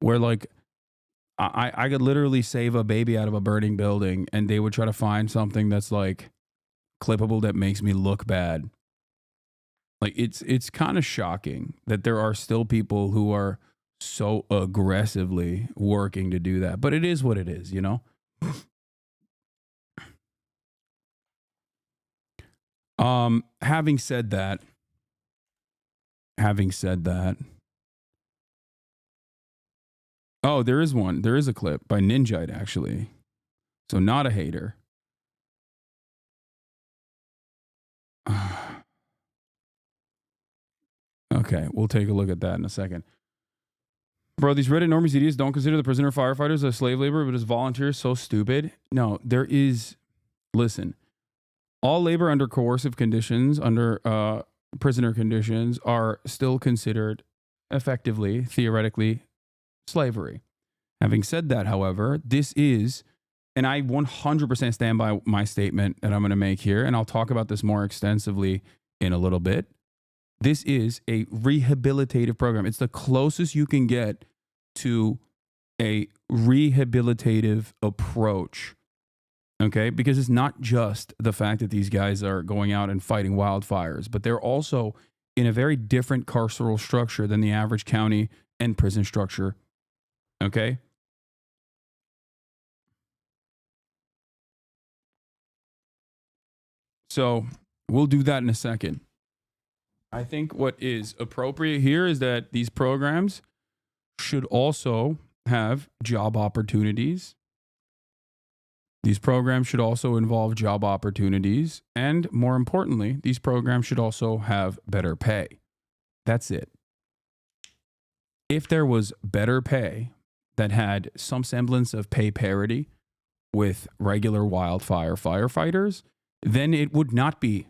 where like I could literally save a baby out of a burning building and they would try to find something that's like clippable that makes me look bad. Like it's kind of shocking that there are still people who are so aggressively working to do that. But it is what it is, you know? Having said that, having said that, oh, there is one. There is a clip by Ninjite actually. So not a hater. Okay, we'll take a look at that in a second. Bro, these Reddit normies idiots don't consider the prisoner firefighters as slave labor, but as volunteers. So stupid. No, there is. Listen, all labor under coercive conditions, under prisoner conditions, are still considered effectively, theoretically, slavery. Having said that, however, this is, and I 100% stand by my statement that I'm going to make here, and I'll talk about this more extensively in a little bit. This is a rehabilitative program. It's the closest you can get to a rehabilitative approach. Okay, because it's not just the fact that these guys are going out and fighting wildfires, but they're also in a very different carceral structure than the average county and prison structure. Okay. So we'll do that in a second. I think what is appropriate here is that these programs should also have job opportunities. These programs should also involve job opportunities. And more importantly, these programs should also have better pay. That's it. If there was better pay that had some semblance of pay parity with regular wildfire firefighters, then it would not be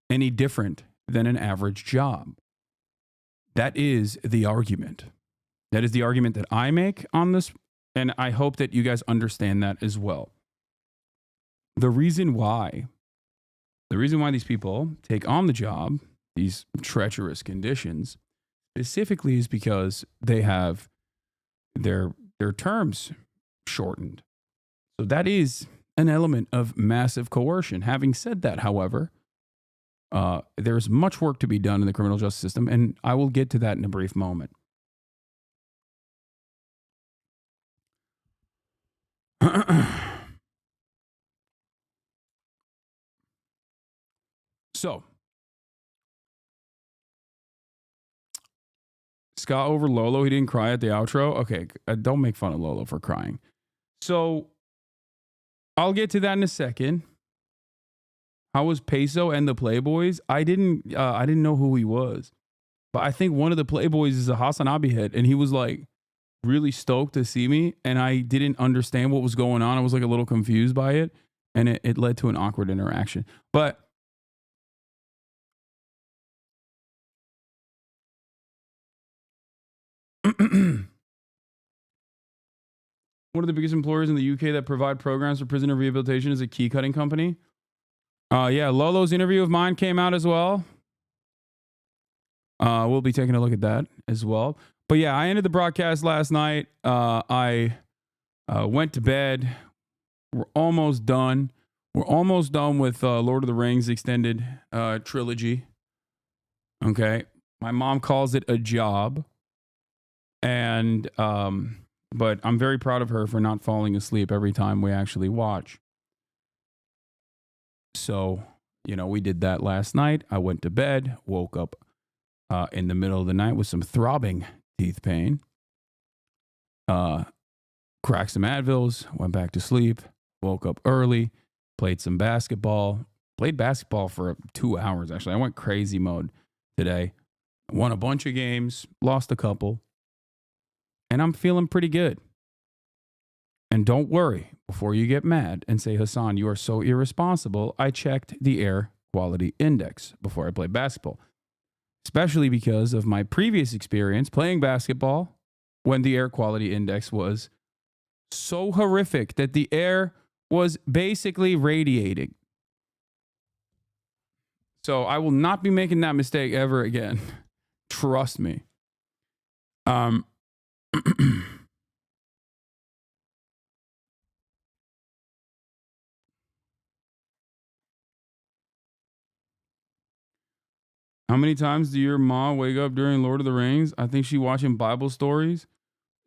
any different than an average job. That is the argument. That is the argument that I make on this, and I hope that you guys understand that as well. The reason why these people take on the job, these treacherous conditions, specifically is because they have their terms shortened. So that is an element of massive coercion. Having said that, however, there's much work to be done in the criminal justice system, and I will get to that in a brief moment. So, Scott over Lolo, he didn't cry at the outro. Okay, don't make fun of Lolo for crying. So, I'll get to that in a second. How was Peso and the Playboys? I didn't know who he was, but I think one of the Playboys is a Hasanabi head, and he was like really stoked to see me, and I didn't understand what was going on. I was like a little confused by it, and it led to an awkward interaction. But one of the biggest employers in the UK that provide programs for prisoner rehabilitation is a key cutting company. Yeah, Lolo's interview of mine came out as well. We'll be taking a look at that as well. But yeah, I ended the broadcast last night. I went to bed. We're almost done. We're almost done with Lord of the Rings extended trilogy. Okay. My mom calls it a job. And but I'm very proud of her for not falling asleep every time we actually watch. So, you know, we did that last night. I went to bed, woke up in the middle of the night with some throbbing teeth pain. Cracked some Advils, went back to sleep, woke up early, played some basketball. Played basketball for 2 hours, actually. I went crazy mode today. Won a bunch of games, lost a couple, and I'm feeling pretty good. And don't worry, before you get mad and say, Hasan, you are so irresponsible, I checked the air quality index before I played basketball. Especially because of my previous experience playing basketball when the air quality index was so horrific that the air was basically radiating. So I will not be making that mistake ever again. Trust me. How many times do your mom wake up during Lord of the Rings? I think she watching Bible stories.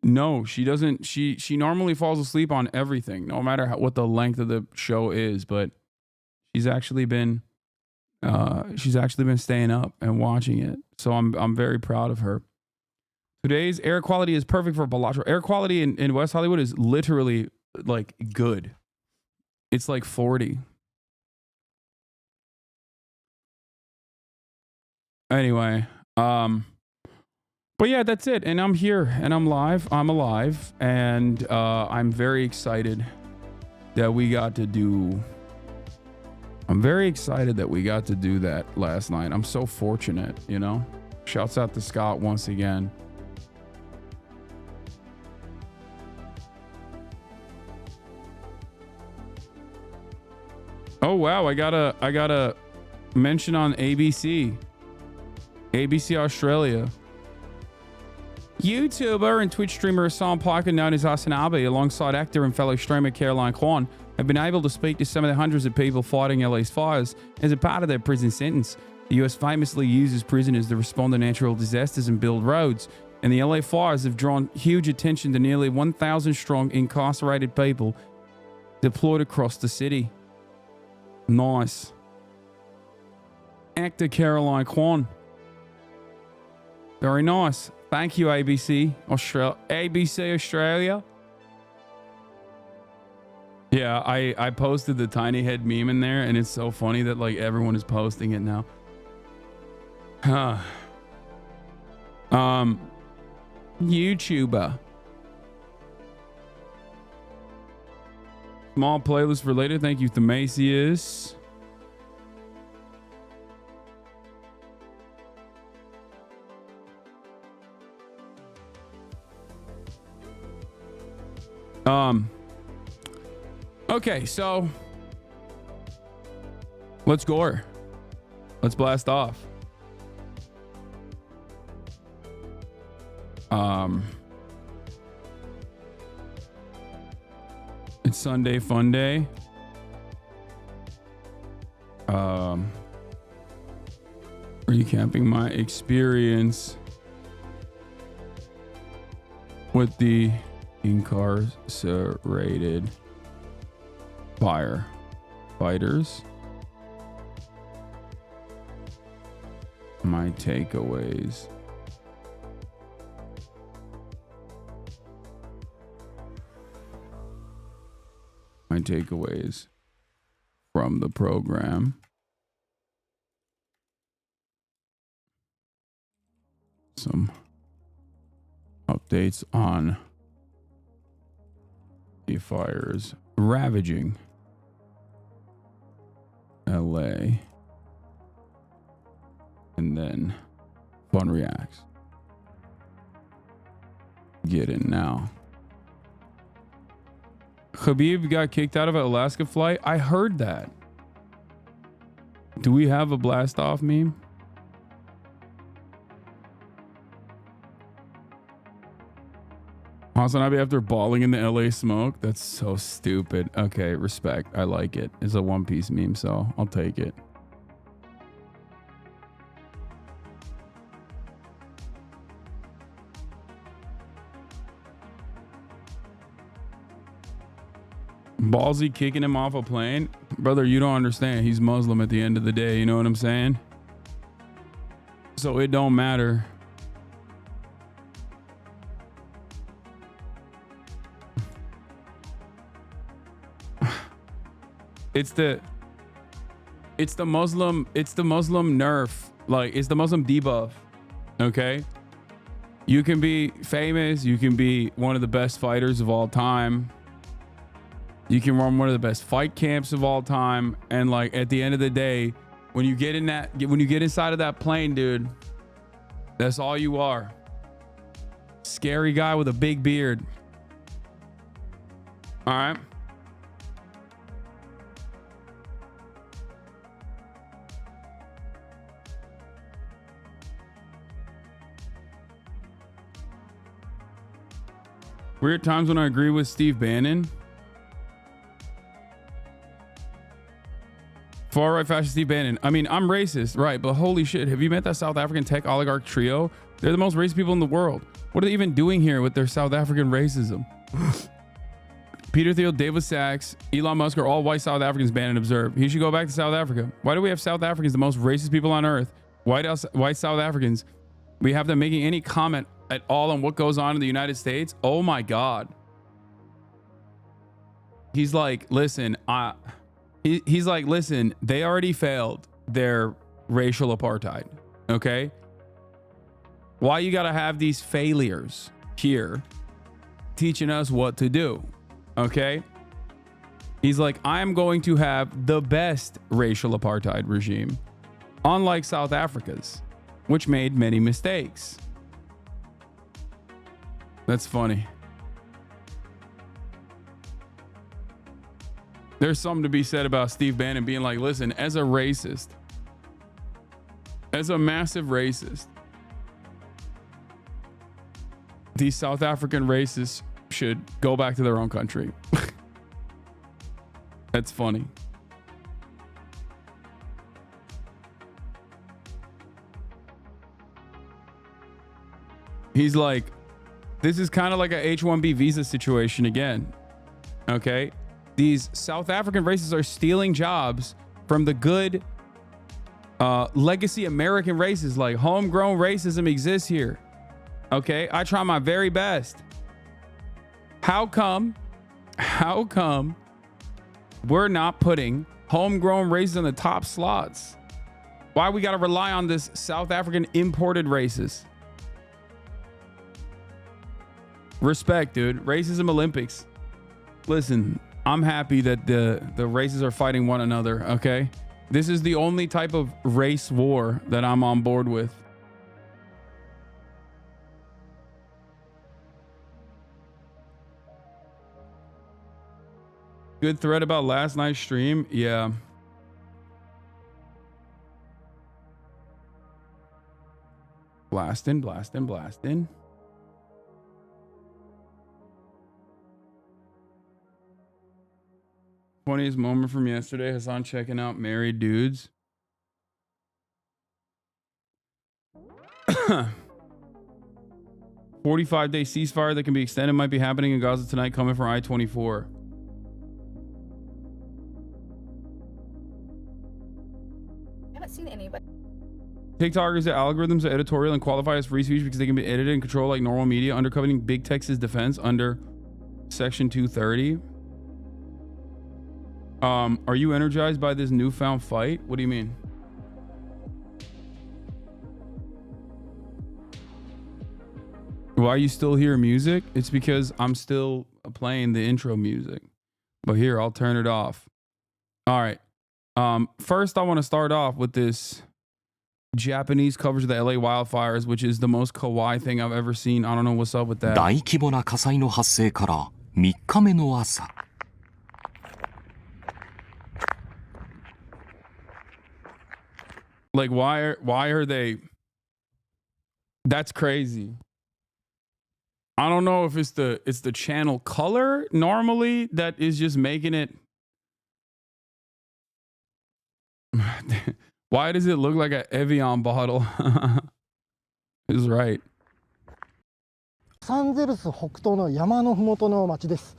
No, she doesn't. She normally falls asleep on everything, no matter what the length of the show is. But she's actually been staying up and watching it. So I'm very proud of her. Today's air quality is perfect for Balatro. Air quality in West Hollywood is literally like good. It's like 40. Anyway, but yeah, that's it. And I'm here and I'm live. I'm alive. And I'm very excited that we got to do. I'm very excited that we got to do that last night. I'm so fortunate, you know? Shouts out to Scott once again. Oh wow, I got a mention on ABC Australia. YouTuber and Twitch streamer Hasan Piker, known as Hasanabi, alongside actor and fellow streamer Caroline Kwan, have been able to speak to some of the hundreds of people fighting LA's fires as a part of their prison sentence. The US famously uses prisoners to respond to natural disasters and build roads, and the LA fires have drawn huge attention to nearly 1,000 strong incarcerated people deployed across the city. Nice. Actor Caroline Kwan. Very nice. Thank you, ABC Australia. Yeah, I posted the tiny head meme in there, and it's so funny that like everyone is posting it now. YouTuber. Small playlist related. Thank you, Themasius. Okay, so let's gore. Let's blast off. It's Sunday Funday. Recapping my experience with the incarcerated firefighters. My takeaways. My takeaways from the program. Some updates on the fires ravaging LA, and then fun reacts. Get in now. Khabib got kicked out of an Alaska flight. I heard that. Do we have a blast off meme? Hasanabi after balling in the LA smoke. That's so stupid. Okay, respect. I like it. It's a One Piece meme, so I'll take it. Ballsy kicking him off a plane. Brother, you don't understand. He's Muslim at the end of the day. You know what I'm saying? So it don't matter. It's the Muslim nerf. Like, it's the Muslim debuff. Okay? You can be famous. You can be one of the best fighters of all time. You can run one of the best fight camps of all time. And like at the end of the day, when you get inside of that plane, dude, that's all you are. Scary guy with a big beard. All right. Weird times when I agree with Steve Bannon. Far right fascist Steve Bannon. I mean, I'm racist, right? But holy shit, have you met that South African tech oligarch trio? They're the most racist people in the world. What are they even doing here with their South African racism? Peter Thiel, David Sachs, Elon Musk are all white South Africans, Bannon observed. He should go back to South Africa. Why do we have South Africans, the most racist people on earth? White South Africans. We have them making any comment at all on what goes on in the United States. Oh my God. He's like, listen, he's like, listen, they already failed their racial apartheid. Okay. Why you got to have these failures here teaching us what to do? Okay. He's like, I'm going to have the best racial apartheid regime, unlike South Africa's, which made many mistakes. That's funny. There's something to be said about Steve Bannon being like, listen, as a racist, as a massive racist, these South African racists should go back to their own country. That's funny. He's like, this is kind of like a H-1B visa situation again. Okay. These South African racists are stealing jobs from the good legacy American races. Like, homegrown racism exists here. Okay. I try my very best. How come we're not putting homegrown races in the top slots? Why we got to rely on this South African imported races? Respect, dude. Racism Olympics. Listen, I'm happy that the races are fighting one another. Okay. This is the only type of race war that I'm on board with. Good thread about last night's stream. Yeah. Blasting. Funniest moment from yesterday, Hasan checking out married dudes. 45-day ceasefire that can be extended might be happening in Gaza tonight, coming from I-24. I haven't seen anybody. TikTokers, the algorithms are editorial and qualify as free speech because they can be edited and controlled like normal media, undercutting big tech's defense under Section 230. Are you energized by this newfound fight? What do you mean? Why you still hear music? It's because I'm still playing the intro music. But here, I'll turn it off. All right. First, I want to start off with this Japanese coverage of the LA wildfires, which is the most kawaii thing I've ever seen. I don't know what's up with that. 大規模な火災の発生から3日目の朝。Like, why are they? That's crazy. I don't know if it's the channel color normally that is just making it. Why does it look like an Evian bottle? He's right. サンゼルス北東の山のふもとの町です。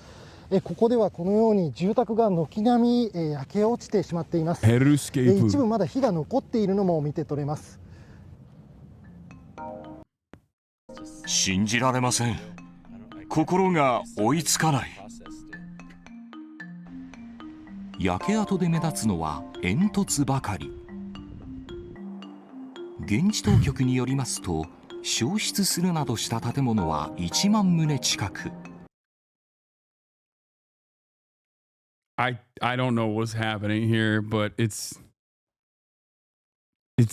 ここではこのように住宅が軒並み焼け落ちてしまっています。一部まだ火が残っているのも見て取れます。信じられません。心が追いつかない。焼け跡で目立つのは煙突ばかり。現地当局によりますと、焼失するなどした建物は1万棟近く。I don't know what's happening here, but it's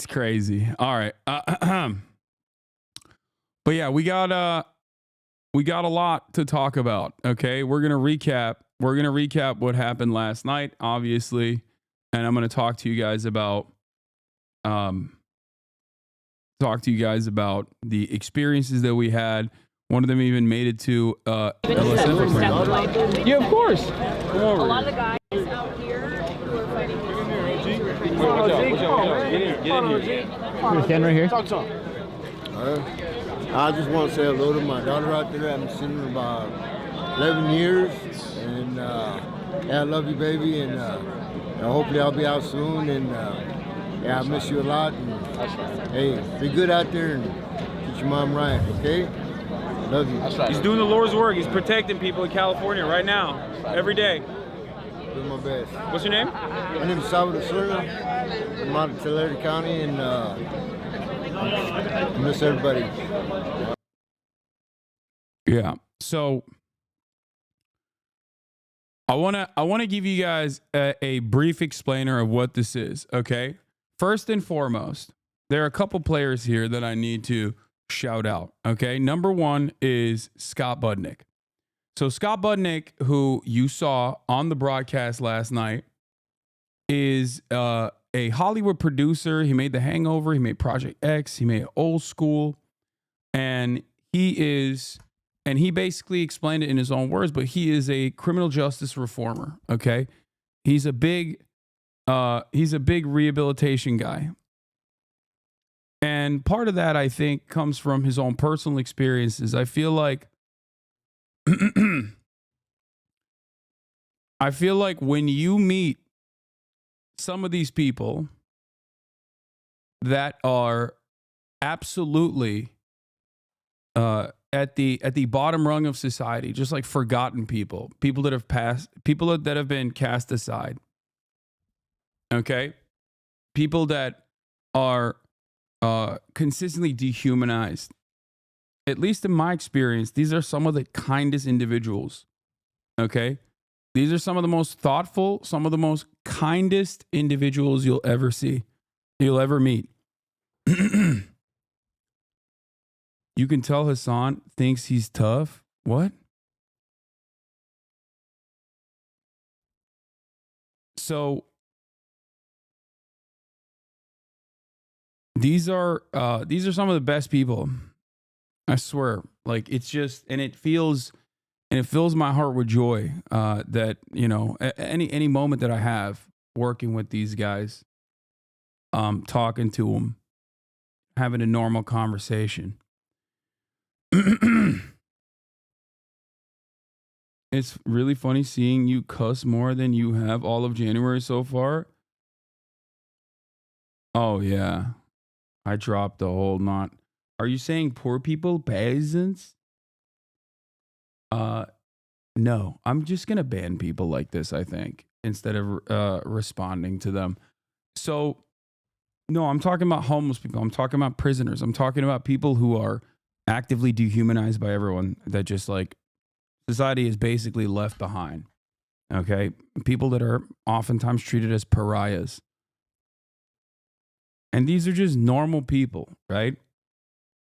crazy. All right. But yeah, we got a lot to talk about. Okay. We're going to recap what happened last night, obviously. And I'm going to talk to you guys about the experiences that we had One of them even made it to LSF. Yeah, of course. Come over. A lot of the guys out here who are fighting. Get in here. Stand right here. Talk to him. I just want to say hello to my daughter out there. I haven't seen her in about 11 years. And yeah, I love you, baby. And hopefully I'll be out soon. And yeah, I miss you a lot. And hey, be good out there and get your mom right, okay? Love you. He's doing the Lord's work. He's protecting people in California right now, every day. Doing my best. What's your name? My name is Salvador Serna. I'm out of Tulare County, and I miss everybody. Yeah. So I wanna give you guys a brief explainer of what this is. Okay. First and foremost, there are a couple players here that I need to shout out. Okay. Number one is Scott Budnick. So Scott Budnick, who you saw on the broadcast last night, is a Hollywood producer. He made The Hangover. He made Project X. He made Old School. And he basically explained it in his own words, but he is a criminal justice reformer. Okay. He's a big rehabilitation guy. And part of that, I think, comes from his own personal experiences. I feel like when you meet some of these people that are absolutely at the bottom rung of society, just like forgotten people that have passed, people that have been cast aside, okay, people that are consistently dehumanized. At least in my experience, these are some of the kindest individuals. Okay? These are some of the most thoughtful, some of the most kindest individuals you'll ever see, you'll ever meet. You can tell Hasan thinks he's tough. What? So these are some of the best people. I swear, like it's just, and it fills my heart with joy that, you know, any moment that I have working with these guys, talking to them, having a normal conversation. It's really funny seeing you cuss more than you have all of January so far. Oh yeah, I dropped the whole knot. Are you saying poor people, peasants? No, I'm just going to ban people like this, I think, instead of responding to them. So, no, I'm talking about homeless people. I'm talking about prisoners. I'm talking about people who are actively dehumanized by everyone, that just like society is basically left behind. Okay? People that are oftentimes treated as pariahs. And these are just normal people, right?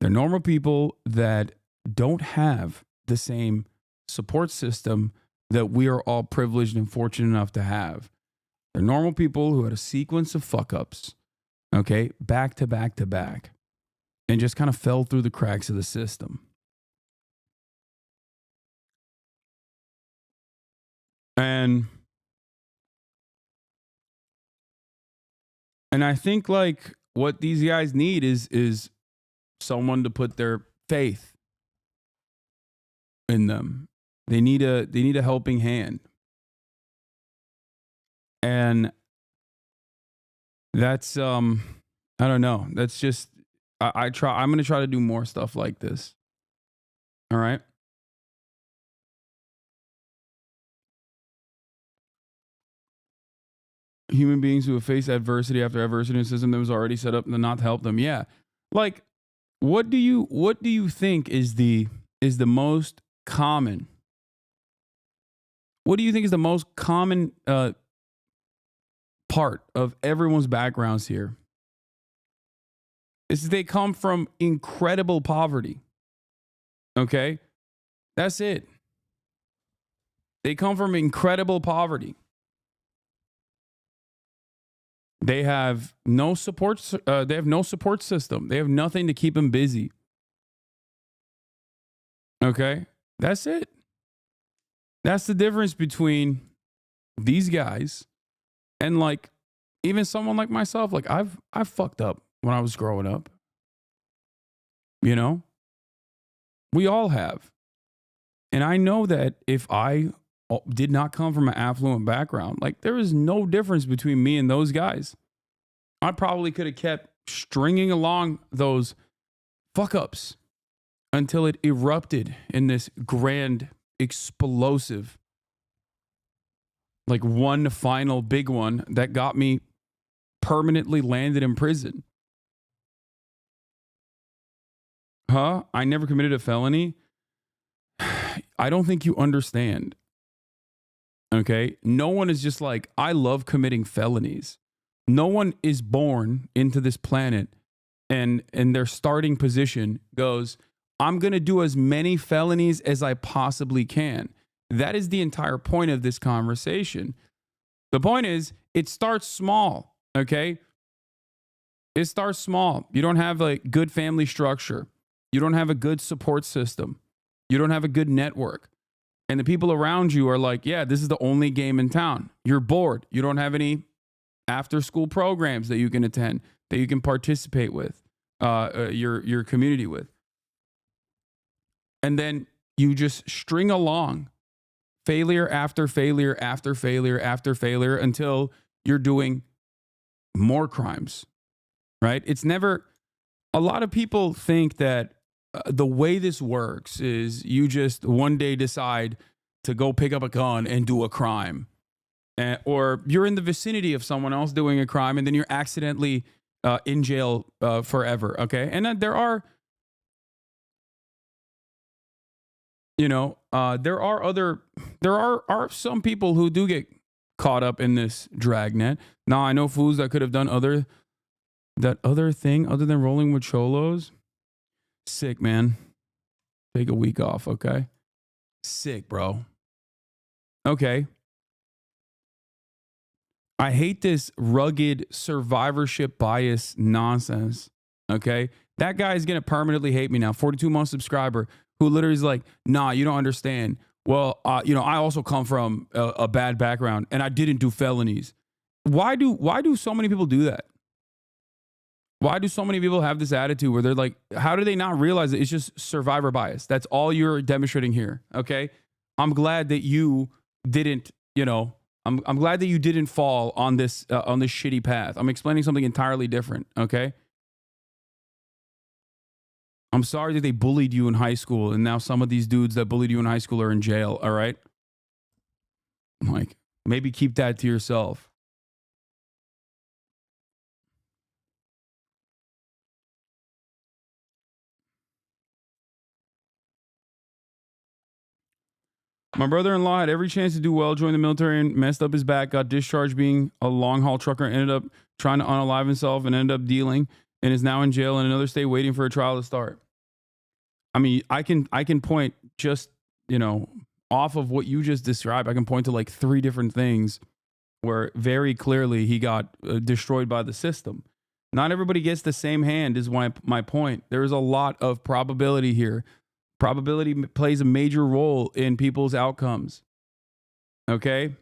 They're normal people that don't have the same support system that we are all privileged and fortunate enough to have. They're normal people who had a sequence of fuck-ups, okay, back to back to back, and just kind of fell through the cracks of the system. And I think like what these guys need is someone to put their faith in them. They need a helping hand. And that's I don't know. That's just I'm going to try to do more stuff like this. All right? Human beings who have faced adversity after adversity in a system that was already set up to not help them. Yeah. Like what do you think is the most common? What do you think is the most common part of everyone's backgrounds here? Is they come from incredible poverty. Okay? That's it. They come from incredible poverty. They have no support. They have no support system. They have nothing to keep them busy. Okay? That's it. That's the difference between these guys and like even someone like myself. Like I've fucked up when I was growing up. You know? We all have. And I know that if I did not come from an affluent background, like there is no difference between me and those guys. I probably could have kept stringing along those fuck ups until it erupted in this grand, explosive, like one final big one that got me permanently landed in prison. Huh? I never committed a felony. I don't think you understand. Okay? No one is just like, I love committing felonies. No one is born into this planet and their starting position goes, I'm going to do as many felonies as I possibly can. That is the entire point of this conversation. The point is, it starts small, okay? It starts small. You don't have a good family structure. You don't have a good support system. You don't have a good network. And the people around you are like, yeah, this is the only game in town. You're bored. You don't have any after school programs that you can attend, that you can participate with, your community with. And then you just string along failure after failure after failure after failure until you're doing more crimes, right? It's never, a lot of people think that the way this works is you just one day decide to go pick up a gun and do a crime. Or you're in the vicinity of someone else doing a crime and then you're accidentally in jail forever, okay? And then there are, you know, there are some people who do get caught up in this dragnet. Now, I know fools that could have done that other thing other than rolling with cholos. Sick, man. Take a week off, okay? Sick, bro. Okay. I hate this rugged survivorship bias nonsense, okay? That guy is going to permanently hate me now. 42-month subscriber who literally is like, nah, you don't understand. Well, you know, I also come from a bad background and I didn't do felonies. Why do so many people do that? Why do so many people have this attitude where they're like, how do they not realize that it's just survivor bias? That's all you're demonstrating here, okay? I'm glad that you didn't, you know, I'm glad that you didn't fall on this shitty path. I'm explaining something entirely different, okay? I'm sorry that they bullied you in high school and now some of these dudes that bullied you in high school are in jail, all right? Like, maybe keep that to yourself. My brother-in-law had every chance to do well, joined the military and messed up his back, got discharged being a long-haul trucker, ended up trying to unalive himself and ended up dealing and is now in jail in another state waiting for a trial to start. I mean, I can point just, you know, off of what you just described, I can point to like 3 different things where very clearly he got destroyed by the system. Not everybody gets the same hand is my point. There is a lot of probability here. Probability plays a major role in people's outcomes. Okay?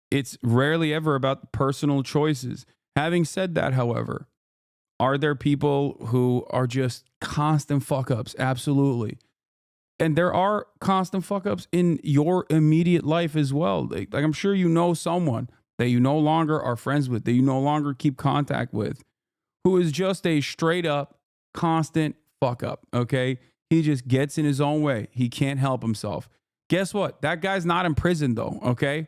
It's rarely ever about personal choices. Having said that, however, are there people who are just constant fuck-ups? Absolutely. And there are constant fuck-ups in your immediate life as well. Like I'm sure you know someone that you no longer are friends with, that you no longer keep contact with, who is just a straight-up, constant fuck up, okay? He just gets in his own way. He can't help himself. Guess what? That guy's not in prison though, okay?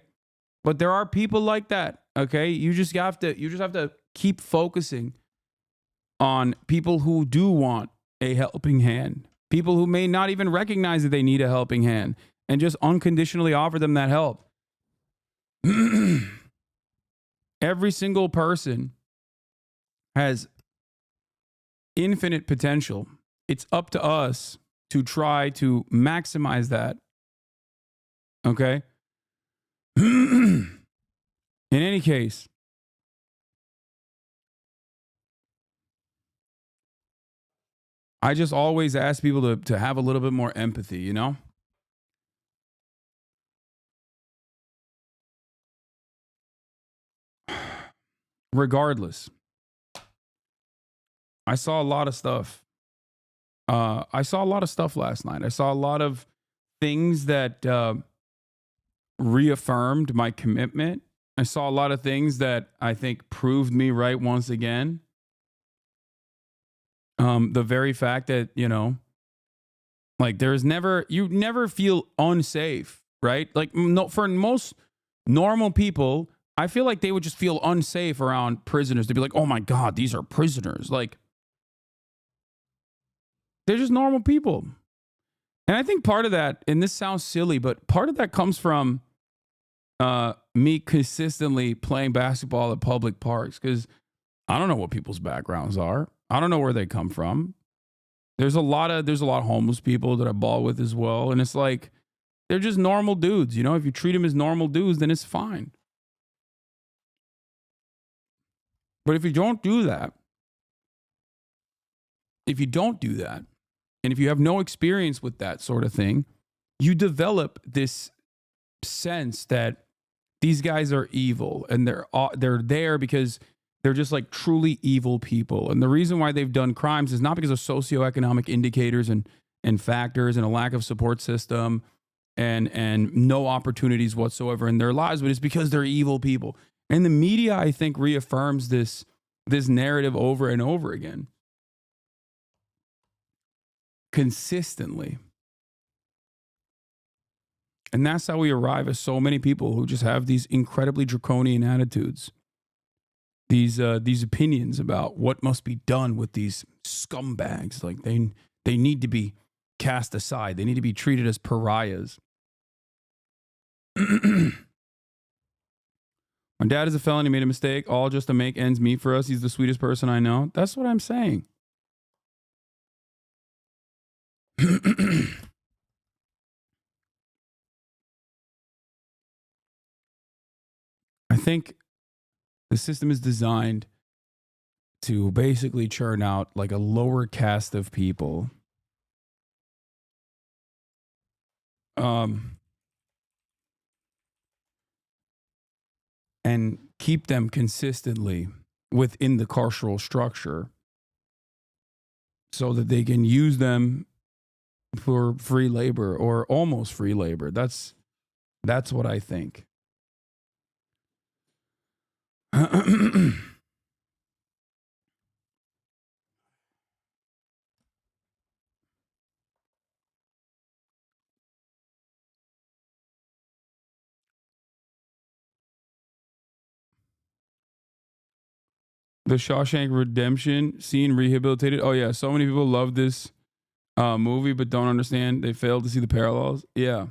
But there are people like that, okay? You just have to keep focusing on people who do want a helping hand. People who may not even recognize that they need a helping hand and just unconditionally offer them that help. Every single person has infinite potential. It's up to us to try to maximize that. Okay? In any case, I just always ask people to have a little bit more empathy, you know? Regardless, I saw a lot of stuff. I saw a lot of stuff last night. I saw a lot of things that reaffirmed my commitment. I saw a lot of things that I think proved me right once again. The very fact that, you know, like you never feel unsafe, right? Like no, for most normal people, I feel like they would just feel unsafe around prisoners. They'd be like, oh my God, these are prisoners. Like, they're just normal people. And I think part of that, and this sounds silly, but part of that comes from me consistently playing basketball at public parks, because I don't know what people's backgrounds are. I don't know where they come from. There's a lot of homeless people that I ball with as well. And it's like, they're just normal dudes. You know, if you treat them as normal dudes, then it's fine. But if you don't do that, and if you have no experience with that sort of thing, you develop this sense that these guys are evil, and they're there because they're just like truly evil people. And the reason why they've done crimes is not because of socioeconomic indicators and factors and a lack of support system and no opportunities whatsoever in their lives, but it's because they're evil people. And the media, I think, reaffirms this narrative over and over again. Consistently. And that's how we arrive at so many people who just have these incredibly draconian attitudes. These opinions about what must be done with these scumbags. Like they need to be cast aside. They need to be treated as pariahs. My dad is a felon. He made a mistake, all just to make ends meet for us. He's the sweetest person I know. That's what I'm saying. I think the system is designed to basically churn out like a lower caste of people. And keep them consistently within the carceral structure so that they can use them for free labor or almost free labor. That's what I think. The Shawshank Redemption scene rehabilitated. Oh yeah, so many people love this movie but don't understand. They fail to see the parallels. Yeah.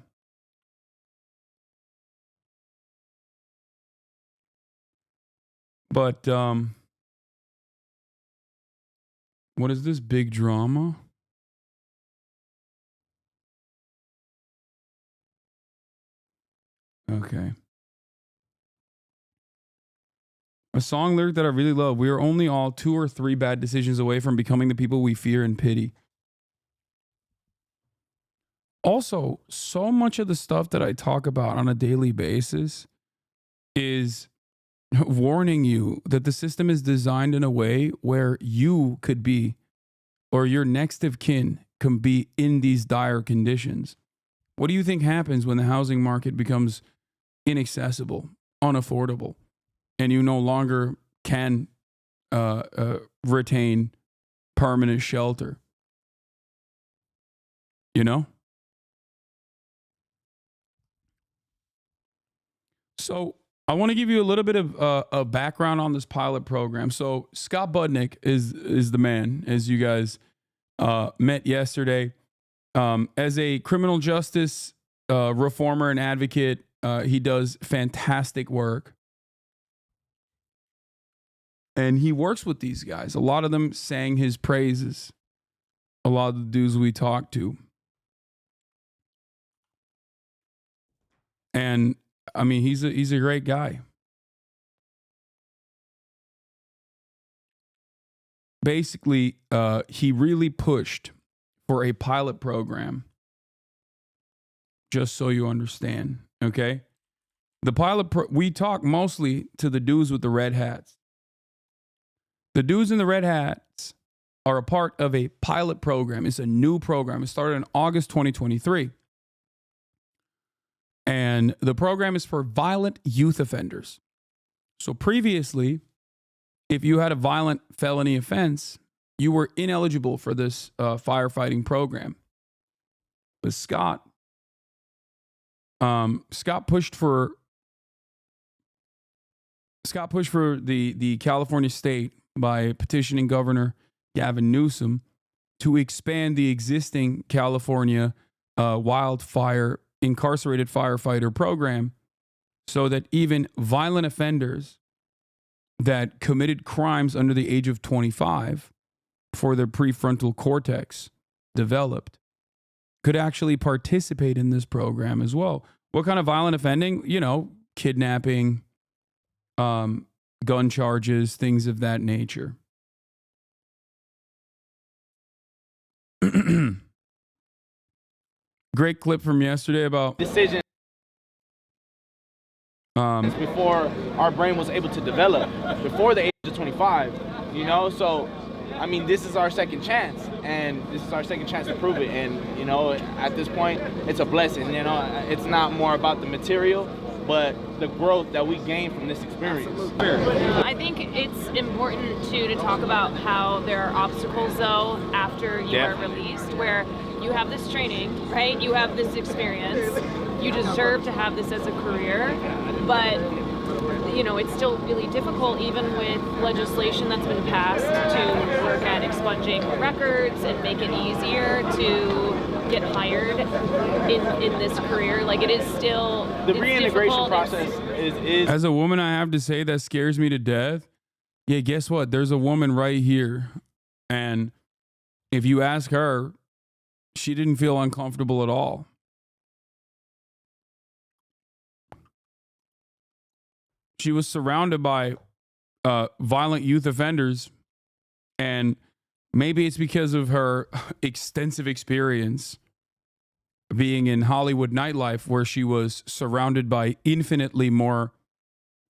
But what is this big drama? Okay. A song lyric that I really love. We are only all 2 or 3 bad decisions away from becoming the people we fear and pity. Also, so much of the stuff that I talk about on a daily basis is warning you that the system is designed in a way where you could be, or your next of kin can be in these dire conditions. What do you think happens when the housing market becomes inaccessible, unaffordable, and you no longer can retain permanent shelter? You know? So I want to give you a little bit of a background on this pilot program. So Scott Budnick is the man, as you guys met yesterday. As a criminal justice reformer and advocate, he does fantastic work. And he works with these guys. A lot of them sang his praises. A lot of the dudes we talked to. And I mean, he's a great guy. basically, he really pushed for a pilot program. Just so you understand, okay? The we talk mostly to the dudes with the red hats. The dudes in the red hats are a part of a pilot program. It's a new program. It started in August 2023. And the program is for violent youth offenders. So previously, if you had a violent felony offense, you were ineligible for this firefighting program. But Scott pushed for the California state by petitioning Governor Gavin Newsom to expand the existing California wildfire incarcerated firefighter program so that even violent offenders that committed crimes under the age of 25 before their prefrontal cortex developed could actually participate in this program as well. What kind of violent offending? You know, kidnapping, gun charges, things of that nature. Great clip from yesterday about decision before our brain was able to develop, before the age of 25, you know? So, I mean, this is our second chance, and this is our second chance to prove it. And, you know, at this point, it's a blessing, you know? It's not more about the material, but the growth that we gain from this experience. I think it's important to talk about how there are obstacles though after you are released, where you have this training, right? You have this experience. You deserve to have this as a career, but you know, it's still really difficult even with legislation that's been passed to work at expunging records and make it easier to get hired in this career. Like, it is still the reintegration process is as a woman, I have to say that scares me to death. Yeah, guess what? There's a woman right here, and if you ask her, she didn't feel uncomfortable at all. She was surrounded by violent youth offenders, and maybe it's because of her extensive experience being in Hollywood nightlife, where she was surrounded by infinitely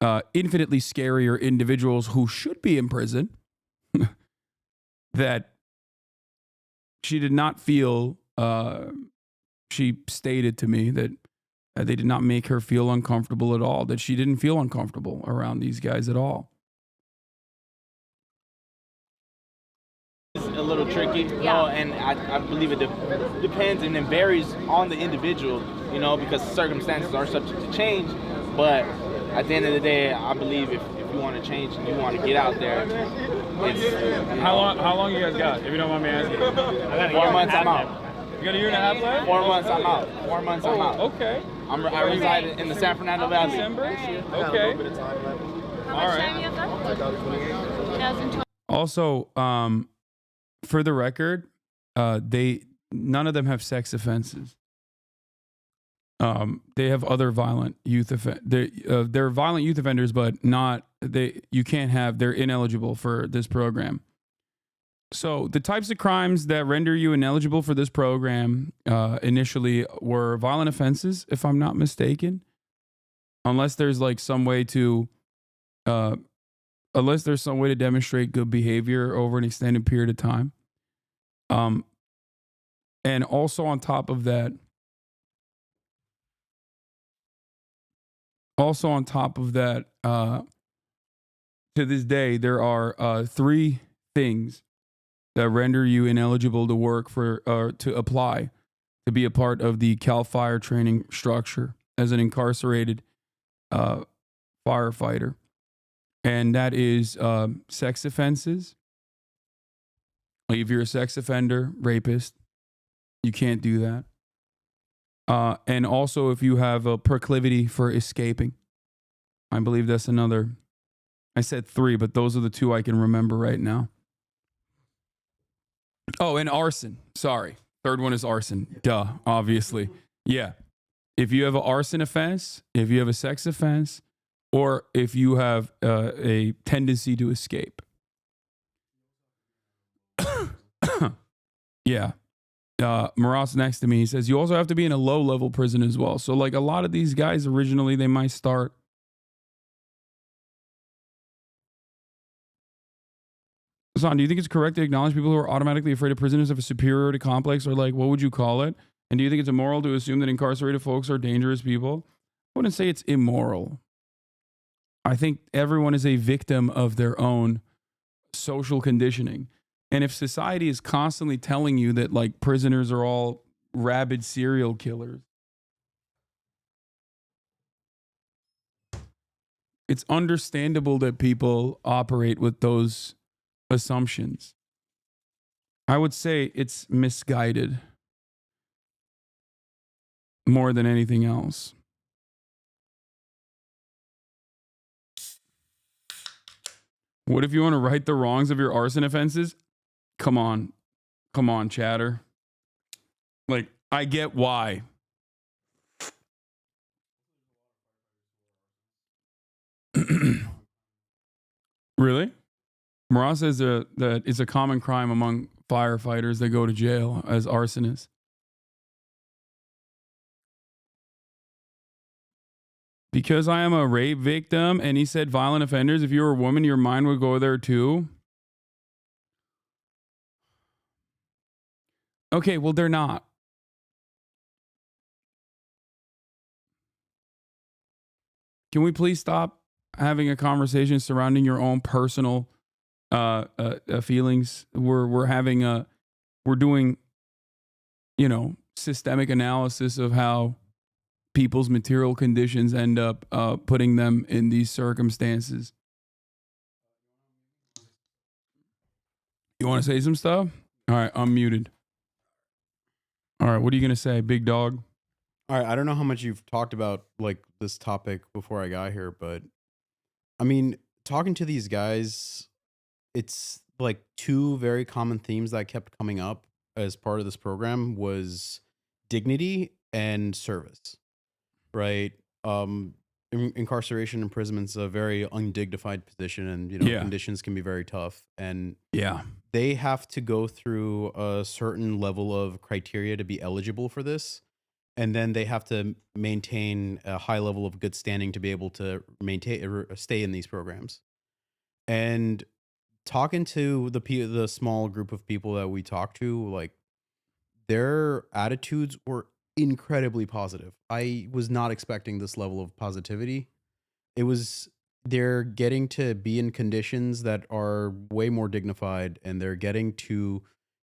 scarier individuals who should be in prison, that she did not feel, she stated to me that they did not make her feel uncomfortable at all, that she didn't feel uncomfortable around these guys at all. It's a little tricky, you know, and I believe it depends and it varies on the individual, you know, because circumstances are subject to change. But at the end of the day, I believe if you want to change and you want to get out there, it's... How long you guys got, if you don't mind me asking? 4 months, I'm out. You got a year and a half left? 4 months, I'm out. 4 months, I'm out. Okay. I reside in the San Fernando Valley. December? Okay. How much time you have left? 2020. Also, for the record, none of them have sex offenses. They have other violent youth they're violent youth offenders, but not you can't have. They're ineligible for this program. So the types of crimes that render you ineligible for this program initially were violent offenses, if I'm not mistaken, unless there's like some way to demonstrate good behavior over an extended period of time. And also on top of that, to this day, there are 3 things that render you ineligible to work for to apply to be a part of the Cal Fire training structure as an incarcerated firefighter. And that is sex offenses. Like if you're a sex offender, rapist, you can't do that. And also if you have a proclivity for escaping. I believe that's another. I said 3, but those are the 2 I can remember right now. Oh, and arson. Sorry. 3rd one is arson. Duh, obviously. Yeah. If you have an arson offense, if you have a sex offense, or if you have a tendency to escape. Yeah. Maras next to me, he says, you also have to be in a low-level prison as well. So, like, a lot of these guys, originally, they might start... Hasan, do you think it's correct to acknowledge people who are automatically afraid of prisoners have a superiority complex, or, like, what would you call it? And do you think it's immoral to assume that incarcerated folks are dangerous people? I wouldn't say it's immoral. I think everyone is a victim of their own social conditioning. And if society is constantly telling you that, like, prisoners are all rabid serial killers, it's understandable that people operate with those assumptions. I would say it's misguided more than anything else. What if you want to right the wrongs of your arson offenses? Come on, chatter. Like, I get why. Really? Marat says that it's a common crime among firefighters that go to jail as arsonists. Because I am a rape victim, and he said violent offenders, if you were a woman, your mind would go there too. Okay, well, they're not. Can we please stop having a conversation surrounding your own personal feelings? We're doing, systemic analysis of how people's material conditions end up putting them in these circumstances. You want to say some stuff? All right, I'm muted. All right, what are you going to say, big dog? All right, I don't know how much you've talked about like this topic before I got here, but I mean, talking to these guys, it's like two very common themes that kept coming up as part of this program was dignity and service, right? Incarceration, imprisonment's a very undignified position, and conditions can be very tough, and they have to go through a certain level of criteria to be eligible for this. And then they have to maintain a high level of good standing to be able to stay in these programs. And talking to the small group of people that we talked to, like, their attitudes were incredibly positive. I was not expecting this level of positivity. They're getting to be in conditions that are way more dignified, and they're getting to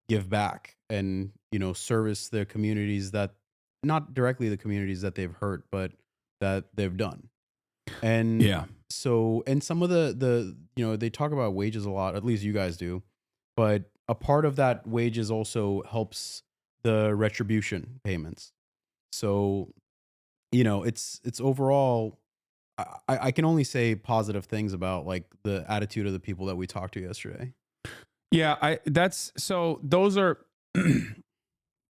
give back and, service the communities that, not directly the communities that they've hurt, but that they've done. And so, and some of the they talk about wages a lot, at least you guys do, but a part of that wages also helps the retribution payments. So, it's overall, I can only say positive things about like the attitude of the people that we talked to yesterday. Yeah, those are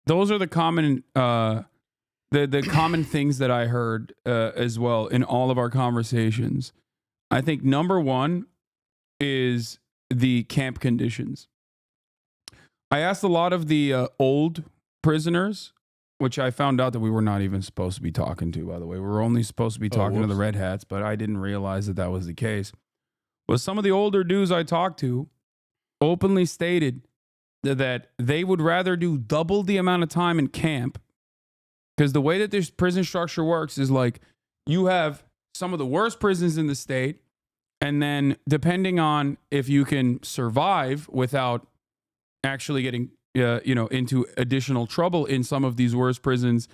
the common the common things that I heard as well in all of our conversations. I think number one is the camp conditions. I asked a lot of the old prisoners, which I found out that we were not even supposed to be talking to, by the way. We were only supposed to be talking to the red hats, but I didn't realize that was the case. But some of the older dudes I talked to openly stated that they would rather do double the amount of time in camp, because the way that this prison structure works is like you have some of the worst prisons in the state, and then depending on if you can survive without actually getting into additional trouble in some of these worst prisons,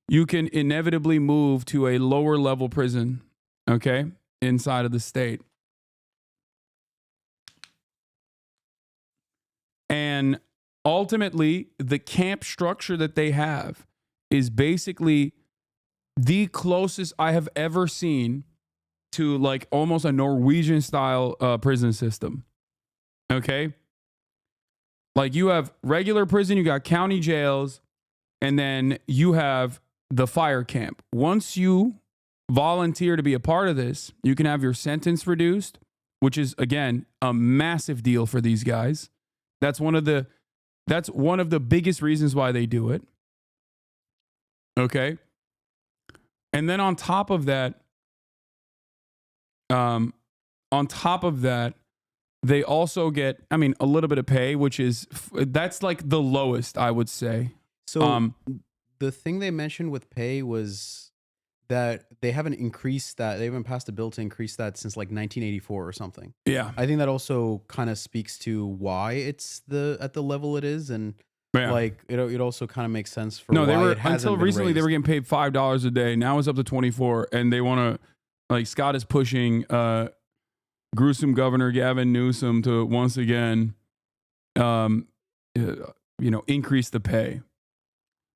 you can inevitably move to a lower level prison, okay, inside of the state. And ultimately, the camp structure that they have is basically the closest I have ever seen to like almost a Norwegian style prison system. Okay? Like you have regular prison, you got county jails, and then you have the fire camp. Once you volunteer to be a part of this, you can have your sentence reduced, which is, again, a massive deal for these guys. That's one of the That's one of the biggest reasons why they do it. Okay. And then on top of that, they also get, I mean, a little bit of pay, which is, that's like the lowest, I would say. So the thing they mentioned with pay was that they haven't increased that. They haven't passed a bill to increase that since like 1984 or something. Yeah. I think that also kind of speaks to why it's at the level it is. And like, it also kind of makes sense for why they were, it hasn't until been recently, raised. they were getting paid $5 a day. Now it's up to 24, and they want to, like, Scott is pushing gruesome Governor Gavin Newsom to once again, increase the pay.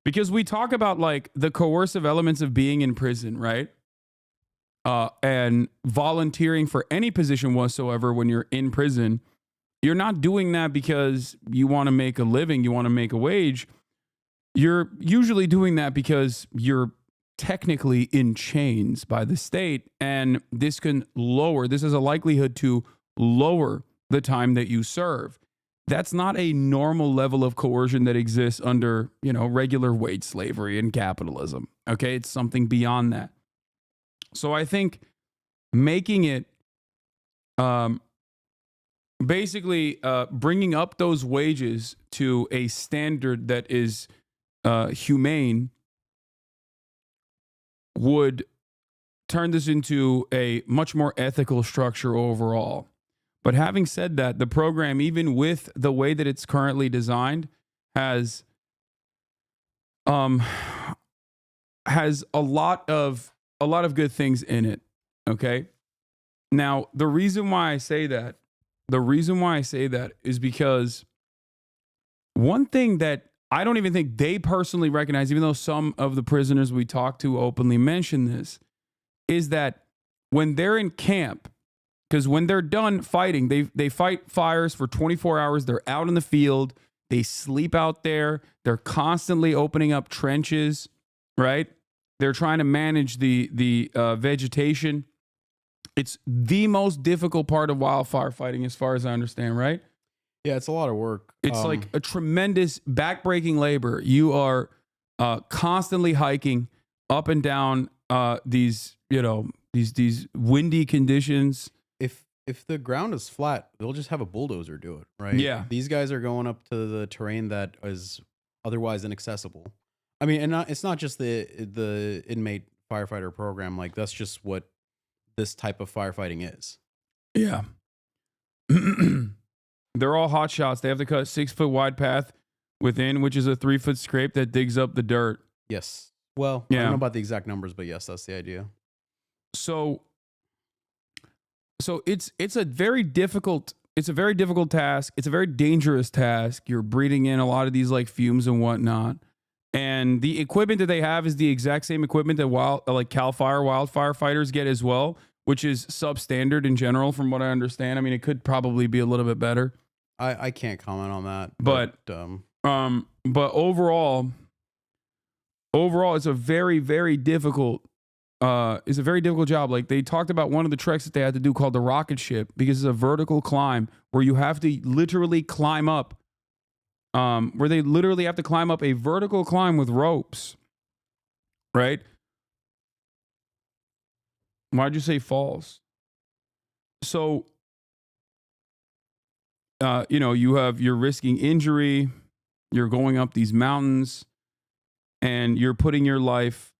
Because we talk about like the coercive elements of being in prison, right? And volunteering for any position whatsoever when you're in prison. You're not doing that because you want to make a living, you want to make a wage. You're usually doing that because you're technically in chains by the state, and this has a likelihood to lower the time that you serve. That's not a normal level of coercion that exists under, regular wage slavery and capitalism. Okay, it's something beyond that. So I think making it basically bringing up those wages to a standard that is humane would turn this into a much more ethical structure overall. But having said that, the program, even with the way that it's currently designed, has a lot of good things in it. Okay. Now, the reason why I say that is because one thing that I don't even think they personally recognize, even though some of the prisoners we talked to openly mention this, is that when they're in camp, because when they're done fighting, they fight fires for 24 hours. They're out in the field. They sleep out there. They're constantly opening up trenches, right? They're trying to manage the vegetation. It's the most difficult part of wildfire fighting, as far as I understand, right? Yeah, it's a lot of work. It's like a tremendous backbreaking labor. You are constantly hiking up and down these windy conditions. If the ground is flat, they'll just have a bulldozer do it, right? Yeah. These guys are going up to the terrain that is otherwise inaccessible. I mean, and it's not just the inmate firefighter program. Like, that's just what this type of firefighting is. Yeah. They're all hot shots. They have to cut a 6-foot wide path within, which is a 3-foot scrape that digs up the dirt. Yes. Well, I don't know about the exact numbers, but yes, that's the idea. So it's a very difficult task. It's a very dangerous task. You're breathing in a lot of these like fumes and whatnot. And the equipment that they have is the exact same equipment that Cal Fire wildfire fighters get as well, which is substandard in general, from what I understand. I mean, it could probably be a little bit better. I can't comment on that. But overall, it's a very, very difficult. It's a very difficult job. Like, they talked about one of the treks that they had to do called the rocket ship, because it's a vertical climb where you have to literally climb up. Where they literally have to climb up a vertical climb with ropes. Right? Why'd you say falls? So, you're risking injury, you're going up these mountains, and you're putting your life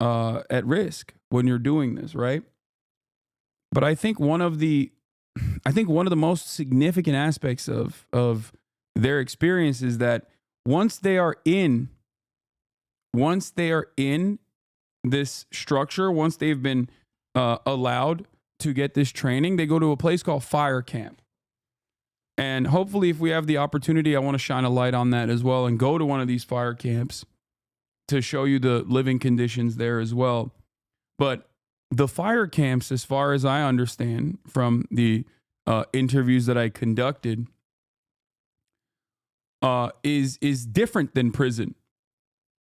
at risk when you're doing this, right? But I think one of the most significant aspects of their experience is that once they are in this structure, once they've been allowed to get this training, they go to a place called fire camp. And hopefully, if we have the opportunity, I want to shine a light on that as well and go to one of these fire camps to show you the living conditions there as well. But the fire camps, as far as I understand from the interviews that I conducted, is different than prison.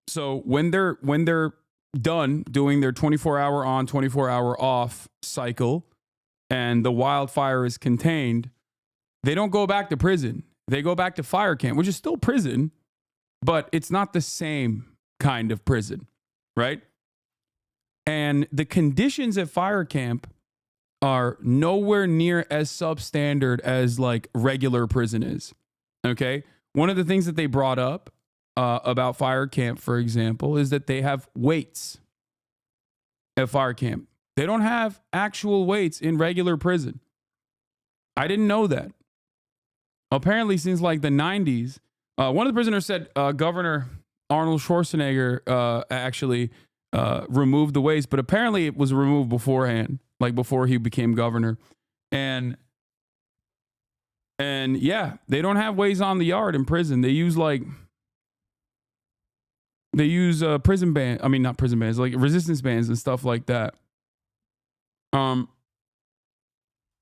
So when they're done doing their 24-hour on, 24-hour off cycle, and the wildfire is contained, they don't go back to prison. They go back to fire camp, which is still prison, but it's not the same kind of prison, right? And the conditions at fire camp are nowhere near as substandard as like regular prison is. Okay. One of the things that they brought up about fire camp, for example, is that they have weights at fire camp. They don't have actual weights in regular prison. I didn't know that. Apparently, since like the 90s, one of the prisoners said Governor Arnold Schwarzenegger actually removed the weights, but apparently it was removed beforehand, like before he became governor. And yeah, they don't have weights on the yard in prison. They use prison band. I mean, not prison bands, like resistance bands and stuff like that.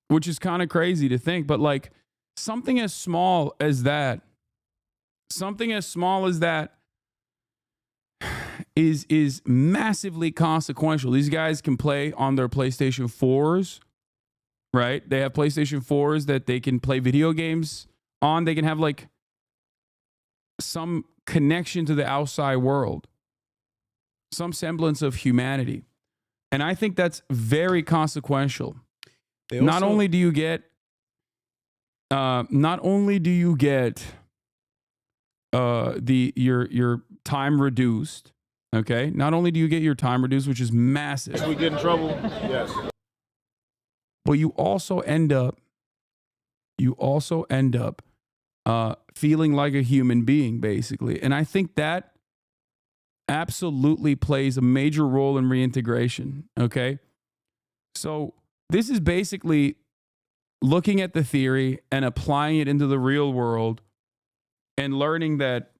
Which is kind of crazy to think, but like something as small as that is massively consequential. These guys can play on their PlayStation 4s, right? They have PlayStation 4s that they can play video games on. They can have like some connection to the outside world, some semblance of humanity. And I think that's very consequential. Not only do you get your time reduced, okay? Not only do you get your time reduced, which is massive. If we get in trouble, yes. But you also end up feeling like a human being, basically. And I think that absolutely plays a major role in reintegration, okay? So this is basically looking at the theory and applying it into the real world and learning that,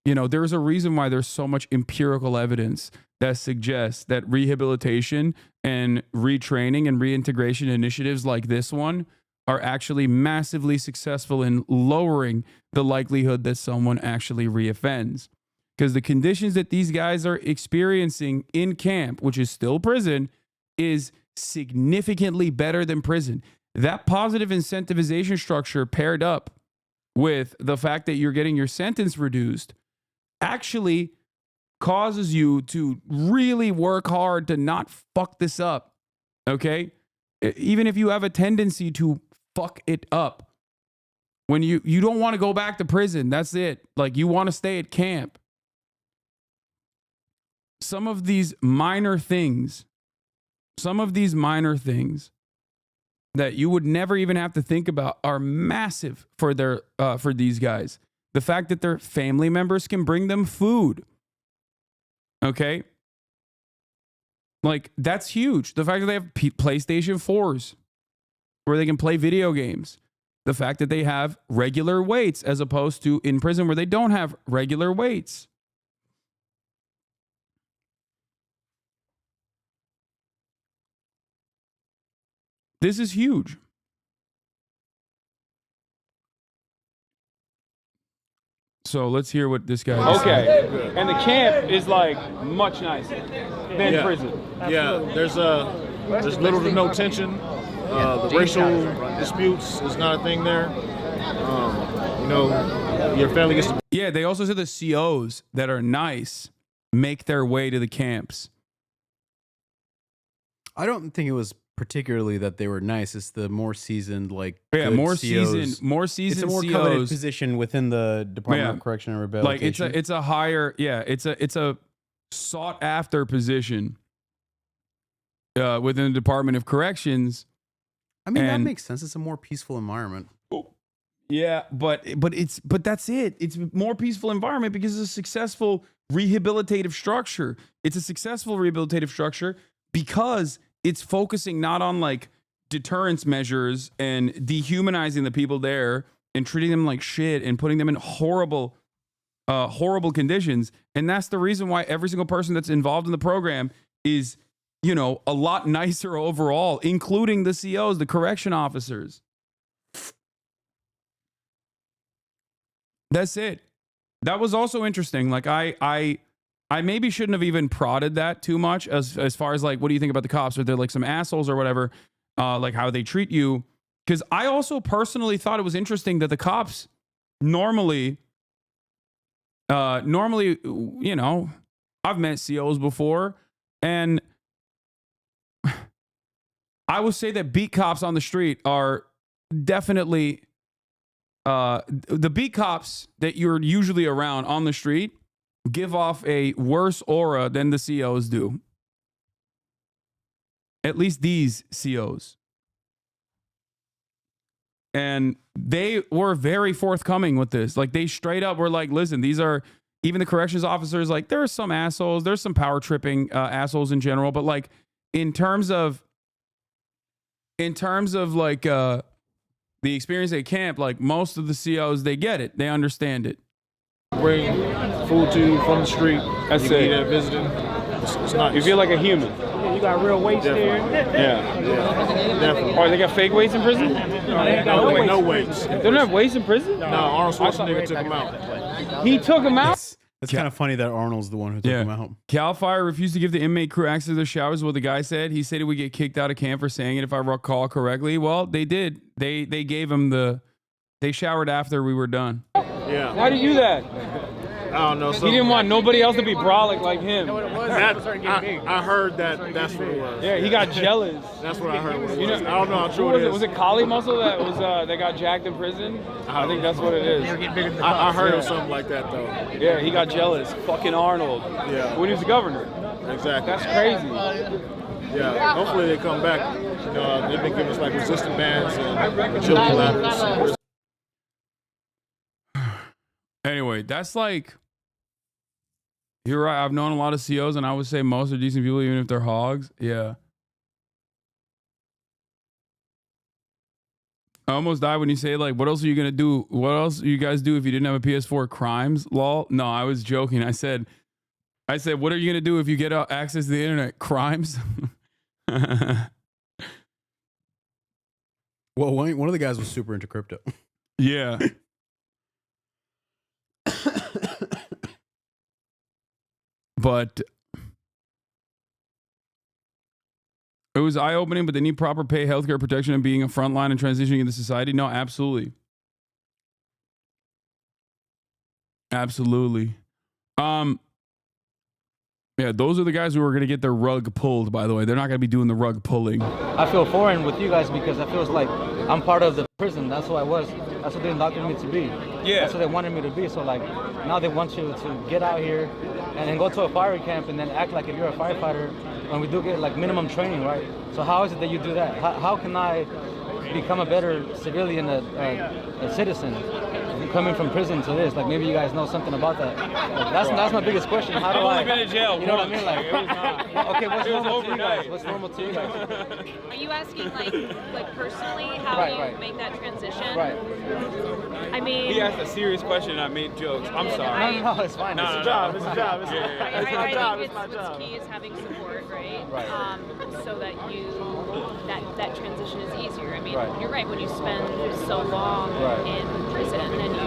you know, there's a reason why there's so much empirical evidence that suggests that rehabilitation and retraining and reintegration initiatives like this one are actually massively successful in lowering the likelihood that someone actually reoffends. Because the conditions that these guys are experiencing in camp, which is still prison, is significantly better than prison. That positive incentivization structure paired up with the fact that you're getting your sentence reduced actually causes you to really work hard to not fuck this up, okay? Even if you have a tendency to fuck it up. When you don't want to go back to prison, that's it. Like, you want to stay at camp. Some of these minor things that you would never even have to think about are massive for these guys. The fact that their family members can bring them food. Okay? Like, that's huge. The fact that they have PlayStation 4s where they can play video games. The fact that they have regular weights as opposed to in prison where they don't have regular weights. This is huge. So let's hear what this guy has to say. Okay, and the camp is like much nicer than prison. Yeah, there's little to no tension. The racial disputes is not a thing there. You know, your family gets to... Yeah, they also said the COs that are nice make their way to the camps. I don't think it was particularly that they were nice. It's the more seasoned, like, more COs. seasoned It's a more COs. coveted position within the Department of Correction and Rehabilitation. Like it's a higher, it's a sought after position within the Department of Corrections. I mean, that makes sense. It's a more peaceful environment. Yeah, but that's it. It's a more peaceful environment because it's a successful rehabilitative structure. It's a successful rehabilitative structure because it's focusing not on like deterrence measures and dehumanizing the people there and treating them like shit and putting them in horrible conditions. And that's the reason why every single person that's involved in the program is, you know, a lot nicer overall, including the COs, the correction officers. That's it. That was also interesting. Like I maybe shouldn't have even prodded that too much as far as like, what do you think about the cops? Are they like some assholes or whatever? Like how they treat you? Because I also personally thought it was interesting that the cops normally, you know, I've met COs before, and I would say that beat cops on the street are definitely the beat cops that you're usually around on the street give off a worse aura than the COs do. At least these COs. And they were very forthcoming with this. Like, they straight up were like, listen, these are, even the corrections officers, like, there are some assholes, there's some power tripping assholes in general, but like in terms of like the experience at camp, like most of the COs, they get it, they understand it. Bring food to you from the street. That's you it. Eat at visiting. It's nice. You feel like a human. You got real weights there. Yeah. Definitely. Oh, they got fake weights in prison? No, they got no weights. They don't have weights in prison? No, Arnold Schwarzenegger took him out. He took him out? It's kind of funny that Arnold's the one who took him out. Cal Fire refused to give the inmate crew access to their showers. What the guy said, he said he would get kicked out of camp for saying it, if I recall correctly. Well, they did. They gave him they showered after we were done. Yeah. Why'd he do that? I don't know. He didn't want nobody else to be brolic like him. I heard that's what it was. Yeah, he got jealous. That's what I heard. What it You was. know, I don't know how true was it is. Was it collie muscle that got jacked in prison? I think that's what it is. I heard of something like that though. Yeah, he got jealous. Fucking Arnold. Yeah. When he was the governor. Exactly. That's crazy. Yeah. Hopefully they come back. You know, they've been giving us like resistant bands and agility ladders. Anyway, that's like, you're right. I've known a lot of COs, and I would say most are decent people, even if they're hogs. Yeah. I almost died when you say, like, what else are you going to do? What else you guys do if you didn't have a PS4? Crimes? Lol. No, I was joking. I said, what are you going to do if you get access to the internet? Crimes? Well, one of the guys was super into crypto. Yeah. But it was eye-opening, but they need proper pay, healthcare protection, and being a frontline and transitioning into society. No, absolutely. Absolutely. Yeah, those are the guys who are going to get their rug pulled, by the way. They're not going to be doing the rug pulling. I feel foreign with you guys because I feel like I'm part of the prison. That's who I was. That's what they indoctrinated me to be. Yeah. That's what they wanted me to be. So like now they want you to get out here and then go to a fire camp and then act like if you're a firefighter when we do get like minimum training, right? So how is it that you do that? How can I become a better civilian, a citizen? Coming from prison to this, like maybe you guys know something about that. Like, that's my biggest question. How do I've I? only been in jail. You know what I mean? Like, it was not. okay, what's It was normal to you guys? overnight. What's normal to you guys? Are you asking like personally how Right, you right. make that transition? Right. I mean, He asked a serious question and I made jokes. I'm sorry. No, it's fine. No, It's no, a no. job. It's a job. It's I think what's key is having support, right? Right. So that that transition is easier. I mean, Right. you're right. When you spend so long Right. in prison and you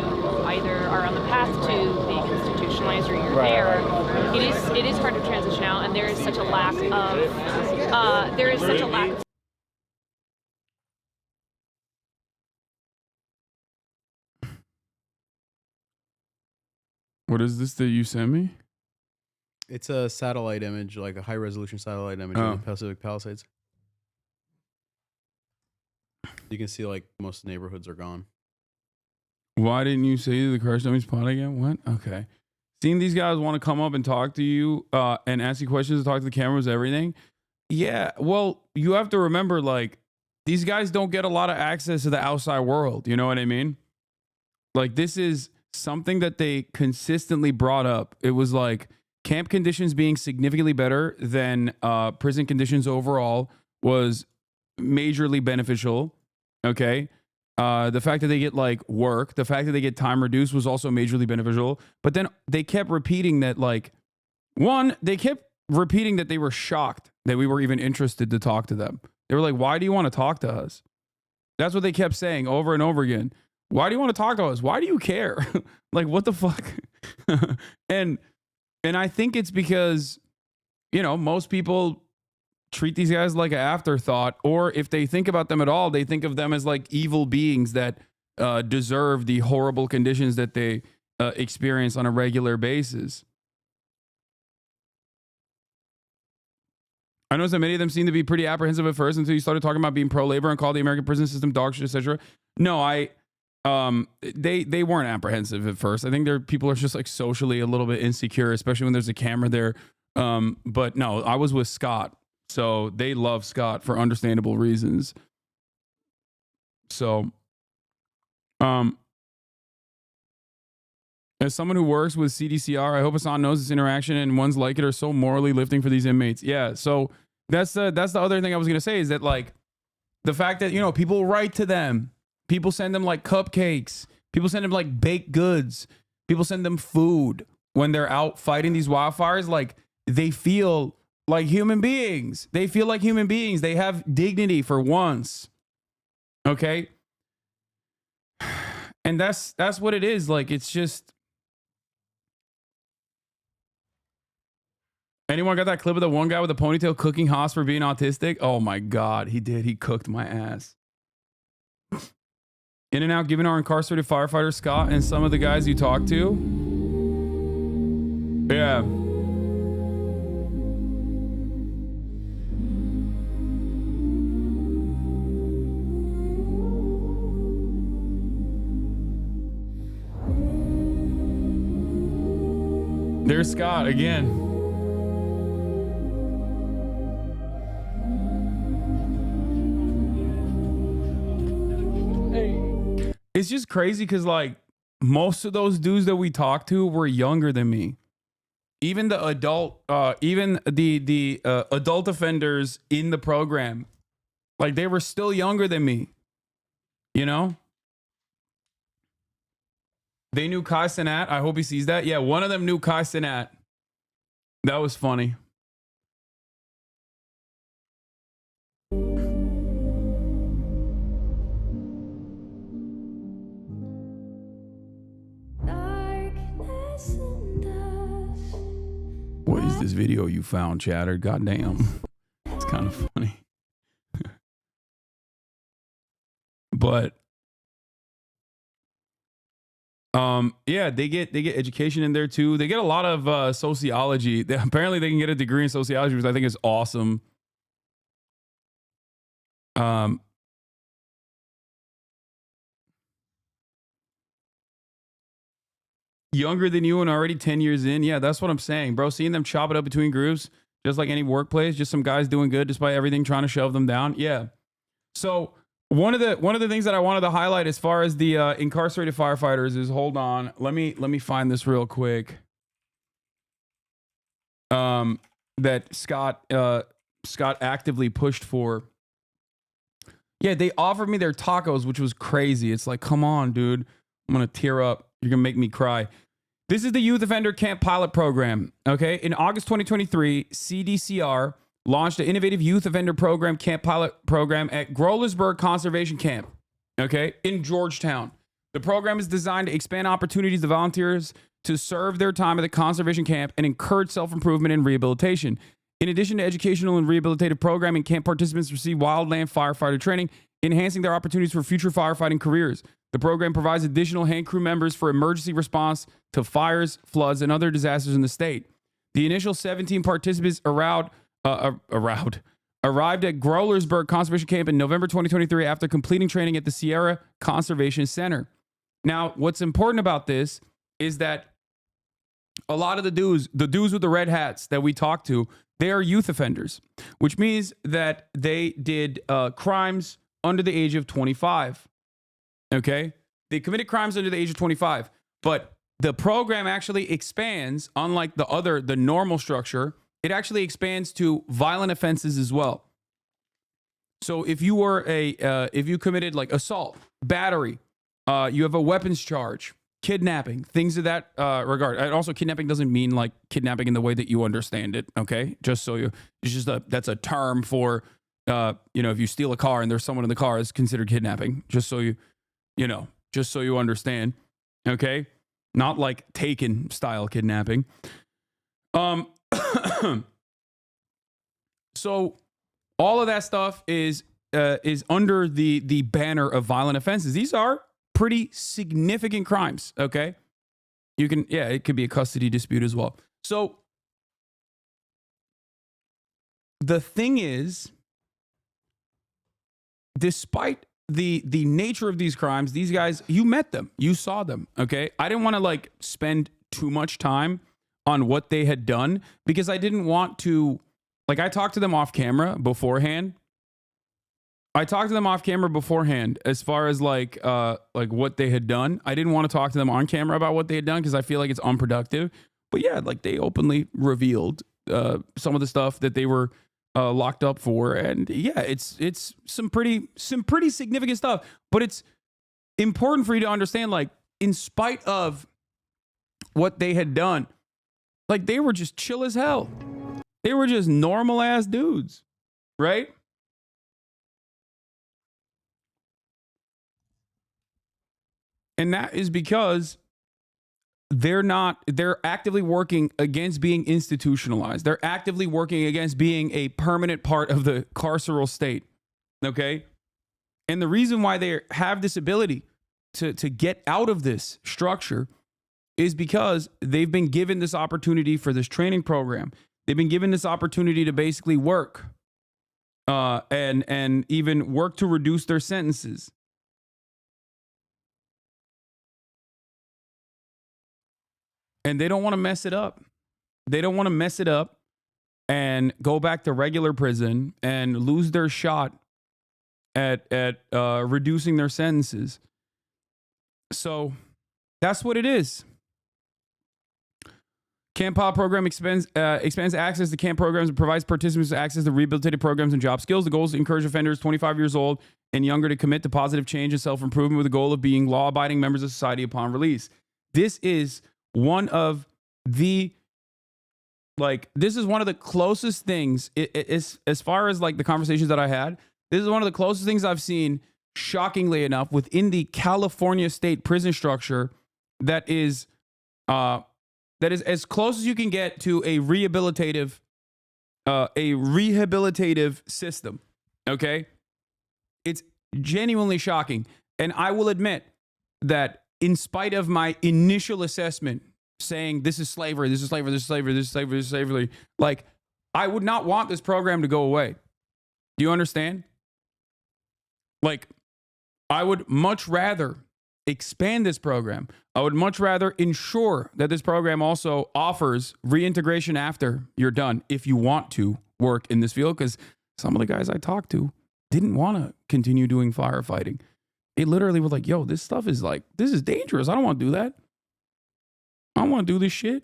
either are on the path to being institutionalized or you're Right, there, right. it is hard to transition out, and there is such a lack of What is this that you sent me? It's a satellite image, like a high resolution satellite image of the Pacific Palisades. You can see like most neighborhoods are gone. Why didn't you say the crash dummy spot again? What? Okay. Seeing these guys want to come up and talk to you and ask you questions and talk to the cameras, everything. Yeah. Well, you have to remember, like, these guys don't get a lot of access to the outside world. You know what I mean? Like, this is something that they consistently brought up. It was like camp conditions being significantly better than prison conditions overall was majorly beneficial. Okay. The fact that they get like work, the fact that they get time reduced was also majorly beneficial. But then they kept repeating that, like, they kept repeating that they were shocked that we were even interested to talk to them. They were like, why do you want to talk to us? That's what they kept saying over and over again. Why do you want to talk to us? Why do you care? Like, what the fuck? and I think it's because, you know, most people treat these guys like an afterthought, or if they think about them at all, they think of them as like evil beings that deserve the horrible conditions that they experience on a regular basis. I noticed that many of them seem to be pretty apprehensive at first until you started talking about being pro-labor and called the American prison system dog shit, etc. No, they weren't apprehensive at first. I think people are just like socially a little bit insecure, especially when there's a camera there. But no, I was with Scott, so they love Scott for understandable reasons. So, as someone who works with CDCR, I hope Hasan knows this interaction and ones like it are so morally lifting for these inmates. Yeah, so that's the other thing I was gonna say is that like the fact that, you know, people write to them, people send them like cupcakes, people send them like baked goods, people send them food when they're out fighting these wildfires. Like they feel like human beings. They feel like human beings. They have dignity for once. Okay, and that's what it is. Like it's just. Anyone got that clip of the one guy with a ponytail cooking Haas for being autistic? Oh my God, he did. He cooked my ass. In and out, giving our incarcerated firefighter Scott and some of the guys you talked to. Yeah. There's Scott again. It's just crazy because like most of those dudes that we talked to were younger than me. Even the adult, the adult offenders in the program, like they were still younger than me. You know, they knew Kai Cenat. I hope he sees that. Yeah, one of them knew Kai Cenat. That was funny. What is this video you found, Chatter? Goddamn. It's kind of funny. But yeah, they get education in there too. They get a lot of sociology. Apparently they can get a degree in sociology, which I think is awesome. Younger than you and already 10 years in. Yeah, that's what I'm saying, bro. Seeing them chop it up between groups, just like any workplace, just some guys doing good despite everything, trying to shove them down. Yeah. So one of the things that I wanted to highlight as far as the incarcerated firefighters is, hold on, let me find this real quick. That Scott actively pushed for. Yeah, they offered me their tacos, which was crazy. It's like, come on, dude. I'm gonna tear up. You're gonna make me cry. This is the Youth Offender Camp Pilot Program. Okay, in August 2023, CDCR launched an innovative Youth Offender Program Camp Pilot Program at Grolersburg Conservation Camp. Okay, in Georgetown. The program is designed to expand opportunities to volunteers to serve their time at the conservation camp and encourage self-improvement and rehabilitation. In addition to educational and rehabilitative programming, camp participants receive wildland firefighter training, enhancing their opportunities for future firefighting careers. The program provides additional hand crew members for emergency response to fires, floods, and other disasters in the state. The initial 17 participants arrived at Grolersburg Conservation Camp in November 2023 after completing training at the Sierra Conservation Center. Now, what's important about this is that a lot of the dudes with the red hats that we talked to, they are youth offenders, which means that they did crimes under the age of 25. Okay? They committed crimes under the age of 25. But the program actually expands, unlike the normal structure, it actually expands to violent offenses as well. So if you were if you committed like assault, battery, you have a weapons charge, kidnapping, things of that regard. And also, kidnapping doesn't mean like kidnapping in the way that you understand it. Okay, just so you, it's just that's a term for if you steal a car and there's someone in the car, it's considered kidnapping. Just so you understand. Okay, not like Taken style kidnapping. So all of that stuff is under the banner of violent offenses. These are pretty significant crimes, okay? You can, yeah, it could be a custody dispute as well. So the thing is, despite the nature of these crimes, these guys, you met them, you saw them, okay? I didn't want to like spend too much time on what they had done because I didn't want to, like, I talked to them off camera beforehand. As far as like what they had done. I didn't want to talk to them on camera about what they had done because I feel like it's unproductive. But yeah, like they openly revealed some of the stuff that they were locked up for, and yeah, it's some pretty significant stuff. But it's important for you to understand, like, in spite of what they had done, like they were just chill as hell. They were just normal ass dudes, right? And that is because they're actively working against being institutionalized. They're actively working against being a permanent part of the carceral state. Okay? And the reason why they have this ability to get out of this structure is because they've been given this opportunity for this training program. They've been given this opportunity to basically work and even work to reduce their sentences. And they don't want to mess it up. They don't want to mess it up and go back to regular prison and lose their shot at reducing their sentences. So that's what it is. Camp Pod program expands access to camp programs and provides participants access to rehabilitative programs and job skills. The goal is to encourage offenders 25 years old and younger to commit to positive change and self-improvement with the goal of being law-abiding members of society upon release. This is one of the closest things as far as like the conversations that I had. This is one of the closest things I've seen, shockingly enough, within the California state prison structure that is as close as you can get to a rehabilitative system. Okay? It's genuinely shocking. And I will admit that in spite of my initial assessment saying this is slavery, this is slavery, this is slavery, this is slavery, this is slavery, like, I would not want this program to go away. Do you understand? Like, I would much rather expand this program. I would much rather ensure that this program also offers reintegration after you're done if you want to work in this field, because some of the guys I talked to didn't want to continue doing firefighting. They literally were like, yo, this stuff is like, this is dangerous. I don't want to do that. I don't want to do this shit,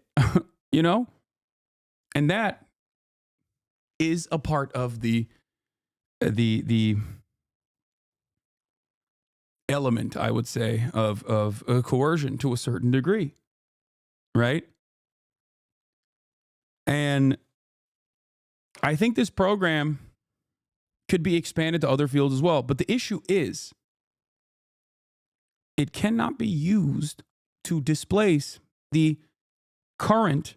you know? And that is a part of the element, I would say, of coercion to a certain degree, right? And I think this program could be expanded to other fields as well. But the issue is, it cannot be used to displace the current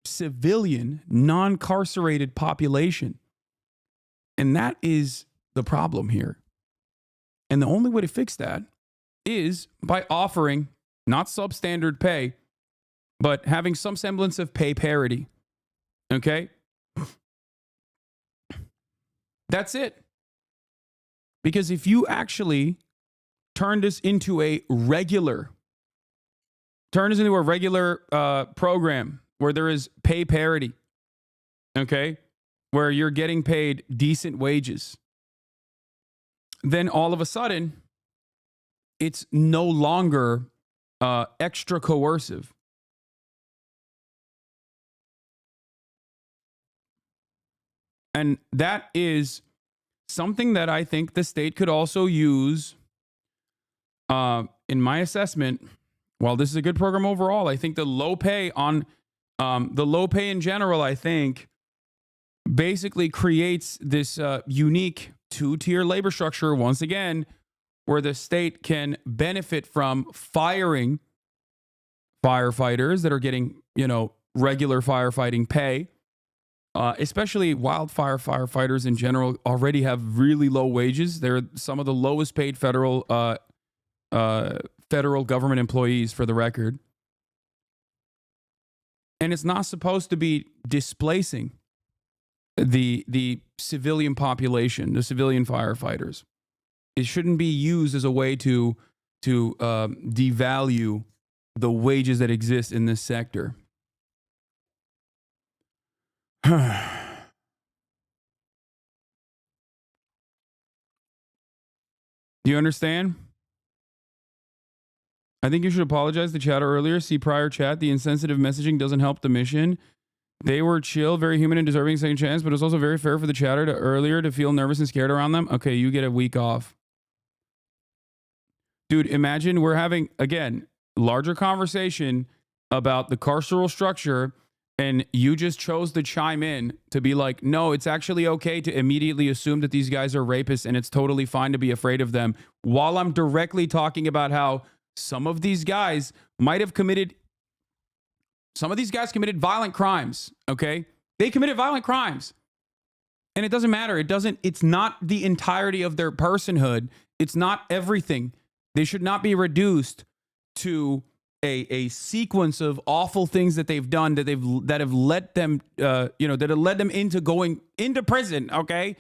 civilian, non-carcerated population. And that is the problem here. And the only way to fix that is by offering not substandard pay, but having some semblance of pay parity. Okay? That's it. Because if you actually turn this into a regular program where there is pay parity, okay, where you're getting paid decent wages, then all of a sudden it's no longer extra coercive. And that is something that I think the state could also use. In my assessment, while this is a good program overall, I think the low pay in general, I think, basically creates this unique two-tier labor structure, once again, where the state can benefit from firing firefighters that are getting, regular firefighting pay. Especially wildfire firefighters in general already have really low wages. They're some of the lowest paid federal federal government employees, for the record. And it's not supposed to be displacing the civilian population, the civilian firefighters. It shouldn't be used as a way to devalue the wages that exist in this sector. Do you understand? I think you should apologize to chatter earlier. See prior chat. The insensitive messaging doesn't help the mission. They were chill, very human and deserving a second chance, but it's also very fair for the chatter to earlier to feel nervous and scared around them. Okay, you get a week off. Dude, imagine we're having, again, larger conversation about the carceral structure, and you just chose to chime in to be like, no, it's actually okay to immediately assume that these guys are rapists and it's totally fine to be afraid of them, while I'm directly talking about how some of these guys might have committed violent crimes, okay? They committed violent crimes. And it doesn't matter. It's not the entirety of their personhood. It's not everything. They should not be reduced to a sequence of awful things that they've done that have led them into going into prison, okay?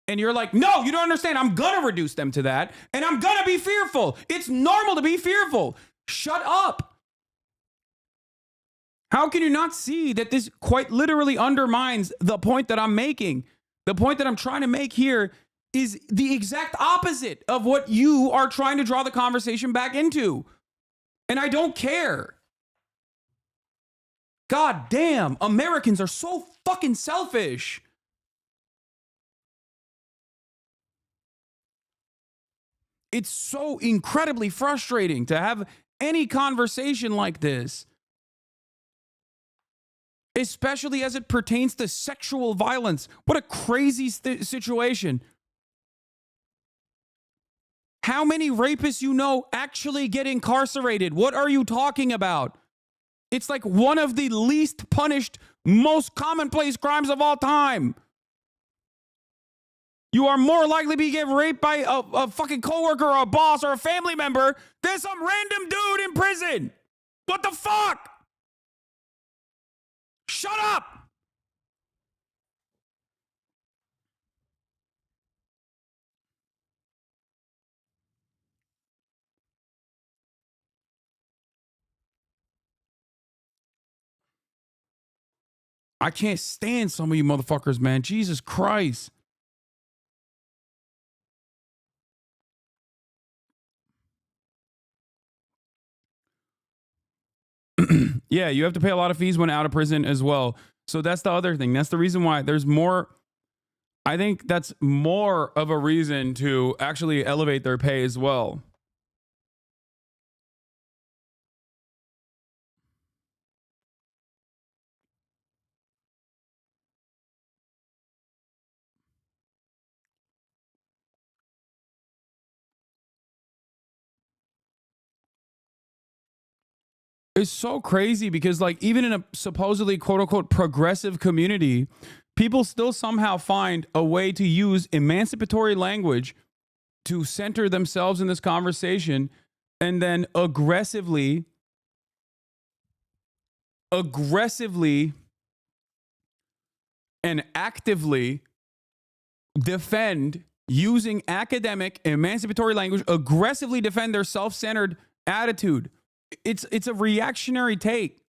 And you're like, no, you don't understand. I'm gonna reduce them to that, and I'm gonna be fearful. It's normal to be fearful. Shut up. How can you not see that this quite literally undermines the point that I'm making? The point that I'm trying to make here is the exact opposite of what you are trying to draw the conversation back into. And I don't care. God damn, Americans are so fucking selfish. It's so incredibly frustrating to have any conversation like this, especially as it pertains to sexual violence. What a crazy situation. How many rapists you know actually get incarcerated? What are you talking about? It's like one of the least punished, most commonplace crimes of all time. You are more likely to get raped by a fucking coworker or a boss or a family member than some random dude in prison. What the fuck? Shut up. I can't stand some of you motherfuckers, man. Jesus Christ. Yeah, you have to pay a lot of fees when out of prison as well. So that's the other thing. That's the reason why there's more. I think that's more of a reason to actually elevate their pay as well. It's so crazy because, like, even in a supposedly quote unquote progressive community, people still somehow find a way to use emancipatory language to center themselves in this conversation and then aggressively and actively defend, using academic emancipatory language, aggressively defend their self-centered attitude. It's a reactionary take.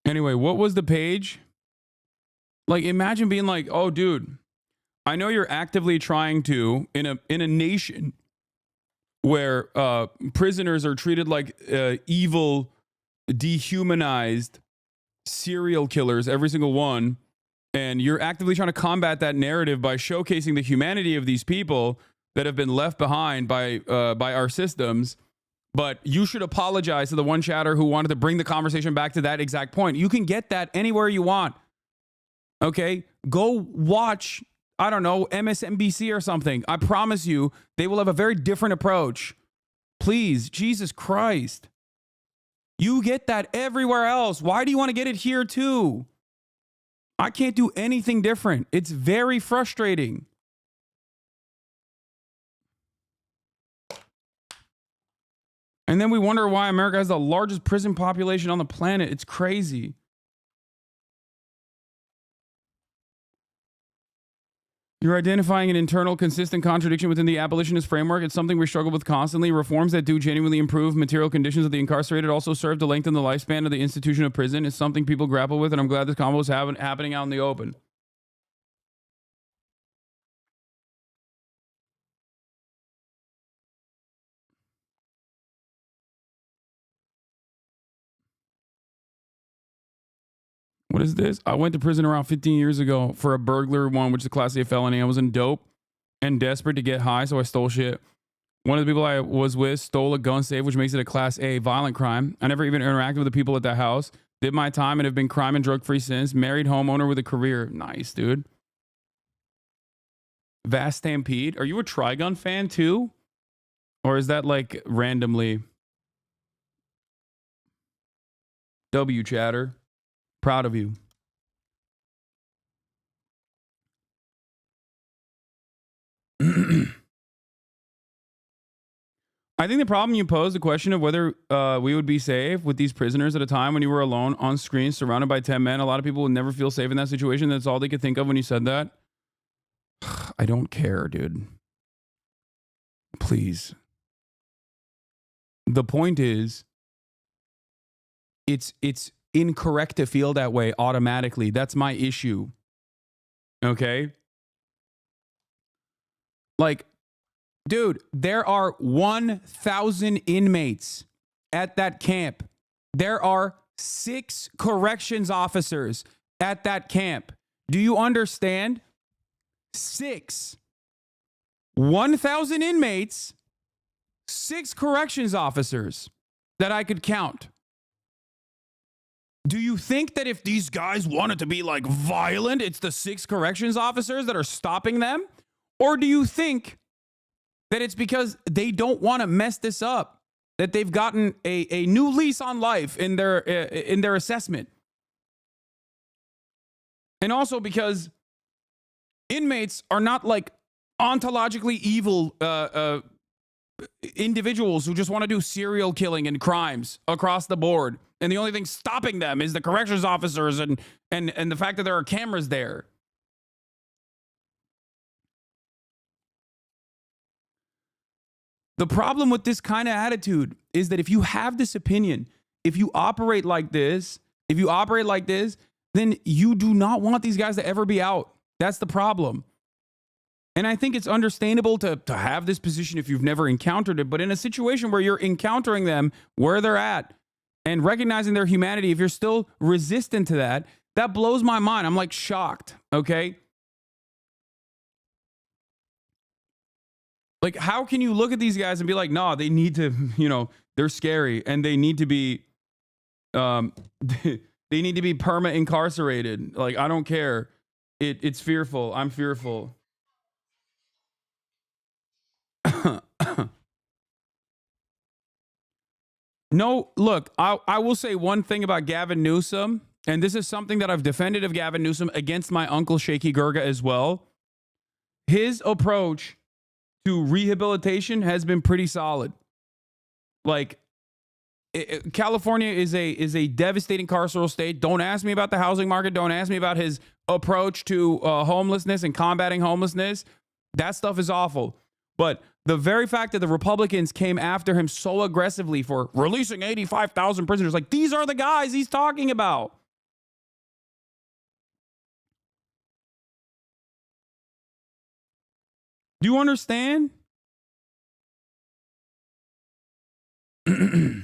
Anyway, what was the page? Like, imagine being like, oh, dude, I know you're actively trying to, in a nation where prisoners are treated like evil, dehumanized serial killers, every single one, and you're actively trying to combat that narrative by showcasing the humanity of these people that have been left behind by our systems. But you should apologize to the one chatter who wanted to bring the conversation back to that exact point. You can get that anywhere you want. Okay? Go watch, I don't know, MSNBC or something. I promise you, they will have a very different approach. Please, Jesus Christ. You get that everywhere else. Why do you want to get it here too? I can't do anything different. It's very frustrating. And then we wonder why America has the largest prison population on the planet. It's crazy. You're identifying an internal, consistent contradiction within the abolitionist framework. It's something we struggle with constantly. Reforms that do genuinely improve material conditions of the incarcerated also serve to lengthen the lifespan of the institution of prison. It's something people grapple with, and I'm glad this combo is happening out in the open. What is this? I went to prison around 15 years ago for a burglar one, which is a class A felony. I was in dope and desperate to get high, so I stole shit. One of the people I was with stole a gun safe, which makes it a class A violent crime. I never even interacted with the people at that house. Did my time and have been crime and drug free since. Married homeowner with a career. Nice, dude. Vast Stampede. Are you a Trigun fan too? Or is that like randomly? W chatter. Proud of you. I think the problem you pose, the question of whether we would be safe with these prisoners at a time when you were alone on screen, surrounded by 10 men. A lot of people would never feel safe in that situation. That's all they could think of when you said that. I don't care, dude. Please. The point is, it's incorrect to feel that way automatically. That's my issue. Okay? Like, dude, there are 1,000 inmates at that camp. There are 6 corrections officers at that camp. Do you understand? 6. 1,000 inmates, 6 corrections officers that I could count. Do you think that if these guys wanted to be like violent, it's the 6 corrections officers that are stopping them? Or do you think that it's because they don't want to mess this up, that they've gotten a new lease on life in their assessment? And also because inmates are not like ontologically evil individuals who just want to do serial killing and crimes across the board. And the only thing stopping them is the corrections officers and the fact that there are cameras there. The problem with this kind of attitude is that if you have this opinion, if you operate like this, then you do not want these guys to ever be out. That's the problem. And I think it's understandable to have this position if you've never encountered it. But in a situation where you're encountering them where they're at and recognizing their humanity, if you're still resistant to that, that blows my mind. I'm like shocked, okay? Like, how can you look at these guys and be like, no, they need to, they're scary and they need to be, they need to be perma incarcerated. Like, I don't care. It's fearful. I'm fearful. No, look, I will say one thing about Gavin Newsom, and this is something that I've defended of Gavin Newsom against my uncle Shaky Gurga as well. His approach to rehabilitation has been pretty solid. Like, California is a devastating carceral state. Don't ask me about the housing market. Don't ask me about his approach to homelessness and combating homelessness. That stuff is awful. But the very fact that the Republicans came after him so aggressively for releasing 85,000 prisoners, like, these are the guys he's talking about. Do you understand? I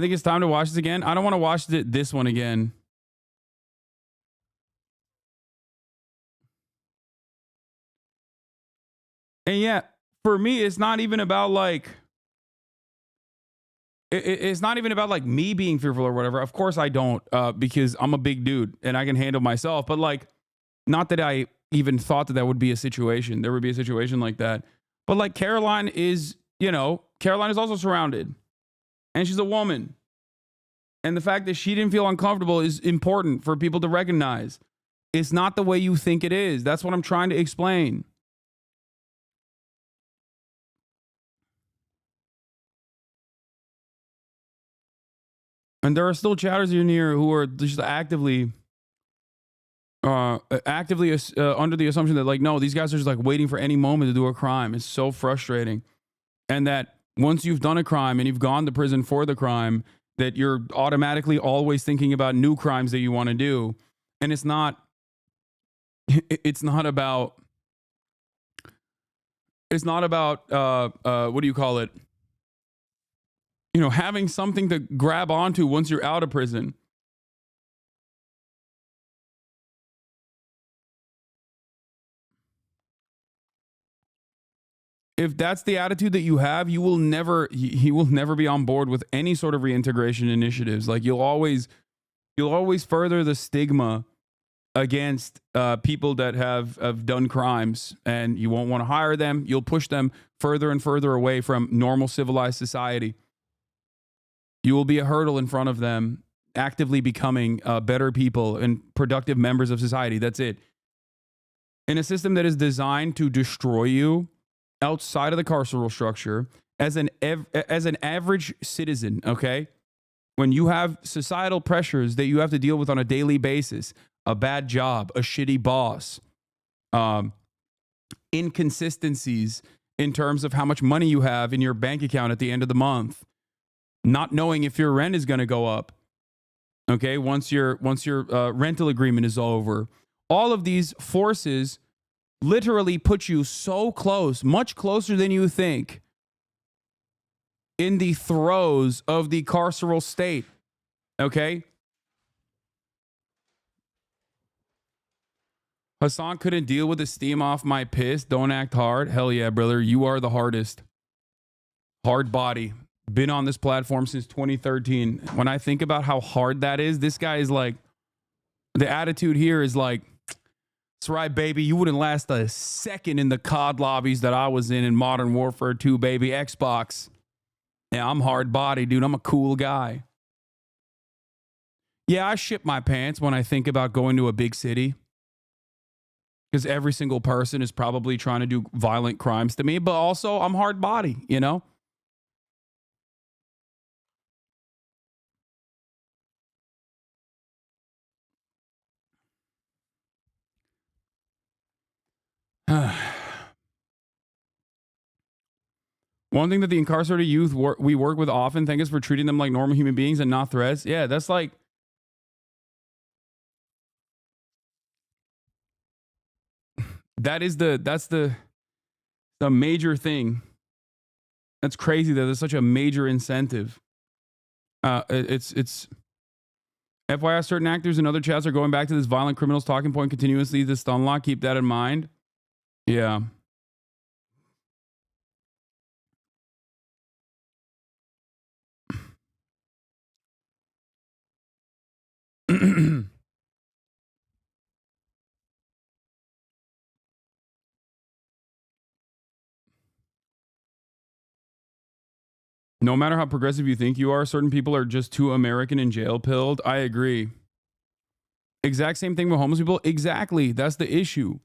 think it's time to watch this again. I don't want to watch this one again. And yeah, for me, it's not even about like, it's not even about like me being fearful or whatever. Of course I don't, because I'm a big dude and I can handle myself. But like, not that I even thought that would be a situation. There would be a situation like that. But like Caroline is also surrounded. And she's a woman. And the fact that she didn't feel uncomfortable is important for people to recognize. It's not the way you think it is. That's what I'm trying to explain. And there are still chatters in here who are just actively under the assumption that, like, no, these guys are just like waiting for any moment to do a crime. It's so frustrating. And that once you've done a crime and you've gone to prison for the crime, that you're automatically always thinking about new crimes that you want to do. And it's not about what do you call it? You know, having something to grab onto once you're out of prison. If that's the attitude that you have, he will never be on board with any sort of reintegration initiatives. Like, you'll always further the stigma against people that have done crimes, and you won't want to hire them. You'll push them further and further away from normal civilized society. You will be a hurdle in front of them actively becoming better people and productive members of society. That's it. In a system that is designed to destroy you outside of the carceral structure, as an average citizen, okay? When you have societal pressures that you have to deal with on a daily basis, a bad job, a shitty boss, inconsistencies in terms of how much money you have in your bank account at the end of the month, not knowing if your rent is going to go up, okay, once your rental agreement is over. All of these forces literally put you so close, much closer than you think, in the throes of the carceral state, okay? Hasan couldn't deal with the steam off my piss. Don't act hard. Hell yeah, brother. You are the hardest. Hard body. Been on this platform since 2013. When I think about how hard that is, this guy is like, the attitude here is like, that's right, baby. You wouldn't last a second in the COD lobbies that I was in Modern Warfare 2, baby. Xbox. Yeah, I'm hard body, dude. I'm a cool guy. Yeah, I shit my pants when I think about going to a big city, because every single person is probably trying to do violent crimes to me, but also I'm hard body, you know? One thing that the incarcerated youth we work with often thank us for treating them like normal human beings and not threats. Yeah, that's like, that's the major thing. That's crazy that there's such a major incentive. It's FYI, certain actors and other chats are going back to this violent criminals talking point continuously. This stun lock, keep that in mind. Yeah. No matter how progressive you think you are, certain people are just too American and jail pilled. I agree. Exact same thing with homeless people. Exactly. That's the issue.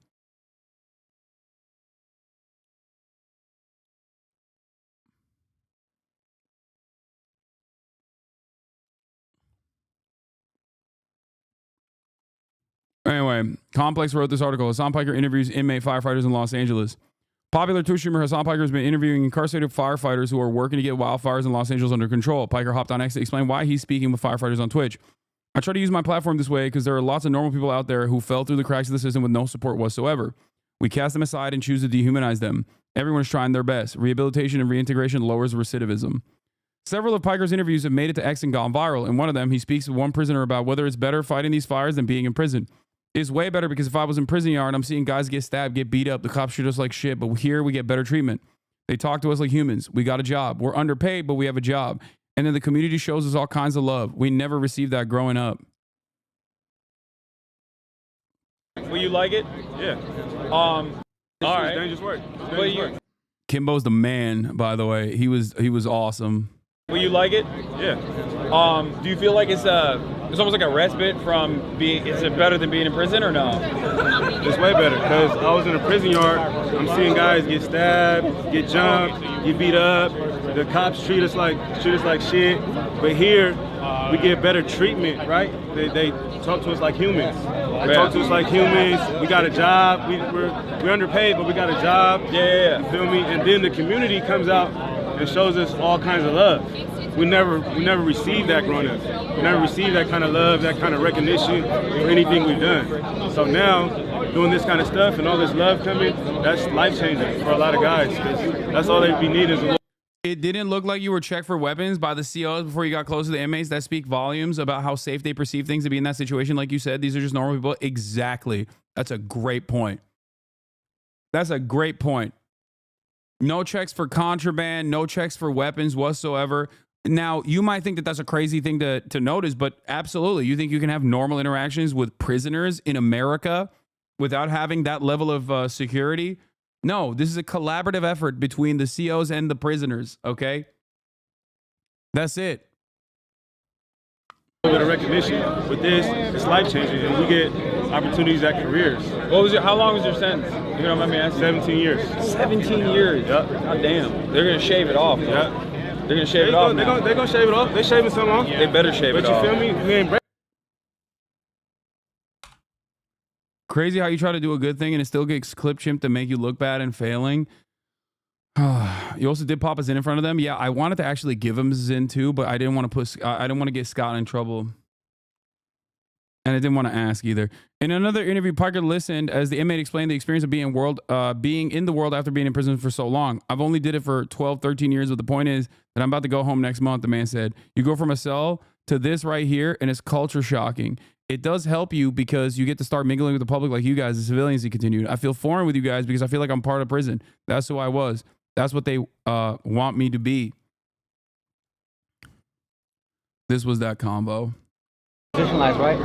Anyway, Complex wrote this article. Hasan Piker interviews inmate firefighters in Los Angeles. Popular Twitch streamer Hasan Piker has been interviewing incarcerated firefighters who are working to get wildfires in Los Angeles under control. Piker hopped on X to explain why he's speaking with firefighters on Twitch. I try to use my platform this way because there are lots of normal people out there who fell through the cracks of the system with no support whatsoever. We cast them aside and choose to dehumanize them. Everyone is trying their best. Rehabilitation and reintegration lowers recidivism. Several of Piker's interviews have made it to X and gone viral. In one of them, he speaks with one prisoner about whether it's better fighting these fires than being in prison. It's way better because if I was in prison yard, I'm seeing guys get stabbed, get beat up, the cops shoot us like shit, but here we get better treatment. They talk to us like humans. We got a job. We're underpaid, but we have a job. And then the community shows us all kinds of love. We never received that growing up. Will you like it? Yeah. All right. Dangerous work. Dangerous work. Kimbo's the man, by the way. He was awesome. Will you like it? Yeah. Do you feel like it's almost like a respite from being? Is it better than being in prison or no? It's way better because I was in a prison yard. I'm seeing guys get stabbed, get jumped, get beat up. The cops treat us like shit. But here, we get better treatment, right? They talk to us like humans. They talk to us like humans. We got a job. We're underpaid, but we got a job. Yeah. You feel me? And then the community comes out and shows us all kinds of love. We never received that growing up. We never received that kind of love, that kind of recognition for anything we've done. So now, doing this kind of stuff and all this love coming, that's life-changing for a lot of guys, because that's all they be needing is a little. It didn't look like you were checked for weapons by the COs before you got close to the inmates. That speak volumes about how safe they perceive things to be in that situation. Like you said, these are just normal people. Exactly. That's a great point. That's a great point. No checks for contraband, no checks for weapons whatsoever. Now, you might think that that's a crazy thing to notice, but absolutely. You think you can have normal interactions with prisoners in America without having that level of security? No, this is a collaborative effort between the COs and the prisoners, okay? That's it. A little bit of recognition with this, it's life-changing, and we get opportunities at careers. How long was your sentence? You don't mind me asking? 17 years. 17 years? Yep. God damn. They're going to shave it off. Yep. They're going to shave it off now. They're going to shave it off. They're shaving some off. They better shave it off. But you feel me? We ain't break. Crazy how you try to do a good thing and it still gets clip chimped to make you look bad and failing. You also did pop a Zin in front of them. Yeah, I wanted to actually give him Zin too, but I didn't want to get Scott in trouble. And I didn't want to ask either. In another interview, Piker listened as the inmate explained the experience of being in the world after being in prison for so long. I've only did it for 12, 13 years, but the point is that I'm about to go home next month, the man said. You go from a cell to this right here, and it's culture shocking. It does help you because you get to start mingling with the public like you guys, the civilians, he continued. I feel foreign with you guys because I feel like I'm part of prison. That's who I was. That's what they want me to be. This was that combo. Institutionalized, right?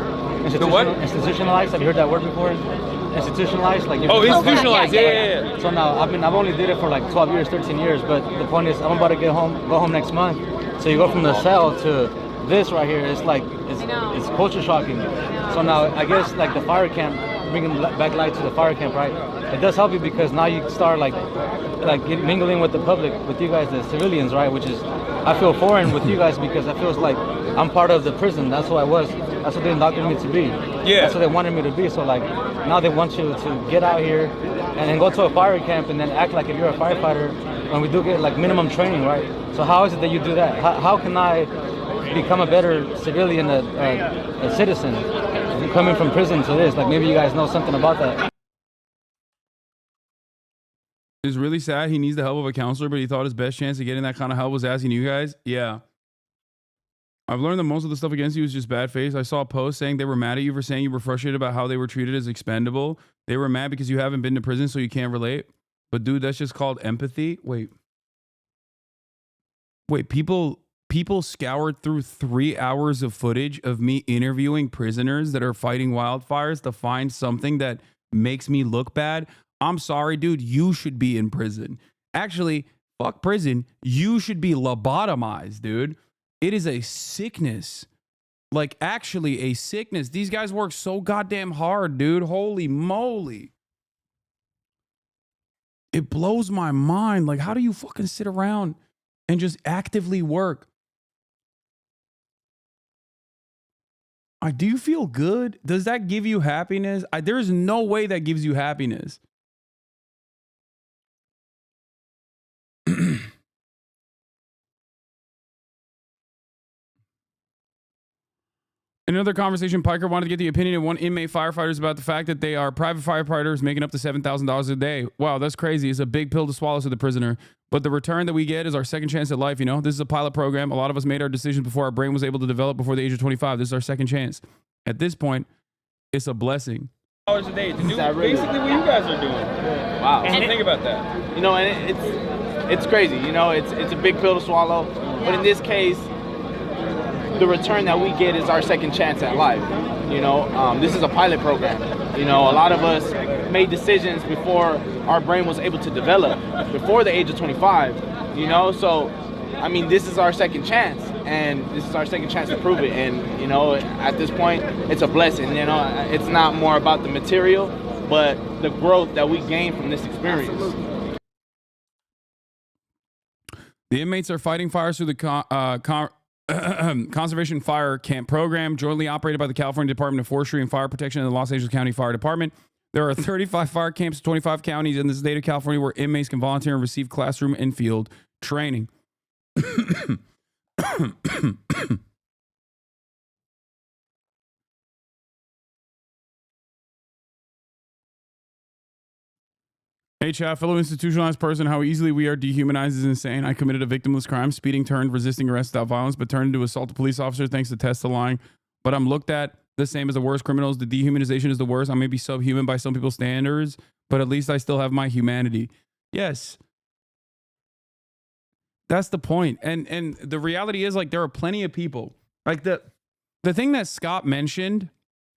The what? Institutionalized. Have you heard that word before? Institutionalized, like. Institutionalized. Yeah. So now, I've only did it for like 12 years, 13 years. But the point is, I'm about to go home next month. So you go from the cell to this right here. It's like it's culture shocking. So now I guess like the fire camp, bringing back light to the fire camp, right? It does help you because now you start like mingling with the public, with you guys, the civilians, right? Which is, I feel foreign with you guys because I feel like I'm part of the prison. That's who I was. That's what they indoctrinated me to be. Yeah. That's what they wanted me to be. So like now they want you to get out here and then go to a fire camp and then act like if you're a firefighter. And we do get like minimum training, right? So how is it that you do that? How can I become a better civilian, a citizen, coming from prison to this? Like maybe you guys know something about that. It's really sad. He needs the help of a counselor, but he thought his best chance of getting that kind of help was asking you guys. Yeah. I've learned that most of the stuff against you is just bad faith. I saw a post saying they were mad at you for saying you were frustrated about how they were treated as expendable. They were mad because you haven't been to prison, so you can't relate. But dude, that's just called empathy. Wait, people scoured through 3 hours of footage of me interviewing prisoners that are fighting wildfires to find something that makes me look bad. I'm sorry, dude. You should be in prison. Actually, fuck prison. You should be lobotomized, dude. It is a sickness. Like, actually a sickness. These guys work so goddamn hard, dude. Holy moly. It blows my mind. Like, how do you fucking sit around and just actively work? Do you feel good? Does that give you happiness? There is no way that gives you happiness. In another conversation, Piker wanted to get the opinion of one inmate firefighters about the fact that they are private firefighters making up to $7,000 a day. Wow, that's crazy. It's a big pill to swallow to the prisoner. But the return that we get is our second chance at life, you know? This is a pilot program. A lot of us made our decisions before our brain was able to develop before the age of 25. This is our second chance. At this point, it's a blessing. $1 a day to do basically what you guys are doing. Wow. And think about that. You know, and it's crazy. You know, it's a big pill to swallow. But in this case, the return that we get is our second chance at life. You know, this is a pilot program. You know, a lot of us made decisions before our brain was able to develop, before the age of 25. You know, so I mean, this is our second chance, and this is our second chance to prove it. And, you know, at this point, it's a blessing. You know, it's not more about the material, but the growth that we gain from this experience. The inmates are fighting fires through the Conservation Fire Camp Program, jointly operated by the California Department of Forestry and Fire Protection and the Los Angeles County Fire Department. There are 35 fire camps in 25 counties in the state of California where inmates can volunteer and receive classroom and field training. A fellow institutionalized person, how easily we are dehumanized is insane. I committed a victimless crime, speeding, turned, resisting arrest without violence, but turned into assault a police officer thanks to tests of lying. But I'm looked at the same as the worst criminals. The dehumanization is the worst. I may be subhuman by some people's standards, but at least I still have my humanity. Yes. That's the point. And the reality is, like, there are plenty of people. Like the thing that Scott mentioned,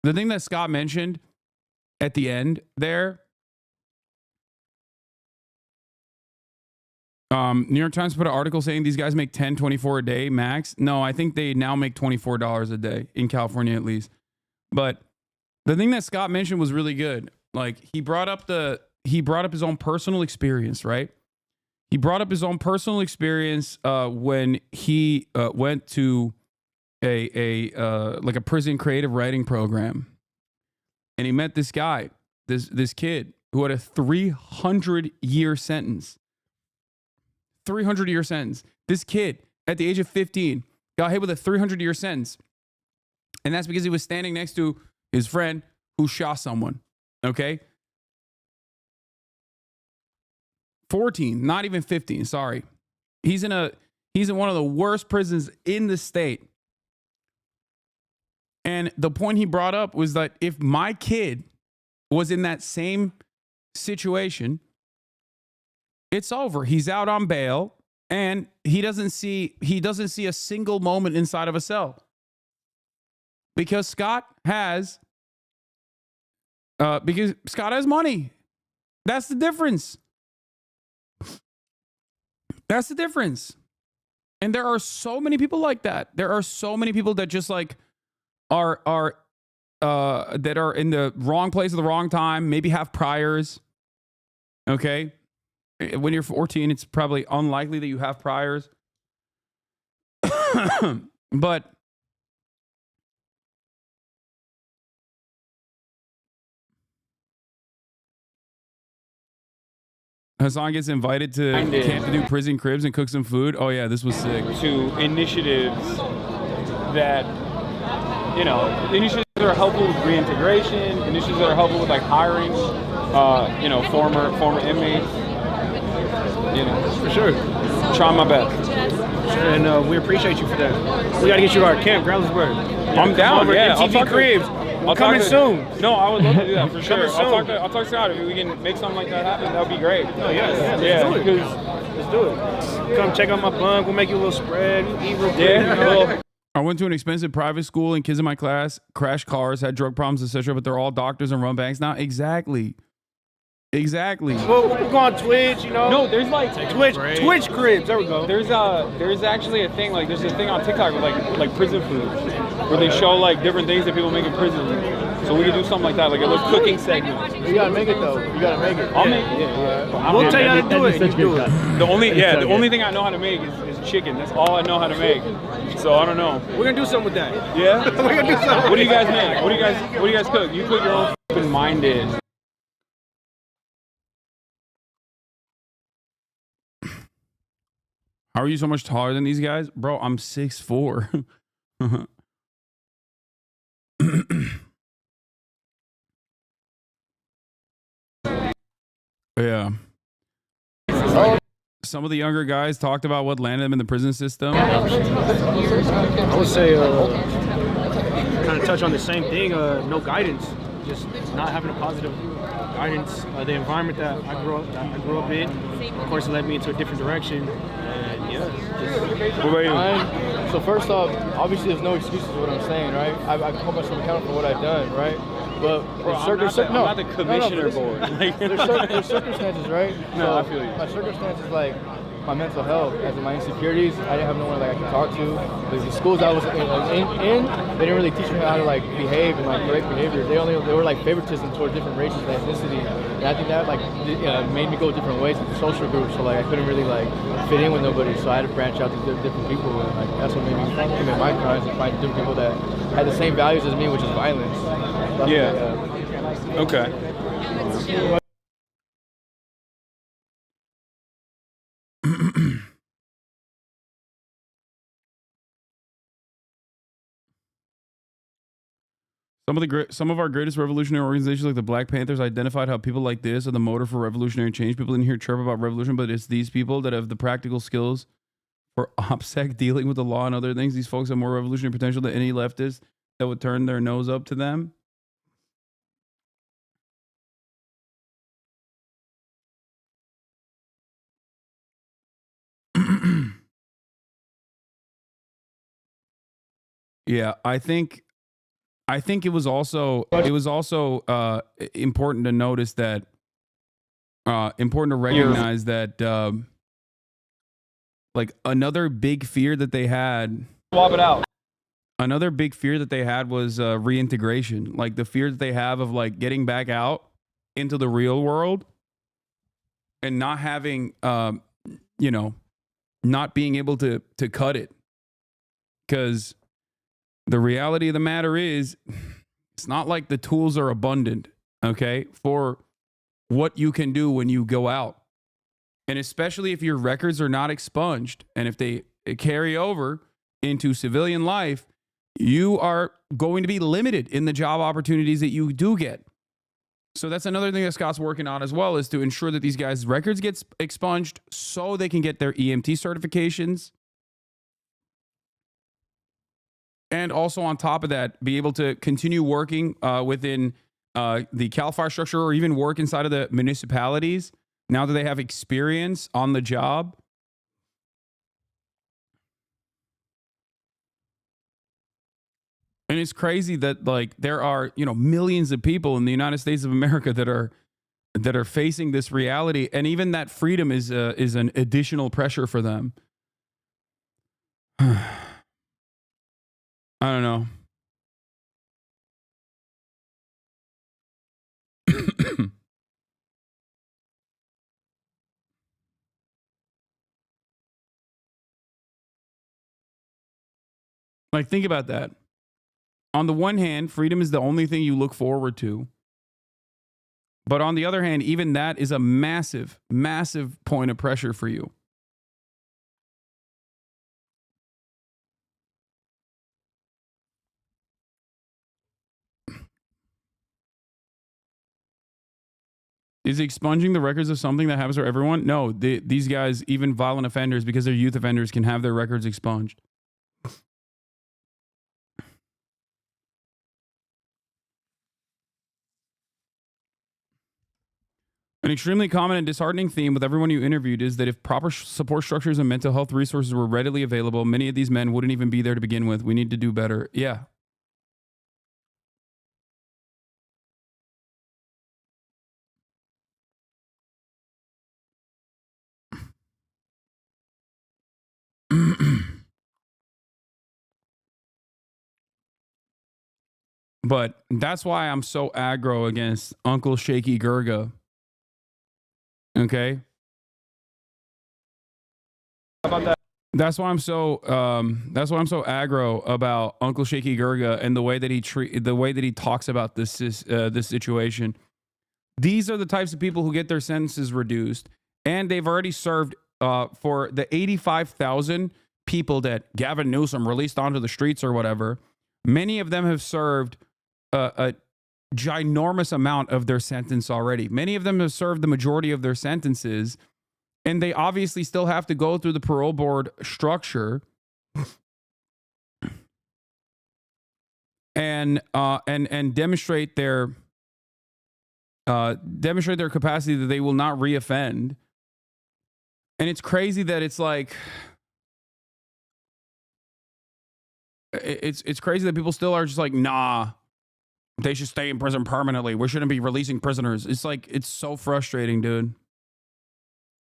at the end there, New York Times put an article saying these guys make $10.24 a day max. No, I think they now make $24 a day in California, at least. But the thing that Scott mentioned was really good. Like, he brought up his own personal experience, right? He brought up his own personal experience when he went to a prison creative writing program, and he met this guy, this kid who had a 300-year sentence. 300-year sentence. This kid, at the age of 15, got hit with a 300-year sentence. And that's because he was standing next to his friend who shot someone. Okay? 14, not even 15, sorry. He's in one of the worst prisons in the state. And the point he brought up was that if my kid was in that same situation, it's over. He's out on bail, and he doesn't see a single moment inside of a cell. Because Scott has money. That's the difference. That's the difference. And there are so many people like that. There are so many people that just like are that are in the wrong place at the wrong time, maybe have priors. Okay? When you're 14, it's probably unlikely that you have priors. But Hasan gets invited to camp to do prison cribs and cook some food. Oh yeah, this was sick. To initiatives that, initiatives that are helpful with reintegration, initiatives that are helpful with like hiring, former inmates. For sure. Trying my best. And we appreciate you for that. We got to get you to our camp, Groundsburg. I'm down, yeah. I'll talk cribs. Coming soon. No, I would love to do that for sure. Soon. I'll talk to Scott. If we can make something like that happen, that would be great. Oh, yeah. Let's do it. Come check out my bunk. We'll make you a little spread. Eat real quick. Yeah. I went to an expensive private school, and kids in my class crashed cars, had drug problems, etc. But they're all doctors and run banks now. Exactly. Well, we'll go on Twitch, No, there's like Twitch cribs. There we go. There's actually a thing there's this thing on TikTok with like prison food, where they show like different things that people make in prison. So we could do something like that, like a little cooking segment. You gotta make it though. You gotta make it. I'll make it. Yeah. We'll tell you how to do it. You do it. The only thing I know how to make is chicken. That's all I know how to make. So I don't know. We're gonna do something with that. Yeah. We're gonna do something. What do you guys make? What do you guys cook? You cook your own open-minded. How are you so much taller than these guys? Bro, I'm 6'4". Yeah. Some of the younger guys talked about what landed them in the prison system. I would say kind of touch on the same thing, no guidance. Just not having a positive guidance. The environment that I grew up in, of course, it led me into a different direction. And yeah, what about you? So first off, obviously there's no excuses for what I'm saying, right? I've hold myself accountable for what I've done, right? But I'm not the commissioner board. There's circumstances, right? No, so I feel you. My circumstances, like my mental health, as in my insecurities. I didn't have no one like I could talk to. The schools I was in, they didn't really teach me how to like behave and like correct behavior. They were like favoritism towards different races and ethnicity, and I think that like made me go different ways in the social groups. So like I couldn't really like fit in with nobody. So I had to branch out to different people, and like that's what made me commit my crimes and find different people that had the same values as me, which is violence. Okay. Some of our greatest revolutionary organizations, like the Black Panthers, identified how people like this are the motor for revolutionary change. People didn't hear chirp about revolution, but it's these people that have the practical skills for OPSEC, dealing with the law and other things. These folks have more revolutionary potential than any leftist that would turn their nose up to them. Yeah, I think it was also important to notice that important to recognize that like another big fear that they had. Swap it out. Another big fear that they had was reintegration, like the fear that they have of like getting back out into the real world and not having not being able to cut it, because the reality of the matter is, it's not like the tools are abundant, okay, for what you can do when you go out. And especially if your records are not expunged and if they carry over into civilian life, you are going to be limited in the job opportunities that you do get. So that's another thing that Scott's working on as well, is to ensure that these guys' records get expunged so they can get their EMT certifications. And also on top of that, be able to continue working within the CAL FIRE structure, or even work inside of the municipalities now that they have experience on the job. And it's crazy that like there are, millions of people in the United States of America that are facing this reality, and even that freedom is an additional pressure for them. I don't know. Like, think about that. On the one hand, freedom is the only thing you look forward to. But on the other hand, even that is a massive, massive point of pressure for you. Is expunging the records of something that happens for everyone? No, these guys, even violent offenders, because they're youth offenders, can have their records expunged. An extremely common and disheartening theme with everyone you interviewed is that if proper support structures and mental health resources were readily available, many of these men wouldn't even be there to begin with. We need to do better. Yeah. But that's why I'm so aggro against Uncle Shaky Gurga. Okay? How about that? That's why I'm so aggro about Uncle Shaky Gurga and the way that he talks about this situation. These are the types of people who get their sentences reduced, and they've already served for the 85,000 people that Gavin Newsom released onto the streets or whatever. Many of them have served a ginormous amount of their sentence already. Many of them have served the majority of their sentences, and they obviously still have to go through the parole board structure and demonstrate their capacity that they will not reoffend. And it's crazy that it's like it's crazy that people still are just like, nah, they should stay in prison permanently. We shouldn't be releasing prisoners. It's like, it's so frustrating, dude.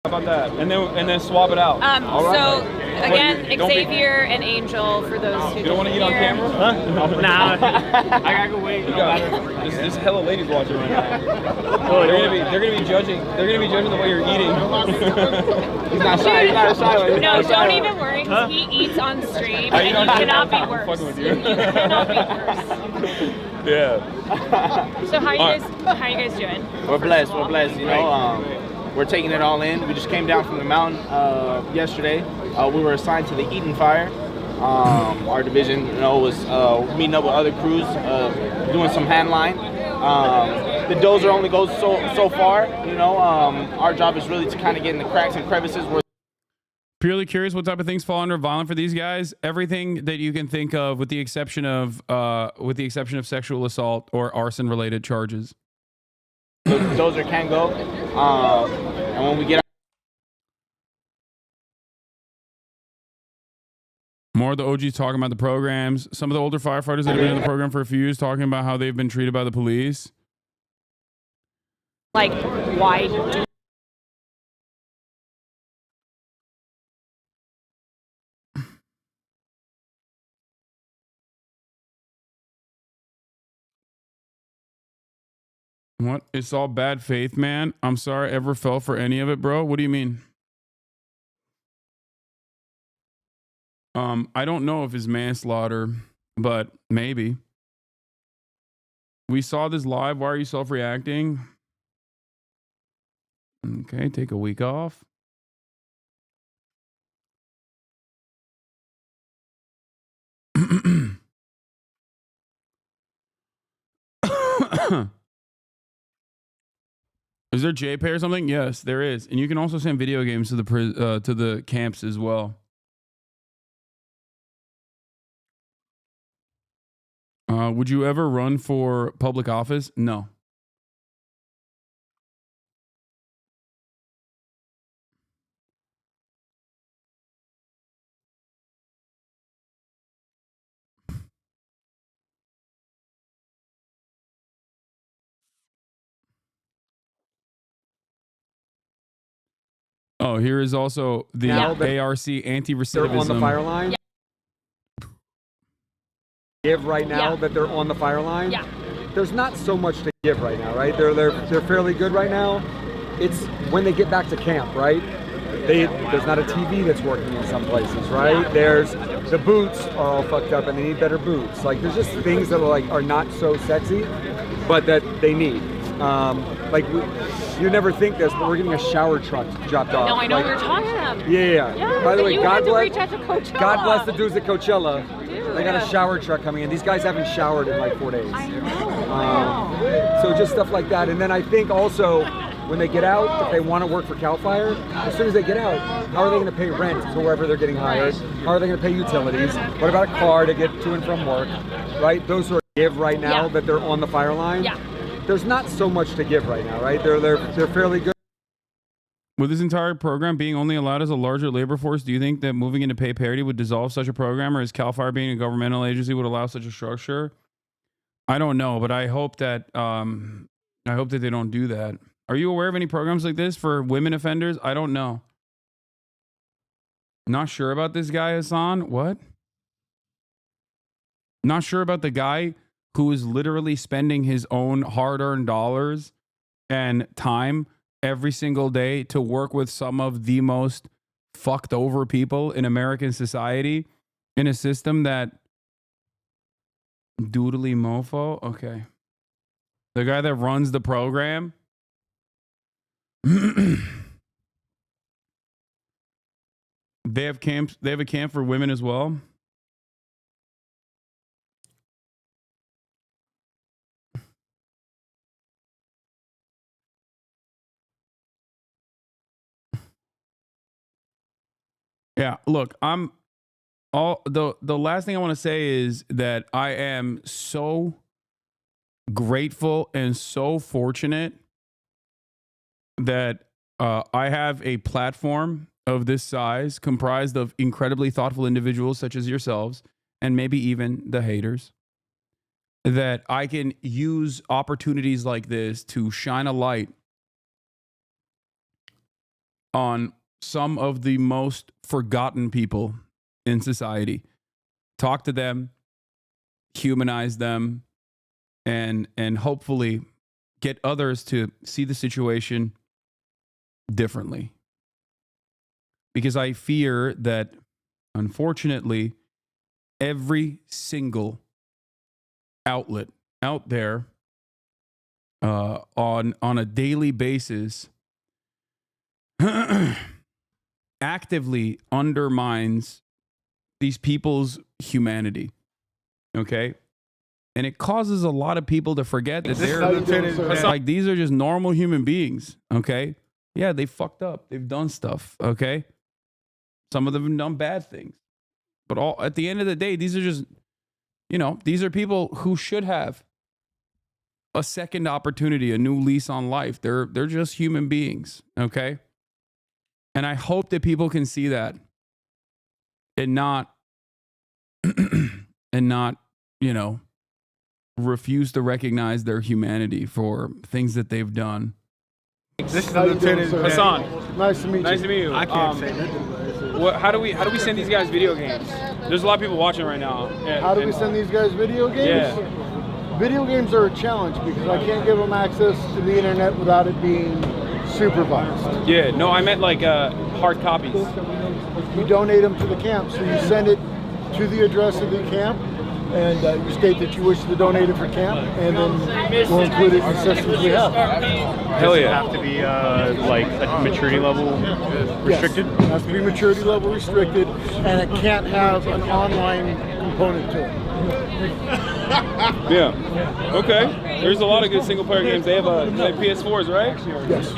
How about that? And then swap it out. So again, Xavier and Angel for those who you don't want to get on camera? Huh? Nah, I gotta go wait. There's hella ladies watching right now. They're gonna be judging. They're gonna be judging the way you're eating. He's not shy. He's not a shy one. No, don't even worry. Huh? He eats on stream, and you cannot be worse. Fucking with you. You cannot be worse. Yeah. So how you guys doing? We're blessed. We're blessed. You know, we're taking it all in. We just came down from the mountain yesterday. We were assigned to the Eaton Fire. Our division, you know, was meeting up with other crews, doing some hand line. The dozer only goes so far. You know, our job is really to kind of get in the cracks and crevices where. Purely curious, what type of things fall under violent for these guys? Everything that you can think of, with the exception of sexual assault or arson related charges. The dozer can go, and when we get. More of the OGs talking about the programs. Some of the older firefighters that have been in the program for a few years talking about how they've been treated by the police. Like, why do What? It's all bad faith, man. I'm sorry I ever fell for any of it, bro. What do you mean? I don't know if it's manslaughter, but maybe. We saw this live. Why are you self-reacting? Okay, take a week off. Is there JPay or something? Yes, there is. And you can also send video games to the camps as well. Would you ever run for public office? No. Oh, here is also the ARC anti-recidivism. They're on the fire line. Give right now that they're on the fire line. Yeah. There's not so much to give right now, right? They're fairly good right now. It's when they get back to camp, right? There's not a TV that's working in some places, right? Yeah. There's the boots are all fucked up and they need better boots. Like there's just things that are not so sexy, but that they need. You never think this, but we're getting a shower truck dropped off. No, I know what you're talking about. Yeah. By the way, God bless. God bless the dudes at Coachella. Dude. They got a shower truck coming in. These guys haven't showered in like 4 days. I know. So just stuff like that. And then I think also when they get out, if they want to work for CAL FIRE, as soon as they get out, how are they going to pay rent to wherever they're getting hired? How are they going to pay utilities? What about a car to get to and from work? Right? Those are give right now that they're on the fire line. Yeah. There's not so much to give right now, right? They're fairly good. With this entire program being only allowed as a larger labor force, do you think that moving into pay parity would dissolve such a program, or is CAL FIRE being a governmental agency would allow such a structure? I don't know, but I hope that they don't do that. Are you aware of any programs like this for women offenders? I don't know. Not sure about this guy, Hasan. What? Not sure about the guy who is literally spending his own hard-earned dollars and time every single day to work with some of the most fucked over people in American society in a system that doodly mofo. Okay. The guy that runs the program. They have camps. They have a camp for women as well. Yeah, look, the last thing I want to say is that I am so grateful and so fortunate that I have a platform of this size comprised of incredibly thoughtful individuals such as yourselves and maybe even the haters, that I can use opportunities like this to shine a light on some of the most forgotten people in society. Talk to them, humanize them, and hopefully get others to see the situation differently. Because I fear that, unfortunately, every single outlet out there on a daily basis actively undermines these people's humanity. Okay? And it causes a lot of people to forget that these are just normal human beings. Okay? Yeah, they fucked up. They've done stuff. Okay? Some of them have done bad things. But at the end of the day, these are just, these are people who should have a second opportunity, a new lease on life. They're just human beings. Okay? And I hope that people can see that and not, refuse to recognize their humanity for things that they've done. This is Lieutenant Hasan. Nice to meet you. Nice to meet you. I can't say nothing. How do we send these guys video games? There's a lot of people watching right now. How do we send these guys video games? Yeah. Video games are a challenge because I can't give them access to the internet without it being supervised. Yeah, no, I meant like hard copies. You donate them to the camp, so you send it to the address of the camp, and you state that you wish to donate it for camp, and then we'll include it in the systems we have. Hell yeah. Does it have to be like a maturity level restricted? Yes, it has to be maturity level restricted, and it can't have an online component to it. Yeah. Okay. There's a lot of good single player games. They have PS4s, right? Yes.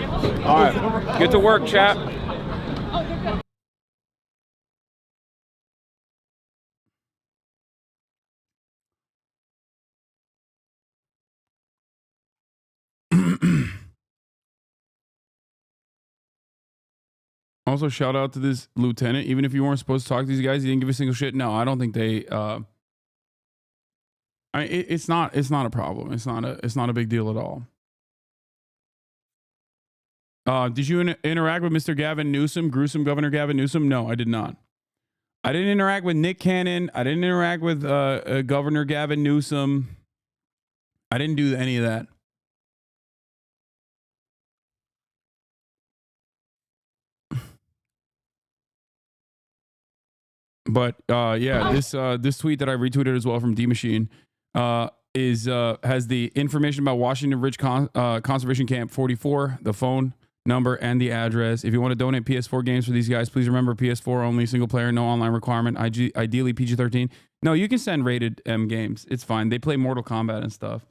All right. Get to work, chat. Also, shout out to this lieutenant. Even if you weren't supposed to talk to these guys, you didn't give a single shit. No, I don't think they. It's not a problem. It's not a big deal at all. Did you interact with Mr. Gavin Newsom, gruesome Governor Gavin Newsom? No, I did not. I didn't interact with Nick Cannon. I didn't interact with Governor Gavin Newsom. I didn't do any of that. But yeah, this tweet that I retweeted as well from D Machine has the information about Washington Ridge Conservation Camp 44, the phone number and the address. If you want to donate PS4 games for these guys, please remember PS4 only, single player, no online requirement. Ideally PG-13. No, you can send rated M games. It's fine. They play Mortal Kombat and stuff.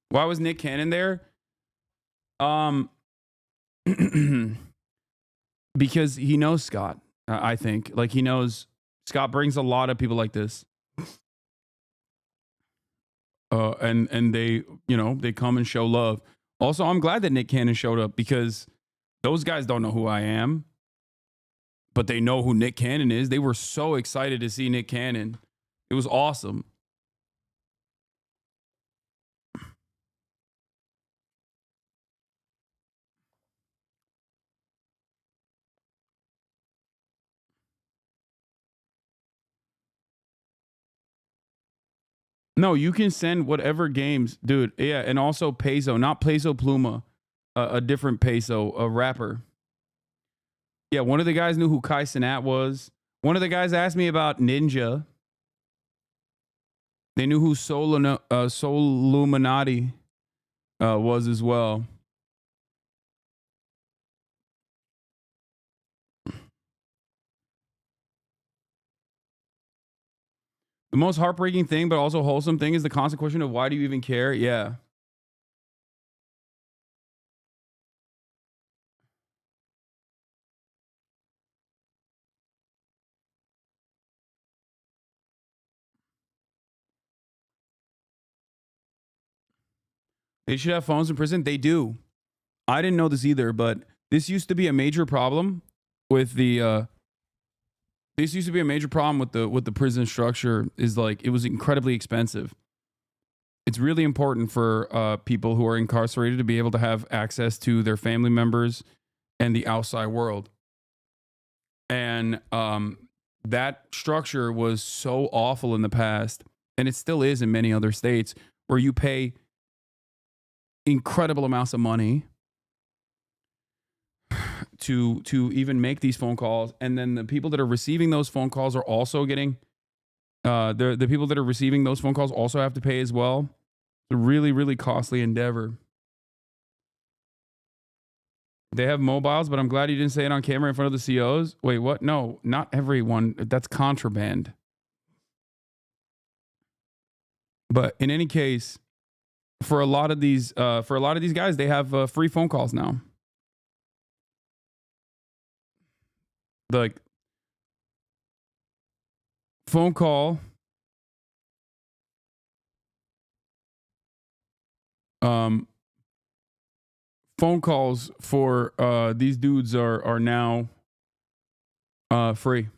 Why was Nick Cannon there? Because he knows Scott. I think like he knows. Scott brings a lot of people like this. And they, they come and show love. Also, I'm glad that Nick Cannon showed up because those guys don't know who I am, but they know who Nick Cannon is. They were so excited to see Nick Cannon. It was awesome. No, you can send whatever games, dude. Yeah, and also Peso, not Peso Pluma, a different Peso, a rapper. Yeah, one of the guys knew who Kai Cenat was. One of the guys asked me about Ninja. They knew who Soluminati was as well. The most heartbreaking thing, but also wholesome thing, is the constant question of why do you even care? Yeah. They should have phones in prison. They do. I didn't know this either, but this used to be a major problem with the with the prison structure. Is like it was incredibly expensive. It's really important for people who are incarcerated to be able to have access to their family members and the outside world. And that structure was so awful in the past, and it still is in many other states, where you pay incredible amounts of money to even make these phone calls, and then the people that are receiving those phone calls are also getting the people that are receiving those phone calls also have to pay as well. It's a really, really costly endeavor. They have mobiles, but I'm glad you didn't say it on camera in front of the COs. Wait, what? No, not everyone. That's contraband. But in any case, for a lot of these guys, they have free phone calls now. Like phone call. Phone calls for these dudes are now free.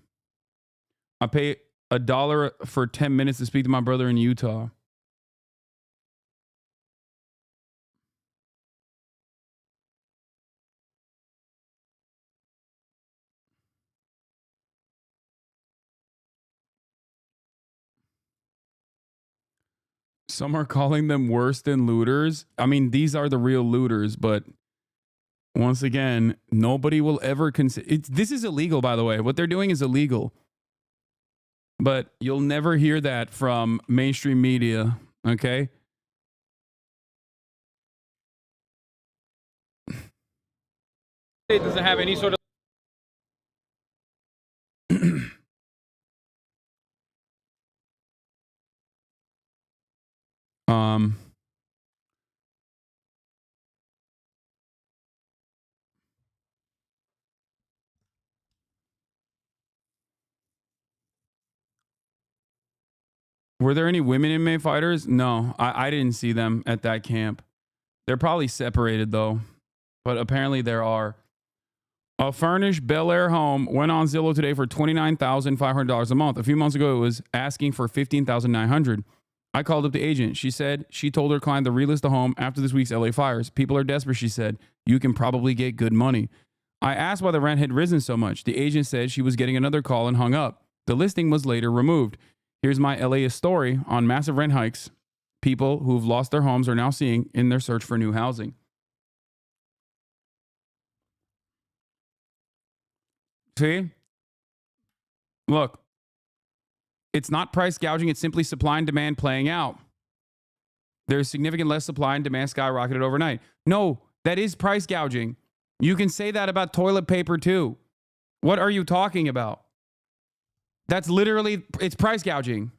I pay $1 for 10 minutes to speak to my brother in Utah. Some are calling them worse than looters. I mean, these are the real looters, but once again, nobody will ever consider. This is illegal, by the way. What they're doing is illegal. But you'll never hear that from mainstream media, okay? It doesn't have any sort of Were there any women inmate fighters? No, I didn't see them at that camp. They're probably separated though, but apparently there are. A furnished Bel Air home went on Zillow today for $29,500 a month. A few months ago, it was asking for $15,900. I called up the agent. She said she told her client to relist the home after this week's LA fires. People are desperate, she said. You can probably get good money. I asked why the rent had risen so much. The agent said she was getting another call and hung up. The listing was later removed. Here's my LA story on massive rent hikes people who've lost their homes are now seeing in their search for new housing. See? Look, it's not price gouging. It's simply supply and demand playing out. There's significant less supply and demand skyrocketed overnight. No, that is price gouging. You can say that about toilet paper too. What are you talking about? That's literally, it's price gouging.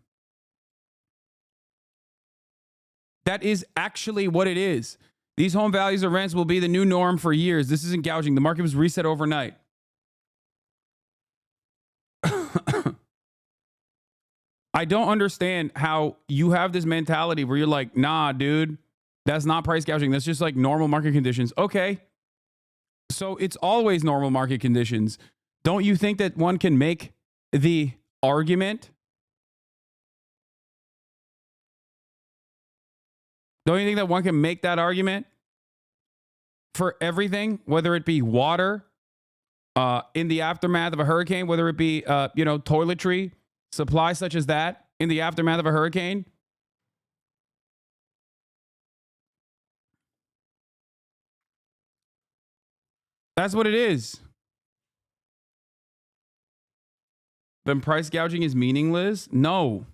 That is actually what it is. These home values or rents will be the new norm for years. This isn't gouging. The market was reset overnight. I don't understand how you have this mentality where you're like, nah, dude, that's not price gouging. That's just like normal market conditions. Okay. So it's always normal market conditions. Don't you think that one can make the argument? Don't you think that one can make that argument for everything, whether it be water, in the aftermath of a hurricane, whether it be, toiletry, supplies such as that in the aftermath of a hurricane? That's what it is. Then price gouging is meaningless? No.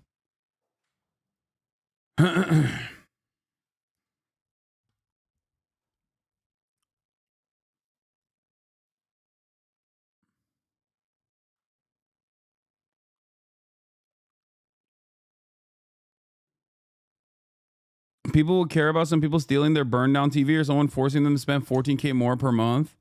People will care about some people stealing their burned down TV or someone forcing them to spend $14K more per month.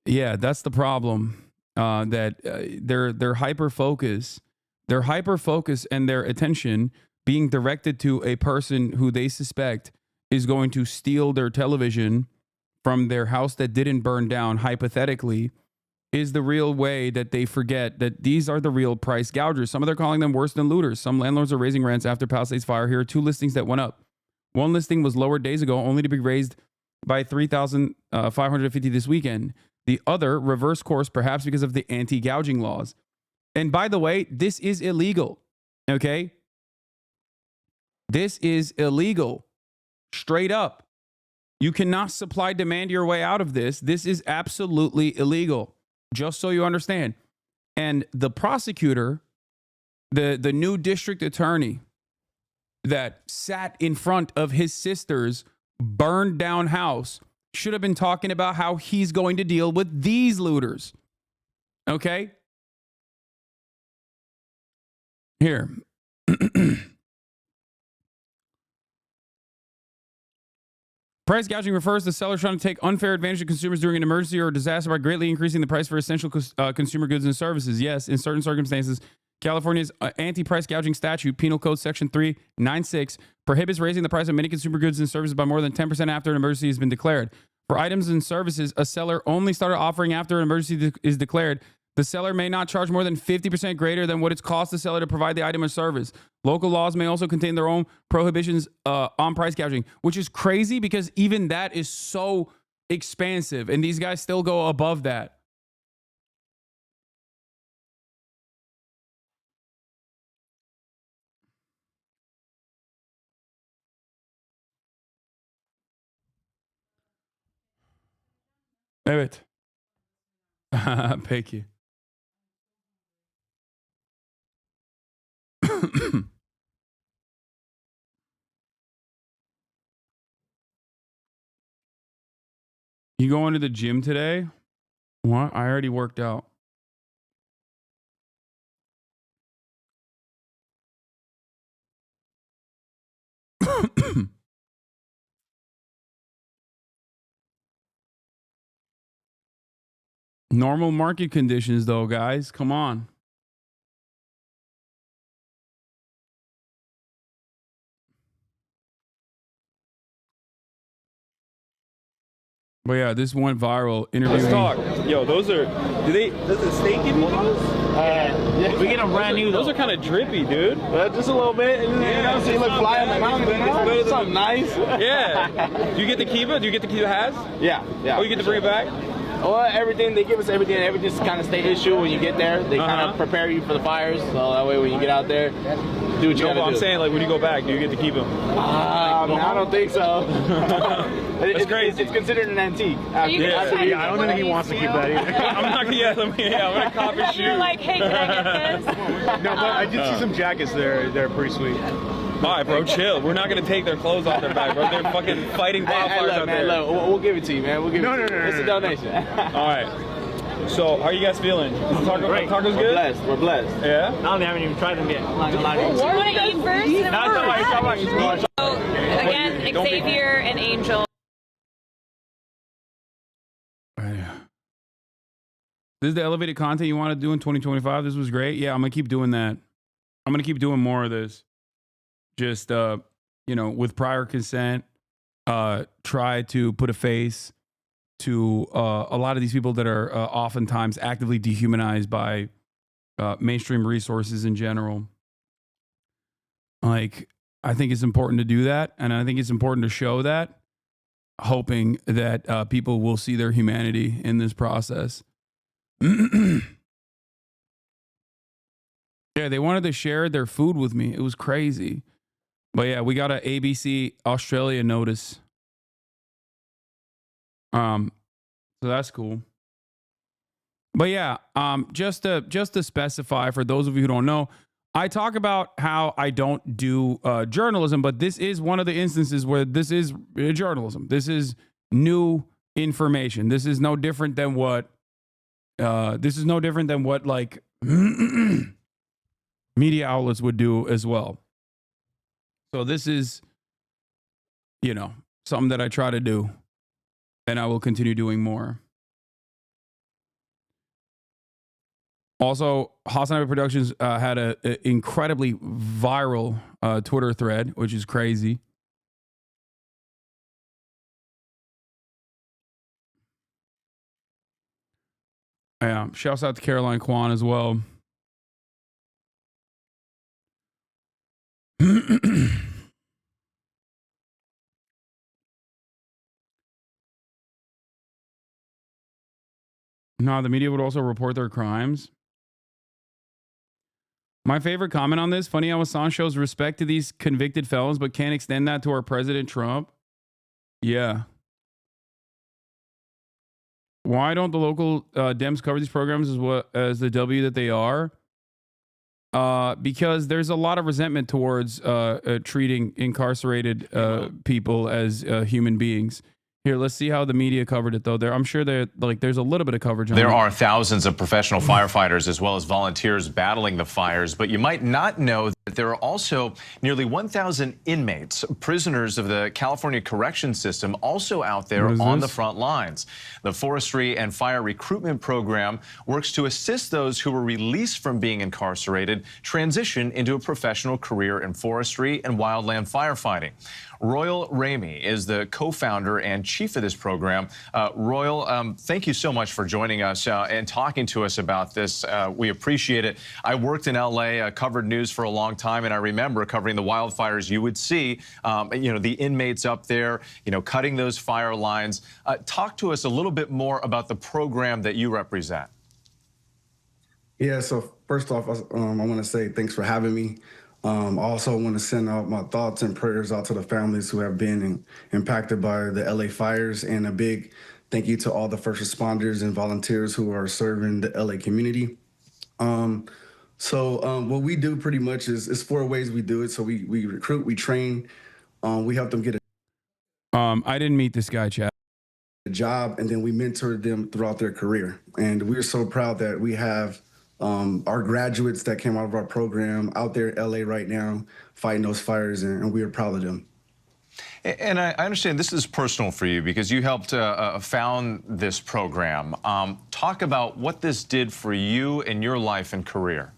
Yeah, that's the problem. Their hyper focus and their attention being directed to a person who they suspect is going to steal their television from their house that didn't burn down, hypothetically, is the real way that they forget that these are the real price gougers. Some of them are calling them worse than looters. Some landlords are raising rents after Palisades fire. Here are two listings that went up. One listing was lowered days ago, only to be raised by $3,550 this weekend. The other reverse course, perhaps because of the anti-gouging laws. And by the way, this is illegal. Okay? This is illegal. Straight up. You cannot supply demand your way out of this. This is absolutely illegal. Just so you understand. And the prosecutor, the new district attorney that sat in front of his sister's burned down house should have been talking about how he's going to deal with these looters. Okay? Here. Price gouging refers to sellers trying to take unfair advantage of consumers during an emergency or disaster by greatly increasing the price for essential consumer goods and services. Yes, in certain circumstances, California's anti-price gouging statute, Penal Code Section 396, prohibits raising the price of many consumer goods and services by more than 10% after an emergency has been declared. For items and services a seller only started offering after an emergency is declared, the seller may not charge more than 50% greater than what it costs the seller to provide the item or service. Local laws may also contain their own prohibitions on price gouging, which is crazy because even that is so expansive, and these guys still go above that. Evet. Peki. You going to the gym today? What? I already worked out. Normal market conditions, though, guys. Come on. But yeah, this went viral. Let's talk. Yo, those are. Does the state give you those? Yeah, we get them brand new. Those are kind of drippy, dude. Just a little bit. Yeah, so you look fly on the mountain. It's Something nice. Yeah. Do you get to keep it? Do you get to keep the hats? Yeah. Oh, you get to bring it back? Well, everything, they give us everything. Everything's kind of state issue when you get there. They kind of prepare you for the fires. So that way when you get out there, do what you gotta do. I'm saying, like, when you go back, do you get to keep them? I don't think so. That's crazy. It's considered an antique. I don't think he wants to keep that either. I'm not gonna, I'm gonna cop his shoe. You're like, hey, can I get this? No, but I did see some jackets there. They're pretty sweet. All right, bro, chill. We're not gonna take their clothes off their back, bro. They're fucking fighting wildfires out there. Look, we'll give it to you, man. We'll give it to you. It's a donation. All right. So, how are you guys feeling? Great. Tacos good? We're blessed. Yeah? I don't haven't even tried them yet. I'm not gonna lie to you. You want to eat first? No, Again, Xavier and Angel. This is the elevated content you want to do in 2025. This was great. Yeah, I'm going to keep doing that. I'm going to keep doing more of this. Just, with prior consent, try to put a face to a lot of these people that are oftentimes actively dehumanized by mainstream resources in general. Like, I think it's important to do that. And I think it's important to show that, hoping that people will see their humanity in this process. Yeah, they wanted to share their food with me. It was crazy. But yeah, we got an ABC Australia notice. So that's cool. But yeah, just to specify for those of you who don't know, I talk about how I don't do journalism, but this is one of the instances where this is journalism. This is new information. This is no different than what like media outlets would do as well. So this is, something that I try to do, and I will continue doing more. Also, Hasanabi Productions had an incredibly viral Twitter thread, which is crazy. Yeah, shouts out to Caroline Kwan as well. No, the media would also report their crimes. My favorite comment on this, funny how Hasan shows respect to these convicted felons, but can't extend that to our President Trump. Yeah. Why don't the local Dems cover these programs as the W that they are? Because there's a lot of resentment towards treating incarcerated people as human beings. Here, let's see how the media covered it, though. I'm sure there's a little bit of coverage on it. There are thousands of professional firefighters as well as volunteers battling the fires, but you might not know that there are also nearly 1,000 inmates, prisoners of the California correction system, also out there on the front lines. The Forestry and Fire Recruitment Program works to assist those who were released from being incarcerated transition into a professional career in forestry and wildland firefighting. Royal Ramey is the co-founder and chief of this program. Royal, thank you so much for joining us and talking to us about this. We appreciate it. I worked in LA, covered news for a long time, and I remember covering the wildfires. You would see, the inmates up there, cutting those fire lines. Talk to us a little bit more about the program that you represent. Yeah, so first off, I want to say thanks for having me. I also want to send out my thoughts and prayers out to the families who have been impacted by the LA fires, and a big thank you to all the first responders and volunteers who are serving the LA community. What we do pretty much is 4 ways we do it. So we recruit, we train, we help them get I didn't meet this guy, Chad. a job, and then we mentor them throughout their career. And we're so proud that we have our graduates that came out of our program out there in LA right now fighting those fires, and we are proud of them. And I understand this is personal for you because you helped found this program. Talk about what this did for you in your life and career.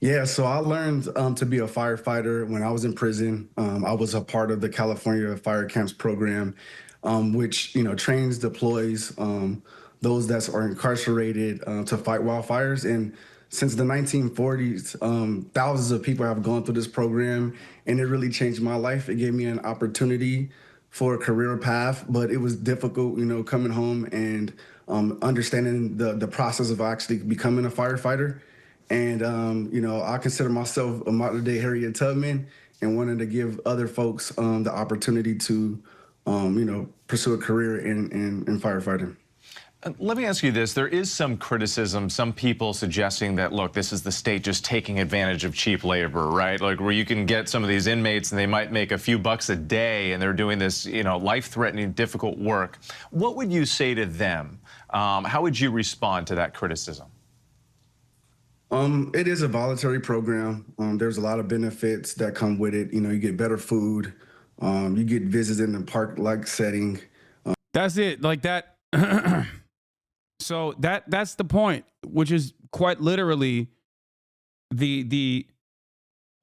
Yeah, so I learned to be a firefighter when I was in prison. I was a part of the California Fire Camps program, which trains, deploys those that are incarcerated to fight wildfires. And since the 1940s, thousands of people have gone through this program, and it really changed my life. It gave me an opportunity for a career path, but it was difficult, coming home and understanding the process of actually becoming a firefighter. And, I consider myself a modern-day Harriet Tubman and wanted to give other folks the opportunity to, pursue a career in firefighting. Let me ask you this. There is some criticism, some people suggesting that, look, this is the state just taking advantage of cheap labor, right? Like where you can get some of these inmates and they might make a few bucks a day and they're doing this, life-threatening, difficult work. What would you say to them? How would you respond to that criticism? It is a voluntary program. There's a lot of benefits that come with it. You get better food. You get visits in the park-like setting. That's it. Like that. So that's the point, which is quite literally the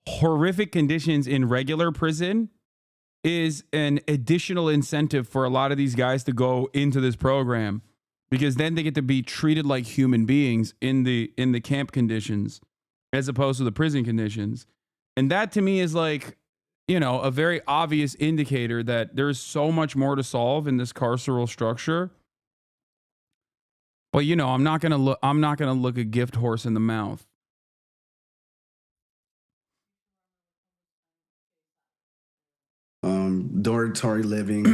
horrific conditions in regular prison is an additional incentive for a lot of these guys to go into this program, because then they get to be treated like human beings in the camp conditions as opposed to the prison conditions. And that to me is like, a very obvious indicator that there's so much more to solve in this carceral structure. But I'm not gonna look a gift horse in the mouth. Dormitory living.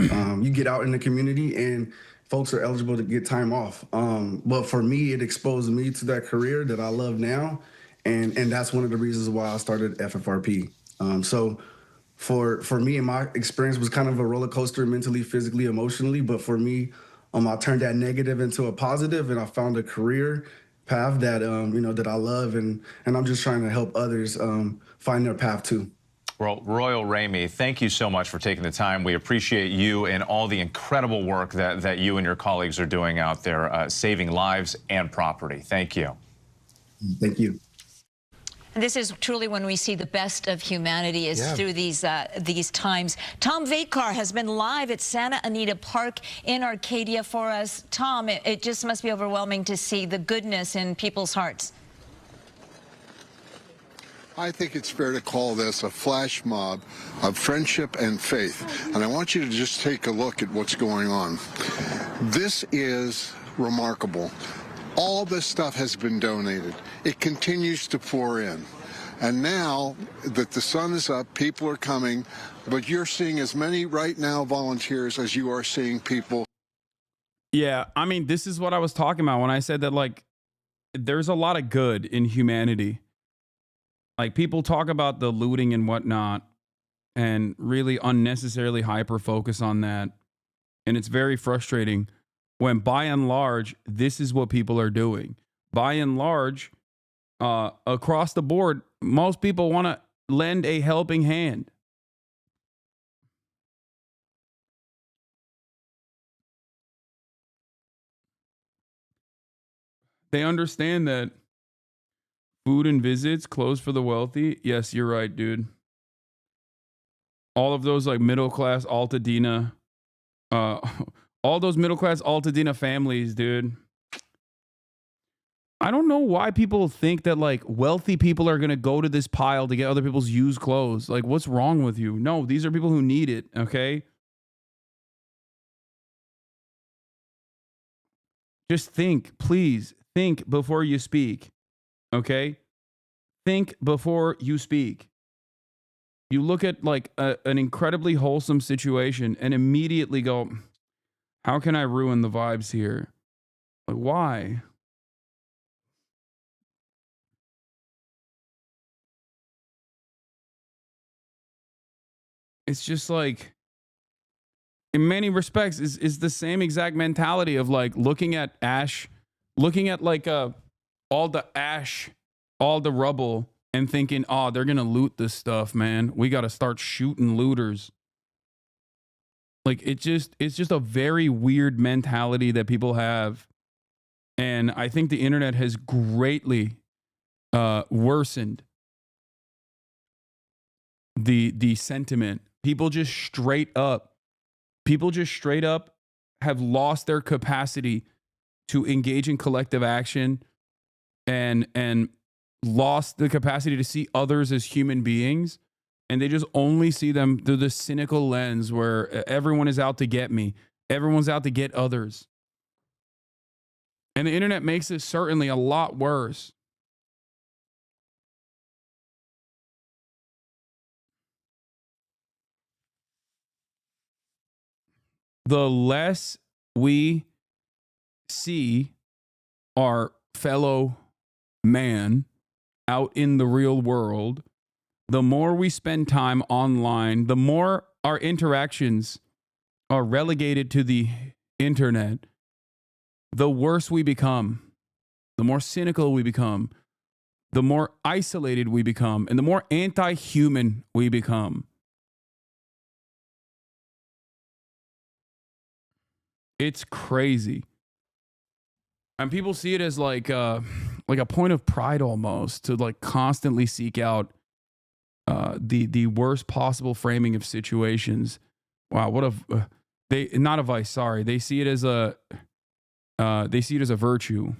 You get out in the community and folks are eligible to get time off. But for me, it exposed me to that career that I love now. And that's one of the reasons why I started FFRP. So for me, and my experience was kind of a roller coaster mentally, physically, emotionally. But for me, I turned that negative into a positive, and I found a career path that, that I love. And I'm just trying to help others find their path too. Well, Royal Ramey, thank you so much for taking the time. We appreciate you and all the incredible work that you and your colleagues are doing out there, saving lives and property. Thank you. Thank you. And this is truly when we see the best of humanity is through these times. Tom Vakar has been live at Santa Anita Park in Arcadia for us. Tom, it just must be overwhelming to see the goodness in people's hearts. I think it's fair to call this a flash mob of friendship and faith. And I want you to just take a look at what's going on. This is remarkable. All this stuff has been donated. It continues to pour in. And now that the sun is up, people are coming, but you're seeing as many right now volunteers as you are seeing people. Yeah, I mean, this is what I was talking about when I said that, like, there's a lot of good in humanity. Like, people talk about the looting and whatnot and really unnecessarily hyper focus on that. And it's very frustrating when, by and large, this is what people are doing. By and large, across the board, most people want to lend a helping hand. They understand that food and visits closed for the wealthy. Yes, you're right, dude. All of those, like, middle class Altadena, all those middle class Altadena families, dude. I don't know why people think that, like, wealthy people are going to go to this pile to get other people's used clothes. Like, what's wrong with you? No, these are people who need it, okay? Just think, please, think before you speak, okay? Think before you speak. You look at, like, an incredibly wholesome situation and immediately go, how can I ruin the vibes here? Like, why? It's just like, in many respects, is the same exact mentality of, like, looking at ash, looking at, like, all the ash, all the rubble, and thinking, oh, they're gonna loot this stuff, man. We gotta start shooting looters. Like, it's just a very weird mentality that people have. And I think the internet has greatly worsened the sentiment. People just straight up have lost their capacity to engage in collective action and lost the capacity to see others as human beings. And they just only see them through the cynical lens where everyone is out to get me. Everyone's out to get others. And the internet makes it certainly a lot worse. The less we see our fellow man out in the real world, the more we spend time online, the more our interactions are relegated to the internet, the worse we become, the more cynical we become, the more isolated we become, and the more anti-human we become. It's crazy. And people see it as like a point of pride almost to, like, constantly seek out the worst possible framing of situations. Wow, what a not a vice, sorry. They see it as a virtue.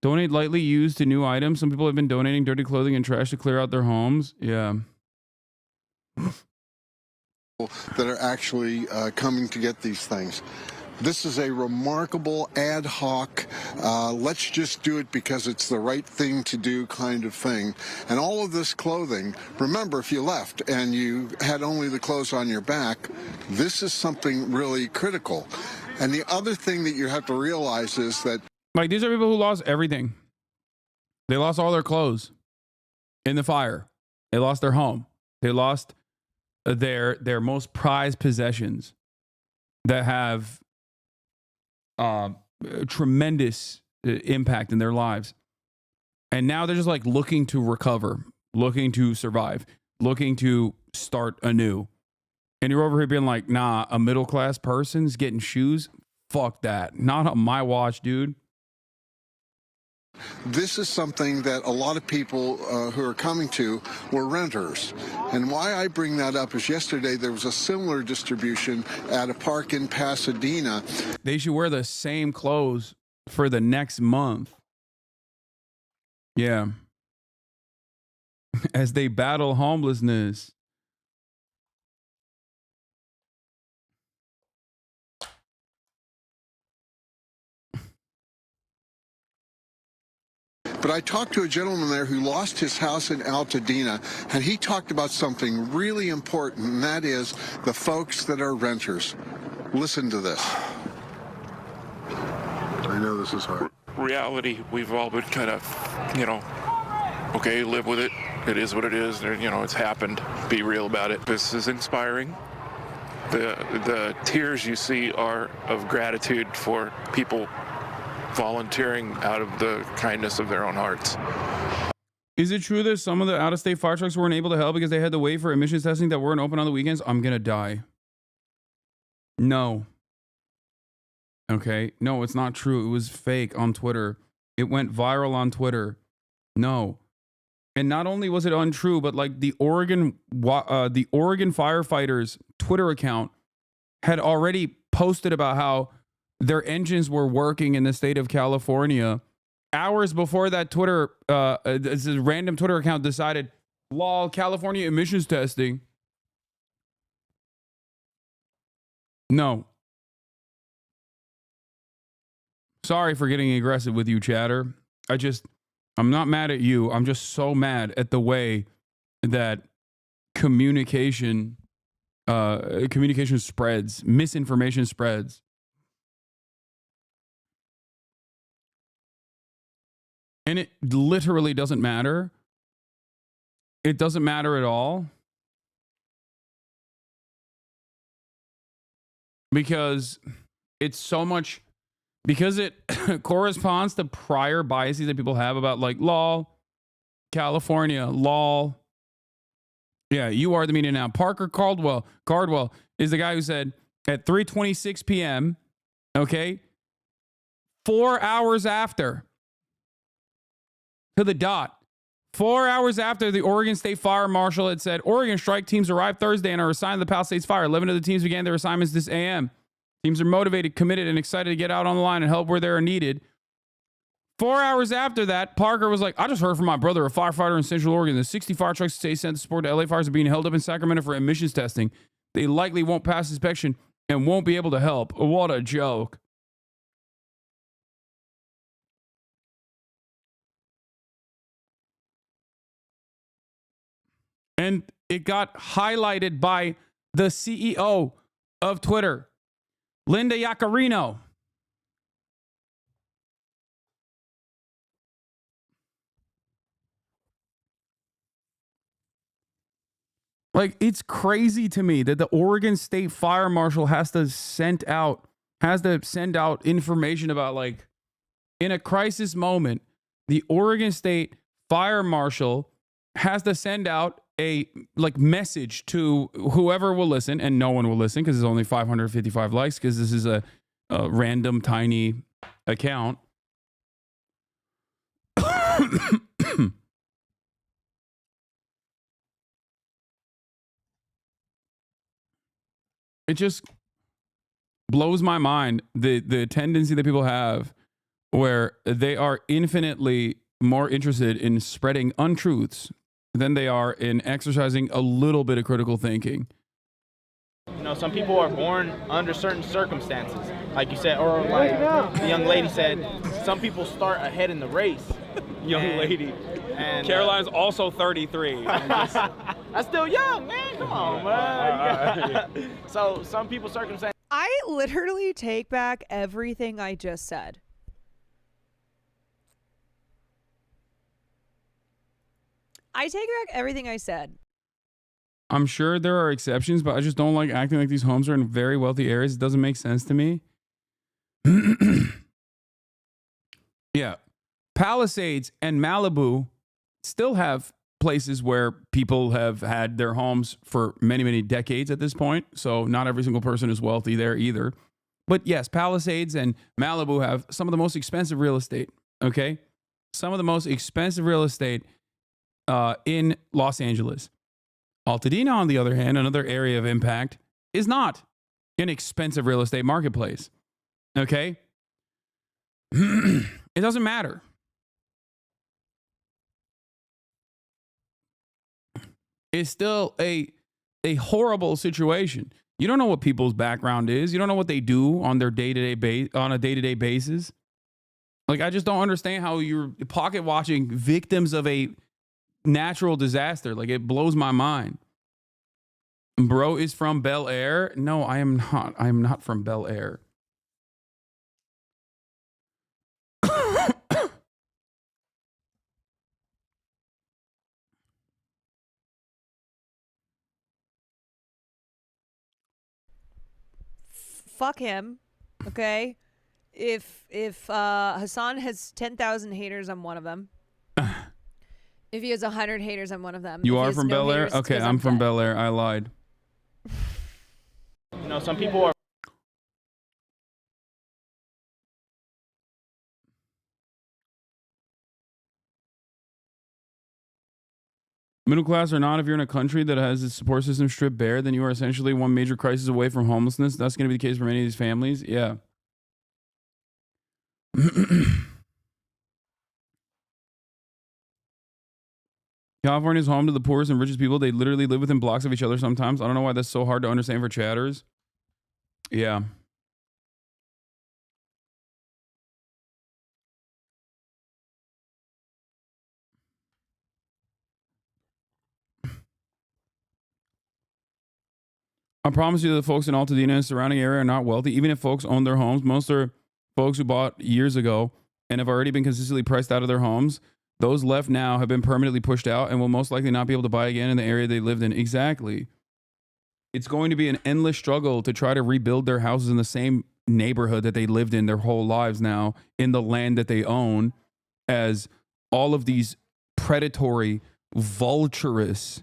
Donate lightly used to new items. Some people have been donating dirty clothing and trash to clear out their homes. Yeah. That are actually coming to get these things. This is a remarkable ad hoc, let's just do it because it's the right thing to do kind of thing. And all of this clothing, remember, if you left and you had only the clothes on your back, this is something really critical. And the other thing that you have to realize is that, like, these are people who lost everything. They lost all their clothes in the fire. They lost their home. They lost their most prized possessions that have tremendous impact in their lives. And now they're just, like, looking to recover, looking to survive, looking to start anew. And you're over here being like, nah, a middle class person's getting shoes? Fuck that. Not on my watch, dude. this is something that a lot of people who are coming to were renters. And why I bring that up is yesterday there was a similar distribution at a park in Pasadena. They should wear the same clothes for the next month. Yeah. As they battle homelessness. But I talked to a gentleman there who lost his house in Altadena, and he talked about something really important, and that is the folks that are renters. Listen to this. I know this is hard. Reality, we've all been kind of, okay, live with it. It is what it is. It's happened. Be real about it. This is inspiring. The tears you see are of gratitude for people volunteering out of the kindness of their own hearts. Is it true that some of the out-of-state fire trucks weren't able to help because they had to wait for emissions testing that weren't open on the weekends? I'm gonna die. No. Okay. No, it's not true. It was fake on Twitter. It went viral on Twitter. No. And not only was it untrue, but like the Oregon firefighters Twitter account had already posted about how their engines were working in the state of California hours before that Twitter, this random Twitter account decided, lol, California emissions testing. No. Sorry for getting aggressive with you, chatter. I'm not mad at you. I'm just so mad at the way that communication spreads, misinformation spreads. And it literally doesn't matter. It doesn't matter at all. Because it's so much, because it corresponds to prior biases that people have about like, lol, California, lol. Yeah, you are the media now. Parker Cardwell is the guy who said at 3:26 p.m., okay, 4 hours after, to the dot, 4 hours after the Oregon State Fire Marshal had said, Oregon strike teams arrived Thursday and are assigned to the Palisades Fire. 11 of the teams began their assignments this AM. Teams are motivated, committed, and excited to get out on the line and help where they are needed. 4 hours after that, Parker was like, I just heard from my brother, a firefighter in Central Oregon. The 60 fire trucks stay sent to support the LA fires are being held up in Sacramento for emissions testing. They likely won't pass inspection and won't be able to help. What a joke. And it got highlighted by the CEO of Twitter, Linda Yaccarino. Like, it's crazy to me that the Oregon State Fire Marshal has to send out information about, like, in a crisis moment, the Oregon State Fire Marshal has to send out a message to whoever will listen, and no one will listen because there's only 555 likes because this is a random tiny account. It just blows my mind the tendency that people have where they are infinitely more interested in spreading untruths than they are in exercising a little bit of critical thinking. Some people are born under certain circumstances, like you said, or like the young lady said, some people start ahead in the race. Young lady. And Caroline's also 33. That's still young, man. Come on, man. So some people's circumstances. I literally take back everything I just said. I take back everything I said. I'm sure there are exceptions, but I just don't like acting like these homes are in very wealthy areas. It doesn't make sense to me. Yeah. Palisades and Malibu still have places where people have had their homes for many, many decades at this point. So not every single person is wealthy there either. But yes, Palisades and Malibu have some of the most expensive real estate. Okay. Some of the most expensive real estate in Los Angeles. Altadena, on the other hand, another area of impact, is not an expensive real estate marketplace. Okay. It doesn't matter. It's still a horrible situation. You don't know what people's background is. You don't know what they do on their day-to-day basis. Like, I just don't understand how you're pocket watching victims of a natural disaster. Like, it blows my mind. Bro is from Bel Air. No, I am not. I am not from Bel Air. Fuck him. Okay. If Hasan has 10,000 haters, I'm one of them. If he has 100 haters, I'm one of them. You If he are has from no Bel Air? haters, it's Okay, 'cause I'm from dead. Bel Air. I lied. You know, some people are. Middle class or not, if you're in a country that has its support system stripped bare, then you are essentially one major crisis away from homelessness. That's going to be the case for many of these families. Yeah. California is home to the poorest and richest people. They literally live within blocks of each other sometimes. I don't know why that's so hard to understand for chatters. Yeah. I promise you that the folks in Altadena and surrounding area are not wealthy. Even if folks own their homes, most are folks who bought years ago and have already been consistently priced out of their homes. Those left now have been permanently pushed out and will most likely not be able to buy again in the area they lived in. Exactly. It's going to be an endless struggle to try to rebuild their houses in the same neighborhood that they lived in their whole lives now, in the land that they own, as all of these predatory, vulturous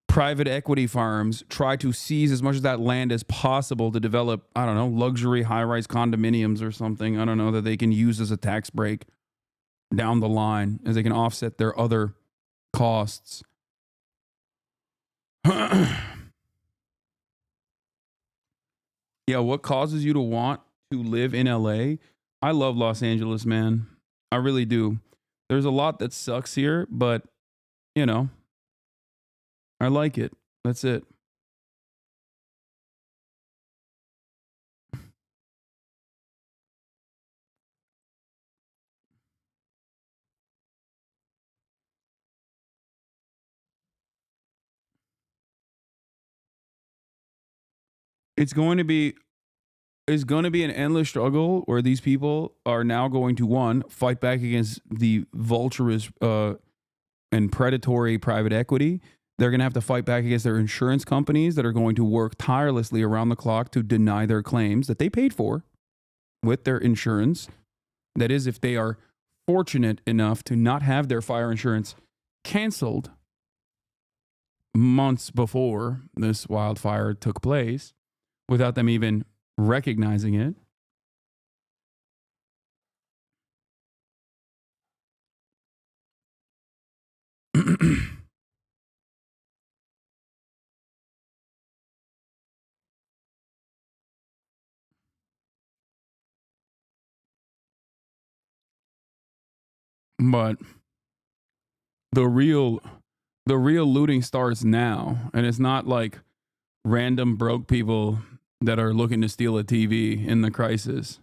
private equity firms try to seize as much of that land as possible to develop, I don't know, luxury high-rise condominiums or something, I don't know, that they can use as a tax break down the line as they can offset their other costs. Yeah, what causes you to want to live in LA? I love Los Angeles, man. I really do. There's a lot that sucks here, but, you know, I like it. That's it. It's going to be an endless struggle where these people are now going to, one, fight back against the vulturous and predatory private equity. They're going to have to fight back against their insurance companies that are going to work tirelessly around the clock to deny their claims that they paid for with their insurance. That is, if they are fortunate enough to not have their fire insurance canceled months before this wildfire took place without them even recognizing it. But the real looting starts now, and it's not like random broke people that are looking to steal a TV in the crisis.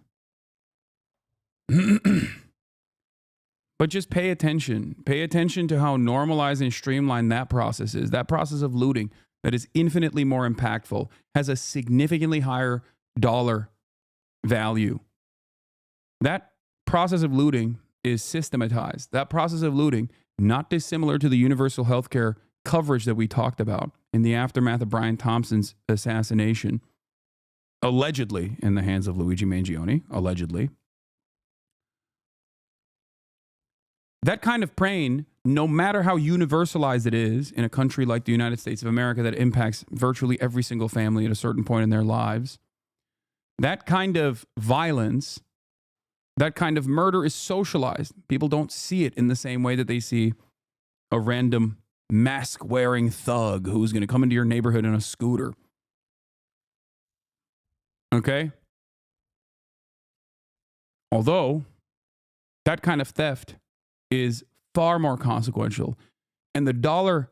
But just pay attention. Pay attention to how normalized and streamlined that process is. That process of looting that is infinitely more impactful, has a significantly higher dollar value. That process of looting is systematized. That process of looting, not dissimilar to the universal healthcare coverage that we talked about in the aftermath of Brian Thompson's assassination, allegedly in the hands of Luigi Mangione, allegedly. That kind of pain, no matter how universalized it is in a country like the United States of America that impacts virtually every single family at a certain point in their lives, that kind of violence, that kind of murder is socialized. People don't see it in the same way that they see a random mask-wearing thug who's going to come into your neighborhood in a scooter. Okay? Although that kind of theft is far more consequential, and the dollar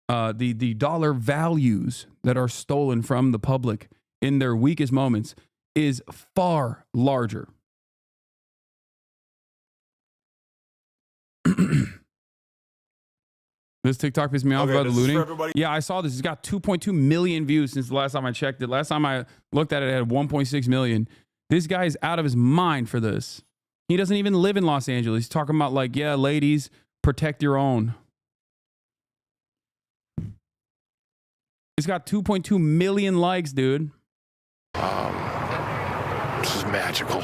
values that are stolen from the public in their weakest moments is far larger. This TikTok pissed me off about the looting. Yeah, I saw this. It's got 2.2 million views since the last time I checked it. Last time I looked at it, it had 1.6 million. This guy is out of his mind for this. He doesn't even live in Los Angeles. He's talking about like, yeah, ladies, protect your own. It's got 2.2 million likes, dude. This is magical.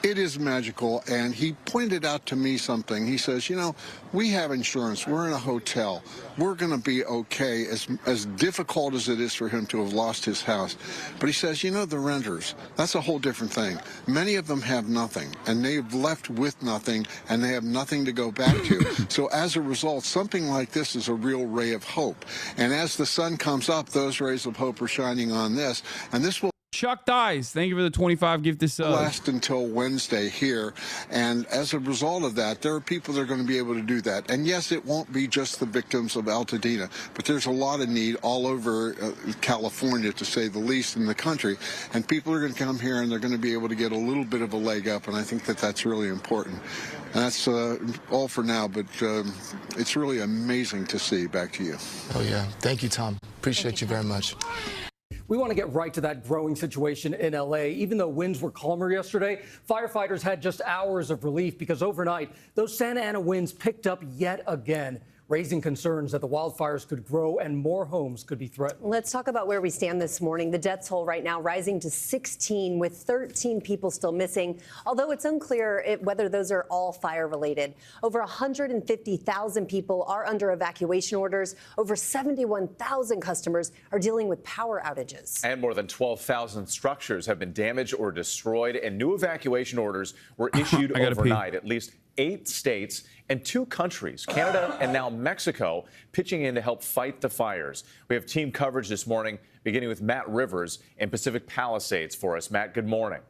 It is magical, and he pointed out to me something. He says, you know, we have insurance. We're in a hotel. We're going to be okay, as difficult as it is for him to have lost his house. But he says, you know, the renters, that's a whole different thing. Many of them have nothing, and they've left with nothing, and they have nothing to go back to. So as a result, something like this is a real ray of hope. And as the sun comes up, those rays of hope are shining on this, and this will Chuck Dice, thank you for the 25 gift this last until Wednesday here, and as a result of that, there are people that are going to be able to do that. And yes, it won't be just the victims of Altadena, but there's a lot of need all over California, to say the least, in the country, and people are going to come here and they're going to be able to get a little bit of a leg up, and I think that that's really important. And that's all for now, but it's really amazing to see. Back to you. Oh yeah, thank you, Tom. Appreciate you very much. We want to get right to that growing situation in LA. Even though winds were calmer yesterday, firefighters had just hours of relief because overnight, those Santa Ana winds picked up yet again, raising concerns that the wildfires could grow and more homes could be threatened. Let's talk about where we stand this morning. The death toll right now rising to 16, with 13 people still missing, although it's unclear whether those are all fire related. Over 150,000 people are under evacuation orders. Over 71,000 customers are dealing with power outages. And more than 12,000 structures have been damaged or destroyed, and new evacuation orders were issued overnight. At least 8 states and 2 countries, Canada and now Mexico, pitching in to help fight the fires. We have team coverage this morning, beginning with Matt Rivers in Pacific Palisades for us. Matt, good morning.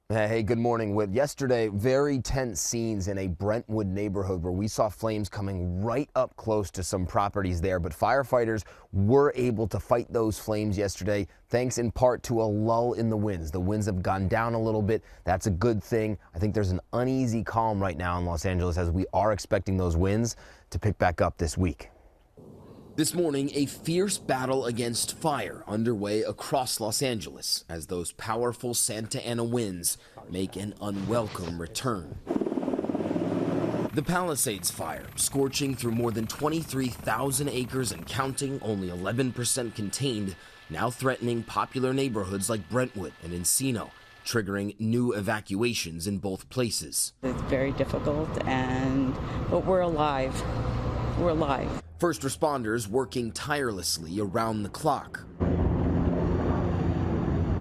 Hey, good morning. With yesterday, very tense scenes in a Brentwood neighborhood where we saw flames coming right up close to some properties there. But firefighters were able to fight those flames yesterday, thanks in part to a lull in the winds. The winds have gone down a little bit. That's a good thing. I think there's an uneasy calm right now in Los Angeles as we are expecting those winds to pick back up this week. This morning, a fierce battle against fire underway across Los Angeles as those powerful Santa Ana winds make an unwelcome return. The Palisades fire, scorching through more than 23,000 acres and counting, only 11% contained, now threatening popular neighborhoods like Brentwood and Encino, triggering new evacuations in both places. It's very difficult, but we're alive. We're alive. First responders working tirelessly around the clock.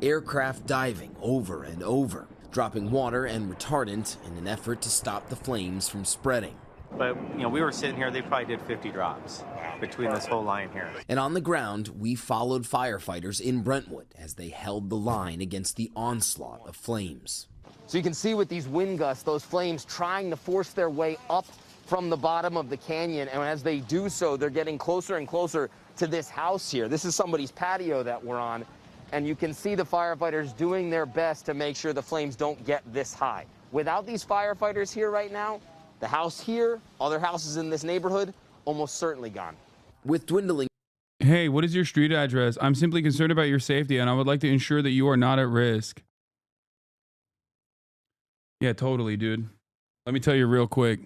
Aircraft diving over and over, dropping water and retardant in an effort to stop the flames from spreading. But, you know, we were sitting here, they probably did 50 drops between this whole line here. And on the ground, we followed firefighters in Brentwood as they held the line against the onslaught of flames. So you can see with these wind gusts, those flames trying to force their way up from the bottom of the canyon, and as they do so, they're getting closer and closer to this house here. This is somebody's patio that we're on, and you can see the firefighters doing their best to make sure the flames don't get this high. Without these firefighters here right now, the house here, other houses in this neighborhood, almost certainly gone. With dwindling... Hey, what is your street address? I'm simply concerned about your safety, and I would like to ensure that you are not at risk. Yeah, totally, dude. Let me tell you real quick.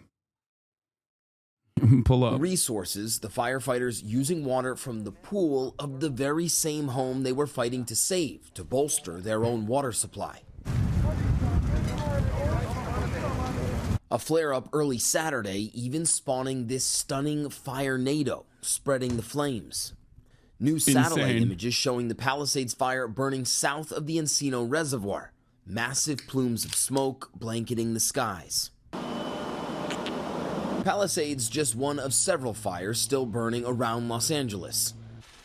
Pull up. Resources, the firefighters using water from the pool of the very same home they were fighting to save to bolster their own water supply. A flare-up early Saturday even spawning this stunning fire-nado, spreading the flames. New satellite images showing the Palisades fire burning south of the Encino Reservoir. Massive plumes of smoke blanketing the skies. Palisades just one of several fires still burning around Los Angeles.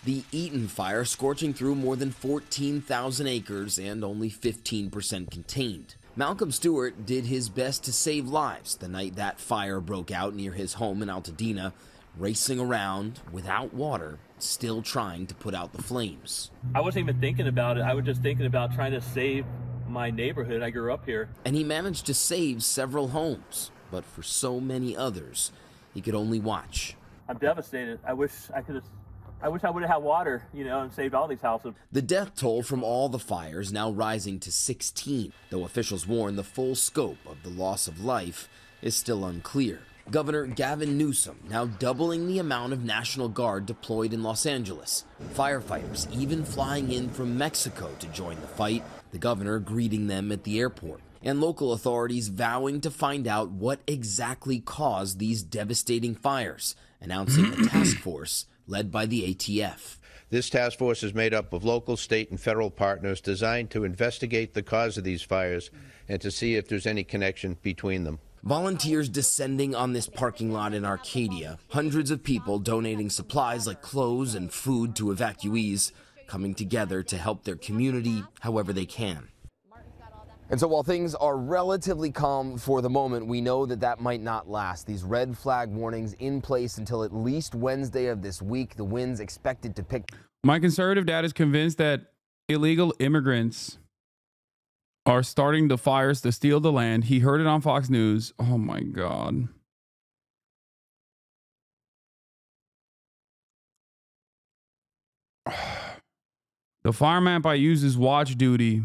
The Eaton fire scorching through more than 14,000 acres and only 15% contained. Malcolm Stewart did his best to save lives the night that fire broke out near his home in Altadena, racing around without water, still trying to put out the flames. I wasn't even thinking about it. I was just thinking about trying to save my neighborhood. I grew up here. And he managed to save several homes, but for so many others, he could only watch. I'm devastated. I wish I would have had water, and saved all these houses. The death toll from all the fires now rising to 16, though officials warn the full scope of the loss of life is still unclear. Governor Gavin Newsom now doubling the amount of National Guard deployed in Los Angeles. Firefighters even flying in from Mexico to join the fight, the governor greeting them at the airport. And local authorities vowing to find out what exactly caused these devastating fires, announcing a task force led by the ATF. This task force is made up of local, state, and federal partners designed to investigate the cause of these fires and to see if there's any connection between them. Volunteers descending on this parking lot in Arcadia, hundreds of people donating supplies like clothes and food to evacuees, coming together to help their community however they can. And so while things are relatively calm for the moment, we know that that might not last. These red flag warnings in place until at least Wednesday of this week. The winds expected to pick. My conservative dad is convinced that illegal immigrants are starting the fires to steal the land. He heard it on Fox News. Oh my God. The fireman I use is watch duty.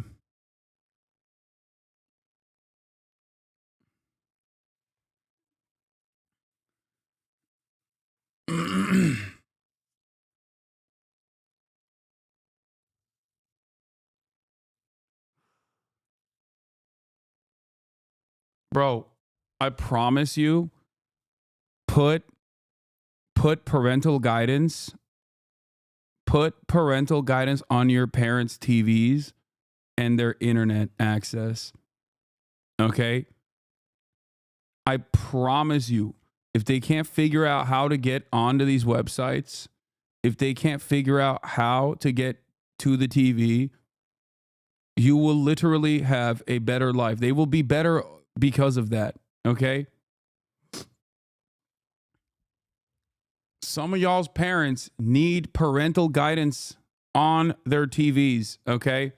Bro, I promise you, put parental guidance. Put parental guidance on your parents' TVs and their internet access. Okay? I promise you, if they can't figure out how to get onto these websites, if they can't figure out how to get to the TV, you will literally have a better life. They will be better because of that. Okay? Some of y'all's parents need parental guidance on their TVs, okay?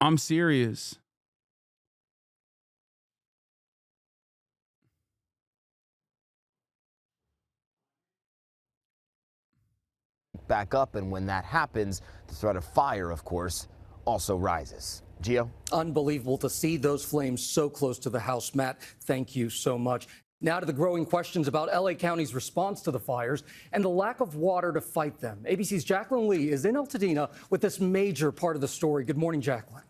I'm serious. Back up, and when that happens, the threat of fire, of course, also rises. Gio? Unbelievable to see those flames so close to the house. Matt, thank you so much. Now to the growing questions about LA County's response to the fires and the lack of water to fight them. ABC's Jacqueline Lee is in Altadena with this major part of the story. Good morning, Jacqueline.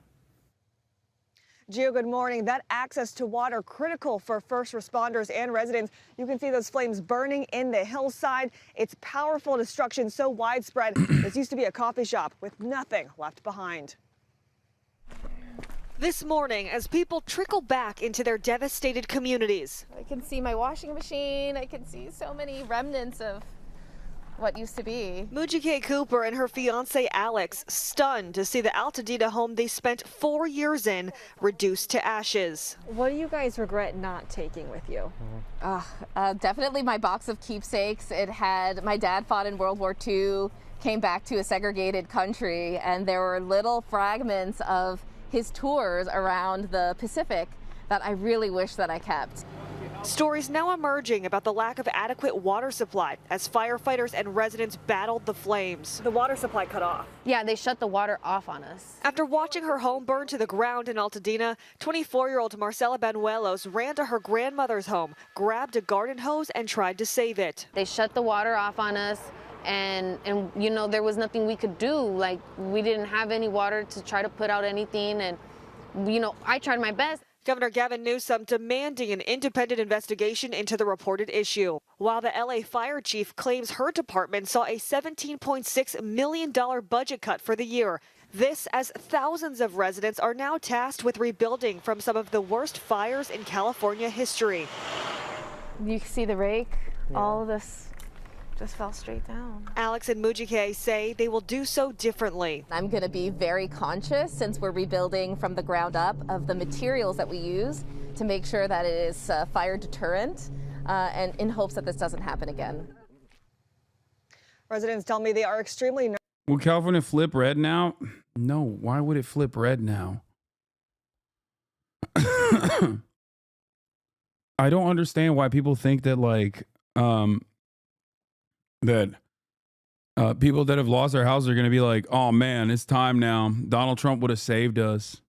Gio, good morning. That access to water critical for first responders and residents. You can see those flames burning in the hillside. It's powerful destruction so widespread. This used to be a coffee shop with nothing left behind. This morning, as people trickle back into their devastated communities. I can see my washing machine. I can see so many remnants of what used to be. Mujike Cooper and her fiance Alex stunned to see the Altadena home they spent 4 years in reduced to ashes. What do you guys regret not taking with you? Definitely my box of keepsakes. It had, my dad fought in World War II, came back to a segregated country, and there were little fragments of his tours around the Pacific that I really wish that I kept. Stories now emerging about the lack of adequate water supply as firefighters and residents battled the flames. The water supply cut off. Yeah, they shut the water off on us. After watching her home burn to the ground in Altadena, 24-year-old Marcela Banuelos ran to her grandmother's home, grabbed a garden hose and tried to save it. They shut the water off on us. And you know, there was nothing we could do. Like, we didn't have any water to try to put out anything. And, you know, I tried my best. Governor Gavin Newsom demanding an independent investigation into the reported issue, while the LA fire chief claims her department saw a $17.6 million budget cut for the year. This as thousands of residents are now tasked with rebuilding from some of the worst fires in California history. You can see the rake, all of this just fell straight down. Alex and Mujike say they will do so differently. I'm going to be very conscious, since we're rebuilding from the ground up, of the materials that we use to make sure that it is fire deterrent, and in hopes that this doesn't happen again. Residents tell me they are extremely nervous. Will California flip red now? No. Why would it flip red now? I don't understand why people think that, like, people that have lost their houses are going to be like, oh man, it's time now. Donald Trump would have saved us.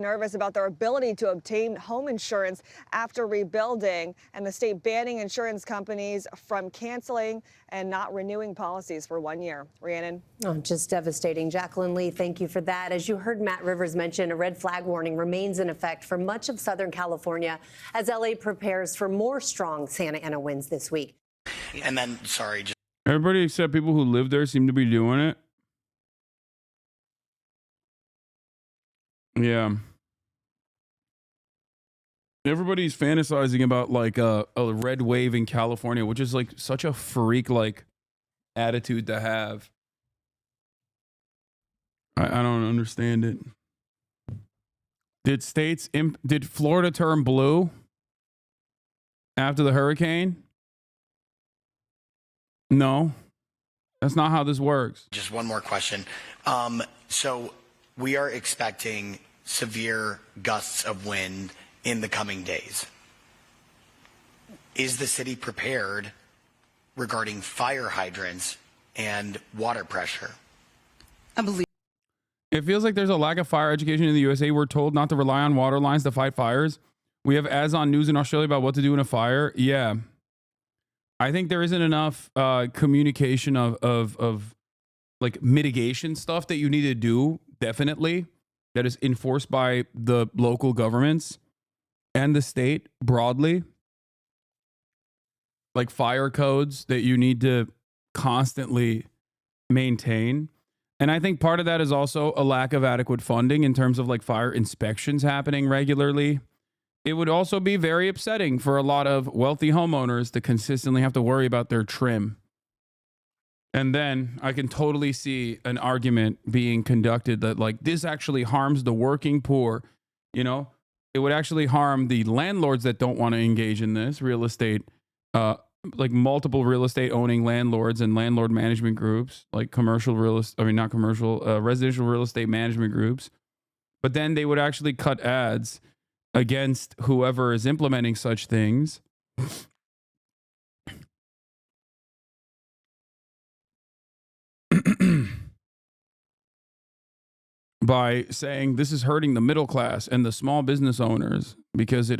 Nervous about their ability to obtain home insurance after rebuilding, and the state banning insurance companies from canceling and not renewing policies for 1 year. Rhiannon? Oh, just devastating. Jacqueline Lee, thank you for that. As you heard Matt Rivers mention, a red flag warning remains in effect for much of Southern California as LA prepares for more strong Santa Ana winds this week. And then, sorry, just Everybody except people who live there seem to be doing it. Yeah. Everybody's fantasizing about like a red wave in California, which is like such a freak like attitude to have. I don't understand it. Did Florida turn blue after the hurricane? No, that's not how this works. just one more question. So we are expecting severe gusts of wind in the coming days. Is the city prepared regarding fire hydrants and water pressure? I believe. It feels like there's a lack of fire education in the USA. We're told not to rely on water lines to fight fires. We have ads on news in Australia about what to do in a fire. Yeah. I think there isn't enough communication of like mitigation stuff that you need to do, definitely, that is enforced by the local governments and the state broadly. Like fire codes that you need to constantly maintain. And I think part of that is also a lack of adequate funding in terms of like fire inspections happening regularly. It would also be very upsetting for a lot of wealthy homeowners to consistently have to worry about their trim. And then I can totally see an argument being conducted that like this actually harms the working poor. You know, it would actually harm the landlords that don't want to engage in this real estate, like multiple real estate owning landlords and landlord management groups, like commercial real estate, I mean, not commercial, residential real estate management groups. But then they would actually cut ads against whoever is implementing such things. By saying this is hurting the middle class and the small business owners because it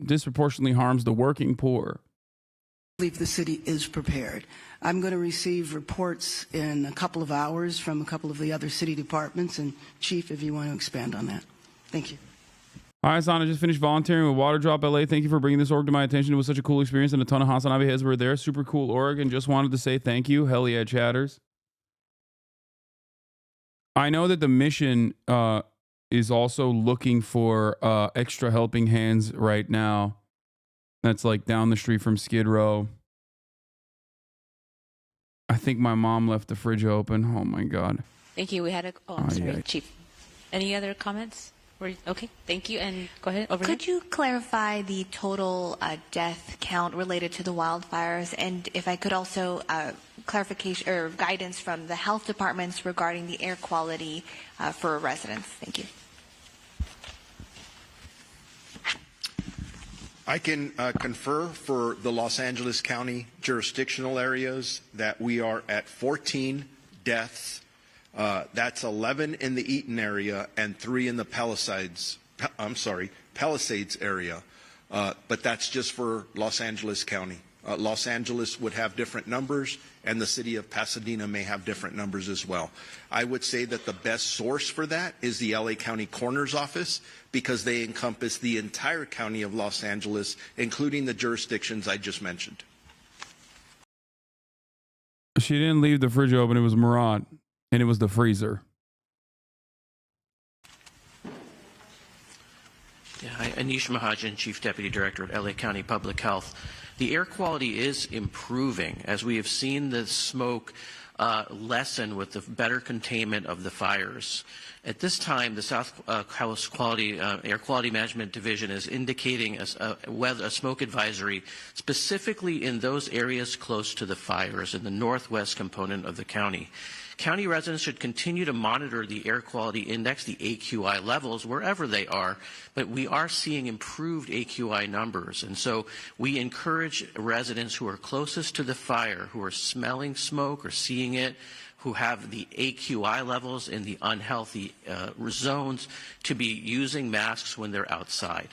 disproportionately harms the working poor. I believe the city is prepared. I'm going to receive reports in a couple of hours from a couple of the other city departments. And Chief, if you want to expand on that. Thank you. Hi, Hasan. I just finished volunteering with Water Drop LA. Thank you for bringing this org to my attention. It was such a cool experience, and a ton of Hasanabi heads were there. Super cool org, and just wanted to say thank you. Hell yeah, chatters. I know that the mission is also looking for extra helping hands right now. That's like down the street from Skid Row. I think my mom left the fridge open. Oh my God. Thank you. We had a. Oh, I'm sorry, Chief. Any other comments? Okay, thank you. And go ahead. Over Could you clarify the total death count related to the wildfires? And if I could also clarification or guidance from the health departments regarding the air quality for residents. Thank you. I can confer for the Los Angeles County jurisdictional areas that we are at 14 deaths. That's 11 in the Eaton area and 3 in the Palisades area. But that's just for Los Angeles County. Los Angeles would have different numbers, and the city of Pasadena may have different numbers as well. I would say that the best source for that is the LA County Coroner's Office, because they encompass the entire county of Los Angeles, including the jurisdictions I just mentioned. She didn't leave the fridge open. It was Murat, and it was the freezer. Yeah, Anish Mahajan, Chief Deputy Director at LA County Public Health. The air quality is improving as we have seen the smoke lessen with the better containment of the fires. At this time, the South Coast Air Quality Management Division is indicating a smoke advisory specifically in those areas close to the fires in the northwest component of the county. County residents should continue to monitor the air quality index, the AQI levels, wherever they are, but we are seeing improved AQI numbers. And so we encourage residents who are closest to the fire, who are smelling smoke or seeing it, who have the AQI levels in the unhealthy zones, to be using masks when they're outside.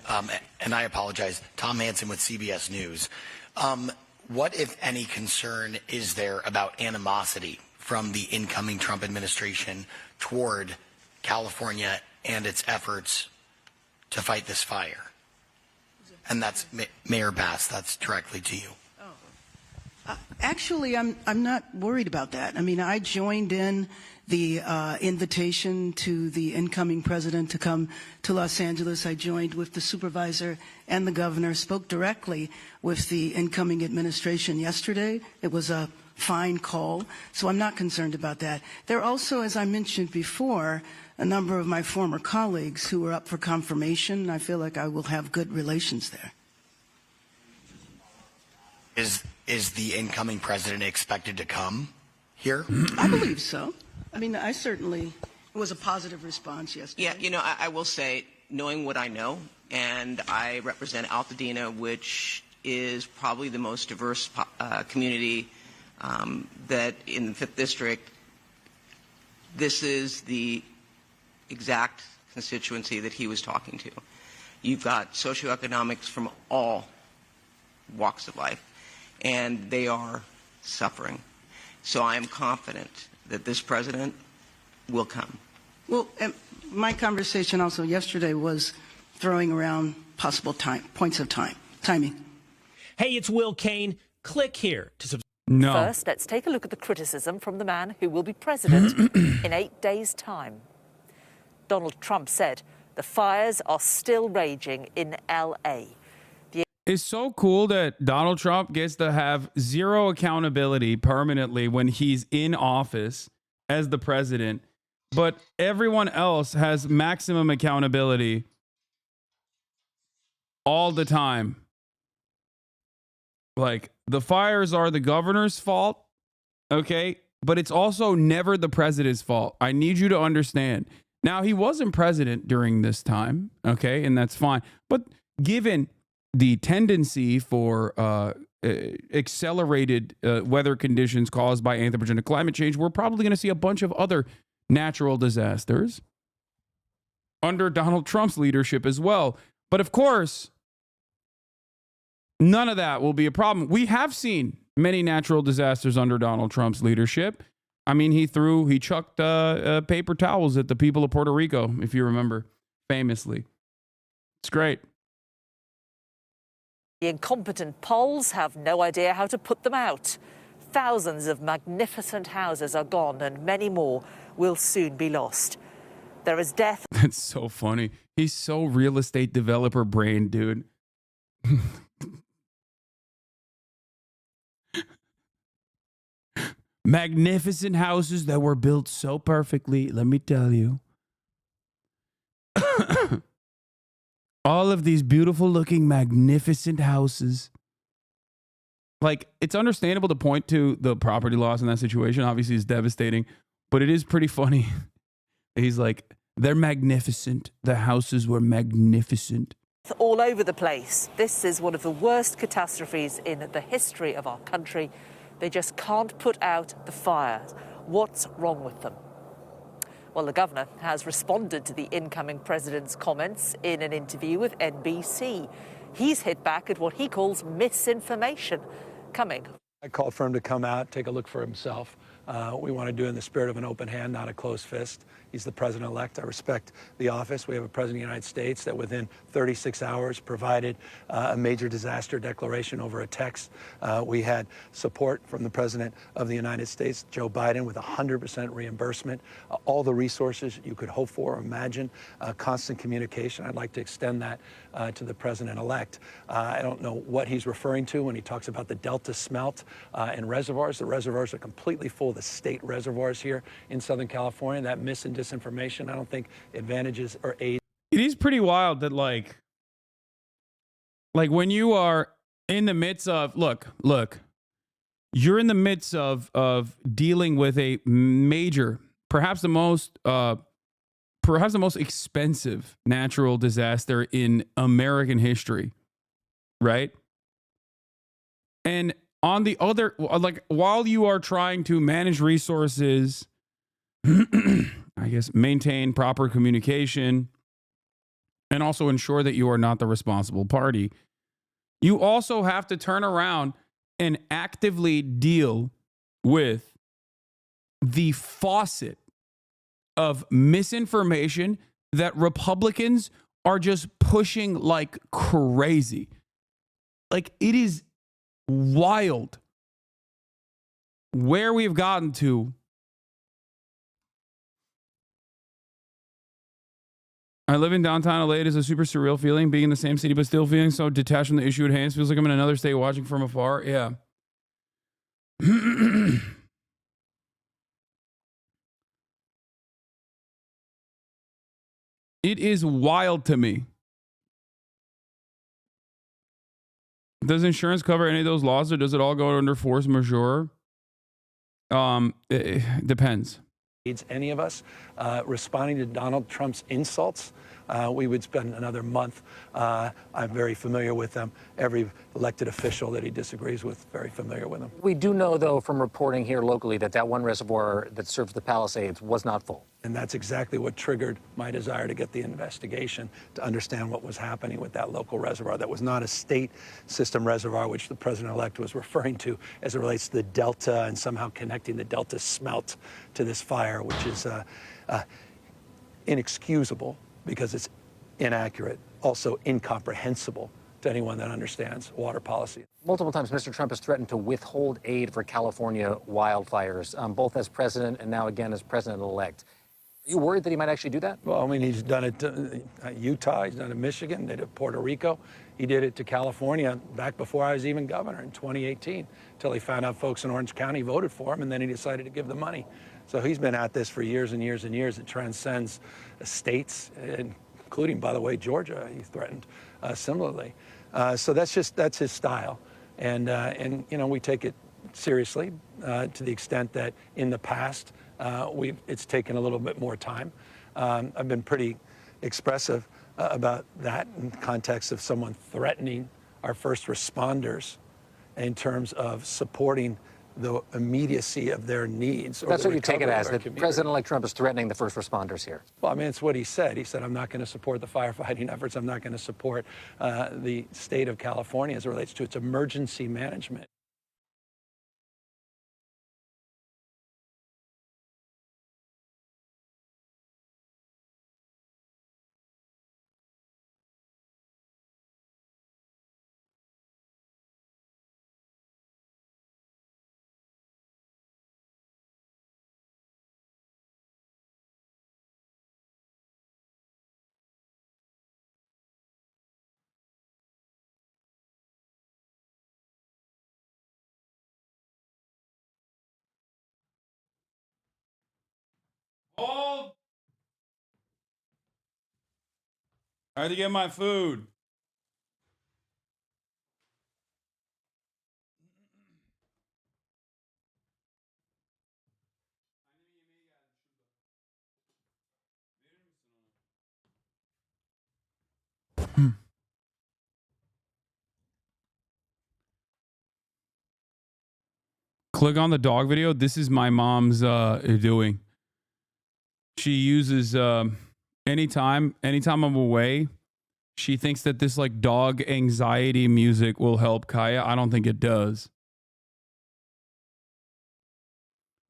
And I apologize, Tom Hansen with CBS News. What, if any, concern is there about animosity from the incoming Trump administration toward California and its efforts to fight this fire? And that's Mayor Bass, that's directly to you. Actually, I'm not worried about that. I mean, I joined in the invitation to the incoming president to come to Los Angeles. I joined with the supervisor and the governor, spoke directly with the incoming administration yesterday. It was a fine call, so I'm not concerned about that. There are also, as I mentioned before, a number of my former colleagues who are up for confirmation. I feel like I will have good relations there. Is the incoming president expected to come here? I believe so. I mean, I certainly, it was a positive response yesterday. Yeah, you know, I will say, knowing what I know, and I represent Altadena, which is probably the most diverse community that in the 5th District, this is the exact constituency that he was talking to. You've got socioeconomics from all walks of life, and they are suffering. So I am confident that this president will come. Well, my conversation also yesterday was throwing around possible points of timing. Hey, it's Will Kane. Click here to subscribe. No. First, let's take a look at the criticism from the man who will be president in 8 days' time. Donald Trump said the fires are still raging in L.A. It's so cool that Donald Trump gets to have zero accountability permanently when he's in office as the president, but everyone else has maximum accountability all the time. Like, the fires are the governor's fault, okay? But it's also never the president's fault. I need you to understand. Now, he wasn't president during this time, okay? And that's fine. But given the tendency for accelerated weather conditions caused by anthropogenic climate change, we're probably going to see a bunch of other natural disasters under Donald Trump's leadership as well. But of course, none of that will be a problem. We have seen many natural disasters under Donald Trump's leadership. I mean, he chucked paper towels at the people of Puerto Rico, if you remember, famously. It's great. The incompetent Poles have no idea how to put them out. Thousands of magnificent houses are gone and many more will soon be lost. There is death. That's so funny. He's so real estate developer brain, dude. Magnificent houses that were built so perfectly, let me tell you. All of these beautiful looking, magnificent houses. Like, it's understandable to point to the property loss in that situation. Obviously, it's devastating, but it is pretty funny. He's like, they're magnificent. The houses were magnificent. All over the place. This is one of the worst catastrophes in the history of our country. They just can't put out the fires. What's wrong with them? Well, the governor has responded to the incoming president's comments in an interview with NBC. He's hit back at what he calls misinformation. Coming. I called for him to come out, take a look for himself. We want to do it in the spirit of an open hand, not a closed fist. He's the president-elect. I respect the office. We have a president of the United States that within 36 hours provided a major disaster declaration over a text. We had support from the president of the United States, Joe Biden, with 100% reimbursement, all the resources you could hope for or imagine, constant communication. I'd like to extend that to the president-elect. I don't know what he's referring to when he talks about the Delta smelt in reservoirs. The reservoirs are completely full, the state reservoirs here in Southern California. That mis and disinformation, I don't think advantages or aids. It is pretty wild that like when you are in the midst of look, you're in the midst of dealing with a major, perhaps the most expensive natural disaster in American history, right? And on the other, like while you are trying to manage resources, I guess maintain proper communication, and also ensure that you are not the responsible party, you also have to turn around and actively deal with the faucet of misinformation that Republicans are just pushing like crazy. Like, it is wild where we've gotten to. I live in downtown LA. It is a super surreal feeling being in the same city, but still feeling so detached from the issue at hand. It feels like I'm in another state watching from afar. Yeah. It is wild to me. Does insurance cover any of those laws, or does it all go under force majeure? It depends. Any of us responding to Donald Trump's insults, we would spend another month. I'm very familiar with them. Every elected official that he disagrees with, very familiar with them. We do know, though, from reporting here locally that one reservoir that serves the Palisades was not full. And that's exactly what triggered my desire to get the investigation, to understand what was happening with that local reservoir. That was not a state system reservoir, which the president-elect was referring to as it relates to the Delta and somehow connecting the Delta smelt to this fire, which is inexcusable because it's inaccurate, also incomprehensible to anyone that understands water policy. Multiple times, Mr. Trump has threatened to withhold aid for California wildfires, both as president and now again as president-elect. Are you worried that he might actually do that? Well, I mean, he's done it to Utah, he's done it to Michigan, did it to Puerto Rico. He did it to California back before I was even governor in 2018, until he found out folks in Orange County voted for him, and then he decided to give the money. So he's been at this for years and years and years. It transcends states, including, by the way, Georgia. He threatened similarly. So that's his style, and you know, we take it seriously to the extent that in the past it's taken a little bit more time. I've been pretty expressive about that in the context of someone threatening our first responders in terms of supporting the immediacy of their needs. That's what you take it as, that President-elect Trump is threatening the first responders here. Well, I mean, it's what he said. He said, I'm not going to support the firefighting efforts. I'm not going to support the state of California as it relates to its emergency management. Hold. I had to get my food. Click on the dog video. This is my mom's doing. She uses anytime I'm away, she thinks that this like dog anxiety music will help Kaya. I don't think it does.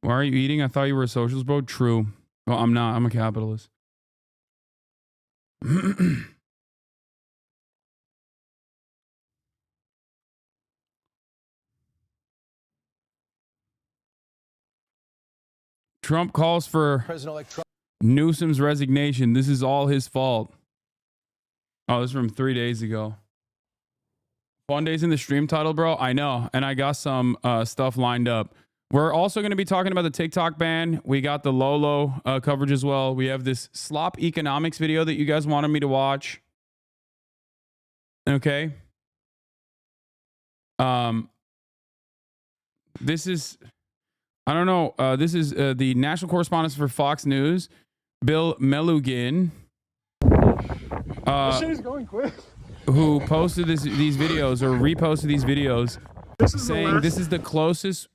Why are you eating? I thought you were a socialist, bro. True. Well, I'm not. I'm a capitalist. Trump calls for President-elect Trump. Newsom's resignation. This is all his fault. Oh, this is from 3 days ago. Funday's in the stream title, bro. I know. And I got some stuff lined up. We're also going to be talking about the TikTok ban. We got the Lolo coverage as well. We have this slop economics video that you guys wanted me to watch. Okay. This is, I don't know. This is the national correspondent for Fox News, Bill Melugin. This shit is going quick. Who posted these videos or reposted these videos saying this is the closest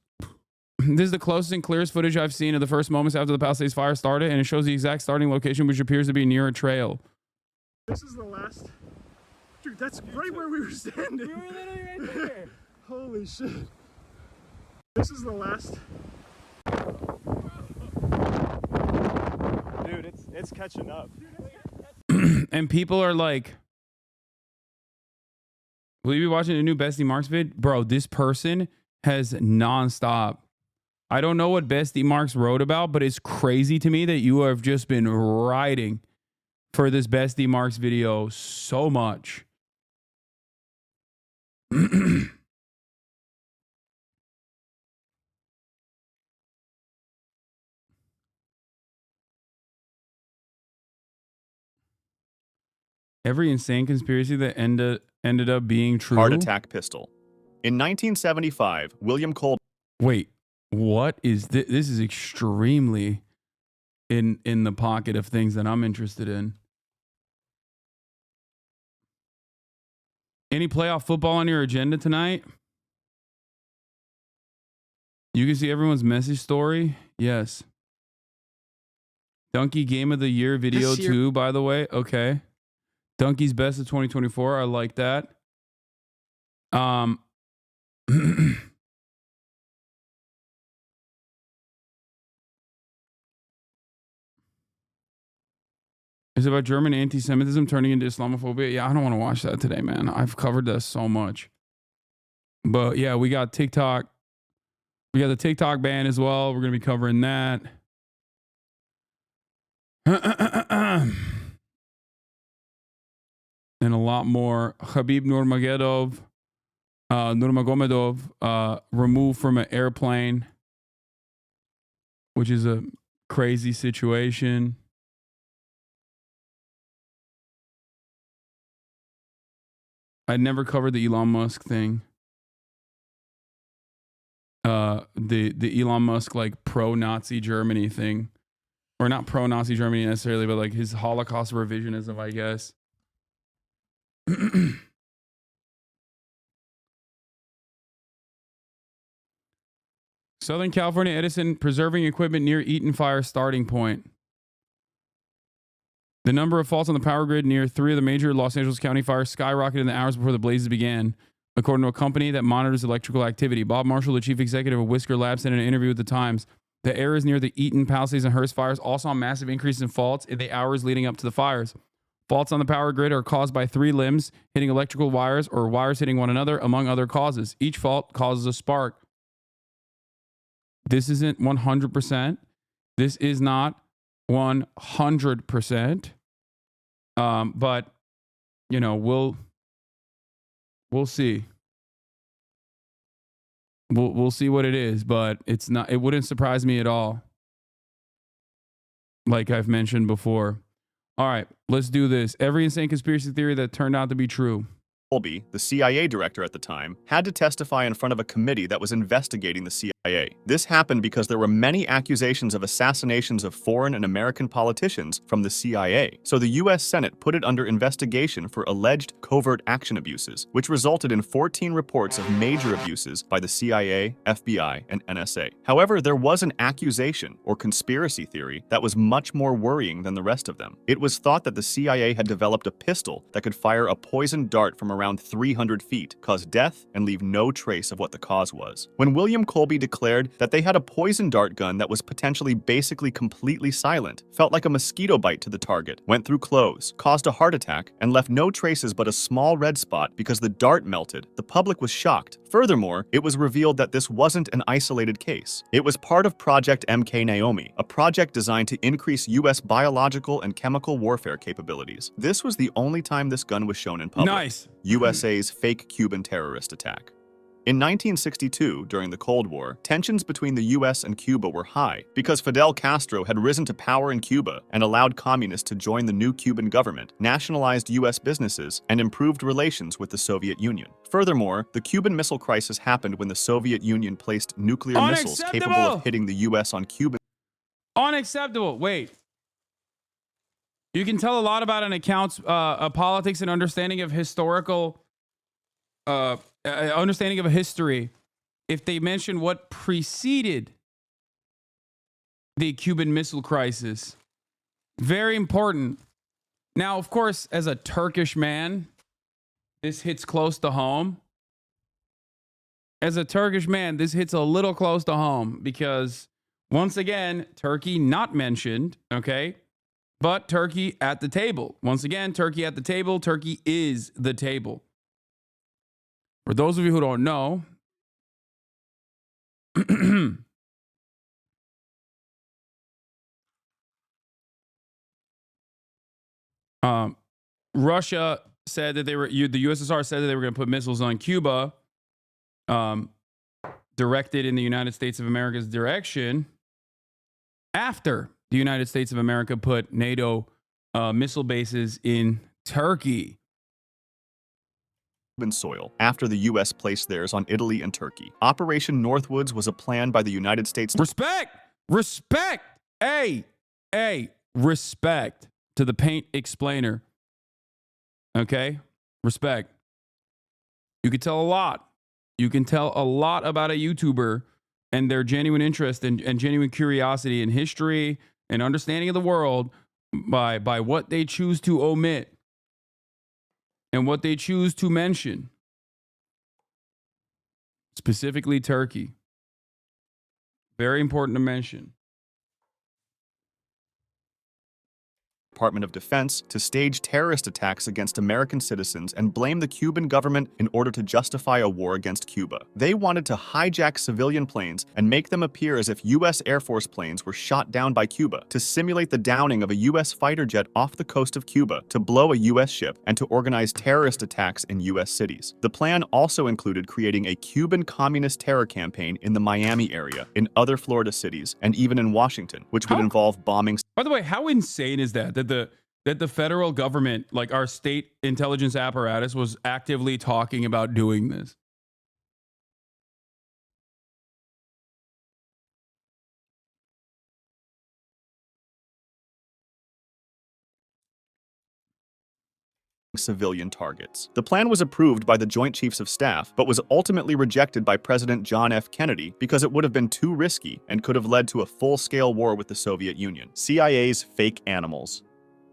and clearest footage I've seen of the first moments after the Palisades fire started, and it shows the exact starting location, which appears to be near a trail. This is the last. Dude, that's right where we were standing. We were literally right there. Holy shit. This is the last. Dude, it's catching up. And people are like, will you be watching a new Bestie Marks vid? Bro, this person has nonstop. I don't know what Bestie Marks wrote about, but it's crazy to me that you have just been writing for this Bestie Marks video so much. Every insane conspiracy that ended up being true. Heart attack pistol. In 1975, William Colby. Wait, what is this? This is extremely in the pocket of things that I'm interested in. Any playoff football on your agenda tonight? You can see everyone's message story. Yes. Donkey Game of the Year video too, by the way. Okay. Donkey's Best of 2024. I like that. It's about German anti-Semitism turning into Islamophobia. Yeah, I don't want to watch that today, man. I've covered this so much. But yeah, we got TikTok. We got the TikTok ban as well. We're going to be covering that. And a lot more. Khabib Nurmagomedov removed from an airplane, which is a crazy situation. I never covered the Elon Musk thing. The Elon Musk like pro-Nazi Germany thing, or not pro-Nazi Germany necessarily, but like his Holocaust revisionism, I guess. Southern California Edison preserving equipment near Eaton fire starting point. The number of faults on the power grid near 3 of the major Los Angeles County fires skyrocketed in the hours before the blazes began, according to a company that monitors electrical activity. Bob Marshall, the chief executive of Whisker Labs, said in an interview with The Times, the areas near the Eaton, Palisades, and Hearst fires all saw massive increases in faults in the hours leading up to the fires. Faults on the power grid are caused by 3 limbs hitting electrical wires or wires hitting one another, among other causes. Each fault causes a spark. This isn't 100%. This is not 100%. But, you know, we'll see. We'll see what it is, but it's not. It wouldn't surprise me at all. Like I've mentioned before. All right, let's do this. Every insane conspiracy theory that turned out to be true. Colby, the CIA director at the time, had to testify in front of a committee that was investigating the CIA. This happened because there were many accusations of assassinations of foreign and American politicians from the CIA, so the U.S. Senate put it under investigation for alleged covert action abuses, which resulted in 14 reports of major abuses by the CIA, FBI, and NSA. However, there was an accusation, or conspiracy theory, that was much more worrying than the rest of them. It was thought that the CIA had developed a pistol that could fire a poison dart from around 300 feet, cause death, and leave no trace of what the cause was. When William Colby declared that they had a poison dart gun that was potentially basically completely silent, felt like a mosquito bite to the target, went through clothes, caused a heart attack, and left no traces but a small red spot because the dart melted. The public was shocked. Furthermore, it was revealed that this wasn't an isolated case. It was part of Project MK Naomi, a project designed to increase U.S. biological and chemical warfare capabilities. This was the only time this gun was shown in public. Nice. USA's fake Cuban terrorist attack. In 1962, during the Cold War, tensions between the US and Cuba were high because Fidel Castro had risen to power in Cuba and allowed communists to join the new Cuban government, nationalized US businesses, and improved relations with the Soviet Union. Furthermore, the Cuban Missile Crisis happened when the Soviet Union placed nuclear missiles capable of hitting the US on Cuban. Unacceptable. Wait. You can tell a lot about an account's politics and understanding of historical understanding of a history if they mention what preceded the Cuban Missile Crisis. Very important. Now, of course, as a Turkish man, this hits close to home. As a Turkish man, this hits a little close to home because, once again, Turkey not mentioned, okay? But Turkey at the table. Once again, Turkey at the table. Turkey is the table. For those of you who don't know, Russia said that the USSR said that they were going to put missiles on Cuba, directed in the United States of America's direction, after the United States of America put NATO missile bases in Turkey. Soil after the U.S. placed theirs on Italy and Turkey. Operation Northwoods was a plan by the United States. Respect! Hey, respect to the paint explainer. Okay? Respect. You can tell a lot. You can tell a lot about a YouTuber and their genuine interest and genuine curiosity in history and understanding of the world by what they choose to omit and what they choose to mention. Specifically Turkey. Very important to mention. Department of Defense to stage terrorist attacks against American citizens and blame the Cuban government in order to justify a war against Cuba. They wanted to hijack civilian planes and make them appear as if U.S. Air Force planes were shot down by Cuba, to simulate the downing of a U.S. fighter jet off the coast of Cuba, to blow a U.S. ship, and to organize terrorist attacks in U.S. cities. The plan also included creating a Cuban communist terror campaign in the Miami area, in other Florida cities, and even in Washington, which would involve bombings. By the way, how insane is that the federal government, like our state intelligence apparatus, was actively talking about doing this? Civilian targets. The plan was approved by the Joint Chiefs of Staff, but was ultimately rejected by President John F. Kennedy because it would have been too risky and could have led to a full-scale war with the Soviet Union. CIA's fake animals.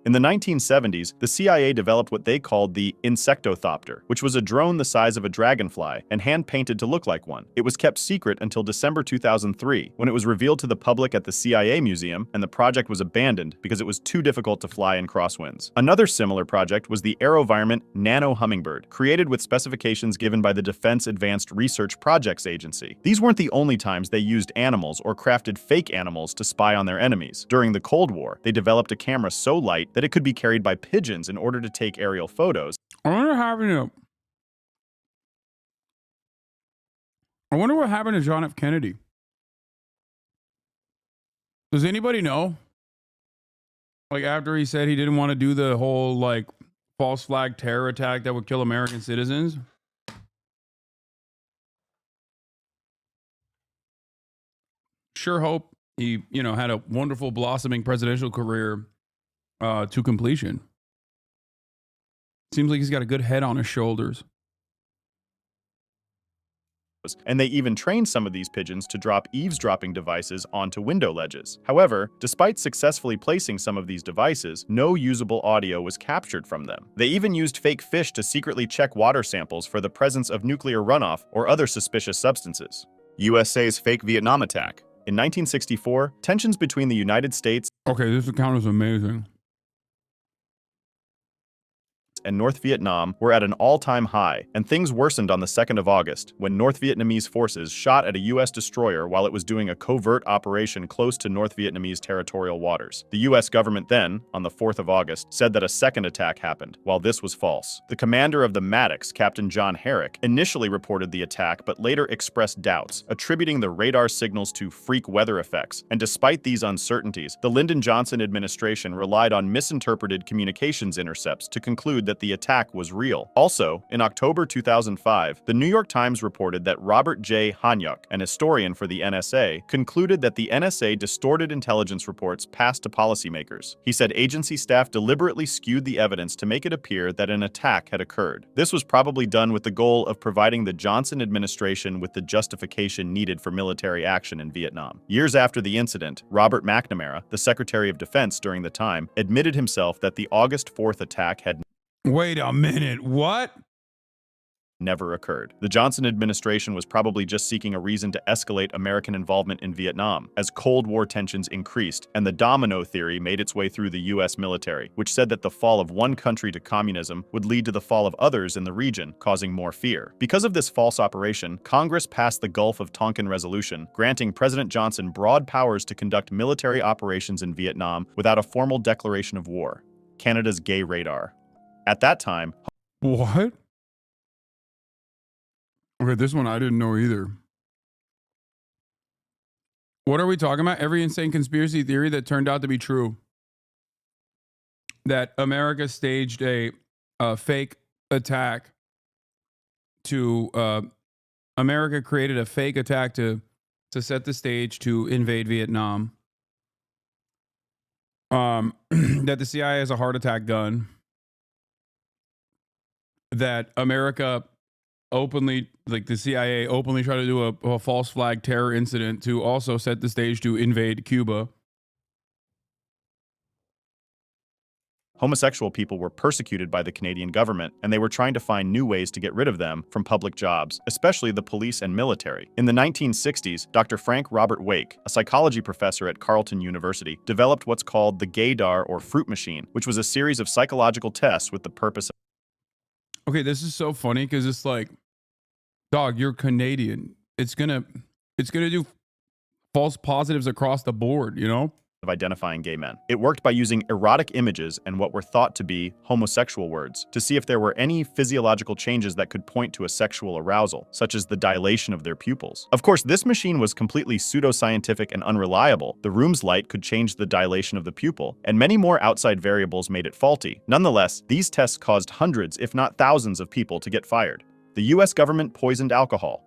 In the 1970s, the CIA developed what they called the Insectothopter, which was a drone the size of a dragonfly and hand-painted to look like one. It was kept secret until December 2003, when it was revealed to the public at the CIA Museum, and the project was abandoned because it was too difficult to fly in crosswinds. Another similar project was the AeroVironment Nano Hummingbird, created with specifications given by the Defense Advanced Research Projects Agency. These weren't the only times they used animals or crafted fake animals to spy on their enemies. During the Cold War, they developed a camera so light that it could be carried by pigeons in order to take aerial photos. I wonder what happened to John F. Kennedy. Does anybody know? Like, after he said he didn't want to do the whole, like, false flag terror attack that would kill American citizens? Sure hope he, had a wonderful blossoming presidential career to completion. Seems like he's got a good head on his shoulders. And they even trained some of these pigeons to drop eavesdropping devices onto window ledges. However, despite successfully placing some of these devices, no usable audio was captured from them. They even used fake fish to secretly check water samples for the presence of nuclear runoff or other suspicious substances. USA's fake Vietnam attack. In 1964, tensions between the United States Okay, this account is amazing. and North Vietnam were at an all-time high, and things worsened on the 2nd of August when North Vietnamese forces shot at a U.S. destroyer while it was doing a covert operation close to North Vietnamese territorial waters. The U.S. government then, on the 4th of August, said that a second attack happened, while this was false. The commander of the Maddox, Captain John Herrick, initially reported the attack but later expressed doubts, attributing the radar signals to freak weather effects. And despite these uncertainties, the Lyndon Johnson administration relied on misinterpreted communications intercepts to conclude that the attack was real. Also, in October 2005, the New York Times reported that Robert J. Hanyuk, an historian for the NSA, concluded that the NSA distorted intelligence reports passed to policymakers. He said agency staff deliberately skewed the evidence to make it appear that an attack had occurred. This was probably done with the goal of providing the Johnson administration with the justification needed for military action in Vietnam. Years after the incident, Robert McNamara, the Secretary of Defense during the time, admitted himself that the August 4th attack had Wait a minute, what? never occurred. The Johnson administration was probably just seeking a reason to escalate American involvement in Vietnam as Cold War tensions increased, and the domino theory made its way through the U.S. military, which said that the fall of one country to communism would lead to the fall of others in the region, causing more fear. Because of this false operation, Congress passed the Gulf of Tonkin Resolution, granting President Johnson broad powers to conduct military operations in Vietnam without a formal declaration of war. Canada's gay radar. At that time, What? Okay, this one I didn't know either. What are we talking about? Every insane conspiracy theory that turned out to be true. That America staged a fake attack to America created a fake attack to set the stage to invade Vietnam. That the CIA has a heart attack gun. That America openly, like the CIA openly tried to do a false flag terror incident to also set the stage to invade Cuba. homosexual people were persecuted by the Canadian government, and they were trying to find new ways to get rid of them from public jobs, especially the police and military. In the 1960s, Dr. Frank Robert Wake, a psychology professor at Carleton University, developed what's called the gaydar or fruit machine, which was a series of psychological tests with the purpose of... Okay, this is so funny because it's like, dog, you're Canadian. It's gonna do false positives across the board, you know? Of identifying gay men. It worked by using erotic images and what were thought to be homosexual words to see if there were any physiological changes that could point to a sexual arousal, such as the dilation of their pupils. Of course, this machine was completely pseudoscientific and unreliable. The room's light could change the dilation of the pupil, and many more outside variables made it faulty. Nonetheless, these tests caused hundreds, if not thousands, of people to get fired. The US government poisoned alcohol.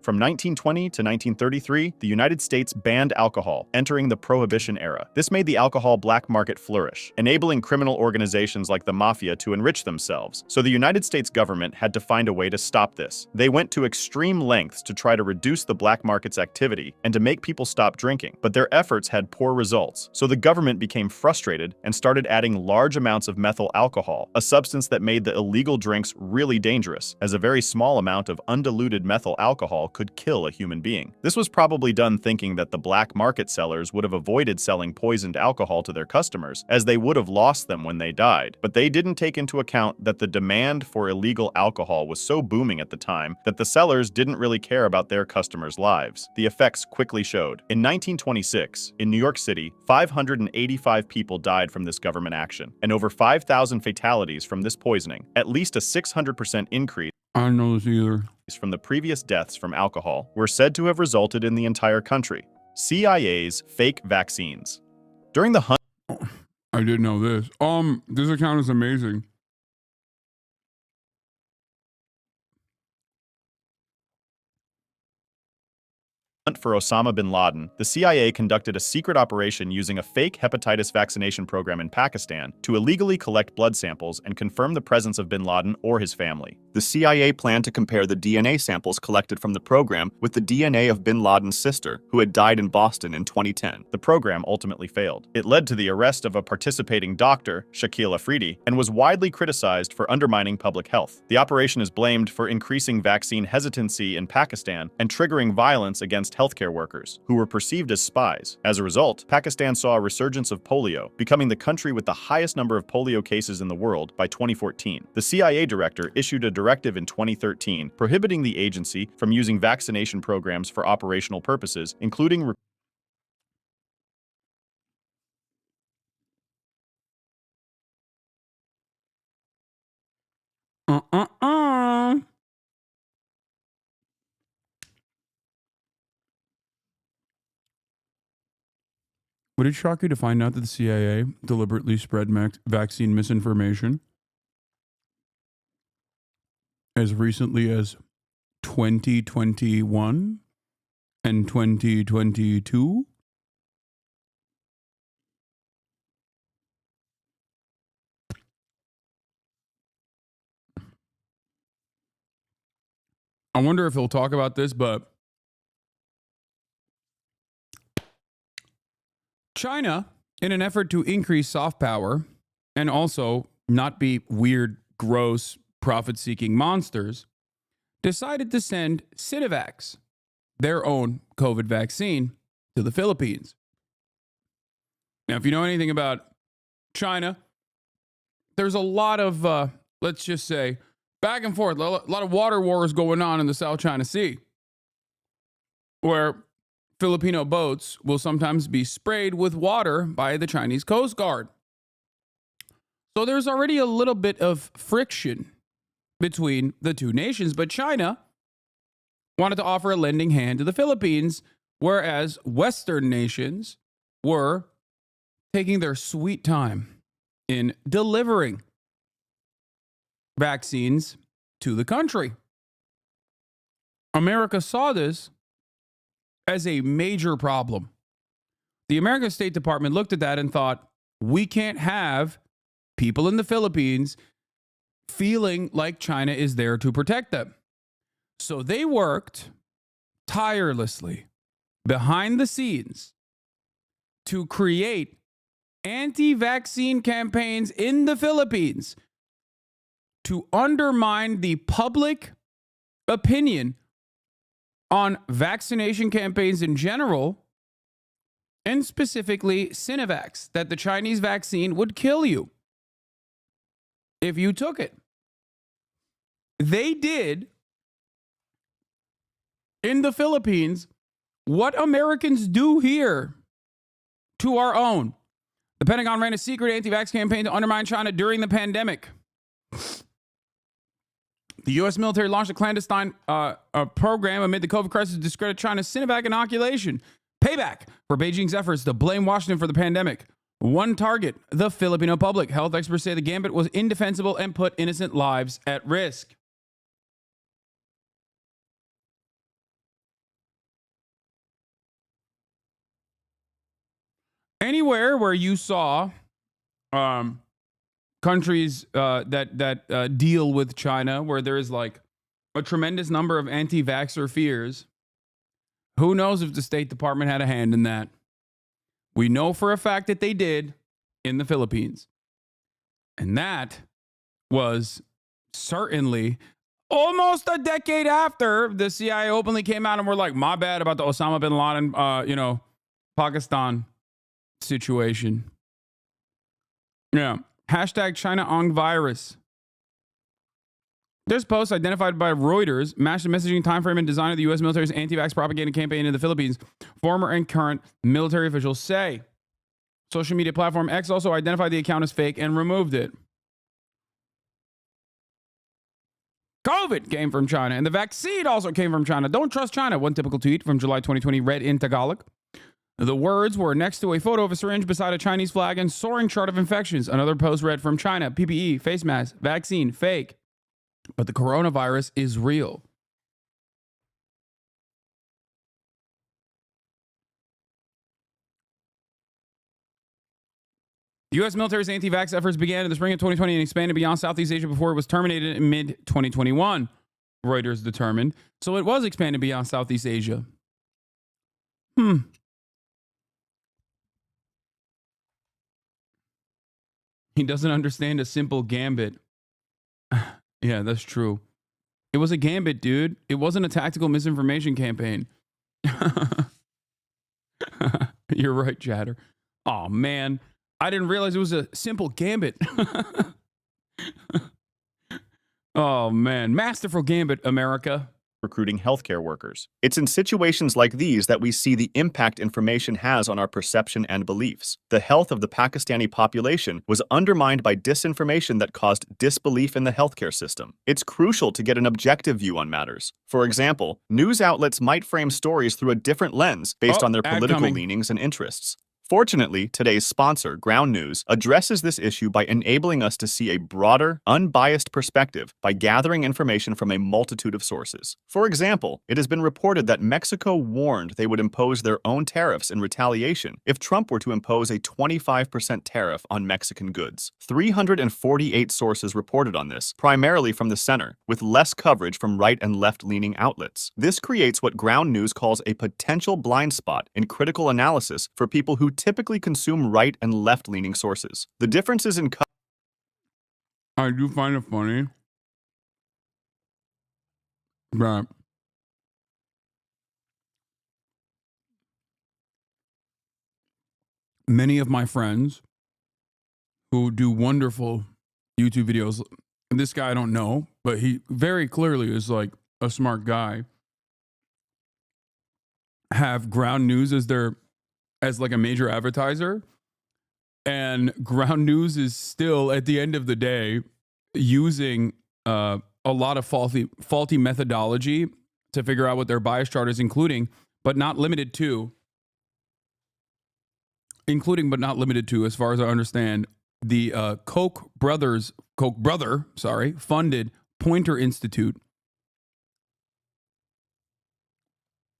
From 1920 to 1933, the United States banned alcohol, entering the Prohibition era. This made the alcohol black market flourish, enabling criminal organizations like the mafia to enrich themselves. So the United States government had to find a way to stop this. They went to extreme lengths to try to reduce the black market's activity and to make people stop drinking, but their efforts had poor results. So the government became frustrated and started adding large amounts of methyl alcohol, a substance that made the illegal drinks really dangerous, as a very small amount of undiluted methyl alcohol could kill a human being. This was probably done thinking that the black market sellers would have avoided selling poisoned alcohol to their customers, as they would have lost them when they died. But they didn't take into account that the demand for illegal alcohol was so booming at the time that the sellers didn't really care about their customers' lives. The effects quickly showed. In 1926, in New York City, 585 people died from this government action, and over 5,000 fatalities from this poisoning, at least a 600% increase I don't know this either. from the previous deaths from alcohol were said to have resulted in the entire country. CIA's fake vaccines. During the hunt... I didn't know this. This account is amazing. hunt for Osama bin Laden, the CIA conducted a secret operation using a fake hepatitis vaccination program in Pakistan to illegally collect blood samples and confirm the presence of bin Laden or his family. The CIA planned to compare the DNA samples collected from the program with the DNA of bin Laden's sister, who had died in Boston in 2010. The program ultimately failed. It led to the arrest of a participating doctor, Shakil Afridi, and was widely criticized for undermining public health. The operation is blamed for increasing vaccine hesitancy in Pakistan and triggering violence against healthcare workers, who were perceived as spies. As a result, Pakistan saw a resurgence of polio, becoming the country with the highest number of polio cases in the world by 2014. The CIA director issued a directive in 2013 prohibiting the agency from using vaccination programs for operational purposes, including Would it shock you to find out that the CIA deliberately spread vaccine misinformation as recently as 2021 and 2022? I wonder if he'll talk about this, but China, in an effort to increase soft power and also not be weird, gross, profit-seeking monsters, decided to send Sinovac, their own COVID vaccine, to the Philippines. Now, if you know anything about China, there's a lot of, let's just say, back and forth, a lot of water wars going on in the South China Sea, where Filipino boats will sometimes be sprayed with water by the Chinese Coast Guard. So there's already a little bit of friction between the two nations, but China wanted to offer a lending hand to the Philippines, whereas Western nations were taking their sweet time in delivering vaccines to the country. America saw this as a major problem. The American State Department looked at that and thought, we can't have people in the Philippines feeling like China is there to protect them. So they worked tirelessly behind the scenes to create anti-vaccine campaigns in the Philippines to undermine the public opinion on vaccination campaigns in general, and specifically Sinovac, that the Chinese vaccine would kill you if you took it. They did in the Philippines what Americans do here to our own. The Pentagon ran a secret anti-vax campaign to undermine China during the pandemic. The U.S. military launched a clandestine program amid the COVID crisis to discredit China's Sinovac inoculation. Payback for Beijing's efforts to blame Washington for the pandemic. One target, the Filipino public. Health experts say the gambit was indefensible and put innocent lives at risk. Anywhere where you saw countries that deal with China, where there is like a tremendous number of anti-vaxxer fears, who knows if the State Department had a hand in that? We know for a fact that they did in the Philippines. And that was certainly almost a decade after the CIA openly came out and were like, my bad about the Osama bin Laden, Pakistan situation. Yeah. Hashtag China Ong virus. This post, identified by Reuters, matched the messaging timeframe and design of the U.S. military's anti-vax propaganda campaign in the Philippines, former and current military officials say. Social media platform X also identified the account as fake and removed it. COVID came from China, and the vaccine also came from China. Don't trust China. One typical tweet from July 2020 read in Tagalog. The words were next to a photo of a syringe beside a Chinese flag and soaring chart of infections. Another post read from China, PPE, face mask, vaccine, fake. But the coronavirus is real. U.S. military's anti-vax efforts began in the spring of 2020 and expanded beyond Southeast Asia before it was terminated in mid-2021, Reuters determined. So it was expanded beyond Southeast Asia. He doesn't understand a simple gambit. Yeah, that's true. It was a gambit, dude. It wasn't a tactical misinformation campaign. You're right, Chatter. Oh, man. I didn't realize it was a simple gambit. Oh, man. Masterful gambit, America. Recruiting healthcare workers. It's in situations like these that we see the impact information has on our perception and beliefs. The health of the Pakistani population was undermined by disinformation that caused disbelief in the healthcare system. It's crucial to get an objective view on matters. For example, news outlets might frame stories through a different lens based on their political leanings and interests. Fortunately, today's sponsor, Ground News, addresses this issue by enabling us to see a broader, unbiased perspective by gathering information from a multitude of sources. For example, it has been reported that Mexico warned they would impose their own tariffs in retaliation if Trump were to impose a 25% tariff on Mexican goods. 348 sources reported on this, primarily from the center, with less coverage from right and left-leaning outlets. This creates what Ground News calls a potential blind spot in critical analysis for people who typically consume right and left-leaning sources. The differences in I do find it funny that many of my friends who do wonderful YouTube videos, and this guy I don't know, but he very clearly is like a smart guy, have Ground News as like a major advertiser, and Ground News is still at the end of the day using a lot of faulty methodology to figure out what their bias chart is, including but not limited to, as far as I understand, the Koch brother funded Poynter Institute.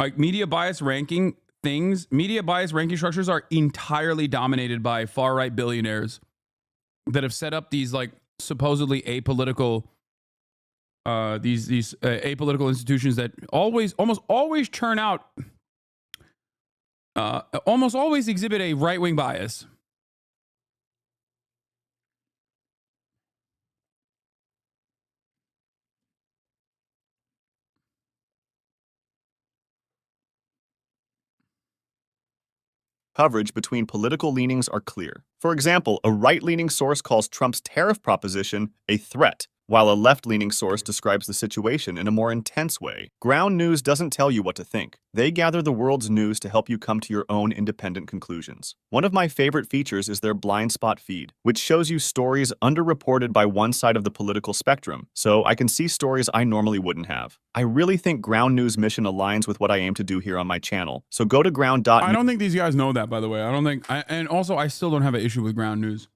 Like media bias ranking structures are entirely dominated by far-right billionaires that have set up these like supposedly apolitical apolitical institutions that almost always exhibit a right-wing bias. coverage between political leanings are clear. For example, a right-leaning source calls Trump's tariff proposition a threat, while a left-leaning source describes the situation in a more intense way. Ground News doesn't tell you what to think. They gather the world's news to help you come to your own independent conclusions. One of my favorite features is their blind spot feed, which shows you stories underreported by one side of the political spectrum, so I can see stories I normally wouldn't have. I really think Ground News' mission aligns with what I aim to do here on my channel, so go to ground. I don't think these guys know that, by the way. And also I still don't have an issue with Ground News.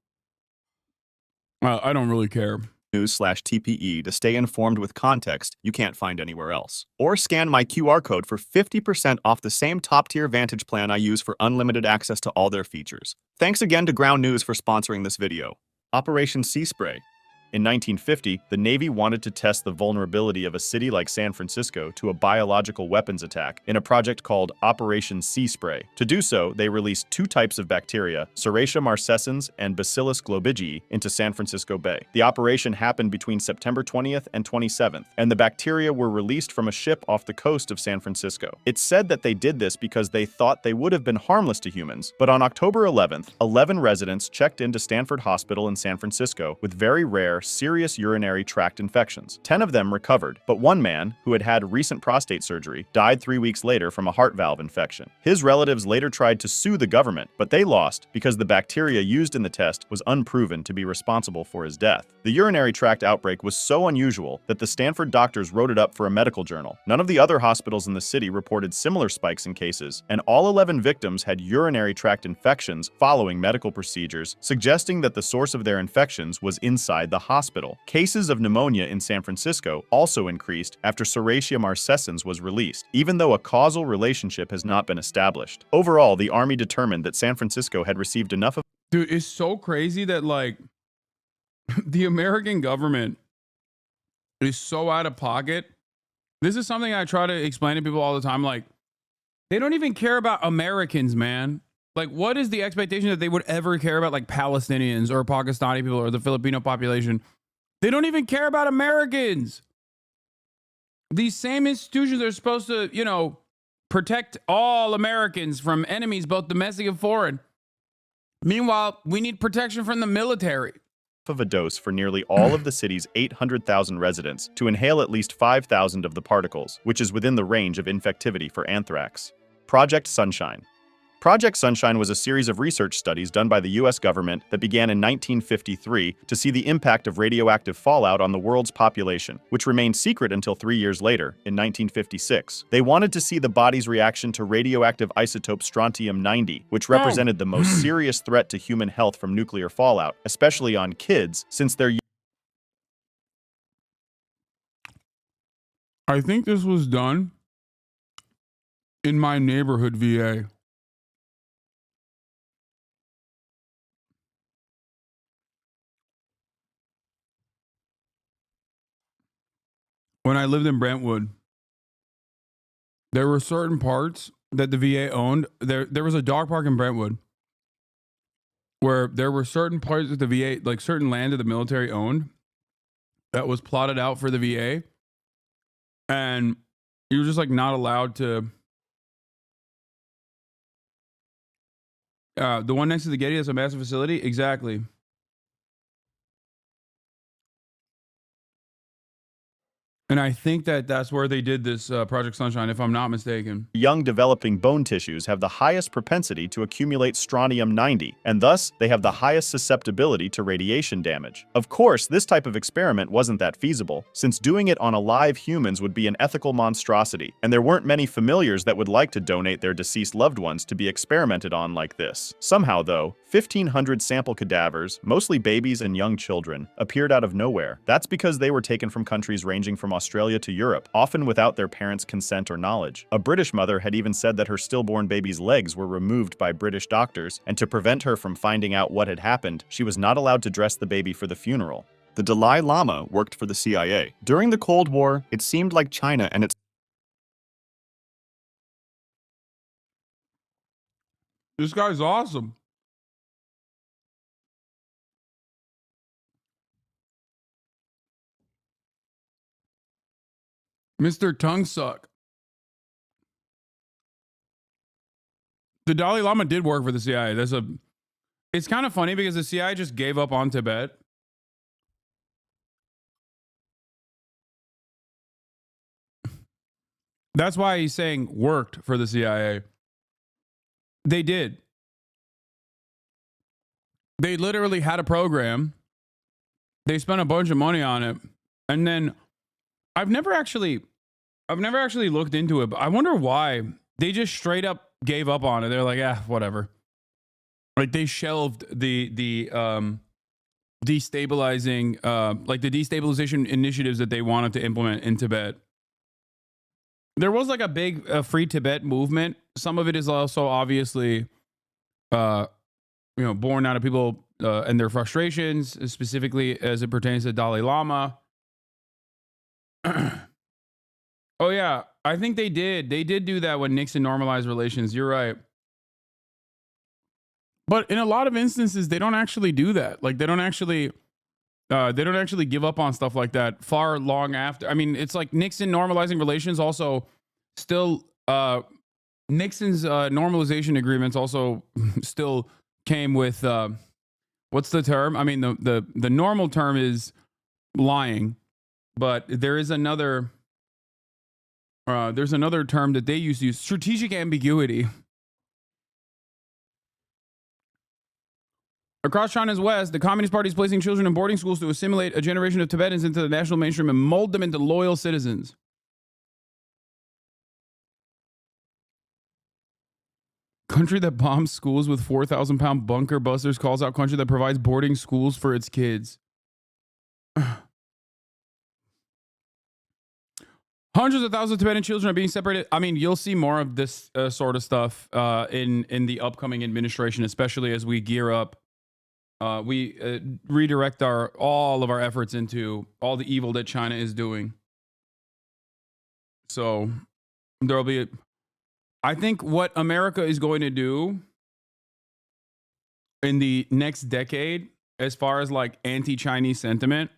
I don't really care. News/TPE to stay informed with context you can't find anywhere else. Or scan my QR code for 50% off the same top-tier Vantage plan I use for unlimited access to all their features. Thanks again to Ground News for sponsoring this video. Operation Sea Spray. In 1950, the Navy wanted to test the vulnerability of a city like San Francisco to a biological weapons attack in a project called Operation Sea Spray. To do so, they released two types of bacteria, Serratia marcescens and Bacillus globigii, into San Francisco Bay. The operation happened between September 20th and 27th, and the bacteria were released from a ship off the coast of San Francisco. It's said that they did this because they thought they would have been harmless to humans, but on October 11th, 11 residents checked into Stanford Hospital in San Francisco with very rare, serious urinary tract infections. 10 of them recovered, but one man, who had had recent prostate surgery, died 3 weeks later from a heart valve infection. His relatives later tried to sue the government, but they lost because the bacteria used in the test was unproven to be responsible for his death. The urinary tract outbreak was so unusual that the Stanford doctors wrote it up for a medical journal. None of the other hospitals in the city reported similar spikes in cases, and all 11 victims had urinary tract infections following medical procedures, suggesting that the source of their infections was inside the hospital. Cases of pneumonia in San Francisco also increased after Serratia marcescens was released, even though a causal relationship has not been established. Overall, the Army determined that San Francisco had received enough of— Dude, it's so crazy that, like, the American government is so out of pocket. This is something I try to explain to people all the time. Like, they don't even care about Americans, man. Like, what is the expectation that they would ever care about, like, Palestinians or Pakistani people or the Filipino population? They don't even care about Americans. These same institutions are supposed to, you know, protect all Americans from enemies, both domestic and foreign. Meanwhile, we need protection from the military. Of a dose for nearly all of the city's 800,000 residents to inhale at least 5,000 of the particles, which is within the range of infectivity for anthrax. Project Sunshine. Project Sunshine was a series of research studies done by the U.S. government that began in 1953 to see the impact of radioactive fallout on the world's population, which remained secret until 3 years later, in 1956. They wanted to see the body's reaction to radioactive isotope strontium-90, which represented the most serious threat to human health from nuclear fallout, especially on kids, since they're— I think this was done in my neighborhood VA. When I lived in Brentwood, there were certain parts that the VA owned. There was a dog park in Brentwood where there were certain parts that the VA, like certain land that the military owned, that was plotted out for the VA. And you were just like not allowed to. The one next to the Getty, that's a massive facility. Exactly. And I think that that's where they did this Project Sunshine, if I'm not mistaken. Young developing bone tissues have the highest propensity to accumulate strontium-90, and thus they have the highest susceptibility to radiation damage. Of course, this type of experiment wasn't that feasible, since doing it on alive humans would be an ethical monstrosity, and there weren't many familiars that would like to donate their deceased loved ones to be experimented on like this. Somehow, though, 1,500 sample cadavers, mostly babies and young children, appeared out of nowhere. That's because they were taken from countries ranging from Australia to Europe, often without their parents' consent or knowledge. A British mother had even said that her stillborn baby's legs were removed by British doctors, and to prevent her from finding out what had happened, she was not allowed to dress the baby for the funeral. The Dalai Lama worked for the CIA. During the Cold War, it seemed like China and its— This guy's awesome. Mr. Tongue Suck. The Dalai Lama did work for the CIA. It's kind of funny because the CIA just gave up on Tibet. That's why he's saying worked for the CIA. They did. They literally had a program. They spent a bunch of money on it. And then I've never actually looked into it, but I wonder why they just straight up gave up on it. They're like, whatever. Like they shelved the destabilizing, like the destabilization initiatives that they wanted to implement in Tibet. There was like a big free Tibet movement. Some of it is also obviously, born out of people and their frustrations, specifically as it pertains to Dalai Lama. Oh yeah, I think they did. They did do that when Nixon normalized relations. You're right. But in a lot of instances, they don't actually do that. Like they don't actually give up on stuff like that far long after. I mean, it's like Nixon normalizing relations also still, Nixon's normalization agreements also still came with, what's the term? I mean, the normal term is lying, but there is another, there's another term that they used to use, strategic ambiguity. Across China's west, the Communist Party is placing children in boarding schools to assimilate a generation of Tibetans into the national mainstream and mold them into loyal citizens. Country that bombs schools with 4,000-pound bunker busters calls out country that provides boarding schools for its kids. Hundreds of thousands of Tibetan children are being separated. I mean, you'll see more of this sort of stuff in the upcoming administration, especially as we gear up. We redirect all of our efforts into all the evil that China is doing. So there'll be, I think what America is going to do in the next decade, as far as like anti-Chinese sentiment,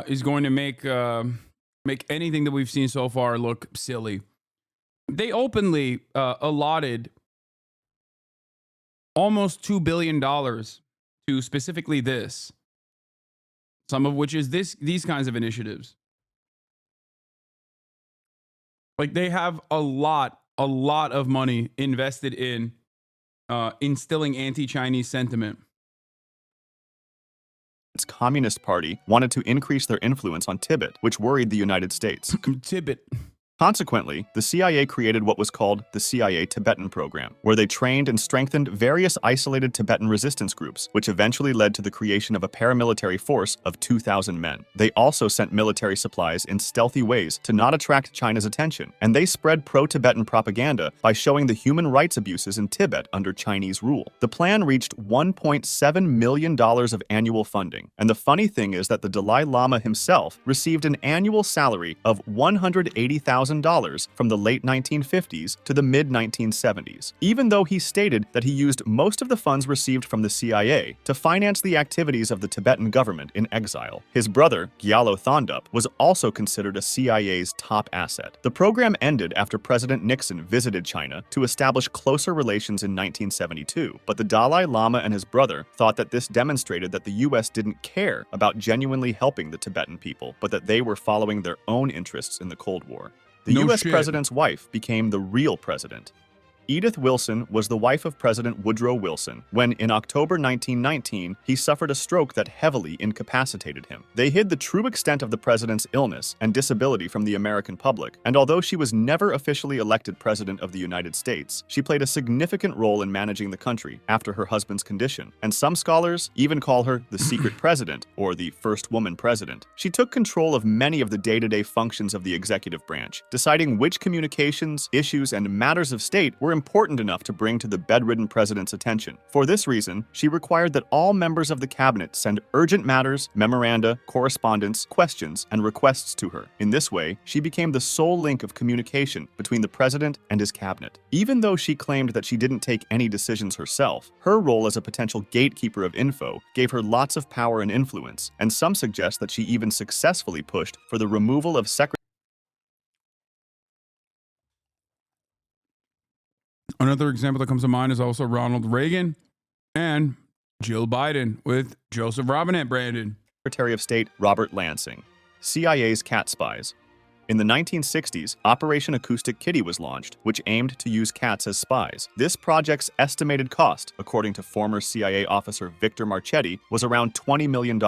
is going to make anything that we've seen so far look silly. They openly allotted almost $2 billion to specifically this, some of which is these kinds of initiatives. Like they have a lot of money invested in instilling anti-Chinese sentiment. Its Communist Party wanted to increase their influence on Tibet, which worried the United States. Tibet. Consequently, the CIA created what was called the CIA Tibetan Program, where they trained and strengthened various isolated Tibetan resistance groups, which eventually led to the creation of a paramilitary force of 2,000 men. They also sent military supplies in stealthy ways to not attract China's attention, and they spread pro-Tibetan propaganda by showing the human rights abuses in Tibet under Chinese rule. The plan reached $1.7 million of annual funding, and the funny thing is that the Dalai Lama himself received an annual salary of $180,000 from the late 1950s to the mid-1970s, even though he stated that he used most of the funds received from the CIA to finance the activities of the Tibetan government in exile. His brother, Gyalo Thondup, was also considered a CIA's top asset. The program ended after President Nixon visited China to establish closer relations in 1972, but the Dalai Lama and his brother thought that this demonstrated that the US didn't care about genuinely helping the Tibetan people, but that they were following their own interests in the Cold War. The U.S. president's wife became the real president. Edith Wilson was the wife of President Woodrow Wilson when, in October 1919, he suffered a stroke that heavily incapacitated him. They hid the true extent of the president's illness and disability from the American public, and although she was never officially elected president of the United States, she played a significant role in managing the country after her husband's condition, and some scholars even call her the secret president or the first woman president. She took control of many of the day-to-day functions of the executive branch, deciding which communications, issues, and matters of state were important enough to bring to the bedridden president's attention. For this reason, she required that all members of the cabinet send urgent matters, memoranda, correspondence, questions, and requests to her. In this way, she became the sole link of communication between the president and his cabinet. Even though she claimed that she didn't take any decisions herself, her role as a potential gatekeeper of info gave her lots of power and influence, and some suggest that she even successfully pushed for the removal of Secretary. Another example that comes to mind is also Ronald Reagan and Jill Biden with Joseph Robinette Brandon. Secretary of State Robert Lansing, CIA's cat spies. In the 1960s, Operation Acoustic Kitty was launched, which aimed to use cats as spies. This project's estimated cost, according to former CIA officer Victor Marchetti, was around $20 million,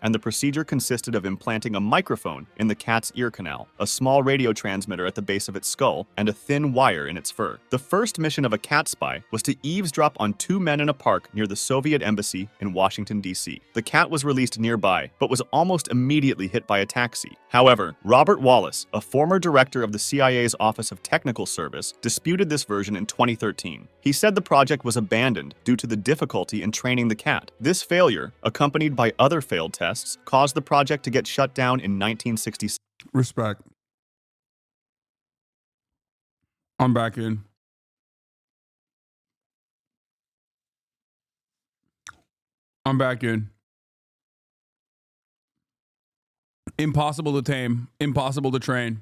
and the procedure consisted of implanting a microphone in the cat's ear canal, a small radio transmitter at the base of its skull, and a thin wire in its fur. The first mission of a cat spy was to eavesdrop on two men in a park near the Soviet embassy in Washington, D.C. The cat was released nearby, but was almost immediately hit by a taxi. However, Robert Wallace, a former director of the CIA's Office of Technical Service, disputed this version in 2013. He said the project was abandoned due to the difficulty in training the cat. This failure, accompanied by other failed tests, caused the project to get shut down in 1966. Respect. I'm back in. I'm back in. Impossible to tame, impossible to train.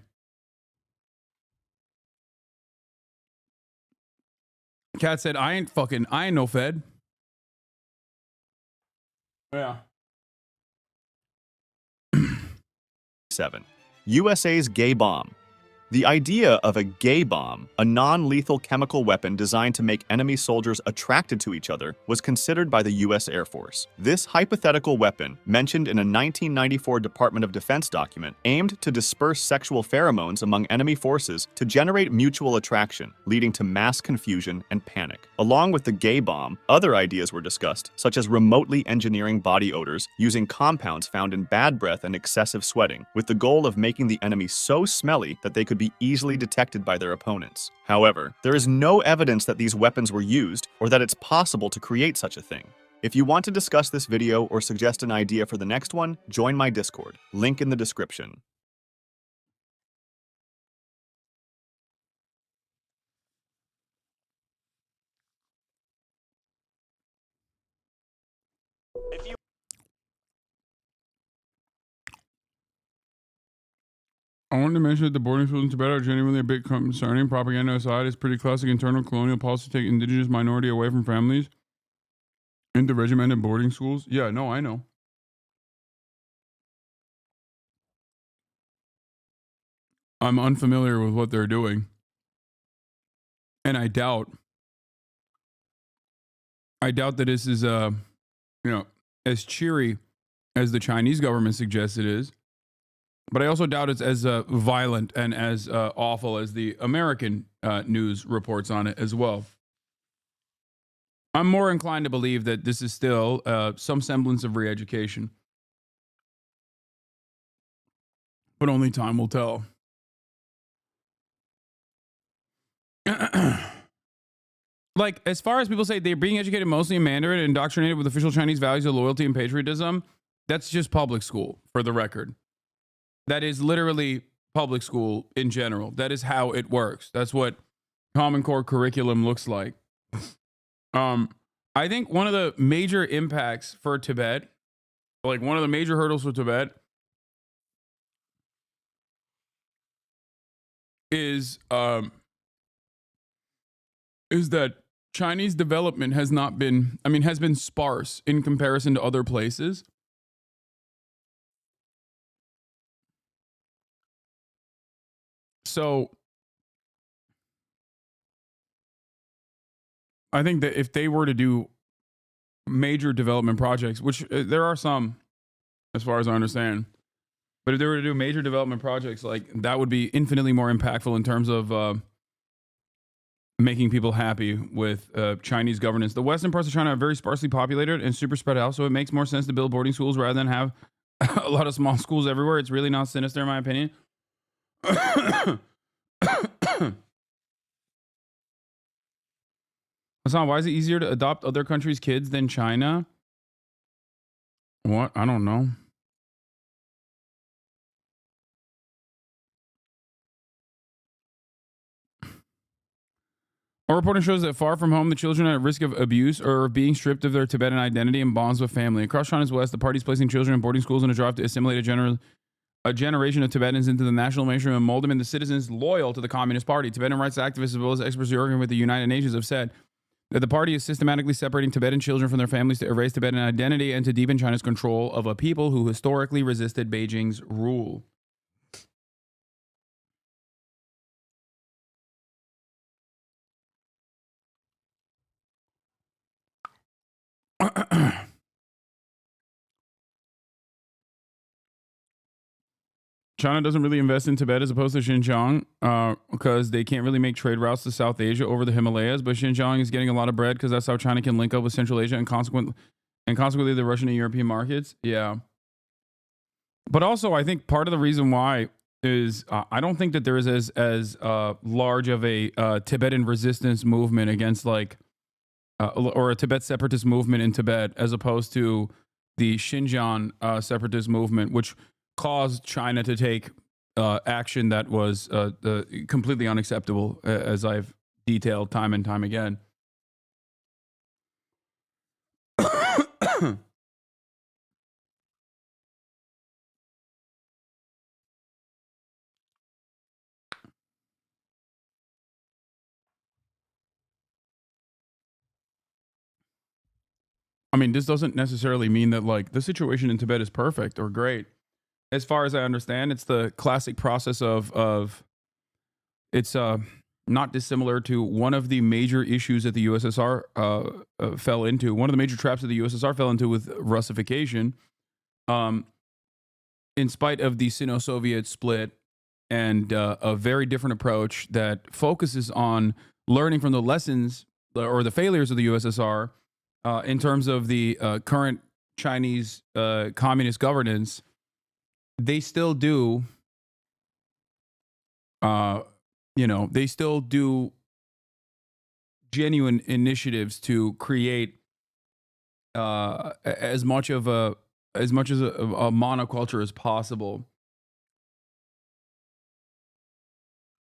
Cat said, I ain't no fed. Yeah. 7. USA's gay bomb. The idea of a gay bomb, a non-lethal chemical weapon designed to make enemy soldiers attracted to each other, was considered by the U.S. Air Force. This hypothetical weapon, mentioned in a 1994 Department of Defense document, aimed to disperse sexual pheromones among enemy forces to generate mutual attraction, leading to mass confusion and panic. Along with the gay bomb, other ideas were discussed, such as remotely engineering body odors using compounds found in bad breath and excessive sweating, with the goal of making the enemy so smelly that they could be easily detected by their opponents. However, there is no evidence that these weapons were used or that it's possible to create such a thing. If you want to discuss this video or suggest an idea for the next one, join my Discord. Link in the description. I wanted to mention that the boarding schools in Tibet are genuinely a bit concerning. Propaganda aside, it's pretty classic internal colonial policy to take indigenous minority away from families into regimented boarding schools. Yeah, no, I know. I'm unfamiliar with what they're doing. And I doubt that this is, as cheery as the Chinese government suggests it is. But I also doubt it's as violent and as awful as the American news reports on it as well. I'm more inclined to believe that this is still some semblance of re-education. But only time will tell. Like, as far as people say they're being educated mostly in Mandarin and indoctrinated with official Chinese values of loyalty and patriotism, that's just public school, for the record. That is literally public school in general. That is how it works. That's what Common Core curriculum looks like. I think one of the major impacts for Tibet, like one of the major hurdles for Tibet, is that Chinese development has been sparse in comparison to other places. So I think that if they were to do major development projects, which there are some, as far as I understand, but if they were to do major development projects, like that would be infinitely more impactful in terms of making people happy with Chinese governance. The western parts of China are very sparsely populated and super spread out, so it makes more sense to build boarding schools rather than have a lot of small schools everywhere. It's really not sinister, in my opinion. Hasan, why is it easier to adopt other countries' kids than China? What? I don't know. Our reporting shows that far from home, the children are at risk of abuse or of being stripped of their Tibetan identity and bonds with family. Across China's west, the party is placing children in boarding schools in a drive to assimilate a generation of Tibetans into the national mainstream and mold them into citizens loyal to the Communist Party. Tibetan rights activists, as well as experts working with the United Nations, have said that the party is systematically separating Tibetan children from their families to erase Tibetan identity and to deepen China's control of a people who historically resisted Beijing's rule. China doesn't really invest in Tibet as opposed to Xinjiang because they can't really make trade routes to South Asia over the Himalayas. But Xinjiang is getting a lot of bread because that's how China can link up with Central Asia and consequently the Russian and European markets. Yeah. But also, I think part of the reason why is I don't think that there is as large of a Tibetan resistance movement against or a Tibet separatist movement in Tibet as opposed to the Xinjiang separatist movement, which caused China to take action that was completely unacceptable, as I've detailed time and time again. I mean, this doesn't necessarily mean that like the situation in Tibet is perfect or great. As far as I understand, it's the classic process of it's not dissimilar to one of the major issues that the USSR fell into. One of the major traps that the USSR fell into with Russification, in spite of the Sino-Soviet split and a very different approach that focuses on learning from the lessons or the failures of the USSR in terms of the current Chinese communist governance. They still do, they still do genuine initiatives to create as much as a monoculture as possible.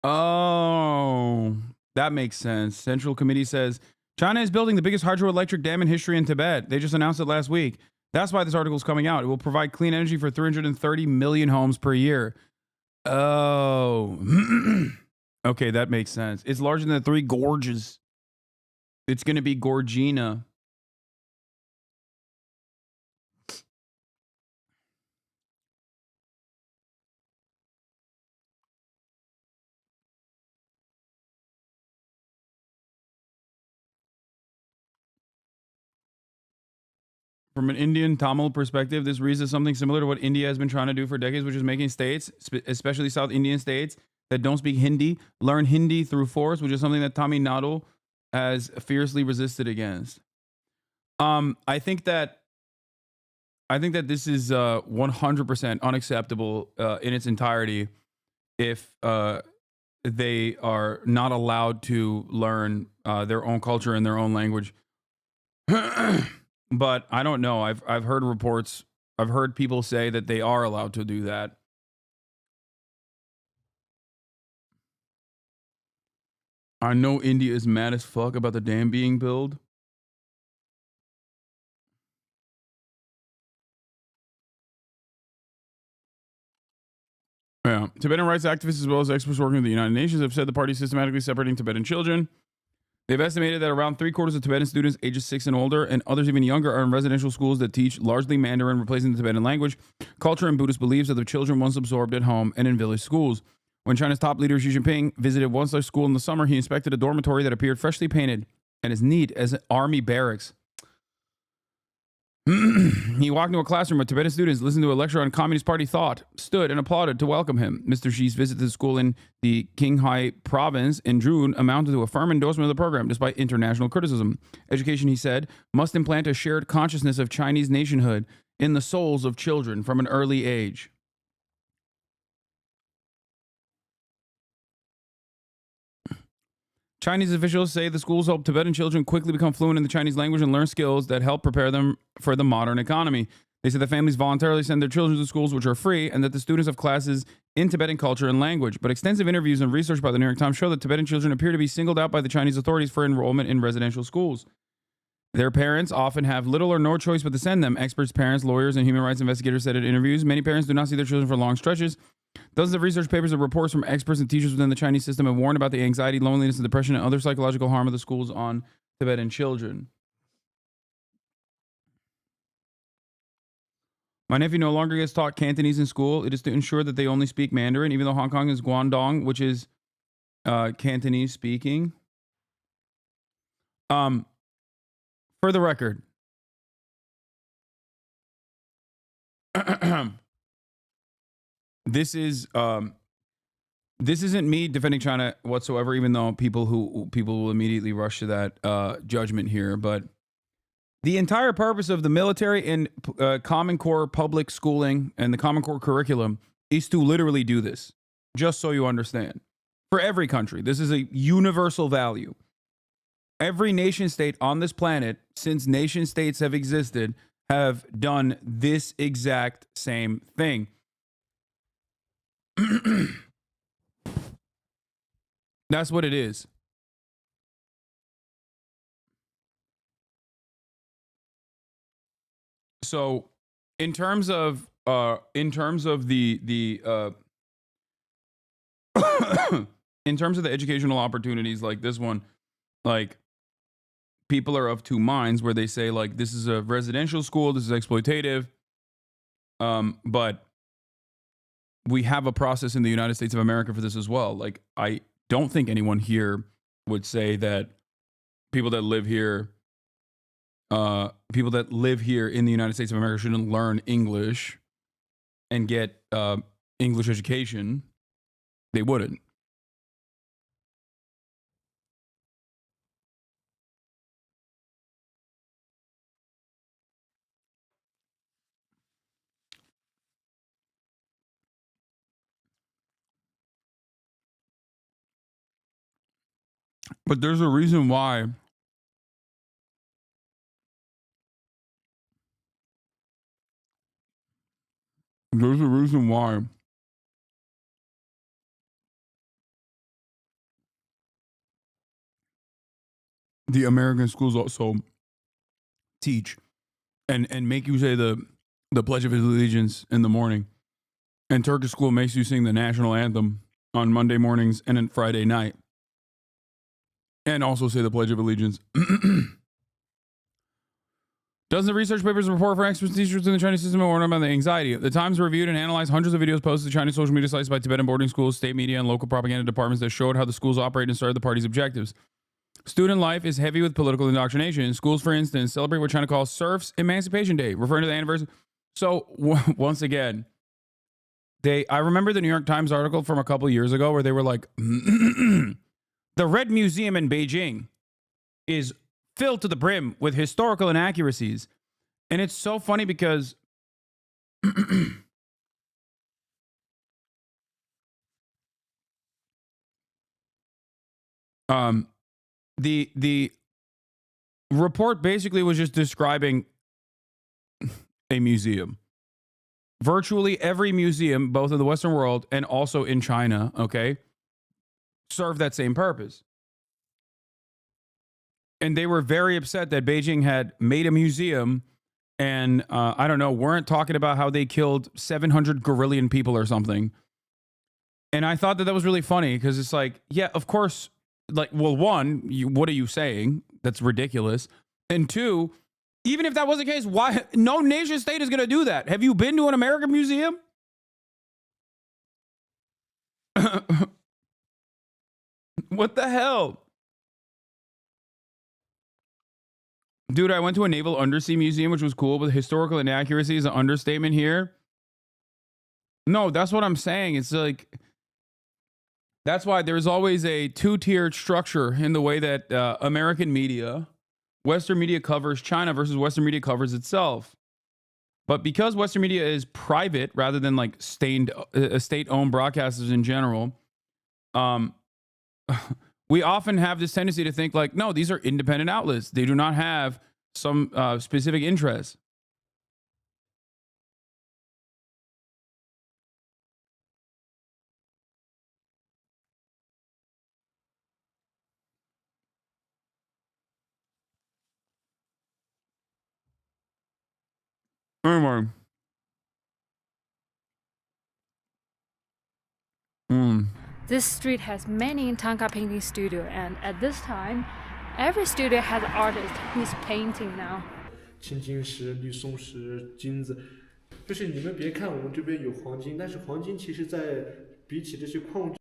Oh, that makes sense. Central Committee says China is building the biggest hydroelectric dam in history in Tibet. They just announced it last week. That's why this article is coming out. It will provide clean energy for 330 million homes per year. Oh, okay, that makes sense. It's larger than the Three Gorges. It's going to be Gorgina. From an Indian Tamil perspective, this reads as something similar to what India has been trying to do for decades, which is making states, especially South Indian states, that don't speak Hindi, learn Hindi through force, which is something that Tamil Nadu has fiercely resisted against. I think that this is 100% unacceptable in its entirety if they are not allowed to learn their own culture and their own language. But I don't know. I've heard reports. I've heard people say that they are allowed to do that. I know India is mad as fuck about the dam being built. Yeah. Tibetan rights activists as well as experts working with the United Nations have said the party is systematically separating Tibetan children. They've estimated that around 3/4 of Tibetan students ages 6 and older, and others even younger, are in residential schools that teach largely Mandarin, replacing the Tibetan language, culture, and Buddhist beliefs that the children once absorbed at home and in village schools. When China's top leader Xi Jinping visited one such school in the summer, he inspected a dormitory that appeared freshly painted and as neat as an army barracks. He walked into a classroom with Tibetan students, listened to a lecture on Communist Party thought, stood and applauded to welcome him. Mr. Xi's visit to the school in the Qinghai province in June amounted to a firm endorsement of the program, despite international criticism. Education, he said, must implant a shared consciousness of Chinese nationhood in the souls of children from an early age. Chinese officials say the schools help Tibetan children quickly become fluent in the Chinese language and learn skills that help prepare them for the modern economy. They say that families voluntarily send their children to schools which are free and that the students have classes in Tibetan culture and language. But extensive interviews and research by the New York Times show that Tibetan children appear to be singled out by the Chinese authorities for enrollment in residential schools. Their parents often have little or no choice but to send them. Experts, parents, lawyers, and human rights investigators said in interviews, many parents do not see their children for long stretches. Dozens of research papers and reports from experts and teachers within the Chinese system have warned about the anxiety, loneliness, and depression and other psychological harm of the schools on Tibetan children. My nephew no longer gets taught Cantonese in school. It is to ensure that they only speak Mandarin, even though Hong Kong is Guangdong, which is Cantonese speaking. For the record, this isn't me defending China whatsoever, even though people will immediately rush to that judgment here. But the entire purpose of the military and Common Core public schooling and the Common Core curriculum is to literally do this, just so you understand. For every country, this is a universal value. Every nation state on this planet, since nation states have existed, have done this exact same thing. That's what it is. So, in terms of the in terms of the educational opportunities like this one, like, people are of two minds where they say, like, this is a residential school, this is exploitative, but we have a process in the United States of America for this as well. Like, don't think anyone here would say that people that live here in the United States of America shouldn't learn English and get English education. They wouldn't. But there's a reason why the American schools also teach and make you say the Pledge of Allegiance in the morning. And Turkish school makes you sing the national anthem on Monday mornings and then Friday night. And also say the Pledge of Allegiance. Dozens of research papers report from experts teachers in the Chinese system and warn about the anxiety. The Times reviewed and analyzed hundreds of videos posted to Chinese social media sites by Tibetan boarding schools, state media, and local propaganda departments that showed how the schools operate and serve the party's objectives. Student life is heavy with political indoctrination. Schools, for instance, celebrate what China calls Serfs' Emancipation Day, referring to the anniversary. So, once again, I remember the New York Times article from a couple years ago where they were like, the Red Museum in Beijing is filled to the brim with historical inaccuracies. And it's so funny because the report basically was just describing a museum. Virtually every museum, both in the Western world and also in China, okay, serve that same purpose. And they were very upset that Beijing had made a museum and, I don't know, weren't talking about how they killed 700 gorillion people or something. And I thought that was really funny because it's like, yeah, of course, like, well, one, what are you saying? That's ridiculous. And two, even if that was the case, why? No nation state is going to do that. Have you been to an American museum? What the hell? Dude, I went to a naval undersea museum, which was cool, but historical inaccuracy is an understatement here. No, that's what I'm saying. It's like, that's why there's always a two-tiered structure in the way that American media, Western media covers China versus Western media covers itself. But because Western media is private rather than like state-owned broadcasters in general, we often have this tendency to think like, no, these are independent outlets. They do not have some specific interests. Anyway. This street has many Tanka painting studio, and at this time, every studio has an artist who's painting now. 青金石、绿松石、金子，就是你们别看我们这边有黄金，但是黄金其实在比起这些矿物。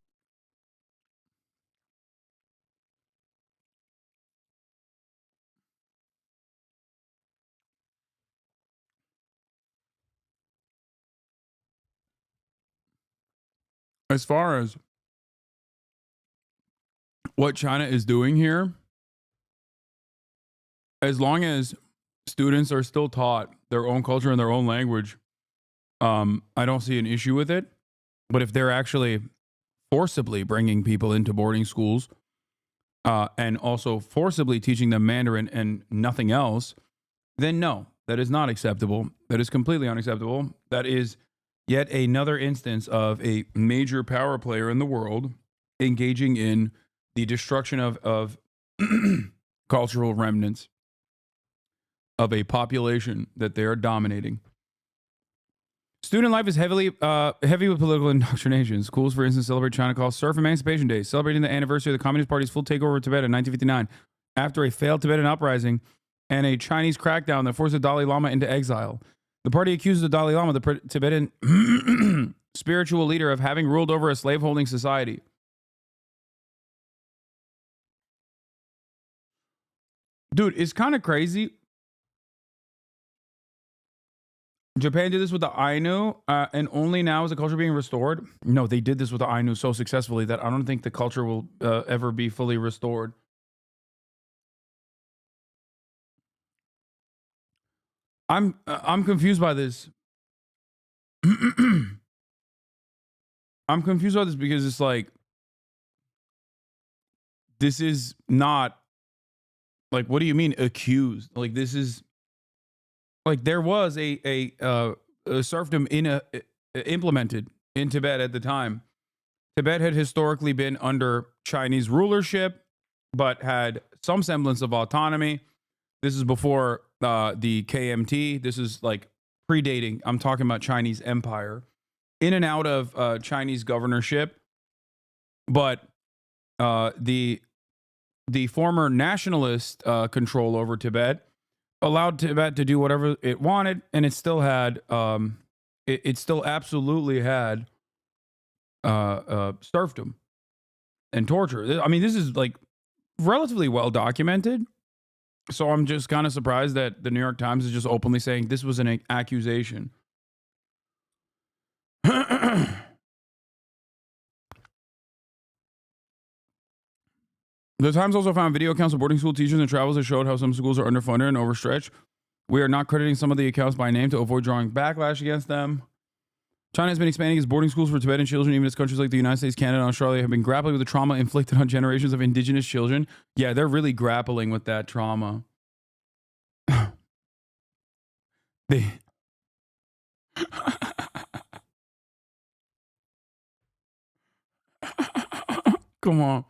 As far as what China is doing here, as long as students are still taught their own culture and their own language, I don't see an issue with it. But if they're actually forcibly bringing people into boarding schools and also forcibly teaching them Mandarin and nothing else, then no, that is not acceptable. That is completely unacceptable. That is yet another instance of a major power player in the world engaging in the destruction of cultural remnants of a population that they are dominating. Student life is heavy with political indoctrination. Schools, for instance, celebrate China calls Serf Emancipation Day, celebrating the anniversary of the Communist Party's full takeover of Tibet in 1959, after a failed Tibetan uprising and a Chinese crackdown that forced the Dalai Lama into exile. The party accuses the Dalai Lama, the Tibetan spiritual leader, of having ruled over a slaveholding society. Dude, it's kind of crazy. Japan did this with the Ainu, and only now is the culture being restored. No, they did this with the Ainu so successfully that I don't think the culture will ever be fully restored. I'm confused by this. I'm confused by this because it's like, this is not, like, what do you mean accused? Like, this is, like, there was a serfdom implemented in Tibet at the time. Tibet had historically been under Chinese rulership, but had some semblance of autonomy. This is before the KMT. This is like predating. I'm talking about Chinese empire. In and out of Chinese governorship. But the former nationalist control over Tibet allowed Tibet to do whatever it wanted, and it still had it still absolutely had serfdom and torture. I mean, this is like relatively well documented. So I'm just kind of surprised that the New York Times is just openly saying this was an accusation. The Times also found video accounts of boarding school teachers and travels that showed how some schools are underfunded and overstretched. We are not crediting some of the accounts by name to avoid drawing backlash against them. China has been expanding its boarding schools for Tibetan children, even as countries like the United States, Canada, and Australia have been grappling with the trauma inflicted on generations of indigenous children. Yeah, they're really grappling with that trauma. They... Come on.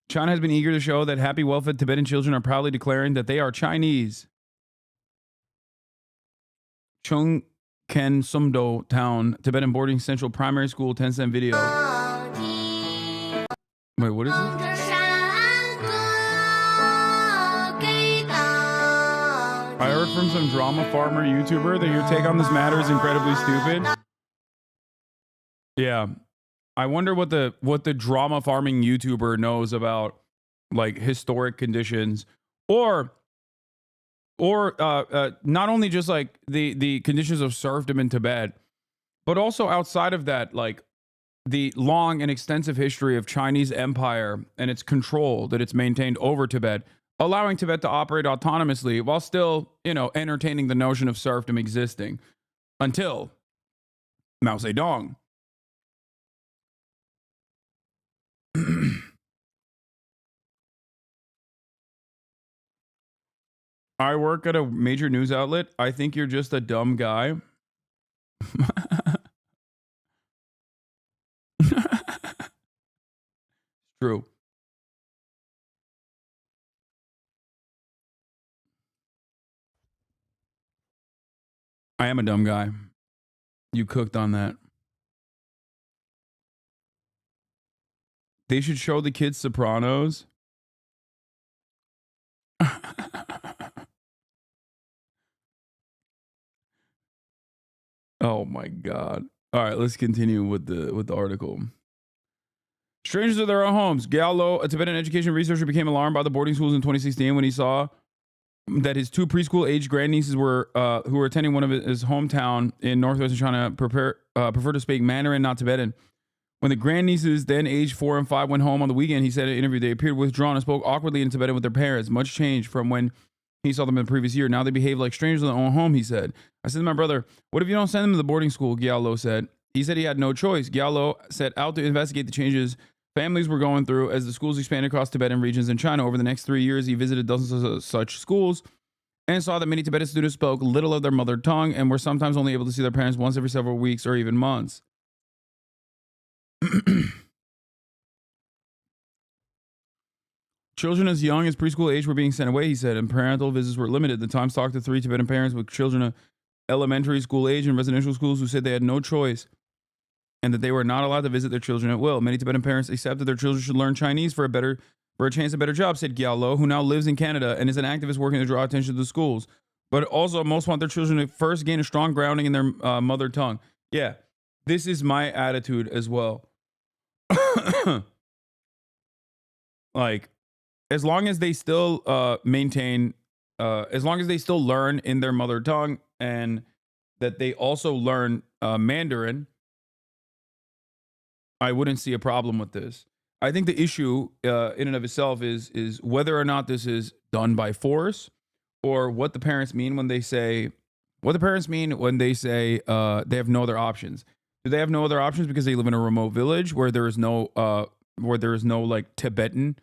China has been eager to show that happy, well-fed Tibetan children are proudly declaring that they are Chinese. Chung Ken Sumdo Town, Tibetan boarding central primary school, 10-cent video. Wait, what is this? I heard from some drama farmer YouTuber that your take on this matter is incredibly stupid. Yeah. I wonder what the drama farming YouTuber knows about like historic conditions or not only just like the conditions of serfdom in Tibet, but also outside of that, like the long and extensive history of Chinese empire and its control that it's maintained over Tibet, allowing Tibet to operate autonomously while still, entertaining the notion of serfdom existing until Mao Zedong. I work at a major news outlet. I think you're just a dumb guy. True. I am a dumb guy. You cooked on that. They should show the kids Sopranos. Oh my God. All right, let's continue with the article. Strangers to their own homes. Gallo, a Tibetan education researcher, became alarmed by the boarding schools in 2016 when he saw that his two preschool-aged grandnieces were who were attending one of his hometown in northwestern China prefer to speak Mandarin, not Tibetan. When the grandnieces, then aged 4 and 5, went home on the weekend, he said in an interview they appeared withdrawn and spoke awkwardly in Tibetan with their parents. Much changed from when he saw them in the previous year. Now they behave like strangers in their own home, he said. I said to my brother, what if you don't send them to the boarding school, Gyalo said. He said he had no choice. Gyalo set out to investigate the changes families were going through as the schools expanded across Tibetan regions in China. Over the next 3 years, he visited dozens of such schools and saw that many Tibetan students spoke little of their mother tongue and were sometimes only able to see their parents once every several weeks or even months. Children as young as preschool age were being sent away, he said, and parental visits were limited. The Times talked to 3 Tibetan parents with children of elementary school age and residential schools who said they had no choice and that they were not allowed to visit their children at will. Many Tibetan parents accepted their children should learn Chinese for a chance at a better job, said Gyalo, who now lives in Canada and is an activist working to draw attention to the schools. But also, most want their children to first gain a strong grounding in their mother tongue. Yeah, this is my attitude as well. Like, as long as they still maintain, as long as they still learn in their mother tongue and that they also learn Mandarin, I wouldn't see a problem with this. I think the issue in and of itself is whether or not this is done by force, or what the parents mean when they say they have no other options. Do they have no other options because they live in a remote village where there is no like Tibetan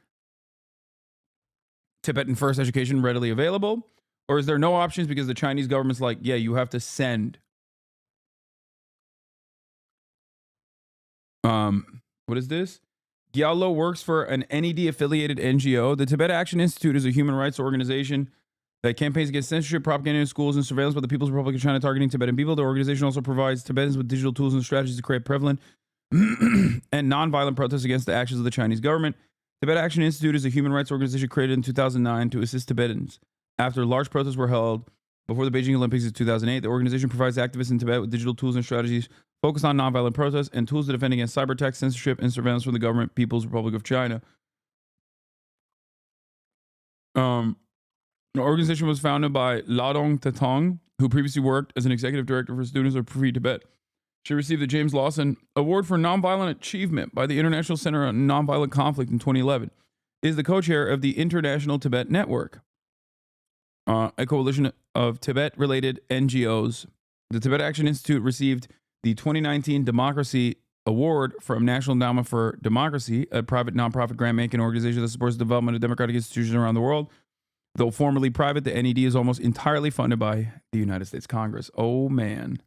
first education readily available? Or is there no options because the Chinese government's like, yeah, you have to send what is this? Gyalo works for an NED-affiliated NGO. The Tibet Action Institute is a human rights organization that campaigns against censorship, propaganda in schools, and surveillance by the People's Republic of China targeting Tibetan people. The organization also provides Tibetans with digital tools and strategies to create prevalent and nonviolent protests against the actions of the Chinese government. Tibet Action Institute is a human rights organization created in 2009 to assist Tibetans. After large protests were held before the Beijing Olympics in 2008, the organization provides activists in Tibet with digital tools and strategies focused on nonviolent protests and tools to defend against cyber attacks, censorship, and surveillance from the government, People's Republic of China. The organization was founded by Ladong Tatong, who previously worked as an executive director for Students of Free Tibet. She received the James Lawson Award for Nonviolent Achievement by the International Center on Nonviolent Conflict in 2011. Is the co-chair of the International Tibet Network, a coalition of Tibet-related NGOs. The Tibet Action Institute received the 2019 Democracy Award from National Endowment for Democracy, a private nonprofit grant-making organization that supports the development of democratic institutions around the world. Though formerly private, the NED is almost entirely funded by the United States Congress. Oh, man.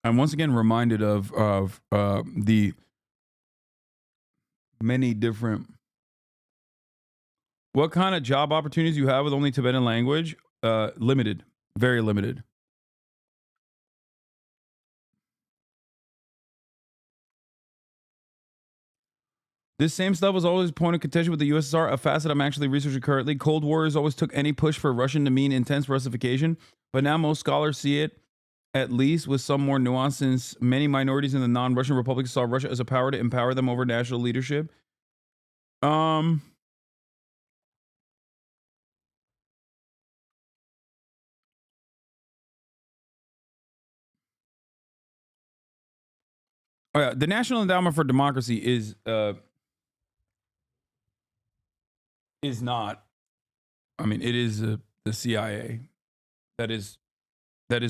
I'm once again reminded of the many different. What kind of job opportunities you have with only Tibetan language? Limited, very limited. This same stuff was always a point of contention with the USSR, a facet I'm actually researching currently. Cold Warriors always took any push for Russian to mean intense Russification, but now most scholars see it, at least with some more nuance, since many minorities in the non-Russian republics saw Russia as a power to empower them over national leadership. Oh yeah, the National Endowment for Democracy is not. I mean, it is the CIA. That is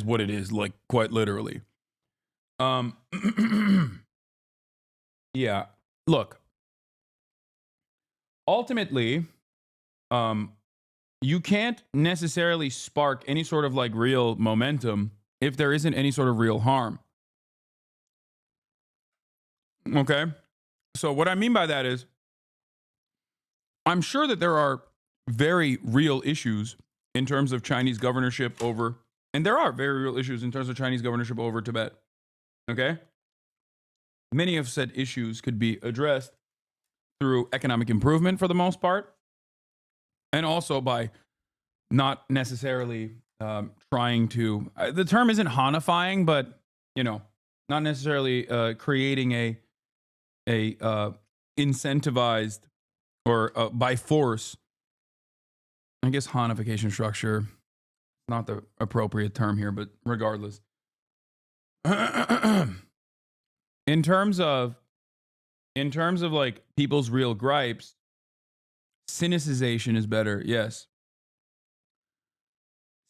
what it is, like, quite literally. Yeah. Look. Ultimately, you can't necessarily spark any sort of like real momentum if there isn't any sort of real harm. Okay? So what I mean by that is, I'm sure that there are very real issues in terms of Chinese governorship over, and there are very real issues in terms of Chinese governorship over Tibet. Okay? Many of said issues could be addressed through economic improvement for the most part, and also by not necessarily trying to, the term isn't Hanifying, but, you know, not necessarily creating a incentivized or by force, I guess Hanification structure, not the appropriate term here, but regardless. In terms of like people's real gripes, cynicization is better. Yes.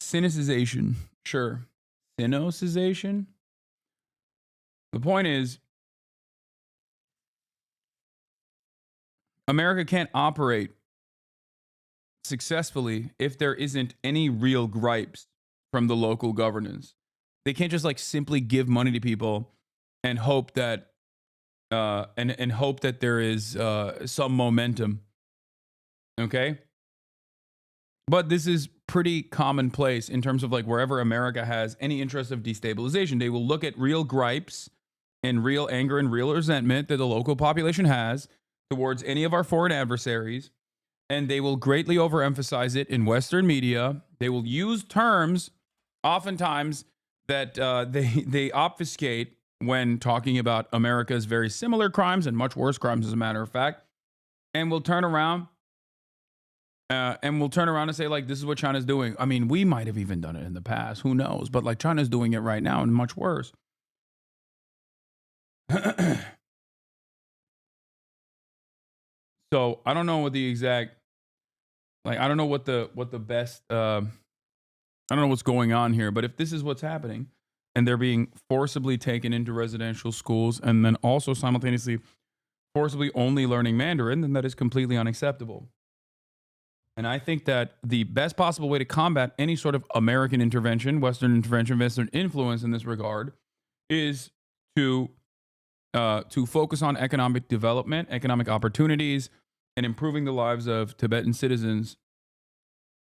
Cynicization. Sure. Cynicization. The point is, America can't operate successfully if there isn't any real gripes from the local governance. They can't just like simply give money to people and hope that and hope that there is some momentum. Okay? But this is pretty commonplace in terms of like wherever America has any interest of destabilization. They will look at real gripes and real anger and real resentment that the local population has. towards any of our foreign adversaries, and they will greatly overemphasize it in Western media. They will use terms, oftentimes, that they obfuscate when talking about America's very similar crimes and much worse crimes, as a matter of fact, and will turn around and say, like, this is what China's doing. I mean, we might have even done it in the past. Who knows? But like, China's doing it right now and much worse. So I don't know what the exact, like, I don't know what the best, I don't know what's going on here, but if this is what's happening and they're being forcibly taken into residential schools and then also simultaneously forcibly only learning Mandarin, then that is completely unacceptable. And I think that the best possible way to combat any sort of American intervention, Western influence in this regard, is to focus on economic development, economic opportunities, and improving the lives of Tibetan citizens,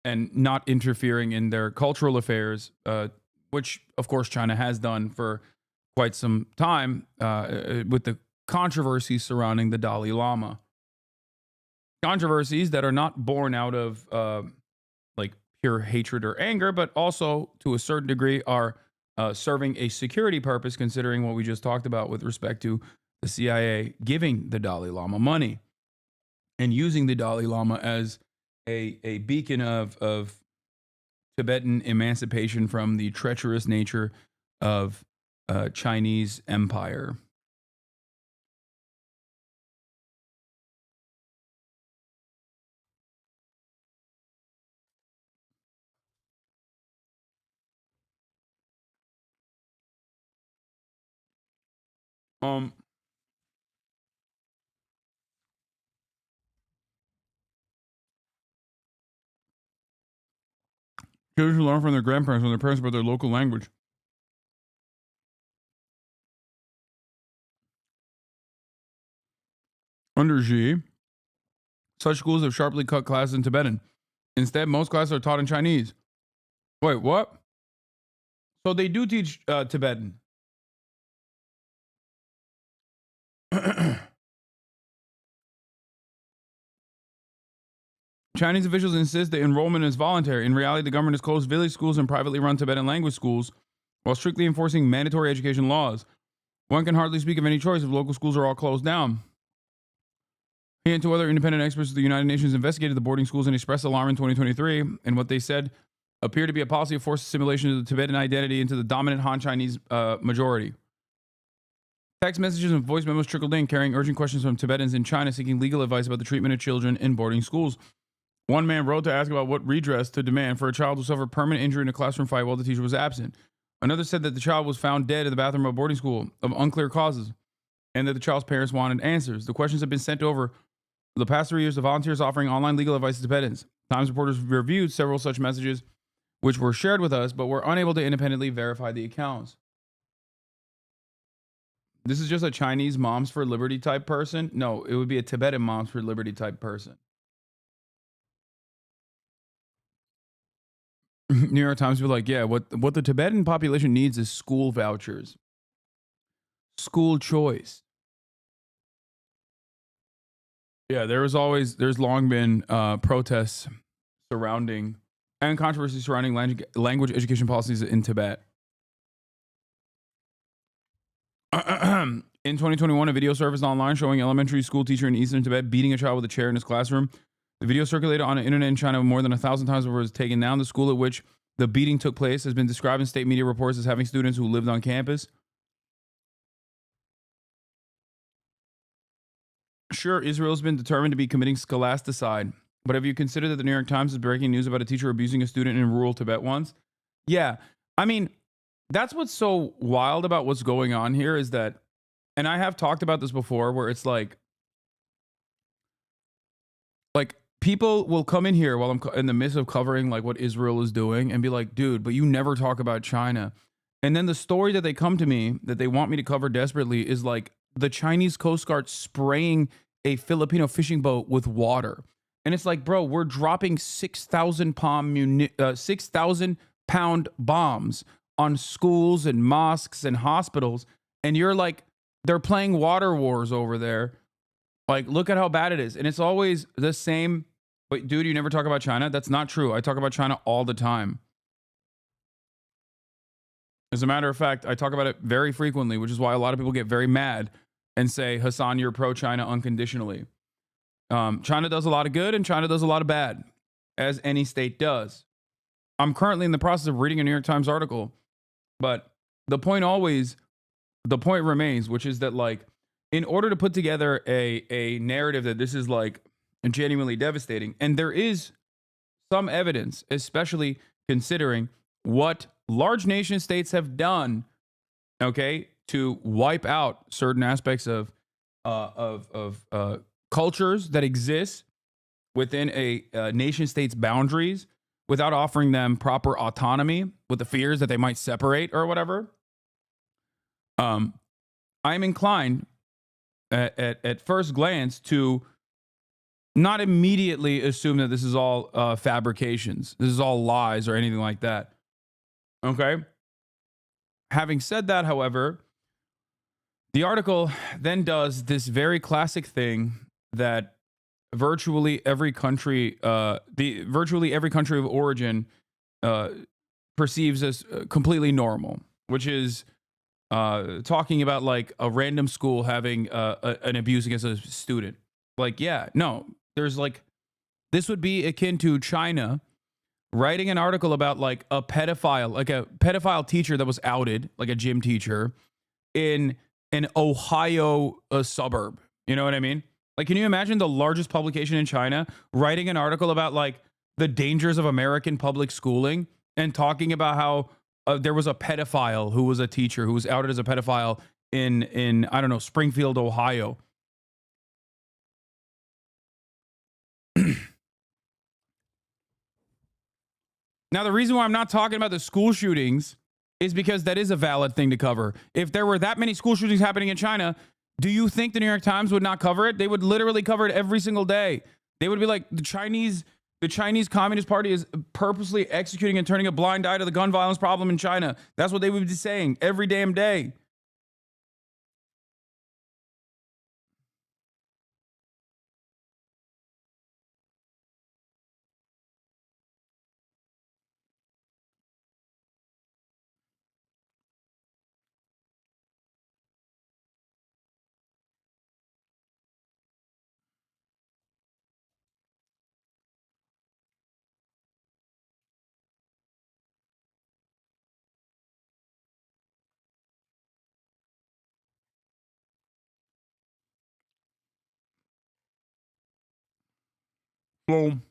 and not interfering in their cultural affairs, which, of course, China has done for quite some time with the controversies surrounding the Dalai Lama. Controversies that are not born out of like pure hatred or anger, but also to a certain degree are serving a security purpose, considering what we just talked about with respect to the CIA giving the Dalai Lama money and using the Dalai Lama as a beacon of Tibetan emancipation from the treacherous nature of Chinese empire. Children who learn from their grandparents and their parents about their local language. Under Xi, such schools have sharply cut classes in Tibetan. Instead, most classes are taught in Chinese. Wait, what? So they do teach Tibetan. Chinese officials insist that enrollment is voluntary. In reality, the government has closed village schools and privately run Tibetan language schools while strictly enforcing mandatory education laws. One can hardly speak of any choice if local schools are all closed down. He and two other independent experts of the United Nations investigated the boarding schools and expressed alarm in 2023, and what they said appeared to be a policy of forced assimilation of the Tibetan identity into the dominant Han Chinese majority. Text messages and voice memos trickled in, carrying urgent questions from Tibetans in China seeking legal advice about the treatment of children in boarding schools. One man wrote to ask about what redress to demand for a child who suffered permanent injury in a classroom fight while the teacher was absent. Another said that the child was found dead in the bathroom of a boarding school of unclear causes, and that the child's parents wanted answers. The questions have been sent over the past 3 years to volunteers offering online legal advice to Tibetans. Times reporters reviewed several such messages, which were shared with us, but were unable to independently verify the accounts. This is just a Chinese Moms for Liberty type person? No, it would be a Tibetan Moms for Liberty type person. New York Times will be like, yeah, what the Tibetan population needs is school vouchers. School choice. Yeah, there's long been protests surrounding and controversy surrounding language education policies in Tibet. In 2021, a video surfaced online showing an elementary school teacher in eastern Tibet beating a child with a chair in his classroom. The video circulated on the internet in China more than 1,000 times before it was taken down. The school at which the beating took place has been described in state media reports as having students who lived on campus. Sure, Israel's been determined to be committing scholasticide, but have you considered that the New York Times is breaking news about a teacher abusing a student in rural Tibet once? Yeah, I mean, that's what's so wild about what's going on here is that, and I have talked about this before, where it's like people will come in here while I'm in the midst of covering like what Israel is doing and be like, dude, but you never talk about China. And then the story that they come to me that they want me to cover desperately is like the Chinese Coast Guard spraying a Filipino fishing boat with water. And it's like, bro, we're dropping 6,000 pound bombs on schools and mosques and hospitals. And you're like, they're playing water wars over there. Like, look at how bad it is. And it's always the same. But dude, you never talk about China? That's not true. I talk about China all the time. As a matter of fact, I talk about it very frequently, which is why a lot of people get very mad and say, Hasan, you're pro-China unconditionally. China does a lot of good and China does a lot of bad, as any state does. I'm currently in the process of reading a New York Times article, but the point remains, which is that, like, in order to put together a narrative that this is like genuinely devastating, and there is some evidence, especially considering what large nation states have done, okay, to wipe out certain aspects of cultures that exist within a nation state's boundaries without offering them proper autonomy, with the fears that they might separate or whatever. I'm inclined at first glance to not immediately assume that this is all fabrications. This is all lies or anything like that. Okay. Having said that, however, the article then does this very classic thing that virtually every country of origin perceives as completely normal, which is talking about like a random school having an abuse against a student. Like, yeah, no, there's like, this would be akin to China writing an article about like a pedophile teacher that was outed, like a gym teacher in an Ohio suburb. You know what I mean? Like, can you imagine the largest publication in China writing an article about like the dangers of American public schooling and talking about how there was a pedophile who was a teacher who was outed as a pedophile in I don't know, Springfield, Ohio. Now, the reason why I'm not talking about the school shootings is because that is a valid thing to cover. If there were that many school shootings happening in China, do you think the New York Times would not cover it? They would literally cover it every single day. They would be like, the Chinese Communist Party is purposely executing and turning a blind eye to the gun violence problem in China. That's what they would be saying every damn day. Boom.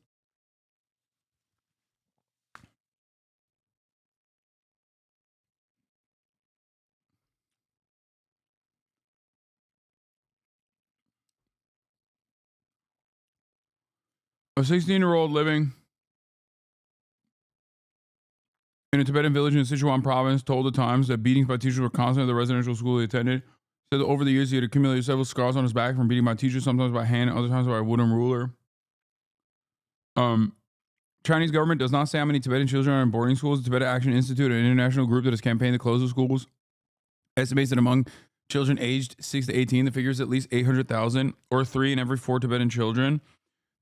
A 16-year-old living in a Tibetan village in Sichuan province told the Times that beatings by teachers were constant at the residential school he attended. Said that over the years he had accumulated several scars on his back from beating by teachers, sometimes by hand, other times by a wooden ruler. Chinese government does not say how many Tibetan children are in boarding schools. The Tibetan Action Institute, an international group that has campaigned to close the schools, estimates that among children aged 6 to 18, the figure is at least 800,000, or 3 in every 4 Tibetan children.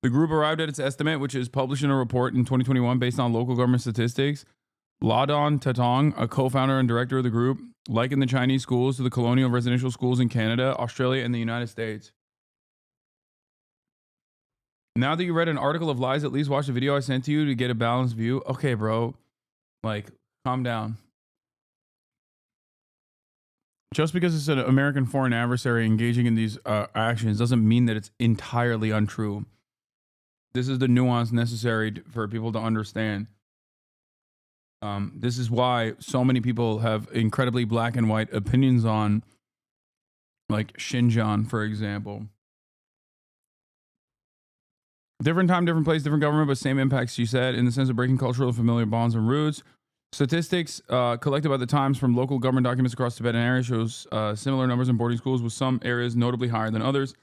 The group arrived at its estimate, which is published in a report in 2021 based on local government statistics. Ladon Tatong, a co-founder and director of the group, likened the Chinese schools to the colonial residential schools in Canada, Australia, and the United States. Now that you read an article of lies, at least watch the video I sent to you to get a balanced view. Okay, bro. Like, calm down. Just because it's an American foreign adversary engaging in these actions doesn't mean that it's entirely untrue. This is the nuance necessary for people to understand. This is why so many people have incredibly black and white opinions on, like, Xinjiang, for example. Different time, different place, different government, but same impacts, she said, in the sense of breaking cultural and familiar bonds and roots. Statistics collected by the Times from local government documents across Tibetan areas shows similar numbers in boarding schools, with some areas notably higher than others.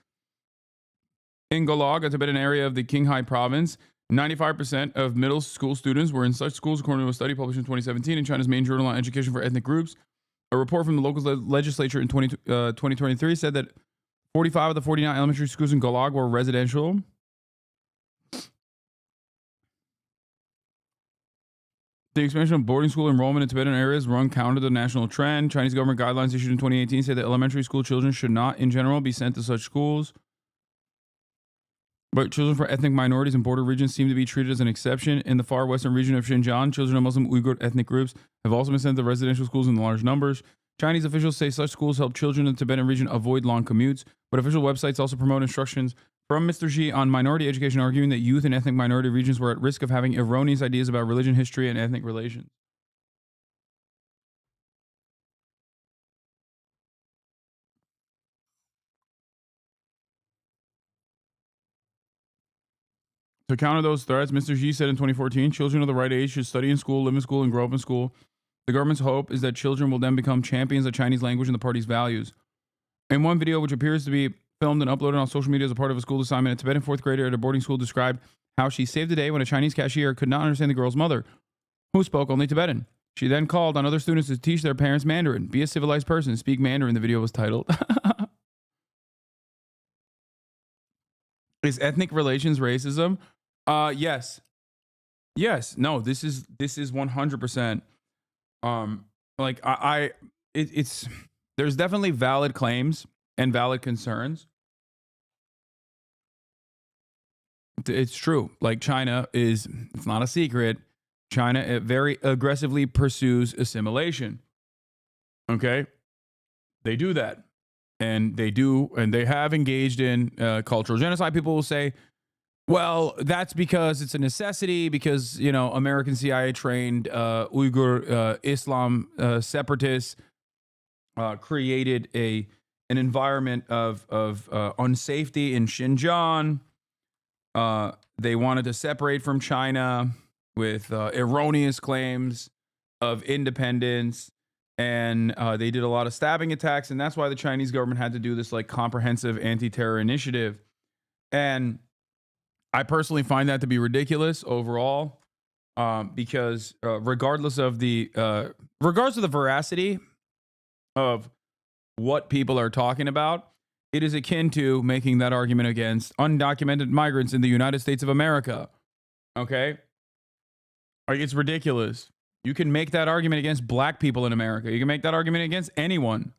In Galag, a Tibetan area of the Qinghai province, 95% of middle school students were in such schools, according to a study published in 2017 in China's main journal on education for ethnic groups. A report from the local legislature in 2023 said that 45 of the 49 elementary schools in Galag were residential. The expansion of boarding school enrollment in Tibetan areas run counter to the national trend. Chinese government guidelines issued in 2018 say that elementary school children should not, in general, be sent to such schools. But children from ethnic minorities in border regions seem to be treated as an exception. In the far western region of Xinjiang, children of Muslim Uyghur ethnic groups have also been sent to residential schools in large numbers. Chinese officials say such schools help children in the Tibetan region avoid long commutes, but official websites also promote instructions from Mr. Xi on minority education, arguing that youth in ethnic minority regions were at risk of having erroneous ideas about religion, history, and ethnic relations. To counter those threats, Mr. Xi said in 2014, children of the right age should study in school, live in school, and grow up in school. The government's hope is that children will then become champions of Chinese language and the party's values. In one video, which appears to be filmed and uploaded on social media as a part of a school assignment, a Tibetan fourth grader at a boarding school described how she saved the day when a Chinese cashier could not understand the girl's mother, who spoke only Tibetan. She then called on other students to teach their parents Mandarin. Be a civilized person, speak Mandarin, the video was titled. Is ethnic relations racism? Yes. Yes. No, this is 100%. It's there's definitely valid claims and valid concerns. It's true. Like China it's not a secret. China very aggressively pursues assimilation. Okay? They do that. And they have engaged in cultural genocide. People will say, well, that's because it's a necessity, because, American CIA trained Uyghur Islam separatists created an environment of unsafety in Xinjiang. They wanted to separate from China with erroneous claims of independence. And they did a lot of stabbing attacks. And that's why the Chinese government had to do this comprehensive anti-terror initiative. And I personally find that to be ridiculous overall, because regardless of the veracity of what people are talking about, it is akin to making that argument against undocumented migrants in the United States of America. Okay? It's ridiculous. You can make that argument against black people in America. You can make that argument against anyone.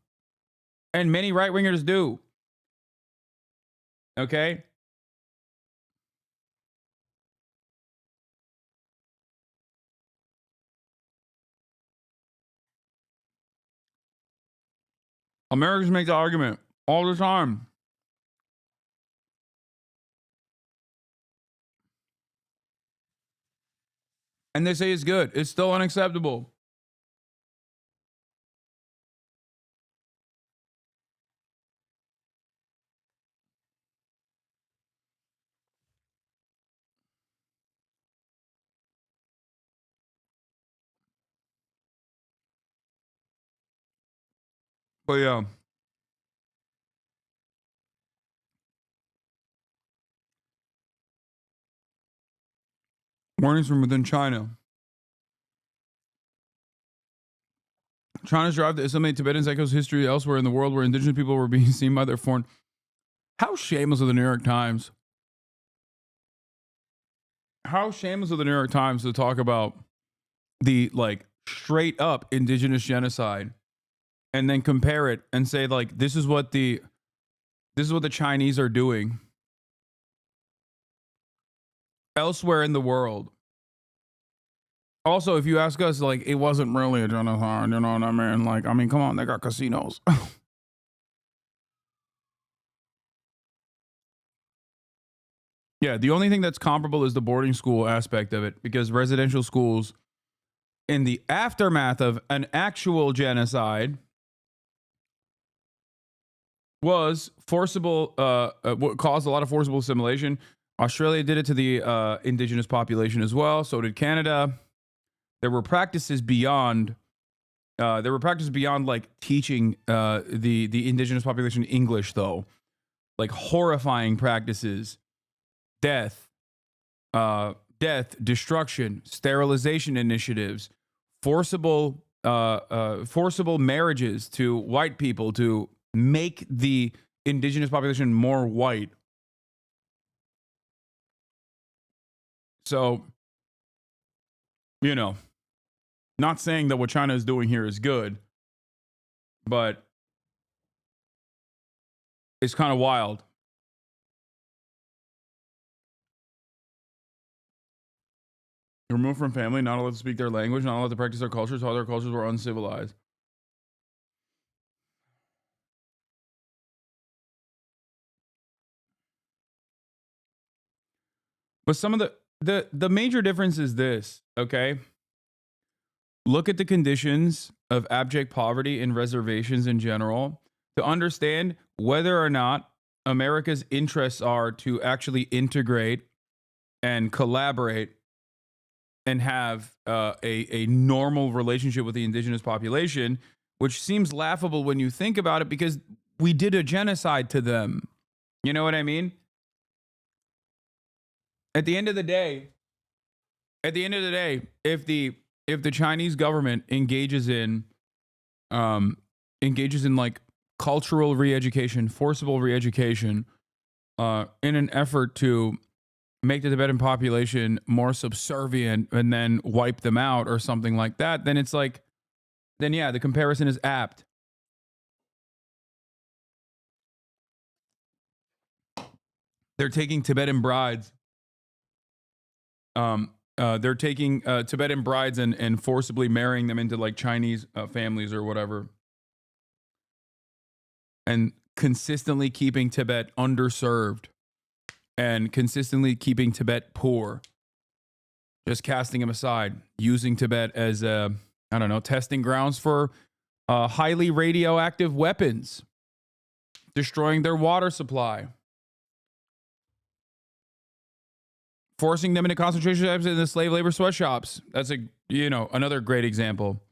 And many right-wingers do. Okay? Americans make the argument all the time. And they say it's good. It's still unacceptable. But yeah. Warnings from within China. China's drive to assimilate Tibetans echoes history elsewhere in the world where indigenous people were being seen by their foreign. How shameless of the New York Times. How shameless of the New York Times to talk about the straight up indigenous genocide and then compare it and say this is what the Chinese are doing elsewhere in the world. Also, if you ask us, it wasn't really a genocide, you know what I mean? Come on, they got casinos. Yeah, the only thing that's comparable is the boarding school aspect of it, because residential schools, in the aftermath of an actual genocide, was forcible, caused a lot of forcible assimilation. Australia did it to the indigenous population as well. So did Canada. There were practices beyond teaching the indigenous population English, though, horrifying practices, death, destruction, sterilization initiatives, forcible marriages to white people to make the indigenous population more white. So, you know, not saying that what China is doing here is good, but it's kind of wild. Removed from family, not allowed to speak their language, not allowed to practice their cultures, all their cultures were uncivilized. But some of the major difference is this, okay? Look at the conditions of abject poverty in reservations in general to understand whether or not America's interests are to actually integrate and collaborate and have a normal relationship with the indigenous population, which seems laughable when you think about it because we did a genocide to them. You know what I mean? At the end of the day, if the Chinese government engages in like cultural re-education, forcible re-education, in an effort to make the Tibetan population more subservient and then wipe them out or something like that, then it's like, then yeah, the comparison is apt. They're taking Tibetan brides. They're taking Tibetan brides and forcibly marrying them into like Chinese families or whatever. And consistently keeping Tibet underserved and consistently keeping Tibet poor. Just casting them aside, using Tibet as, I don't know, testing grounds for highly radioactive weapons, destroying their water supply, forcing them into concentration camps in the slave labor sweatshops. That's another great example.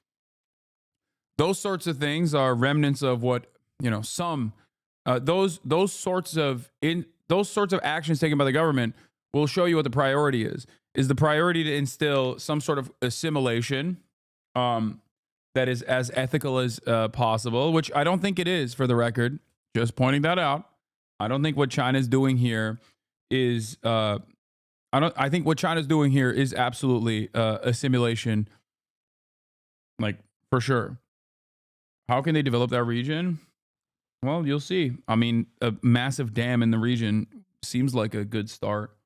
Those sorts of things are remnants of what, those sorts of actions taken by the government will show you what the priority is. Is the priority to instill some sort of assimilation that is as ethical as possible, which I don't think it is, for the record. Just pointing that out. I don't think what China's doing here is I think what China's doing here is absolutely assimilation, like, for sure. How can they develop that region? Well, you'll see. I mean, a massive dam in the region seems like a good start.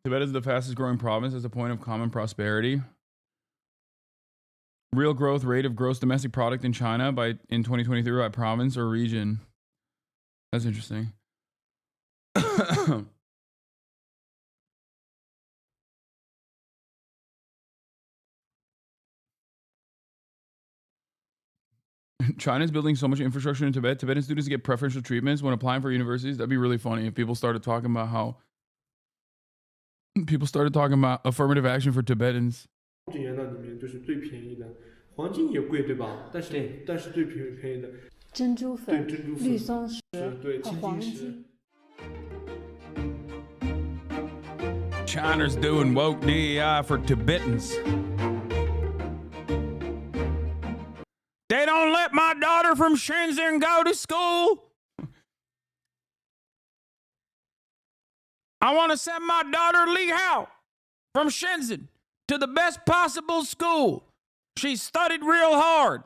Tibet is the fastest growing province as a point of common prosperity. Real growth rate of gross domestic product in China in 2023 by province or region. That's interesting. China's building so much infrastructure in Tibet. Tibetan students get preferential treatments when applying for universities. That'd be really funny if people started talking about affirmative action for Tibetans. 这元档里面就是最便宜的，黄金也贵，对吧？但是最便宜的珍珠粉、对珍珠粉、绿松石对和青金黄金。China's doing woke DEI for Tibetans. They don't let my daughter from Shenzhen go to school. I want to send my daughter Li Hao from Shenzhen to the best possible school. She studied real hard.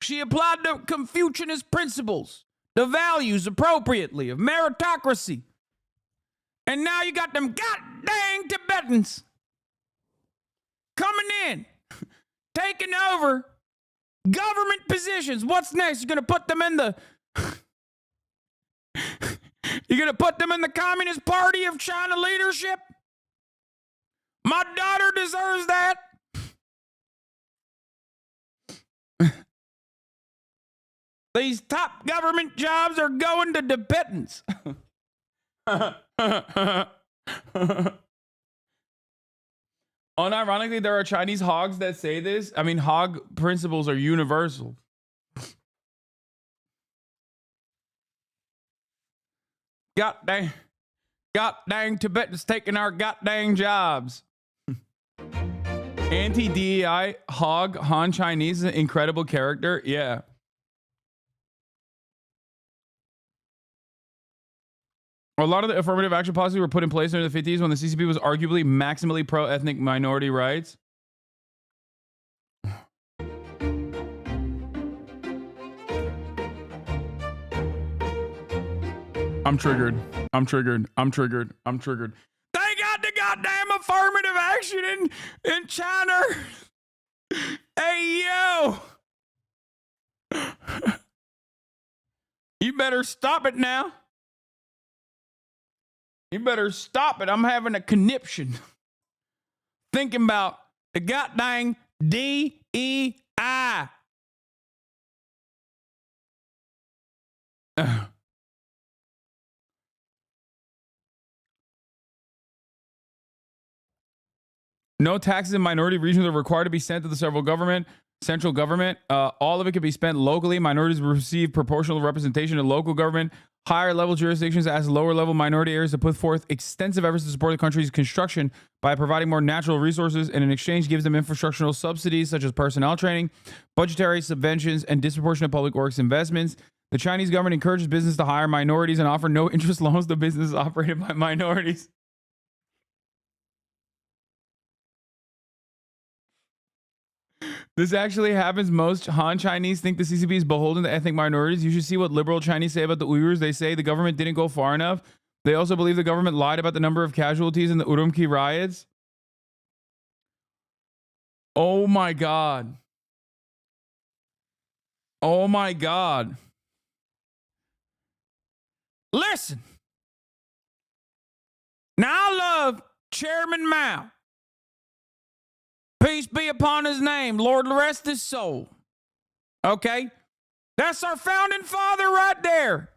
She applied the Confucianist principles, the values appropriately of meritocracy. And now you got them goddamn Tibetans coming in, taking over government positions. What's next? You're going to put them in the Communist Party of China leadership? My daughter deserves that. These top government jobs are going to Tibetans. Unironically, there are Chinese hogs that say this. I mean, hog principles are universal. God dang Tibetans taking our goddamn jobs. Anti-DEI hog Han Chinese is an incredible character. Yeah. A lot of the affirmative action policies were put in place during the 50s when the CCP was arguably maximally pro-ethnic minority rights. I'm triggered. I'm triggered. I'm triggered. I'm triggered. They got the goddamn affirmative action in China. Hey, yo. You better stop it now. You better stop it. I'm having a conniption. Thinking about the goddamn DEI. No taxes in minority regions are required to be sent to the central government. All of it can be spent locally. Minorities will receive proportional representation in local government. Higher level jurisdictions ask lower level minority areas to put forth extensive efforts to support the country's construction by providing more natural resources, and in exchange gives them infrastructural subsidies such as personnel training, budgetary subventions, and disproportionate public works investments. The Chinese government encourages business to hire minorities and offer no interest loans to businesses operated by minorities. This actually happens. Most Han Chinese think the CCP is beholden to ethnic minorities. You should see what liberal Chinese say about the Uyghurs. They say the government didn't go far enough. They also believe the government lied about the number of casualties in the Urumqi riots. Oh my God. Oh my God. Listen. Now I love Chairman Mao. Peace be upon his name. Lord rest his soul. Okay? That's our founding father right there.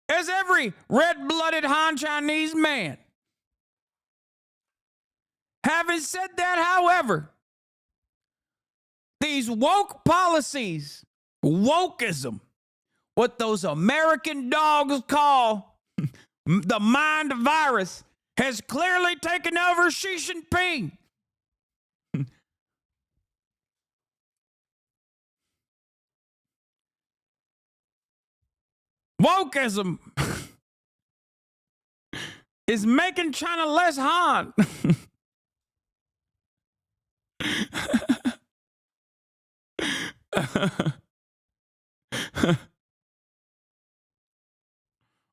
As every red-blooded Han Chinese man. Having said that, however, these woke policies, wokeism, what those American dogs call the mind virus, has clearly taken over Xi Jinping. Wokeism is making China less Han.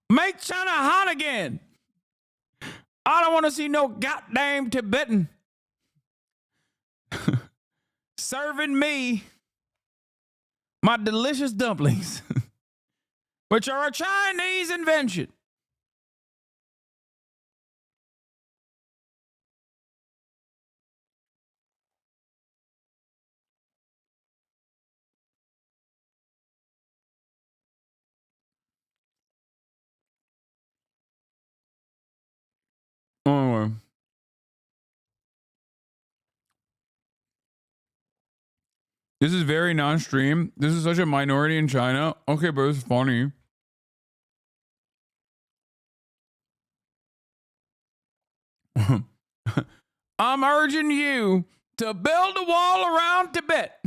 Make China Han again. I don't want to see no goddamn Tibetan serving me my delicious dumplings. Which are a Chinese invention. Anyway. This is very non-stream. This is such a minority in China. Okay, but it's funny. I'm urging you to build a wall around Tibet.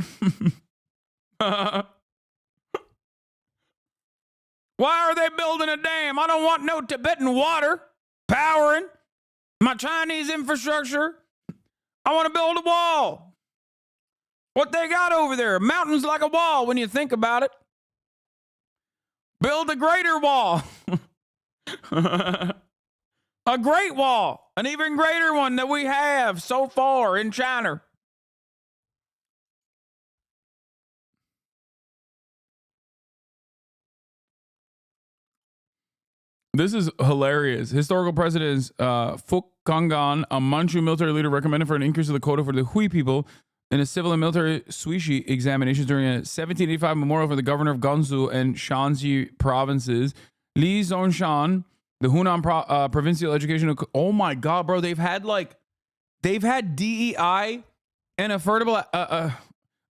Why are they building a dam? I don't want no Tibetan water powering my Chinese infrastructure. I want to build a wall. What they got over there? Mountains like a wall when you think about it. Build a greater wall. A great wall. An even greater one that we have so far in China. This is hilarious. Historical precedents. Fuk Kangan, a Manchu military leader, recommended for an increase of the quota for the Hui people in a civil and military Suishi examinations during a 1785 memorial for the governor of Gansu and Shanxi provinces. Li Zongshan, the Hunan provincial education. Oh my God, bro. They've had DEI and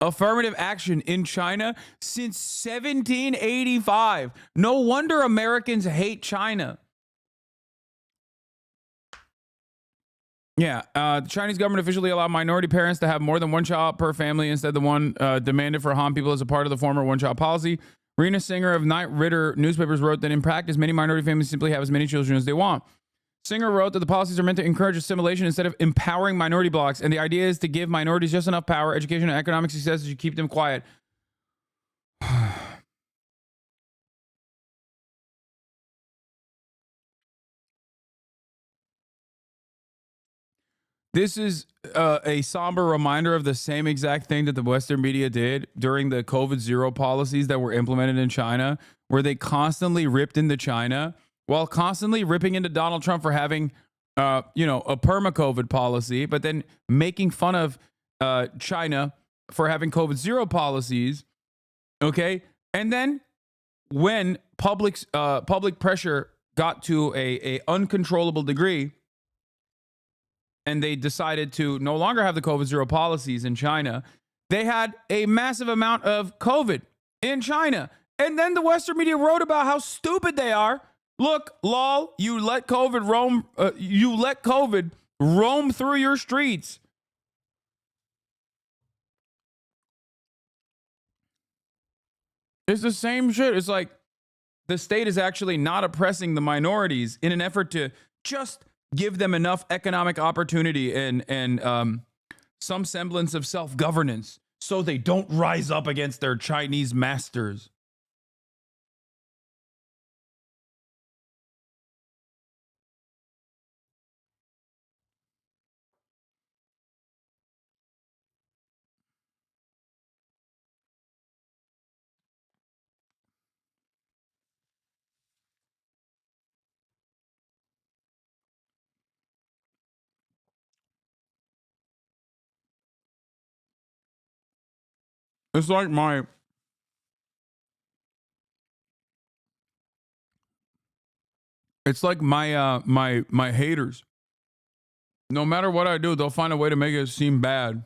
affirmative action in China since 1785. No wonder Americans hate China. Yeah, the Chinese government officially allowed minority parents to have more than one child per family instead of the one demanded for Han people as a part of the former one-child policy. Rena Singer of Knight Ridder newspapers wrote that in practice, many minority families simply have as many children as they want. Singer wrote that the policies are meant to encourage assimilation instead of empowering minority blocks, and the idea is to give minorities just enough power, education, and economic success to keep them quiet. This is a somber reminder of the same exact thing that the Western media did during the COVID zero policies that were implemented in China, where they constantly ripped into China while constantly ripping into Donald Trump for having, a perma-COVID policy, but then making fun of China for having COVID zero policies. Okay. And then when public pressure got to a uncontrollable degree, and they decided to no longer have the COVID zero policies in China, they had a massive amount of COVID in China. And then the Western media wrote about how stupid they are. Look, lol, you let COVID roam through your streets. It's the same shit. It's like the state is actually not oppressing the minorities in an effort to just give them enough economic opportunity and some semblance of self-governance so they don't rise up against their Chinese masters. It's like my my haters. No matter what I do, they'll find a way to make it seem bad.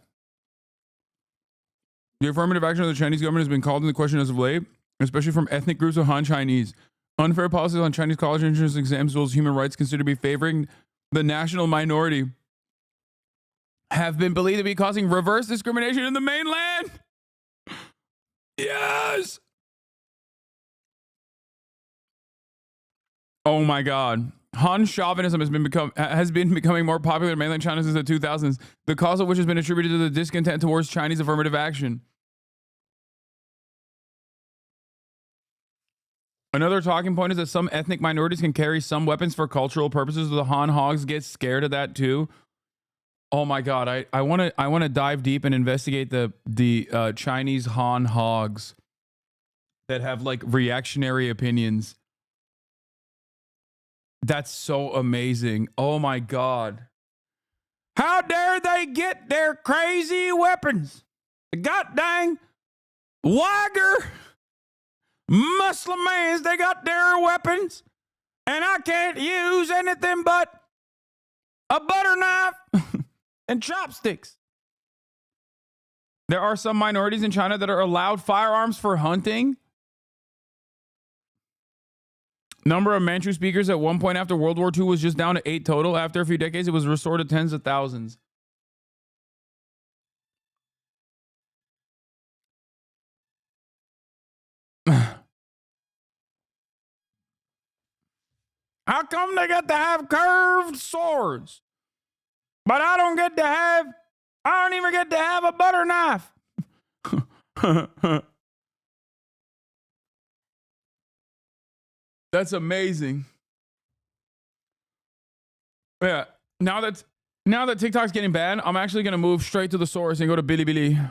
The affirmative action of the Chinese government has been called into question as of late, especially from ethnic groups of Han Chinese. Unfair policies on Chinese college entrance exams, as well as human rights considered to be favoring the national minority, have been believed to be causing reverse discrimination in the mainland. Yes. Oh my God. Han chauvinism has been becoming more popular in mainland China since the 2000s, the cause of which has been attributed to the discontent towards Chinese affirmative action. Another talking point is that some ethnic minorities can carry some weapons for cultural purposes. The Han hogs get scared of that too. Oh my God. I want to dive deep and investigate the Chinese Han hogs that have like reactionary opinions. That's so amazing. Oh my God. How dare they get their crazy weapons? God dang Wagger Muslim mans, they got their weapons, and I can't use anything but a butter knife and chopsticks. There are some minorities in China that are allowed firearms for hunting. Number of Manchu speakers at one point after World War II was just down to 8 total. After a few decades, it was restored to tens of thousands. How come they get to have curved swords, but I don't even get to have a butter knife? That's amazing. Yeah. Now that TikTok's getting banned, I'm actually going to move straight to the source and go to Bilibili.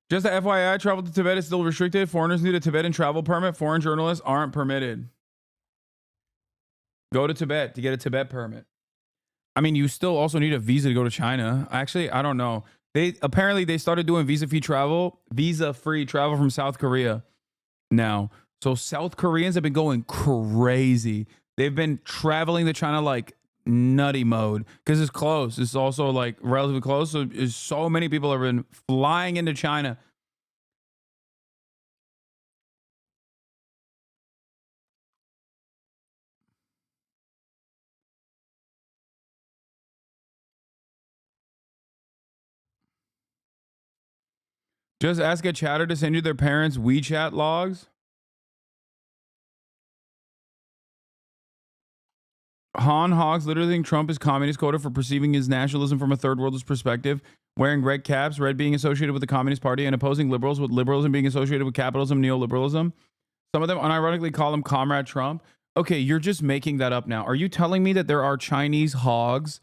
Just a FYI, travel to Tibet is still restricted. Foreigners need a Tibetan travel permit. Foreign journalists aren't permitted. Go to Tibet to get a Tibet permit. I mean, you still also need a visa to go to China. Actually, I don't know. They started doing visa-free travel from South Korea now. So South Koreans have been going crazy. They've been traveling to China like nutty mode because it's close. It's also like relatively close. So many people have been flying into China. Just ask a chatter to send you their parents' WeChat logs. Han Hogs literally think Trump is communist coded for perceiving his nationalism from a third worldist perspective, wearing red caps, red being associated with the Communist Party, and opposing liberals, with liberalism being associated with capitalism, neoliberalism. Some of them unironically call him Comrade Trump. Okay, you're just making that up now. Are you telling me that there are Chinese hogs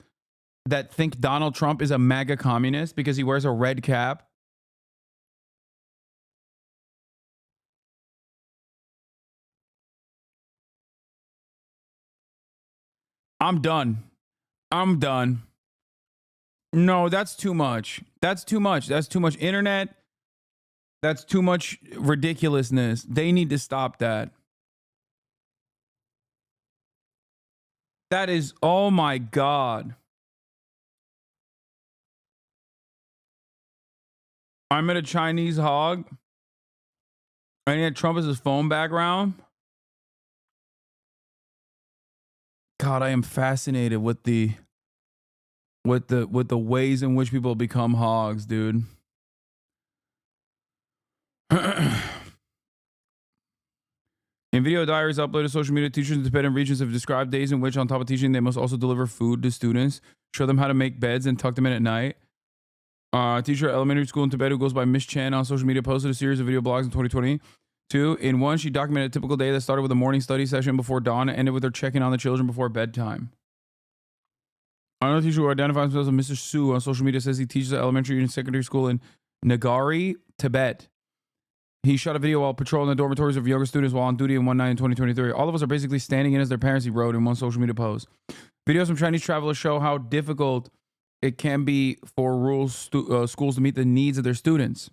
that think Donald Trump is a MAGA communist because he wears a red cap? I'm done. I'm done. No, that's too much. That's too much. That's too much internet. That's too much ridiculousness. They need to stop that. That is, oh my God. I'm at a Chinese hog. And he had Trump as his phone background. God, I am fascinated with the ways in which people become hogs, dude. In video diaries uploaded to social media, teachers in Tibetan regions have described days in which, on top of teaching, they must also deliver food to students, show them how to make beds, and tuck them in at night. A teacher at elementary school in Tibet who goes by Miss Chen on social media posted a series of video blogs in 2022. In one, she documented a typical day that started with a morning study session before dawn and ended with her checking on the children before bedtime. Another teacher who identifies himself as Mr. Su on social media says he teaches at elementary and secondary school in Nagari, Tibet. He shot a video while patrolling the dormitories of younger students while on duty in one night in 2023. All of us are basically standing in as their parents, he wrote in one social media post. Videos from Chinese travelers show how difficult it can be for rural schools to meet the needs of their students.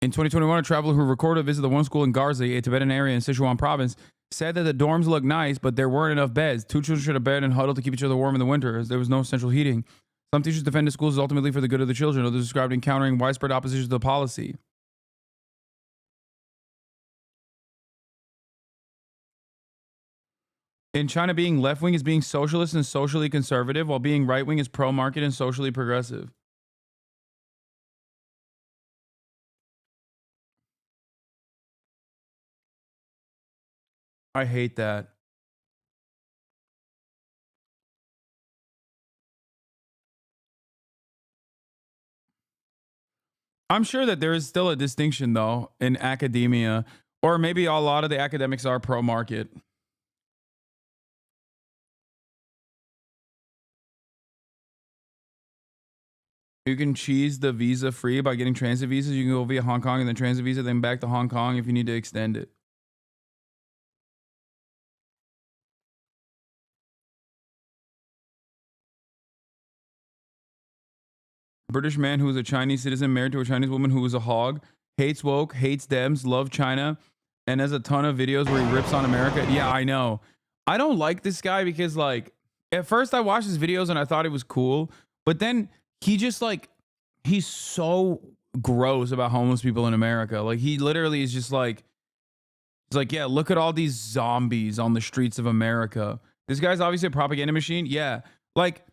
In 2021, a traveler who recorded a visit to one school in Garzi, a Tibetan area in Sichuan province, said that the dorms looked nice, but there weren't enough beds. Two children shared a bed and huddled to keep each other warm in the winter, as there was no central heating. Some teachers defended schools as ultimately for the good of the children. Others described encountering widespread opposition to the policy. In China, being left-wing is being socialist and socially conservative, while being right-wing is pro-market and socially progressive. I hate that. I'm sure that there is still a distinction, though, in academia, or maybe a lot of the academics are pro-market. You can cheese the visa free by getting transit visas. You can go via Hong Kong and then transit visa, then back to Hong Kong if you need to extend it. British man who is a Chinese citizen married to a Chinese woman who is a hog, hates woke, hates Dems, loves China, and has a ton of videos where he rips on America. Yeah, I know. I don't like this guy because, like, at first I watched his videos and I thought it was cool, but then he just, like, he's so gross about homeless people in America. Like, he literally is just like, he's like, yeah, look at all these zombies on the streets of America. This guy's obviously a propaganda machine. Yeah. Like,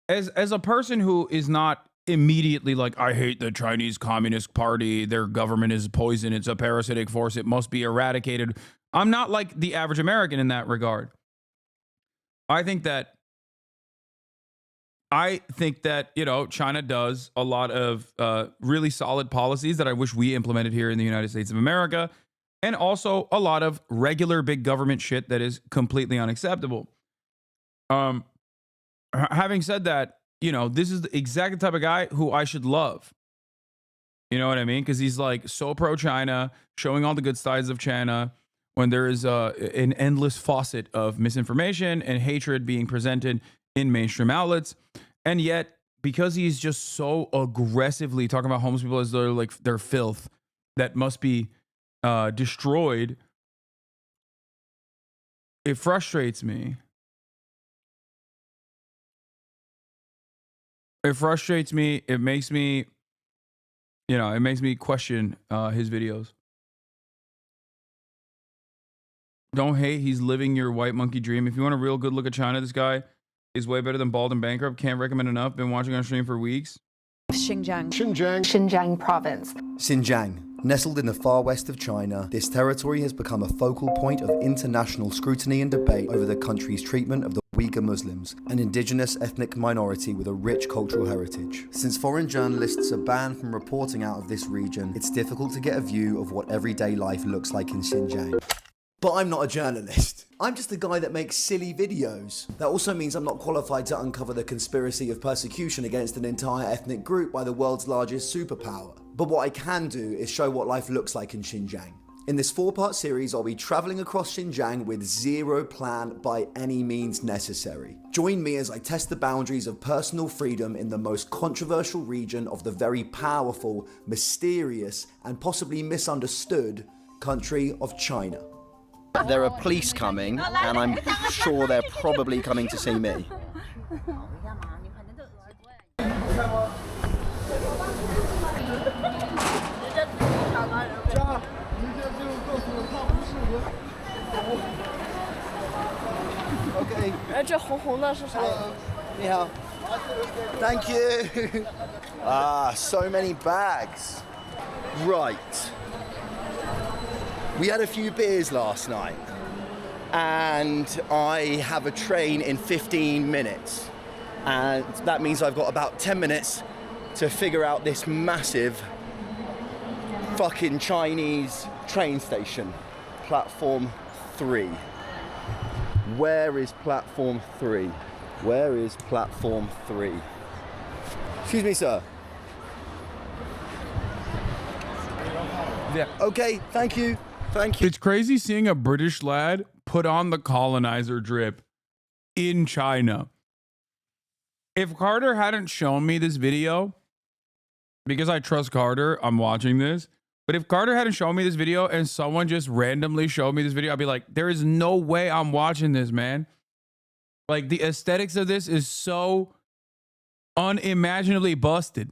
as a person who is not immediately like, I hate the Chinese Communist Party, their government is poison, it's a parasitic force, it must be eradicated. I'm not like the average American in that regard. I think that, you know, China does a lot of really solid policies that I wish we implemented here in the United States of America, and also a lot of regular big government shit that is completely unacceptable. Having said that, you know, this is the exact type of guy who I should love. You know what I mean? Because he's like so pro-China, showing all the good sides of China when there is an endless faucet of misinformation and hatred being presented in mainstream outlets. And yet, because he's just so aggressively talking about homeless people as though like they're filth that must be destroyed, it frustrates me. It frustrates me. It makes me, you know, it makes me question his videos. Don't hate. He's living your white monkey dream. If you want a real good look at China, this guy is way better than Bald and Bankrupt. Can't recommend enough. Been watching on stream for weeks. Xinjiang province. Xinjiang. Nestled in the far west of China, this territory has become a focal point of international scrutiny and debate over the country's treatment of the Uyghur Muslims, an indigenous ethnic minority with a rich cultural heritage. Since foreign journalists are banned from reporting out of this region, it's difficult to get a view of what everyday life looks like in Xinjiang. But I'm not a journalist. I'm just a guy that makes silly videos. That also means I'm not qualified to uncover the conspiracy of persecution against an entire ethnic group by the world's largest superpower. But what I can do is show what life looks like in Xinjiang. In this 4-part series, I'll be traveling across Xinjiang with zero plan by any means necessary. Join me as I test the boundaries of personal freedom in the most controversial region of the very powerful, mysterious, and possibly misunderstood country of China. There are police coming, and I'm sure they're probably coming to see me. Okay. Thank you. So many bags. Right. We had a few beers last night, and I have a train in 15 minutes. And that means I've got about 10 minutes to figure out this massive fucking Chinese train station. Platform 3. Where is platform 3? Where is platform 3? Excuse me, sir. Yeah. Okay, thank you. Thank you. It's crazy seeing a British lad put on the colonizer drip in China. If Carter hadn't shown me this video, because I trust Carter, I'm watching this. But if Carter hadn't shown me this video and someone just randomly showed me this video, I'd be like, there is no way I'm watching this, man. Like, the aesthetics of this is so unimaginably busted.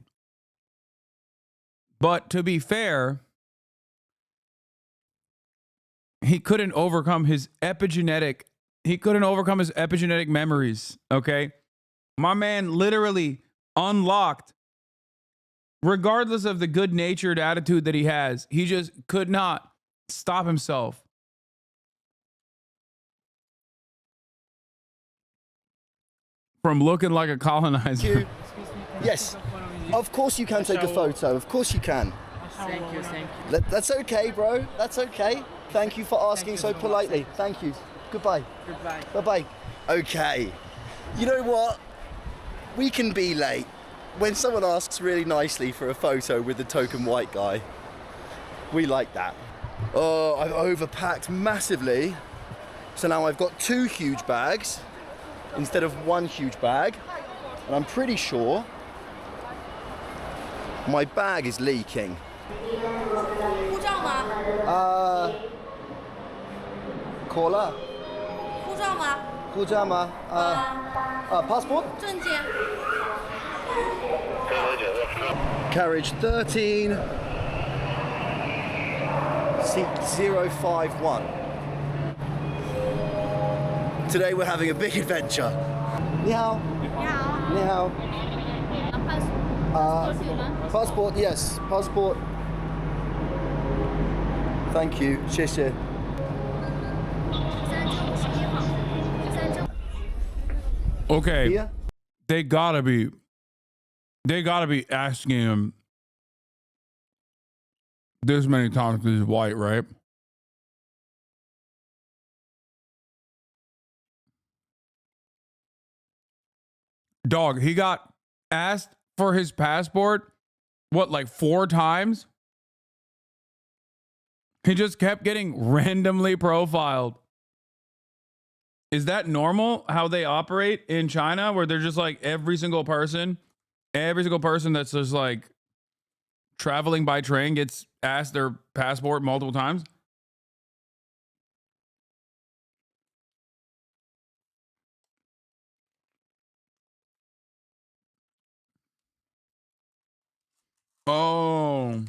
But to be fair, he couldn't overcome his epigenetic memories, okay? My man literally unlocked, regardless of the good-natured attitude that he has, he just could not stop himself from looking like a colonizer. Yes, of course you can take a photo. Of course you can. Thank you. That's okay, bro. That's okay. Thank you for asking so politely. Thank you. Goodbye. Goodbye. Bye-bye. Okay. You know what? We can be late. When someone asks really nicely for a photo with the token white guy, we like that. Oh, I've overpacked massively. So now I've got 2 huge bags instead of 1 huge bag. And I'm pretty sure my bag is leaking. Caller. 护照吗？护照吗？passport? 证件。 Carriage 13, seat 051. Today we're having a big adventure. 你好。你好。Passport, yes, passport. Thank you, 谢谢。Okay, they gotta be asking him this many times because he's white, right? Dog, he got asked for his passport, what, like 4 times? He just kept getting randomly profiled. Is that normal how they operate in China, where they're just like every single person that's just like traveling by train gets asked their passport multiple times? Oh.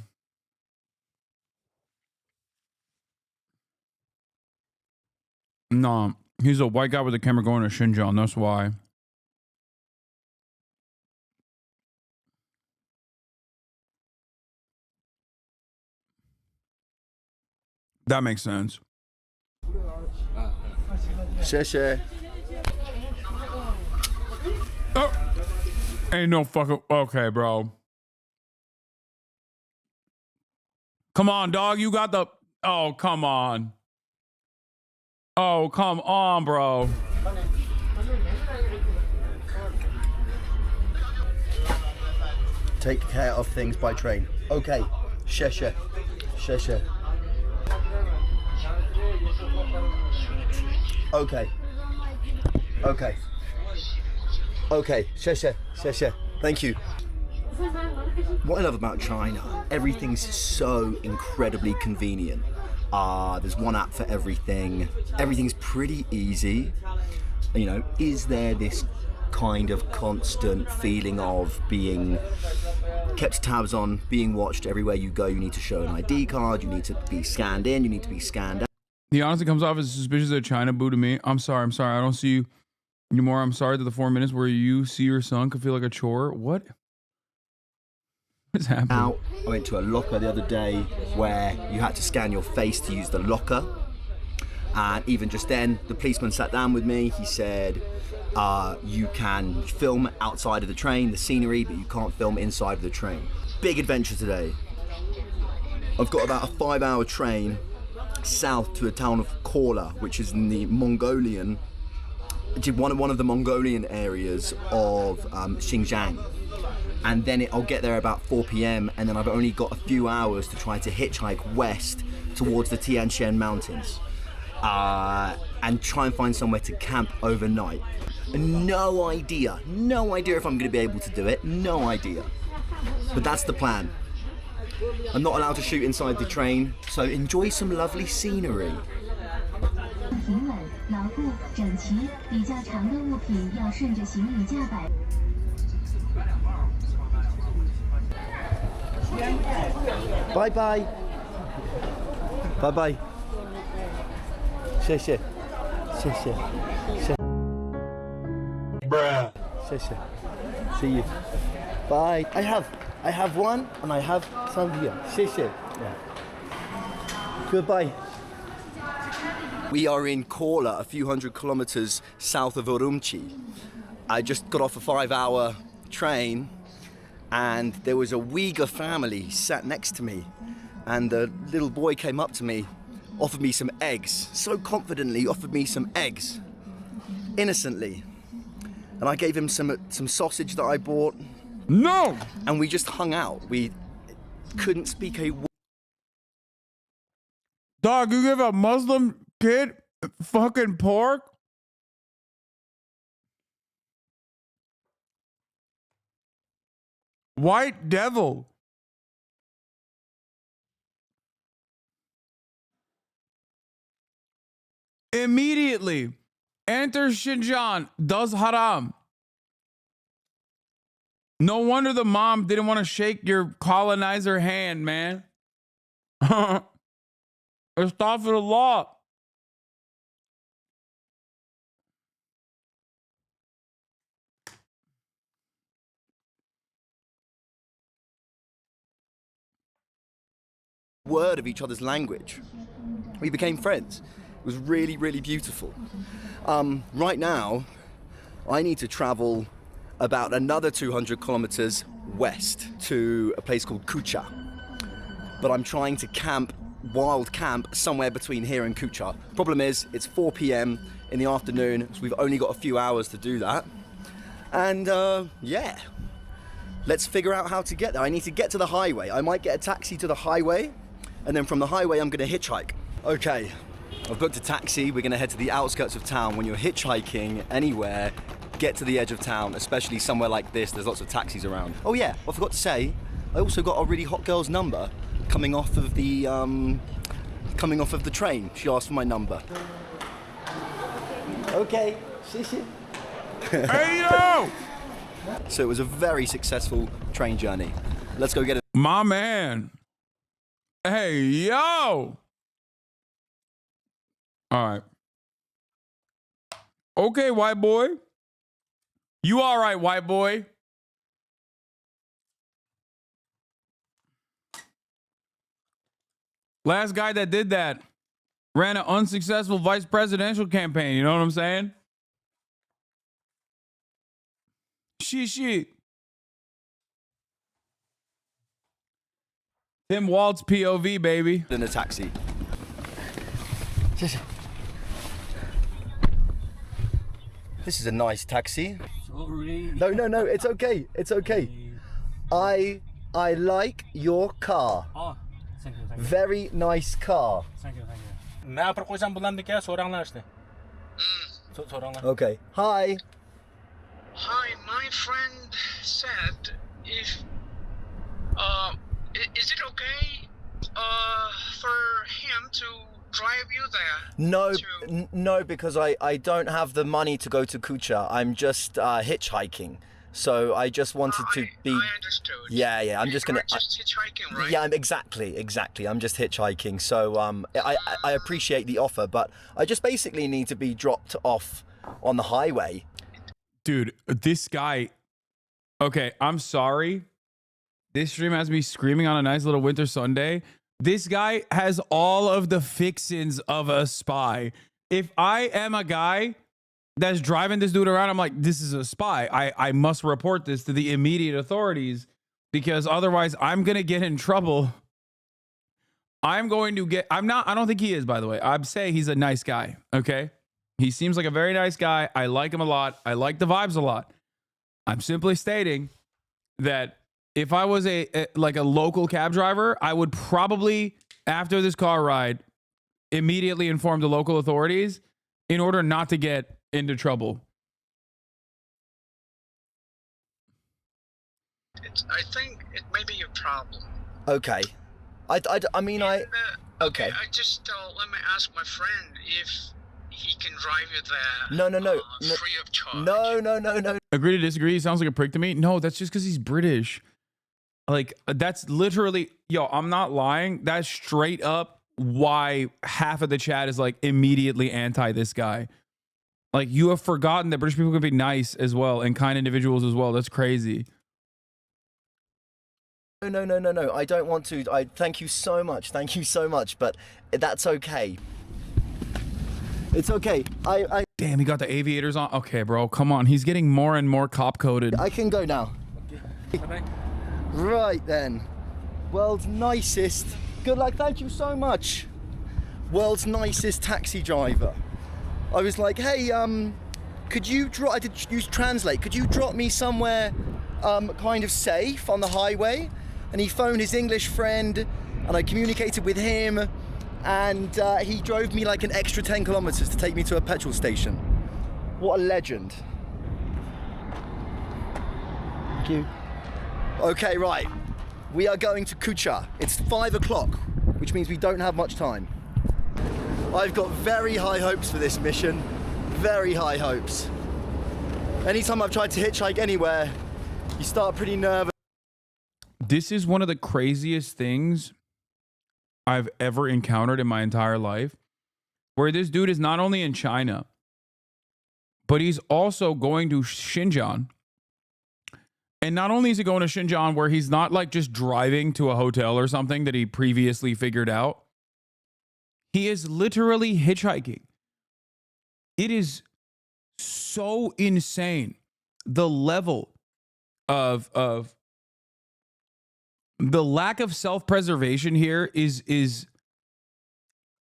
No, he's a white guy with a camera going to Xinjiang. That's why. That makes sense. 谢谢. Oh, ain't no fucking okay, bro. Come on, dog. You got the. Oh, come on. Oh, come on, bro. Take care of things by train. Okay. 谢谢. 谢谢. Okay. Okay. Okay. 谢谢. 谢谢. Thank you. What I love about China, everything's so incredibly convenient. There's one app for everything. Everything's pretty easy. You know, is there this kind of constant feeling of being kept tabs on, being watched everywhere you go? You need to show an ID card, you need to be scanned in, you need to be scanned out. He honestly comes off as suspicious that China boo to me. I'm sorry. I don't see you anymore. I'm sorry that the 4 minutes where you see your son could feel like a chore. What? What's happening? Now, I went to a locker the other day where you had to scan your face to use the locker. And even just then, the policeman sat down with me. He said, you can film outside of the train, the scenery, but you can't film inside of the train. Big adventure today. I've got about a 5-hour train south to a town of Korla, which is in the Mongolian, one of the Mongolian areas of Xinjiang. And then I'll get there about 4 p.m. and then I've only got a few hours to try to hitchhike west towards the Tian Shan Mountains and try and find somewhere to camp overnight. No idea if I'm going to be able to do it, no idea. But that's the plan. I'm not allowed to shoot inside the train, so enjoy some lovely scenery. Bye bye. Bye bye. 谢谢. 谢谢. Bruh. 谢谢. See you. Bye. I have one and I have some here. 谢谢. Yeah. Goodbye. We are in Korla, a few hundred kilometers south of Urumqi. I just got off a 5-hour train and there was a Uyghur family sat next to me, and the little boy came up to me, offered me some eggs, so confidently offered me some eggs, innocently. And I gave him some sausage that I bought. No! And we just hung out. We couldn't speak a word. Dog, you give a Muslim kid fucking pork? White devil. Immediately enter Xinjiang, does haram. No wonder the mom didn't want to shake your colonizer hand, man. Astaghfirullah. Word of each other's language. We became friends. It was really, really beautiful. Right now, I need to travel about another 200 kilometers west to a place called Kucha. But I'm trying to wild camp somewhere between here and Kucha. Problem is, it's 4 p.m. in the afternoon, so we've only got a few hours to do that. And yeah, let's figure out how to get there. I need to get to the highway. I might get a taxi to the highway, and then from the highway, I'm gonna hitchhike. Okay, I've booked a taxi. We're gonna head to the outskirts of town. When you're hitchhiking anywhere, get to the edge of town, especially somewhere like this. There's lots of taxis around. Oh yeah, I forgot to say, I also got a really hot girl's number coming off of the train. She asked for my number. Okay, Hey yo! So it was a very successful train journey. Let's go get it. My man. Hey yo! All right. Okay, white boy. You all right, white boy? Last guy that did that ran an unsuccessful vice presidential campaign. You know what I'm saying? Shit. Tim Walt's POV, baby. In a taxi. This is a nice taxi. Sorry. No, it's okay. It's okay. I like your car. Oh, thank you. Very nice car. Thank you. Mä proposam bulandike soranglar işte. Soranglar. Okay. Hi. Hi, my friend said if is it okay for him to drive you there? No, because I don't have the money to go to Kucha. I'm just hitchhiking. So I just wanted to be. I understood. Yeah. I'm just gonna. Just hitchhiking, right? Yeah, I'm exactly. I'm just hitchhiking. So I appreciate the offer, but I just basically need to be dropped off on the highway. Dude, this guy. Okay, I'm sorry. This stream has me screaming on a nice little winter Sunday. This guy has all of the fixins of a spy. If I am a guy that's driving this dude around, I'm like, this is a spy. I must report this to the immediate authorities because otherwise I'm going to get in trouble. I don't think he is, by the way. I'm saying he's a nice guy. Okay. He seems like a very nice guy. I like him a lot. I like the vibes a lot. I'm simply stating that if I was a local cab driver, I would probably, after this car ride, immediately inform the local authorities in order not to get into trouble. I think it may be a problem. Okay. I mean, okay. I just let me ask my friend if he can drive you there. No. Free of charge. No. Agree to disagree. He sounds like a prick to me. No, that's just because he's British. Like, that's literally, I'm not lying. That's straight up why half of the chat is like immediately anti this guy. Like, you have forgotten that British people can be nice as well and kind individuals as well. That's crazy. No. I don't want to. Thank you so much, but that's okay. It's okay. Damn, he got the aviators on. Okay, bro, come on. He's getting more and more cop coded. I can go now. Bye-bye. Right then. World's nicest. Good luck. Thank you so much. World's nicest taxi driver. I was like, hey, could you I did use Translate. Could you drop me somewhere kind of safe on the highway? And he phoned his English friend and I communicated with him and he drove me like an extra 10 kilometers to take me to a petrol station. What a legend. Thank you. Okay, right. We are going to Kucha. It's 5 o'clock, which means we don't have much time. I've got very high hopes for this mission. Very high hopes. Anytime I've tried to hitchhike anywhere, you start pretty nervous. This is one of the craziest things I've ever encountered in my entire life, where this dude is not only in China, but he's also going to Xinjiang. And not only is he going to Xinjiang, where he's not like just driving to a hotel or something that he previously figured out, he is literally hitchhiking. It is so insane. The level of the lack of self-preservation here is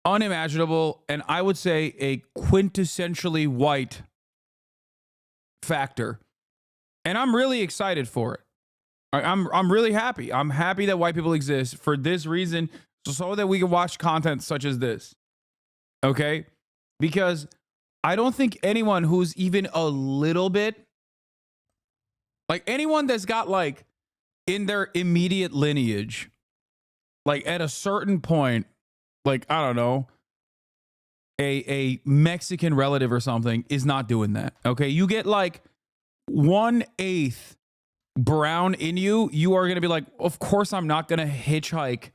unimaginable, and I would say a quintessentially white factor. And I'm really excited for it. I'm really happy. I'm happy that white people exist for this reason, so that we can watch content such as this. Okay? Because I don't think anyone who's even a little bit, like anyone that's got like in their immediate lineage, like at a certain point, like, I don't know, a Mexican relative or something is not doing that. Okay? You get like 1/8 brown in you, you are going to be like, of course I'm not going to hitchhike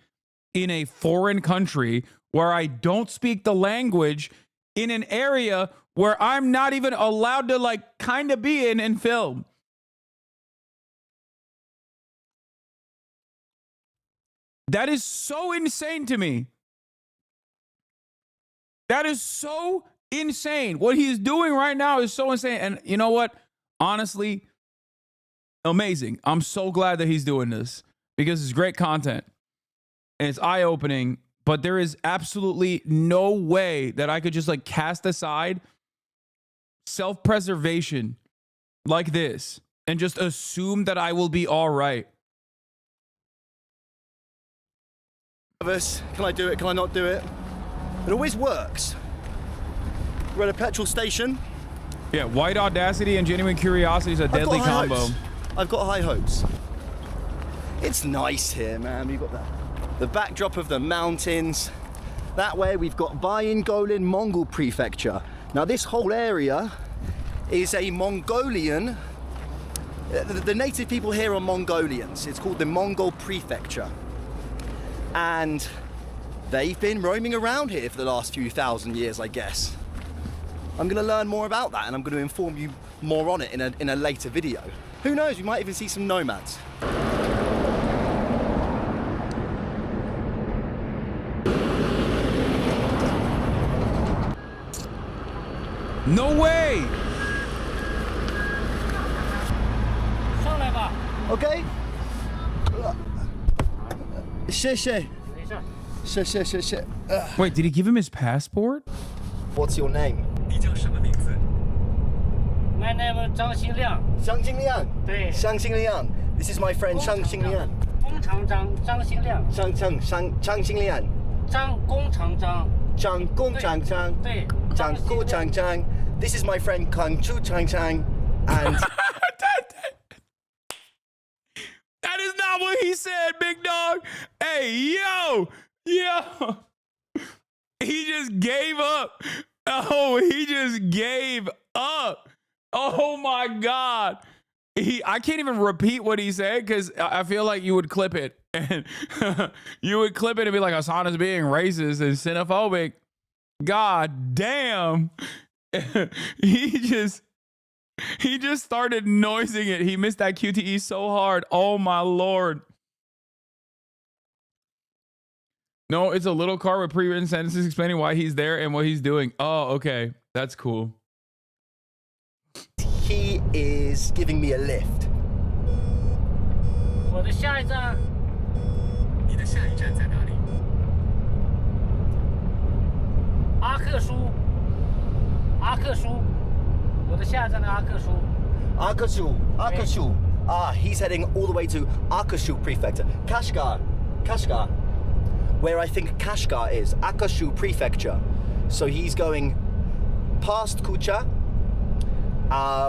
in a foreign country where I don't speak the language in an area where I'm not even allowed to like kind of be in and film. That is so insane to me. That is so insane. What he is doing right now is so insane. And you know what? Honestly, amazing. I'm so glad that he's doing this because it's great content and it's eye-opening. But there is absolutely no way that I could just like cast aside self-preservation like this and just assume that I will be all right. Can I do it? Can I not do it? It always works. We're at a petrol station. Yeah, white audacity and genuine curiosity is a deadly combo. Hopes. I've got high hopes. It's nice here, man. We've got the backdrop of the mountains. That way we've got Bayingolin Mongol Prefecture. Now this whole area is a Mongolian, the native people here are Mongolians. It's called the Mongol Prefecture. And they've been roaming around here for the last few thousand years, I guess. I'm gonna learn more about that and I'm gonna inform you more on it in a later video. Who knows, we might even see some nomads. No way! Okay? 谢谢. Wait, did he give him his passport? What's your name? My name is 张新亮. 张新亮. 对. 张新亮. This is my friend 张新亮. 工厂长张新亮. 张新亮. 张工厂长. 张工厂长. 对. 张工厂长. This is my friend Kang Chu Chang Chang and That is not what he said, big dog. Hey, yo. He just gave up. Oh, he just gave up. Oh my God. I can't even repeat what he said because I feel like you would clip it and you would clip it and be like, Hasan is being racist and xenophobic. God damn. He just started noising it. He missed that QTE so hard. Oh my Lord. No, it's a little car with pre-written sentences explaining why he's there and what he's doing. Oh, okay. That's cool. He is giving me a lift. 我的下一站. 你的下一站在哪里? 阿克苏. 阿克苏. 我的下一站是阿克苏. Akashu. He's heading all the way to Akashu Prefecture. Kashgar. Where I think Kashgar is. Akashu Prefecture. So he's going past Kucha,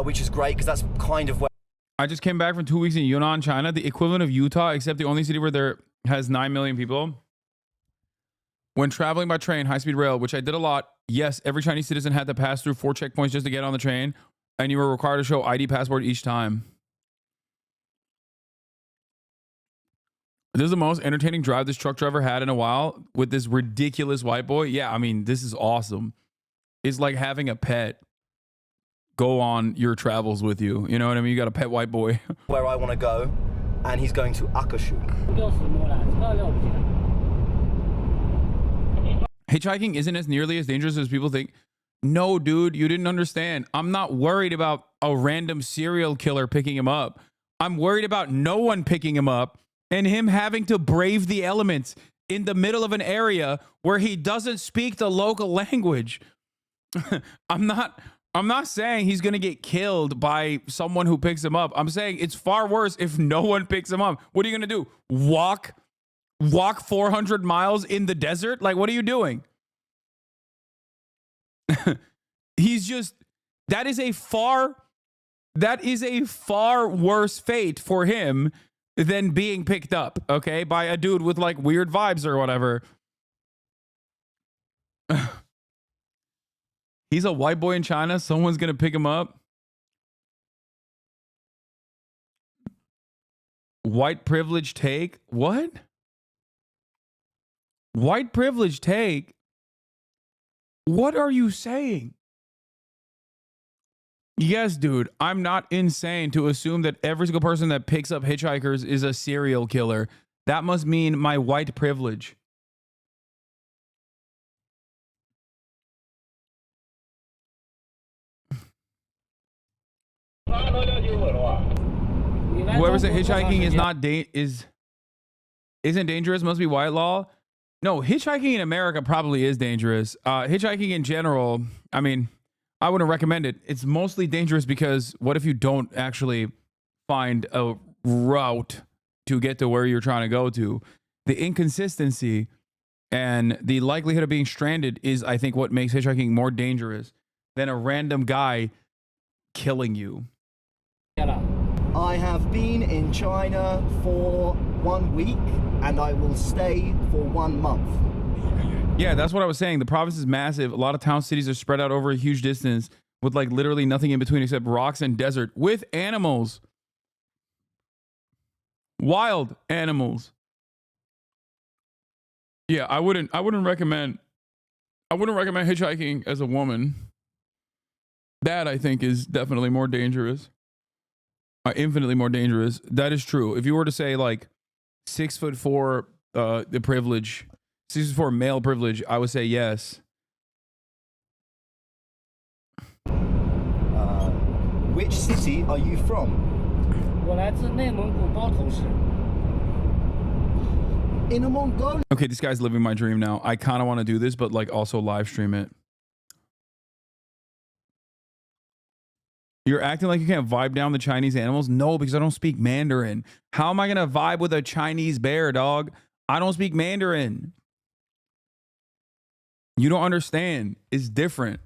which is great because that's kind of where... I just came back from 2 weeks in Yunnan, China, the equivalent of Utah, except the only city where there has 9 million people. When traveling by train, high-speed rail, which I did a lot, yes, every Chinese citizen had to pass through 4 checkpoints just to get on the train, and you were required to show ID passport each time. This is the most entertaining drive this truck driver had in a while with this ridiculous white boy. Yeah, I mean, this is awesome. It's like having a pet go on your travels with you. You know what I mean? You got a pet white boy. Where I want to go, and he's going to Akashu. Hitchhiking isn't as nearly as dangerous as people think. No, dude, you didn't understand. I'm not worried about a random serial killer picking him up. I'm worried about no one picking him up and him having to brave the elements in the middle of an area where he doesn't speak the local language. I'm not saying he's going to get killed by someone who picks him up. I'm saying it's far worse if no one picks him up. What are you going to do? Walk 400 miles in the desert? Like, what are you doing? That is a far worse fate for him than being picked up, okay, by a dude with like weird vibes or whatever. He's a white boy in China. Someone's going to pick him up. White privilege take? What? White privilege take? What are you saying? Yes, dude, I'm not insane to assume that every single person that picks up hitchhikers is a serial killer. That must mean my white privilege. Whoever said hitchhiking is not isn't dangerous must be white law. No, hitchhiking in America probably is dangerous. Hitchhiking in general, I mean, I wouldn't recommend it. It's mostly dangerous because what if you don't actually find a route to get to where you're trying to go to? The inconsistency and the likelihood of being stranded is, I think, what makes hitchhiking more dangerous than a random guy killing you. I have been in China for 1 week and I will stay for 1 month. Yeah, that's what I was saying. The province is massive. A lot of town cities are spread out over a huge distance with like literally nothing in between except rocks and desert with animals. Wild animals. Yeah, I wouldn't recommend hitchhiking as a woman. That I think is definitely more dangerous. Infinitely more dangerous. That is true. If you were to say like 6'4", the privilege, 6'4" male privilege, I would say yes. Which city are you from? 我来自内蒙古包头市。 In Mongolia. Okay, this guy's living my dream now. I kind of want to do this, but like also live stream it. You're acting like you can't vibe down the Chinese animals? No, because I don't speak Mandarin. How am I going to vibe with a Chinese bear, dog? I don't speak Mandarin. You don't understand. It's different.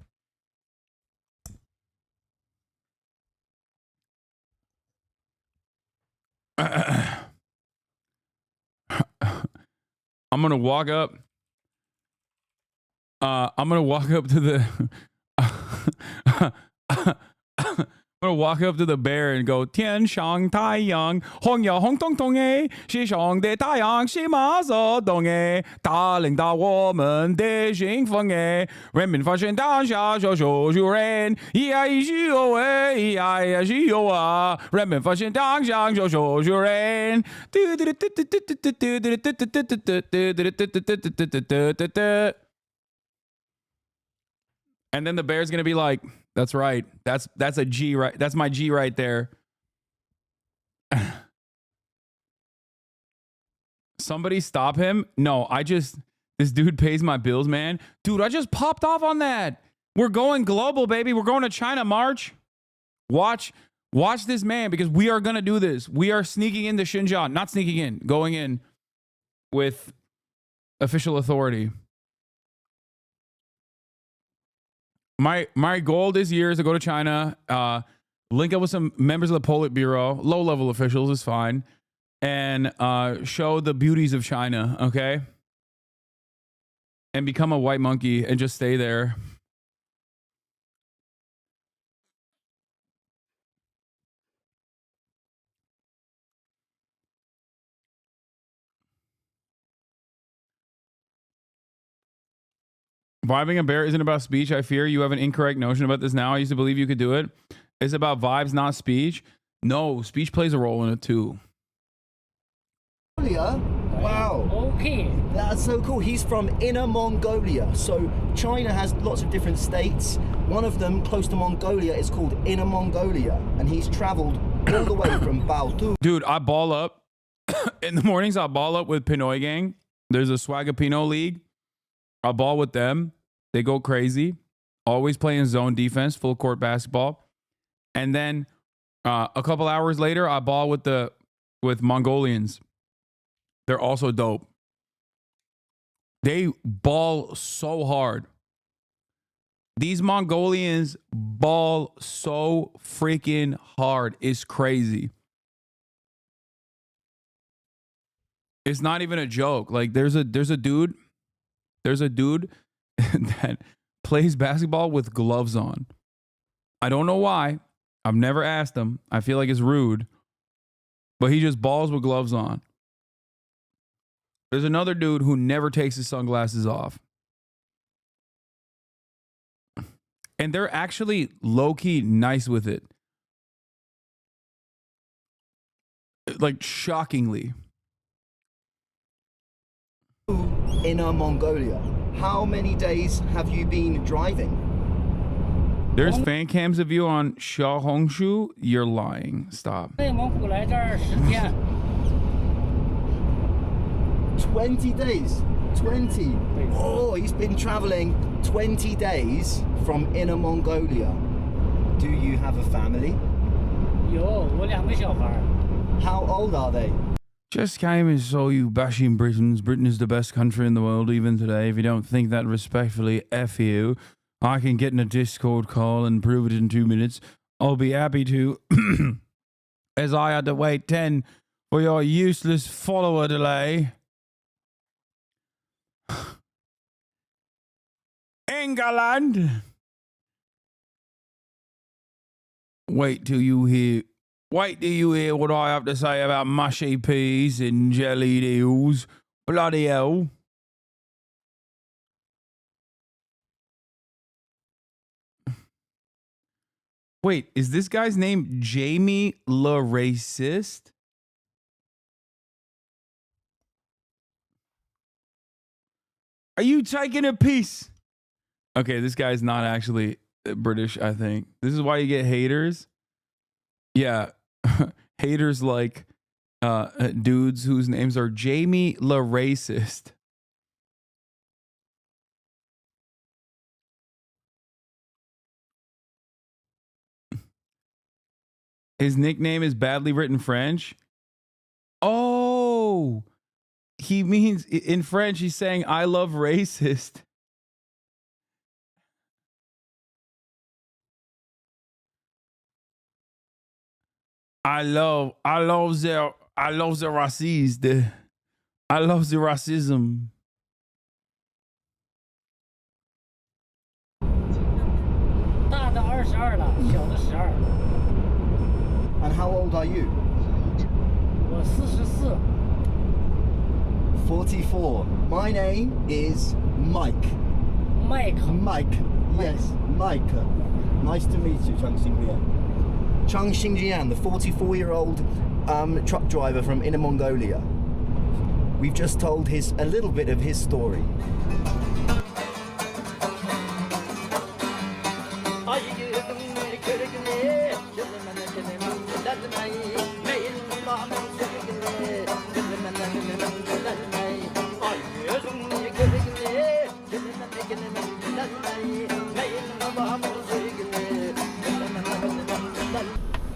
I'm going to walk up. I'm going to walk up to the... I'm gonna walk up to the bear and go, 天上太阳红呀红彤彤哎，西上的太阳西马色东哎，它领导我们的幸福哎，人民发现当下小小主人，咿呀咿西哟喂，咿呀呀西哟啊，人民发现当下小小主人。And then the bear's gonna be like, that's right. That's a G, right? That's my G right there. Somebody stop him. No, this dude pays my bills, man. Dude, I just popped off on that. We're going global, baby. We're going to China, March. Watch this man, because we are going to do this. We are sneaking into Xinjiang, not sneaking in, going in with official authority. My goal this year is to go to China, link up with some members of the Politburo, low-level officials is fine, and show the beauties of China, okay? And become a white monkey and just stay there. Vibing a bear isn't about speech. I fear you have an incorrect notion about this now. I used to believe you could do it. It's about vibes, not speech. No, speech plays a role in it too. Wow. Okay. That's so cool. He's from Inner Mongolia. So China has lots of different states. One of them, close to Mongolia, is called Inner Mongolia. And he's traveled all the way from Baotou. Dude, I ball up. In the mornings, I ball up with Pinoy Gang. There's a Swagapino League. I ball with them. They go crazy. Always playing zone defense, full court basketball. And then a couple hours later, I ball with Mongolians. They're also dope. They ball so hard. These Mongolians ball so freaking hard. It's crazy. It's not even a joke. Like there's a dude that plays basketball with gloves on. I don't know why. I've never asked him. I feel like it's rude. But he just balls with gloves on. There's another dude who never takes his sunglasses off. And they're actually low-key nice with it. Like, shockingly. Inner Mongolia. How many days have you been driving? There's fan cams of you on Xiaohongshu. You're lying. Stop. 内蒙古来这儿10天。 20 days. 20. Oh, he's been traveling 20 days from Inner Mongolia. Do you have a family? 有，我2个小孩。 How old are they? Just came and saw you bashing Britons. Britain is the best country in the world even today. If you don't think that, respectfully, F you. I can get in a Discord call and prove it in 2 minutes. I'll be happy to. As I had to wait 10 for your useless follower delay. England. Wait till you hear what I have to say about mushy peas and jellied eels. Bloody hell. Wait, is this guy's name Jamie Le Racist? Are you taking a piece? Okay, this guy's not actually British, I think. This is why you get haters. Yeah, haters like dudes whose names are Jamie Le Racist. His nickname is badly written French. Oh, he means in French, he's saying, I love racist. I love the raciste. I love the racism. 大的22了，小的12。 And how old are you? 我44。 44. My name is Mike. Mike. Mike. Yes, Mike. Nice to meet you, Chang Xinglian. Chang Xinglian, the 44-year-old truck driver from Inner Mongolia. We've just told a little bit of his story.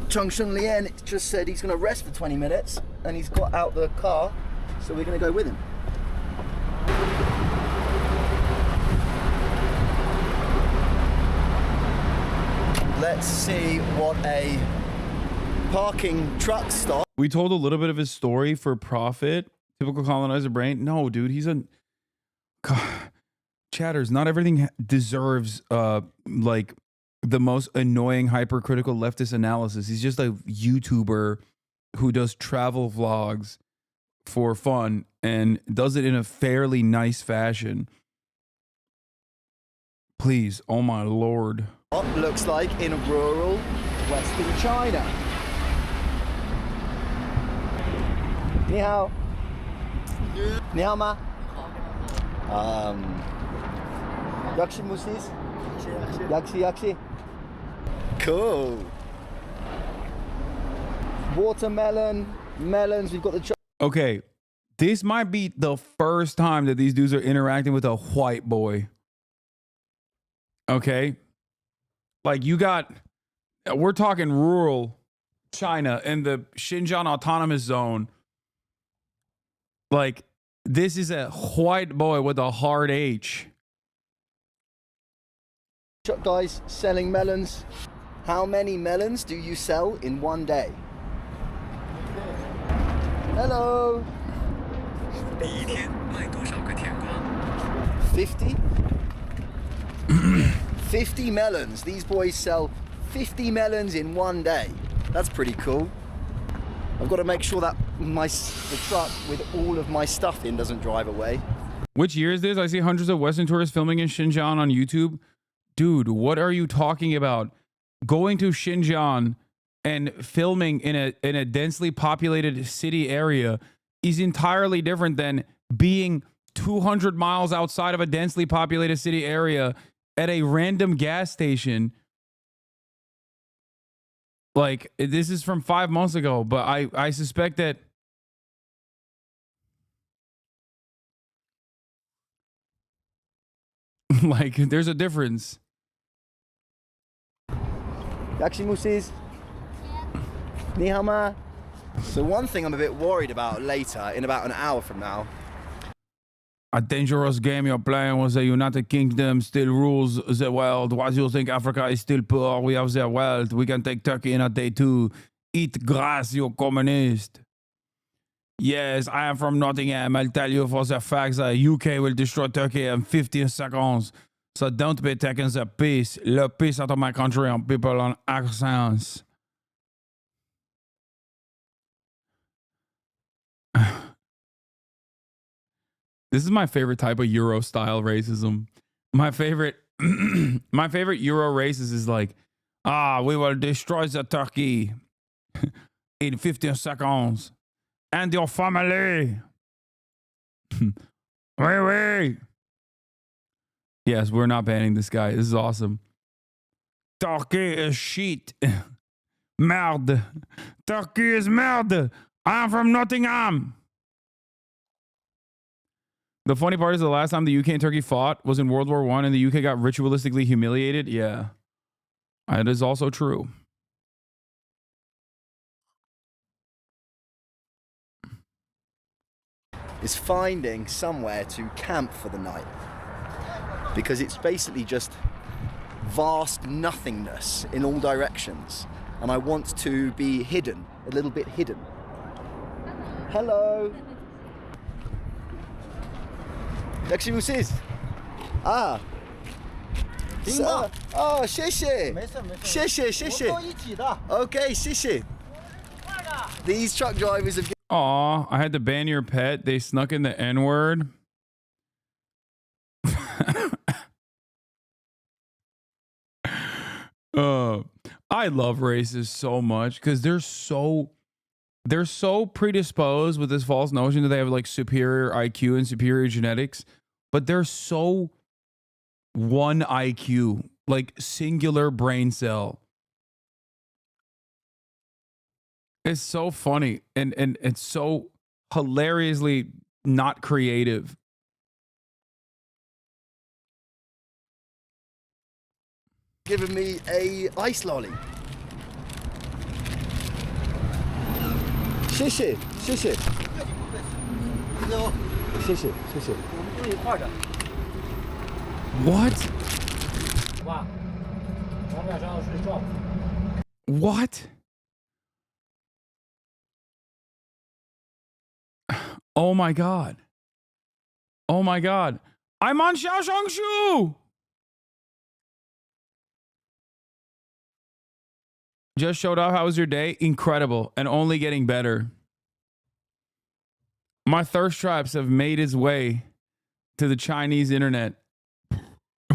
Chang Lian just said he's going to rest for 20 minutes and he's got out the car, so we're going to go with him. Let's see what a parking truck stop. We told a little bit of his story for profit. Typical colonizer brain. No, dude, he's a chatters. Not everything deserves like the most annoying hypercritical leftist analysis. He's just a YouTuber who does travel vlogs for fun and does it in a fairly nice fashion. Please, oh my lord. What looks like in rural Western China. Ni hao. Ni hao ma. Yakshi musis. Yakshi. Cool. Watermelon, melons. We've got the. Okay, this might be the first time that these dudes are interacting with a white boy. Okay, like we're talking rural China and the Xinjiang Autonomous Zone. Like, this is a white boy with a hard H. Guys selling melons. How many melons do you sell in one day? Hello. 50? 50 melons. These boys sell 50 melons in one day. That's pretty cool. I've got to make sure that the truck with all of my stuff in doesn't drive away. Which year is this? I see hundreds of Western tourists filming in Xinjiang on YouTube. Dude, what are you talking about? Going to Xinjiang and filming in a densely populated city area is entirely different than being 200 miles outside of a densely populated city area at a random gas station Like, this is from 5 months ago, but I suspect that like there's a difference. Yakshimusis. Nihama. So one thing I'm a bit worried about later, in about an hour from now. A dangerous game you're playing with the United Kingdom still rules the world. Why do you think Africa is still poor? We have their wealth. We can take Turkey in a day too. Eat grass, you communist. Yes, I am from Nottingham. I'll tell you for the fact that UK will destroy Turkey in 15 seconds. So don't be taking the peace. The peace out of my country and people on accents. This is my favorite type of Euro style racism. My favorite my favorite Euro racist is like, we will destroy the Turkey in 15 seconds. And your family. Wait. Yes, we're not banning this guy. This is awesome. Turkey is shit. Merde. Turkey is merde. I'm from Nottingham. The funny part is the last time the UK and Turkey fought was in World War I and the UK got ritualistically humiliated. Yeah. That is also true. Is finding somewhere to camp for the night. Because it's basically just vast nothingness in all directions. And I want to be hidden, a little bit hidden. Hello. Yakshimusis. Ah. So, oh, 谢谢. 没事没事。谢谢谢谢。我都一起的。 Okay, 谢谢. These truck drivers have. Aw, I had to ban your pet. They snuck in the N-word. I love racists so much because they're so predisposed with this false notion that they have like superior IQ and superior genetics, but they're so one IQ, like singular brain cell. It's so funny and it's so hilariously not creative. Giving me a ice lolly. 谢谢谢谢。谢谢谢谢。我们就一块的。What? 好吧，2秒钟要睡觉。 What? Oh my god. Oh my god. I'm on Xiaoshongshu. Just showed up. How was your day? Incredible and only getting better. My thirst traps have made its way to the Chinese internet.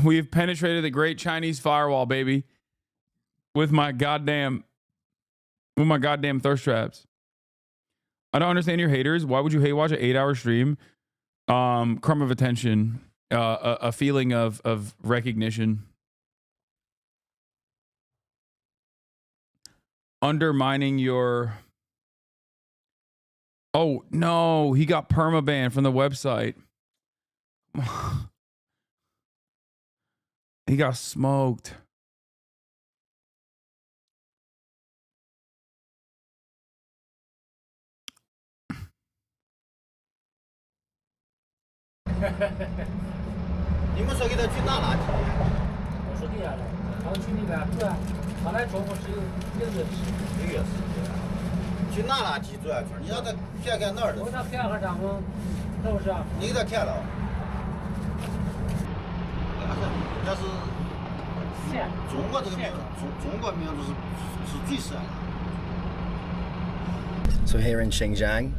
We have penetrated the great Chinese firewall, baby. With my goddamn thirst traps. I don't understand your haters. Why would you hate watch an 8-hour stream? Crumb of attention, a feeling of recognition. Undermining your... Oh, no. He got permabanned from the website. He got smoked.你们说给他去哪哪去？我说对呀，他去那边对啊，他来中国只有1个月时间。1个月时间。去哪哪去转圈？你让他看看那儿的。我给他看看咱们，是不是？你给他看了。但是中国这个民族，中国民族是最善良。 So here in Xinjiang,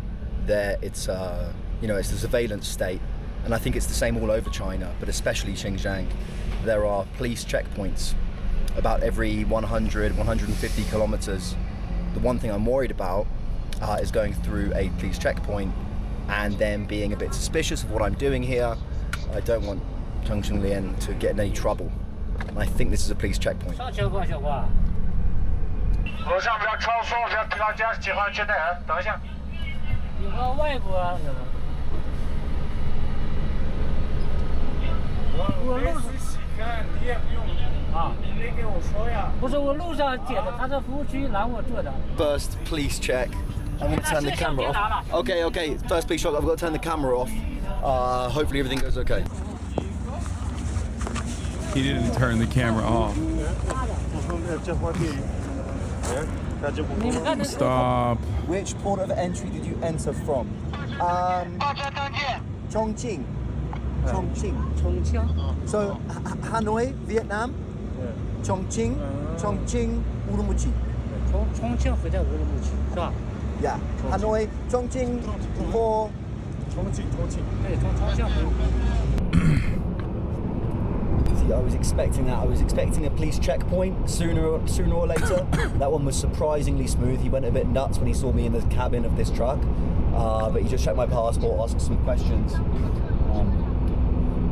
it's it's the surveillance state, and I think it's the same all over China, but especially Xinjiang. There are police checkpoints about every 100, 150 kilometers. The one thing I'm worried about is going through a police checkpoint and then being a bit suspicious of what I'm doing here. I don't want Zheng to get in any trouble. And I think this is a police checkpoint. 路上不要超速，不要提高加几号之内，等一下。有个外国啊，我路上看你也不用啊，你没给我说呀。不是我路上解的，他在服务区拦我坐的。 First police check. I'm going to turn the camera off. Okay, okay. First police check. I've got to turn the camera off. Hopefully everything goes okay. He didn't turn the camera off. Stop. Which port of entry did you enter from? Chongqing. Chongqing. So Hanoi, Vietnam. Chongqing, Chongqing, Urumqi. Chongqing 回在乌鲁木齐是吧？ Yeah. Hanoi, Chongqing, for Chongqing. 对，从重庆回乌鲁木齐。 See, I was expecting that. I was expecting a police checkpoint sooner or later. That one was surprisingly smooth. He went a bit nuts when he saw me in the cabin of this truck, but he just checked my passport, asked some questions.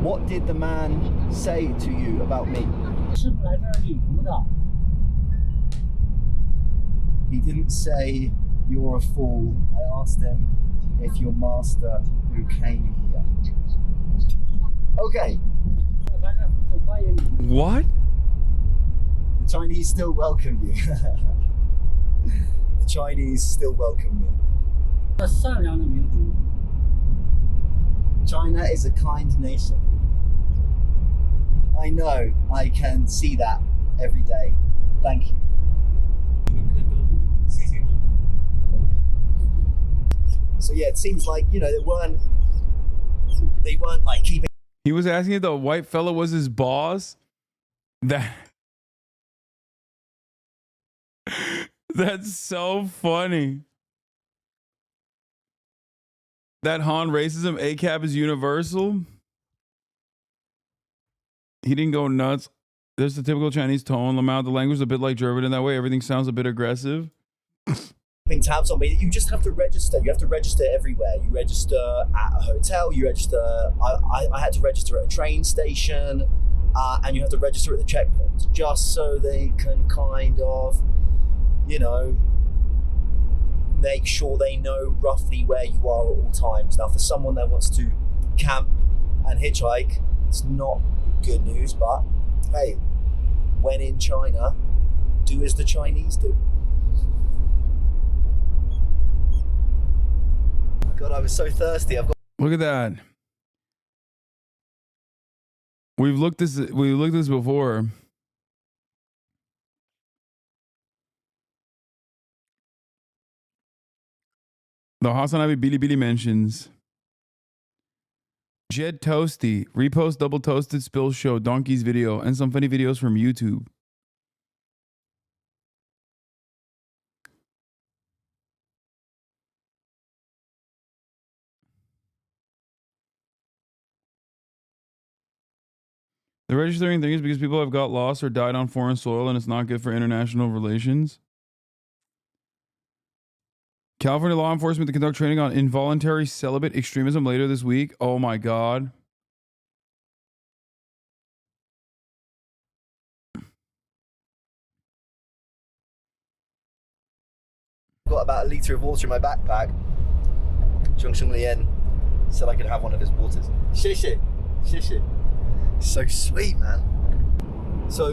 What did the man say to you about me? 是不来这儿旅游的。 He didn't say you're a fool. I asked him if your master who came here. Okay. What? The Chinese still welcome you. The Chinese still welcome me. 善良的民族。 China is a kind nation. I know. I can see that every day. Thank you. So yeah, it seems like, you know, they weren't like keeping. He was asking if the white fella was his boss. That's so funny. That Han racism ACAB is universal. He didn't go nuts. There's the typical Chinese tone. Lamau, the language is a bit like German in that way. Everything sounds a bit aggressive. Tabs on me. You just have to register. You have to register everywhere. You register at a hotel. You register. I had to register at a train station, and you have to register at the checkpoints just so they can kind of, you know, make sure they know roughly where you are at all times. Now, for someone that wants to camp and hitchhike, it's not good news. But hey, when in China, do as the Chinese do. God, I was so thirsty. Look at that. We've looked this before. The Hasanabi Bilibili mentions Jed Toasty, repost double toasted spill show, Donkey's video, and some funny videos from YouTube. The registering thing is because people have got lost or died on foreign soil and it's not good for international relations. California law enforcement to conduct training on involuntary celibate extremism later this week. Oh my God. Got about a litre of water in my backpack. Zhongsheng Lian said I could have one of his waters. Xie xie. So sweet, man. So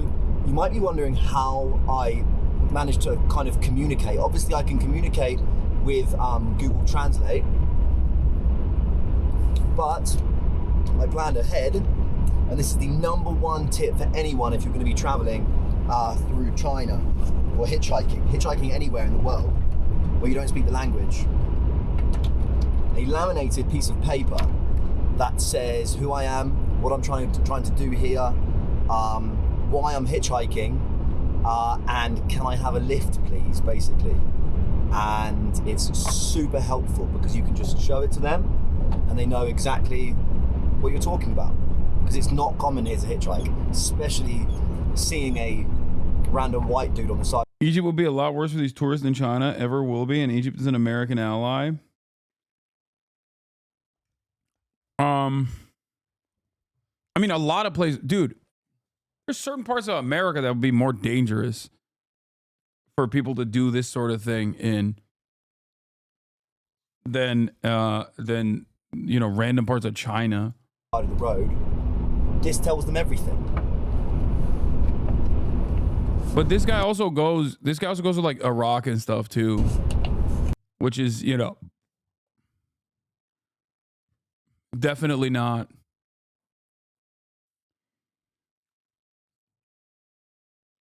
you might be wondering how I managed to kind of communicate. Obviously, I can communicate with Google Translate, but I planned ahead, and this is the #1 tip for anyone if you're going to be traveling through China or hitchhiking anywhere in the world where you don't speak the language. A laminated piece of paper that says who I am, what I'm trying to do here, why I'm hitchhiking, and can I have a lift please, basically. And it's super helpful because you can just show it to them and they know exactly what you're talking about, because it's not common here to hitchhike, especially seeing a random white dude on the side. Egypt will be a lot worse for these tourists than China ever will be, and Egypt is an American ally. I mean, a lot of places, dude, there's certain parts of America that would be more dangerous for people to do this sort of thing in than random parts of China. Side of the road. This tells them everything. But this guy also goes to like Iraq and stuff too, which is, definitely not.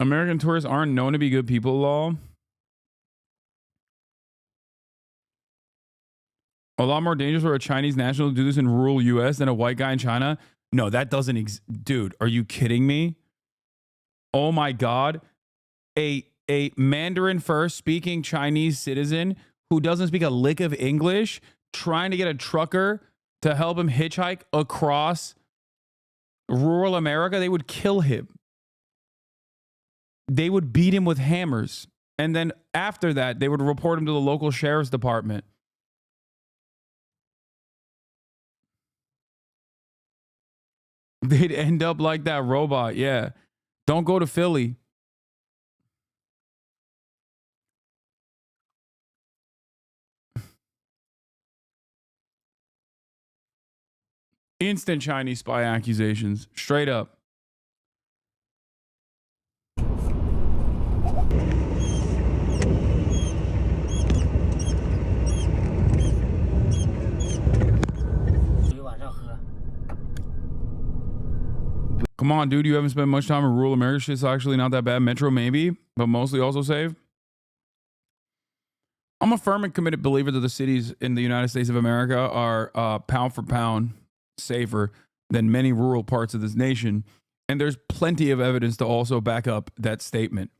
American tourists aren't known to be good people, law. A lot more dangerous for a Chinese national to do this in rural US than a white guy in China. No, that doesn't dude, are you kidding me? Oh my God. A Mandarin first speaking Chinese citizen who doesn't speak a lick of English trying to get a trucker to help him hitchhike across rural America, they would kill him. They would beat him with hammers. And then after that, they would report him to the local sheriff's department. They'd end up like that robot. Yeah. Don't go to Philly. Instant Chinese spy accusations. Straight up. Come on, dude. You haven't spent much time in rural America. Shit's actually not that bad. Metro, maybe, but mostly also safe. I'm a firm and committed believer that the cities in the United States of America are pound for pound safer than many rural parts of this nation. And there's plenty of evidence to also back up that statement.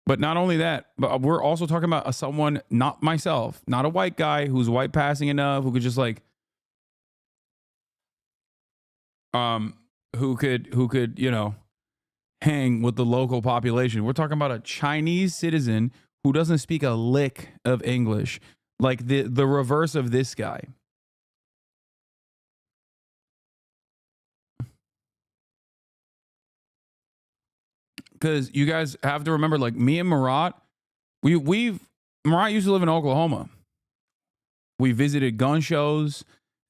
But not only that, but we're also talking about someone, not myself, not a white guy who's white passing enough, who could just like, who could, hang with the local population. We're talking about a Chinese citizen who doesn't speak a lick of English, like the reverse of this guy. Because you guys have to remember, like me and Marat, Marat used to live in Oklahoma. We visited gun shows,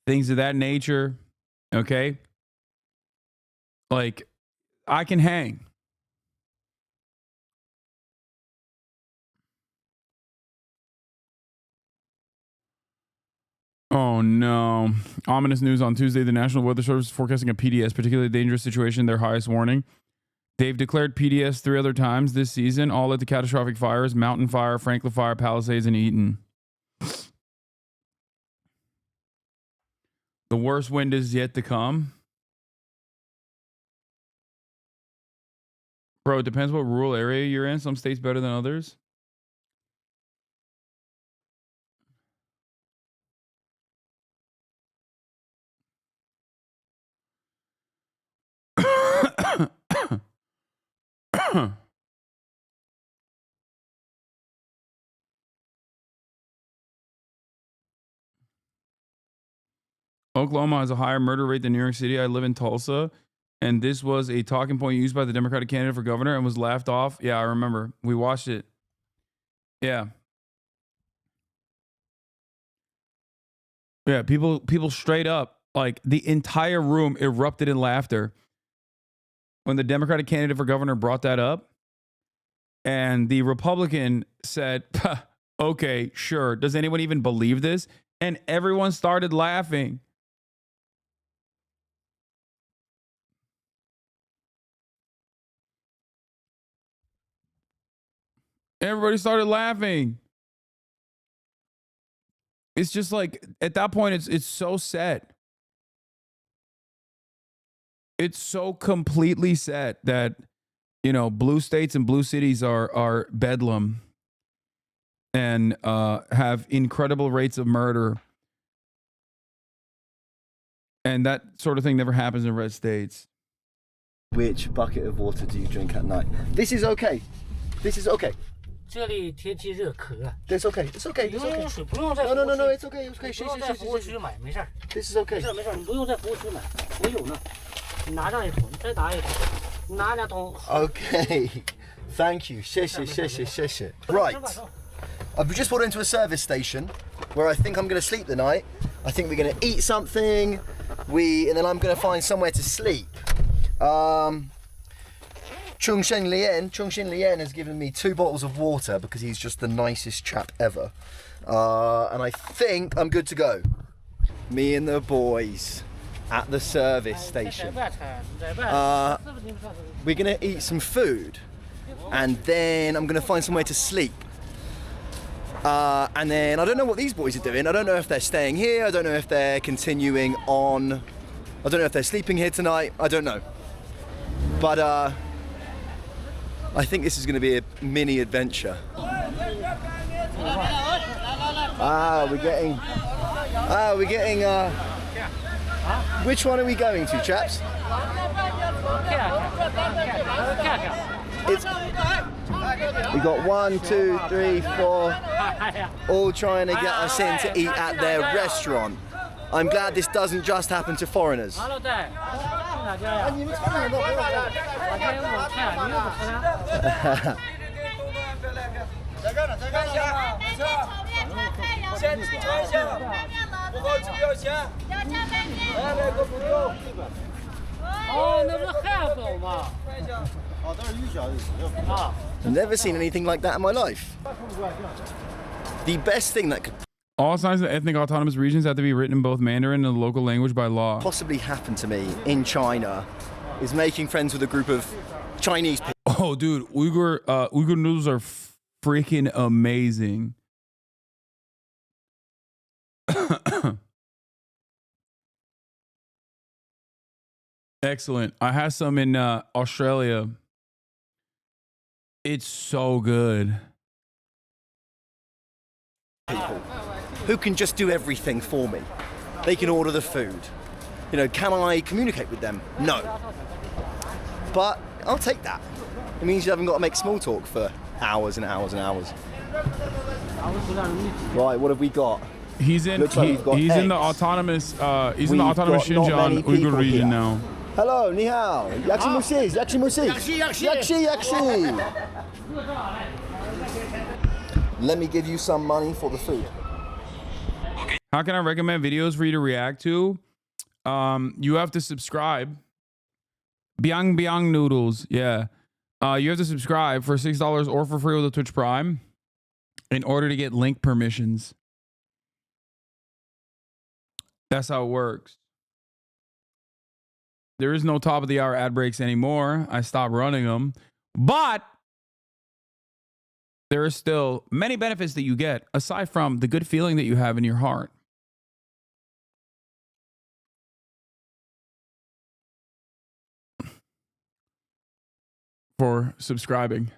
things of that nature. Okay. Like, I can hang. Oh, no. Ominous news on Tuesday. The National Weather Service is forecasting a PDS, particularly dangerous situation, their highest warning. They've declared PDS 3 other times this season, all at the catastrophic fires, Mountain Fire, Franklin Fire, Palisades, and Eaton. The worst wind is yet to come. Bro, it depends what rural area you're in. Some states better than others. Oklahoma has a higher murder rate than New York City. I live in Tulsa, and this was a talking point used by the Democratic candidate for governor and was laughed off. Yeah, I remember. We watched it. Yeah. Yeah, people straight up, like the entire room erupted in laughter when the Democratic candidate for governor brought that up. And the Republican said, okay, sure. Does anyone even believe this? And everyone started laughing. Everybody started laughing. It's just like, at that point, it's so set. It's so completely set that, blue states and blue cities are bedlam and have incredible rates of murder. And that sort of thing never happens in red states. Which bucket of water do you drink at night? This is okay. This is okay. 这里天气热，渴。That's okay. It's okay. 不用用水，不用在 No, no, no, no. It's okay. It's okay. 不用在服务区买，没事儿。This is okay. 没事儿没事儿，你不用在服务区买，我有呢。你拿上一桶，你再拿一桶，你拿2桶。Okay. Thank you. 谢谢, 谢谢, 谢谢. Right. I've just walked into a service station where I think I'm going to sleep the night. I think we're going to eat something. And then I'm going to find somewhere to sleep. Chungsheng Lian has given me 2 bottles of water because he's just the nicest chap ever. And I think I'm good to go. Me and the boys at the service station. We're gonna eat some food and then I'm gonna find somewhere to sleep. And then I don't know what these boys are doing. I don't know if they're staying here. I don't know if they're continuing on. I don't know if they're sleeping here tonight. I don't know. But I think this is gonna be a mini adventure. We're getting which one are we going to, chaps? We got 1, 2, 3, 4, all trying to get us in to eat at their restaurant. I'm glad this doesn't just happen to foreigners. I've never seen anything like that in my life. The best thing that could all signs of ethnic autonomous regions have to be written in both Mandarin and the local language by law. Possibly happen to me in China is making friends with a group of Chinese people. Oh, dude, Uyghur noodles are freaking amazing. Excellent. I had some in Australia. It's so good. People who can just do everything for me. They can order the food. You know, can I communicate with them? No. But I'll take that. It means you haven't got to make small talk for hours and hours and hours. Right, what have we got? He's in. He's in the autonomous. He's in the autonomous Xinjiang Uyghur region now. Hello, ni hao. Yakshi musi, yakshi musi. Yakshi, yakshi. Let me give you some money for the food. How can I recommend videos for you to react to? You have to subscribe. Biang Biang Noodles, yeah. You have to subscribe for $6 or for free with a Twitch Prime in order to get link permissions. That's how it works. There is no top of the hour ad breaks anymore. I stopped running them, but there are still many benefits that you get aside from the good feeling that you have in your heart. For subscribing.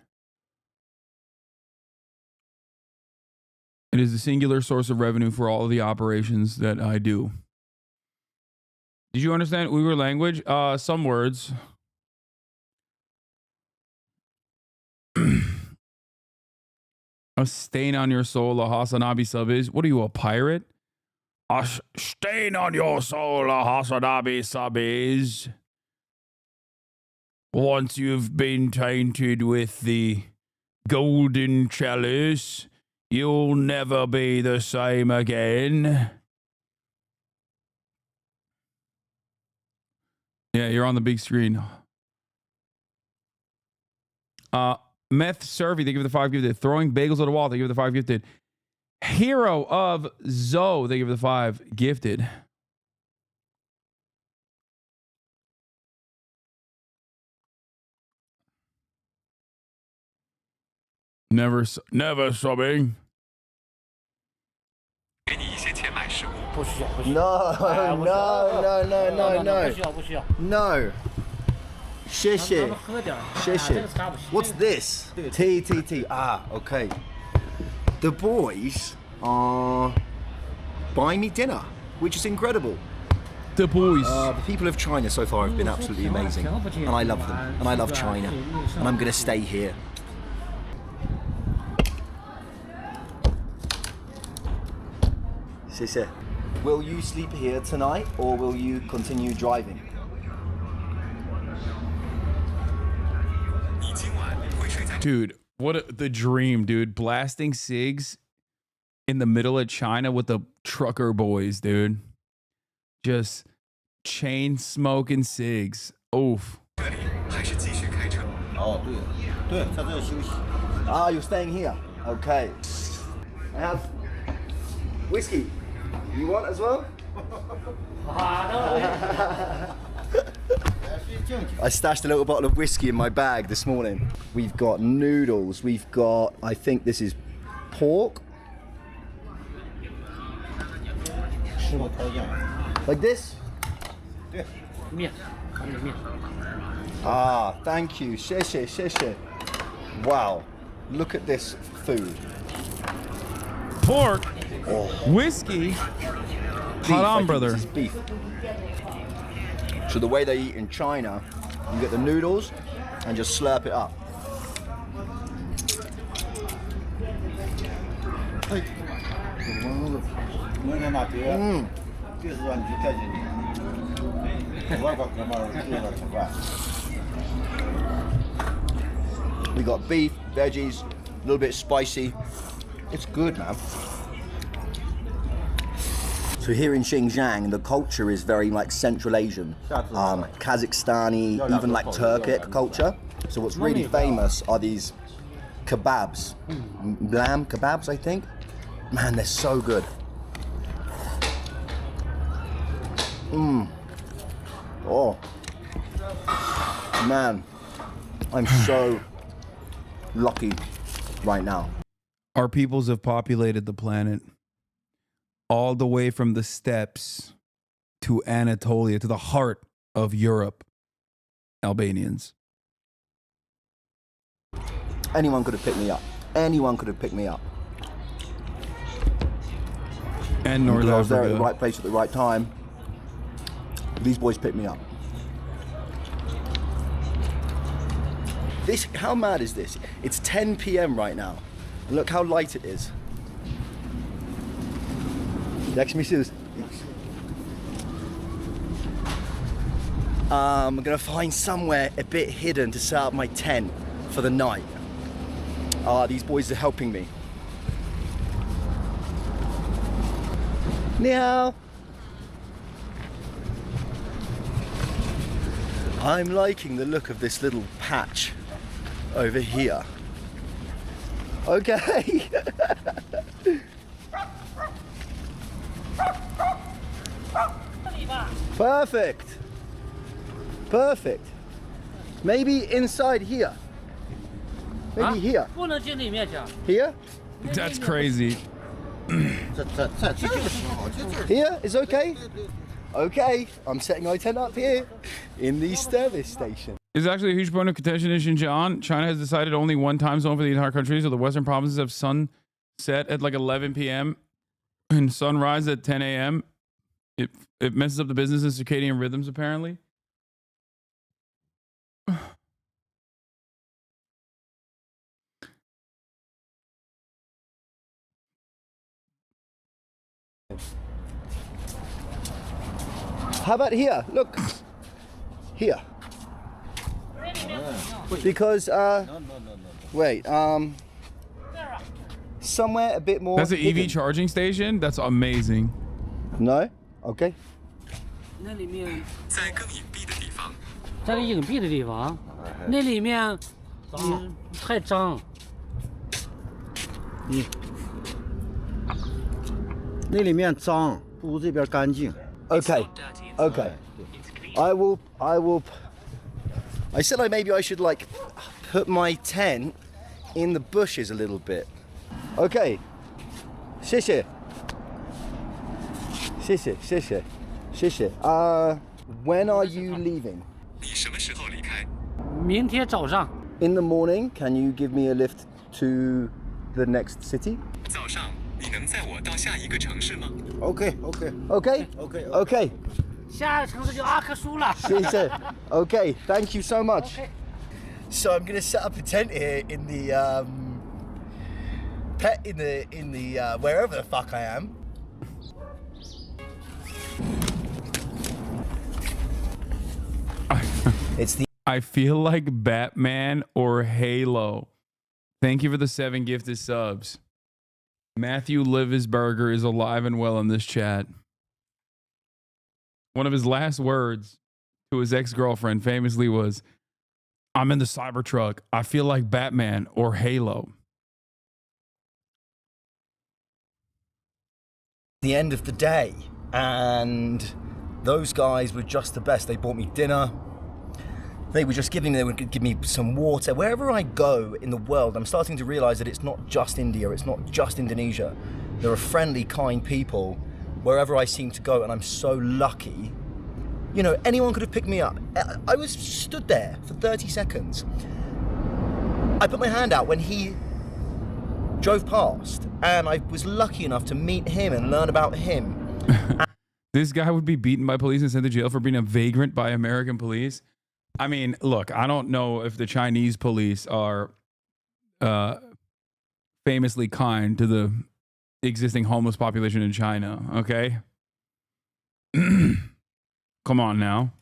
It is the singular source of revenue for all of the operations that I do. Did you understand Uyghur language? Some words. A stain on your soul, a Hasanabi sub is. What are you, a pirate? A stain on your soul, a Hasanabi sub is. Once you've been tainted with the golden chalice, you'll never be the same again. Yeah, you're on the big screen. Meth Survey, they give the 5 gifted. Throwing bagels at the wall, they give the 5 gifted. Hero of Zoe, they give the 5 gifted. Never subbing. No. Shishi. What's this? T. Ah, okay. The boys are buying me dinner, which is incredible. The boys. The people of China so far have been absolutely amazing. And I love them. And I love China. And I'm going to stay here. Sisse, will you sleep here tonight or will you continue driving? Dude, the dream, dude. Blasting cigs in the middle of China with the trucker boys, dude. Just chain smoking cigs. Oof. Oh, ah, you're staying here. Okay. I have whiskey. You want as well? I stashed a little bottle of whiskey in my bag this morning. We've got noodles. We've got, I think this is pork. Like this? Ah, thank you. 谢谢, 谢谢. Wow. Look at this food. Pork. Whiskey. Hot on, brother. This is beef. So the way they eat in China, you get the noodles and just slurp it up. We got beef, veggies, a little bit spicy. It's good, man. So here in Xinjiang, the culture is very like Central Asian, Kazakhstani, even like Turkic culture. So what's really famous are these kebabs, lamb kebabs, I think. Man, they're so good. Oh, man, I'm so lucky right now. Our peoples have populated the planet all the way from the steppes to Anatolia, to the heart of Europe. Albanians. Anyone could have picked me up. Anyone could have picked me up. And North I was there at the Africa. right place at the right time. These boys picked me up. This, how mad is this? It's 10 p.m. right now. And look how light it is. I'm gonna find somewhere a bit hidden to set up my tent for the night. These boys are helping me. Meow. I'm liking the look of this little patch over here. Okay. Perfect. Perfect. Maybe inside here. Maybe here. Here? That's crazy. Here is okay? Okay, I'm setting my tent up here in the service station. Is actually a huge point of contention in Xinjiang. China has decided only one time zone for the entire country, so the western provinces have sunset at like 11 p.m. and sunrise at 10 a.m. It messes up the business and circadian rhythms, apparently. How about here? Look. Here. Because, wait, somewhere a bit more. That's an hidden. EV charging station? That's amazing. No? Okay. 那里面在更隐蔽的地方，在更隐蔽的地方，那里面太脏。那里面脏，不如这边干净。 Okay. Okay. I said maybe I should like put my tent in the bushes a little bit. Okay. 谢谢. 谢谢, 谢谢, 谢谢. When are you leaving? 你什么时候离开？明天早上。In the morning, can you give me a lift to the next city? 早上，你能载我到下一个城市吗 Okay. Okay. 下一个城市就阿克苏了。谢谢. Okay, thank you so much. So I'm gonna set up a tent here in the wherever the fuck I am. I feel like Batman or Halo Thank you for the 7 gifted subs. Matthew Livisberger is alive and well in this chat. One of his last words to his ex-girlfriend famously was, "I'm in the Cybertruck. I feel like Batman or Halo." The end of the day, and those guys were just the best. They bought me dinner. They would give me some water. Wherever I go in the world, I'm starting to realize that it's not just India, it's not just Indonesia. There are friendly, kind people wherever I seem to go, and I'm so lucky. You know, anyone could have picked me up. I was stood there for 30 seconds. I put my hand out when he drove past, and I was lucky enough to meet him and learn about him. This guy would be beaten by police and sent to jail for being a vagrant by American police. I mean, look, I don't know if the Chinese police are famously kind to the existing homeless population in China, okay? Come on now.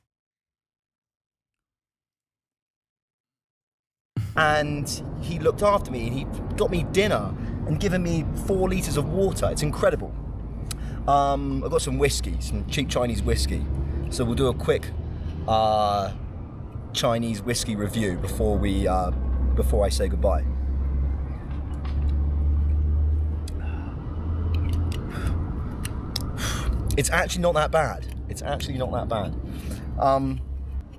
And he looked after me, and he got me dinner and given me 4 litres of water. It's incredible. I've got some whiskey, some cheap Chinese whiskey. So we'll do a quick Chinese whiskey review before I say goodbye. It's actually not that bad. It's actually not that bad.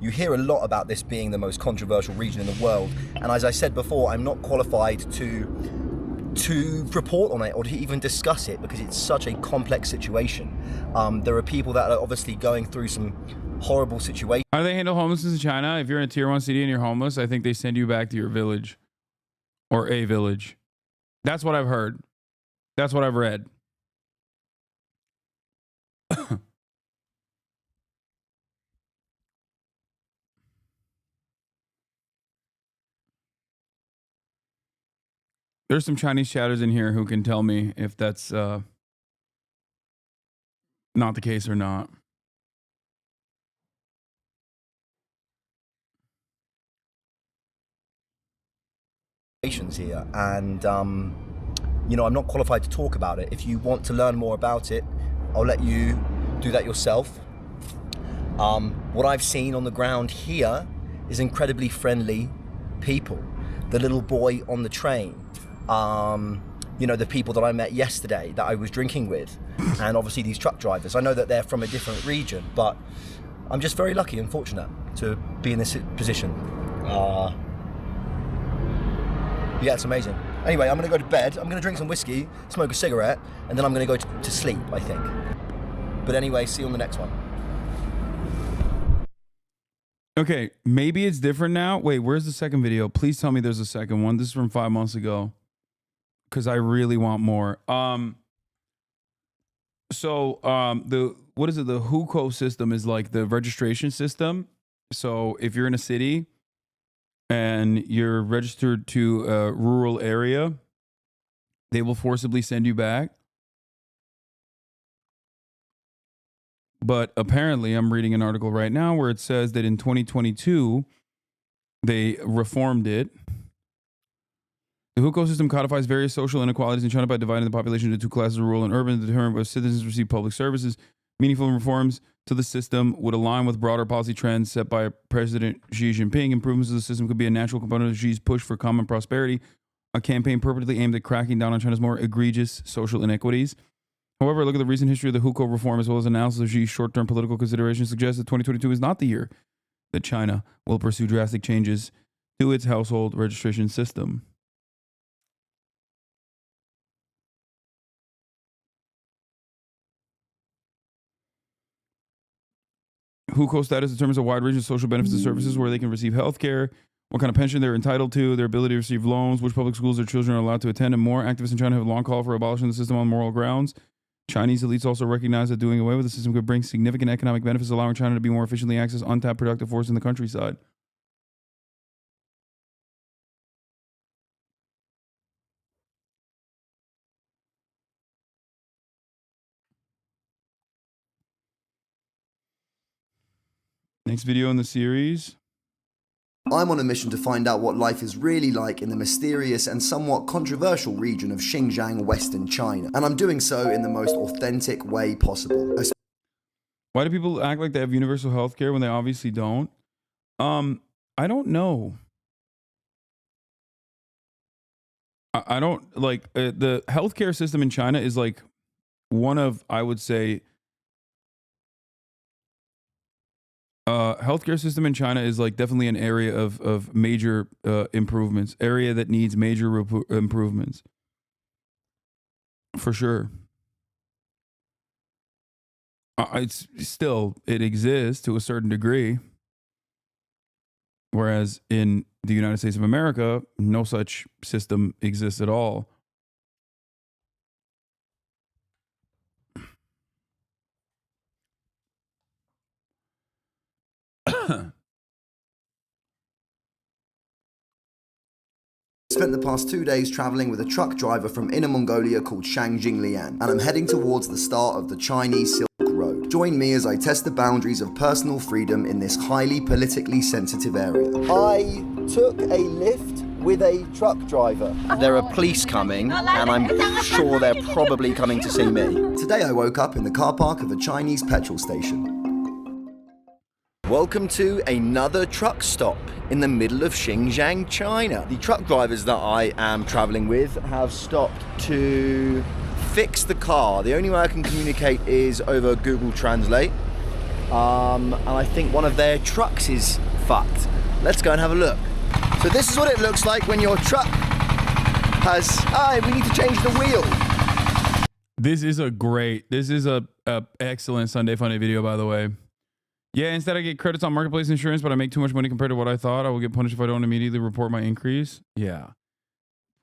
You hear a lot about this being the most controversial region in the world, and as I said before, I'm not qualified to report on it or to even discuss it because it's such a complex situation. There are people that are obviously going through some horrible situations. How do they handle homelessness in China? If you're in a tier 1 city and you're homeless, I think they send you back to your village or a village. That's what I've heard. That's what I've read. There's some Chinese chatters in here who can tell me if that's not the case or not. Here, and you know, I'm not qualified to talk about it. If you want to learn more about it, I'll let you do that yourself. What I've seen on the ground here is incredibly friendly people. The little boy on the train, you know, the people that I met yesterday that I was drinking with, and obviously these truck drivers. I know that they're from a different region, but I'm just very lucky and fortunate to be in this position. Yeah, it's amazing. Anyway, I'm going to go to bed. I'm going to drink some whiskey, smoke a cigarette, and then I'm going to go to sleep, I think. But anyway, see you on the next one. Okay, maybe it's different now. Wait, where's the second video? Please tell me there's a second one. This is from 5 months ago because I really want more. The what is it? The hukou system is like the registration system. So if you're in a city and you're registered to a rural area, they will forcibly send you back. But apparently, I'm reading an article right now where it says that in 2022, they reformed it. The hukou system codifies various social inequalities in China by dividing the population into 2 classes, rural and urban, to determine whether citizens receive public services. Meaningful reforms to the system would align with broader policy trends set by President Xi Jinping. Improvements to the system could be a natural component of Xi's push for common prosperity, a campaign purportedly aimed at cracking down on China's more egregious social inequities. However, look at the recent history of the hukou reform as well as analysis of Xi's short-term political considerations suggests that 2022 is not the year that China will pursue drastic changes to its household registration system. Hukou status determines a wide range of social benefits and services where they can receive health care, what kind of pension they're entitled to, their ability to receive loans, which public schools their children are allowed to attend, and more. Activists in China have long called for abolishing the system on moral grounds. Chinese elites also recognize that doing away with the system could bring significant economic benefits, allowing China to be more efficiently access untapped productive force in the countryside. Next video in the series I'm on a mission to find out what life is really like in the mysterious and somewhat controversial region of Xinjiang, Western China. And I'm doing so in the most authentic way possible. Why do people act like they have universal health care when they obviously don't? I don't know. I don't like the healthcare system in China is like one of, I would say, healthcare system in China is like definitely an area of major improvements, area that needs major improvements. For sure. It's still, it exists to a certain degree. Whereas in the United States of America, no such system exists at all. Spent the past 2 days traveling with a truck driver from Inner Mongolia called Shangjing Lian, and I'm heading towards the start of the Chinese Silk Road. Join me as I test the boundaries of personal freedom in this highly politically sensitive area. I took a lift with a truck driver. There are police coming, and I'm sure they're probably coming to see me. Today I woke up in the car park of a Chinese petrol station. Welcome to another truck stop in the middle of Xinjiang, China. The truck drivers that I am traveling with have stopped to fix the car. The only way I can communicate is over Google Translate. And I think one of their trucks is fucked. Let's go and have a look. So this is what it looks like when your truck has, we need to change the wheel. This is a excellent Sunday Funday video, by the way. Yeah, instead I get credits on marketplace insurance, but I make too much money compared to what I thought. I will get punished if I don't immediately report my increase. Yeah.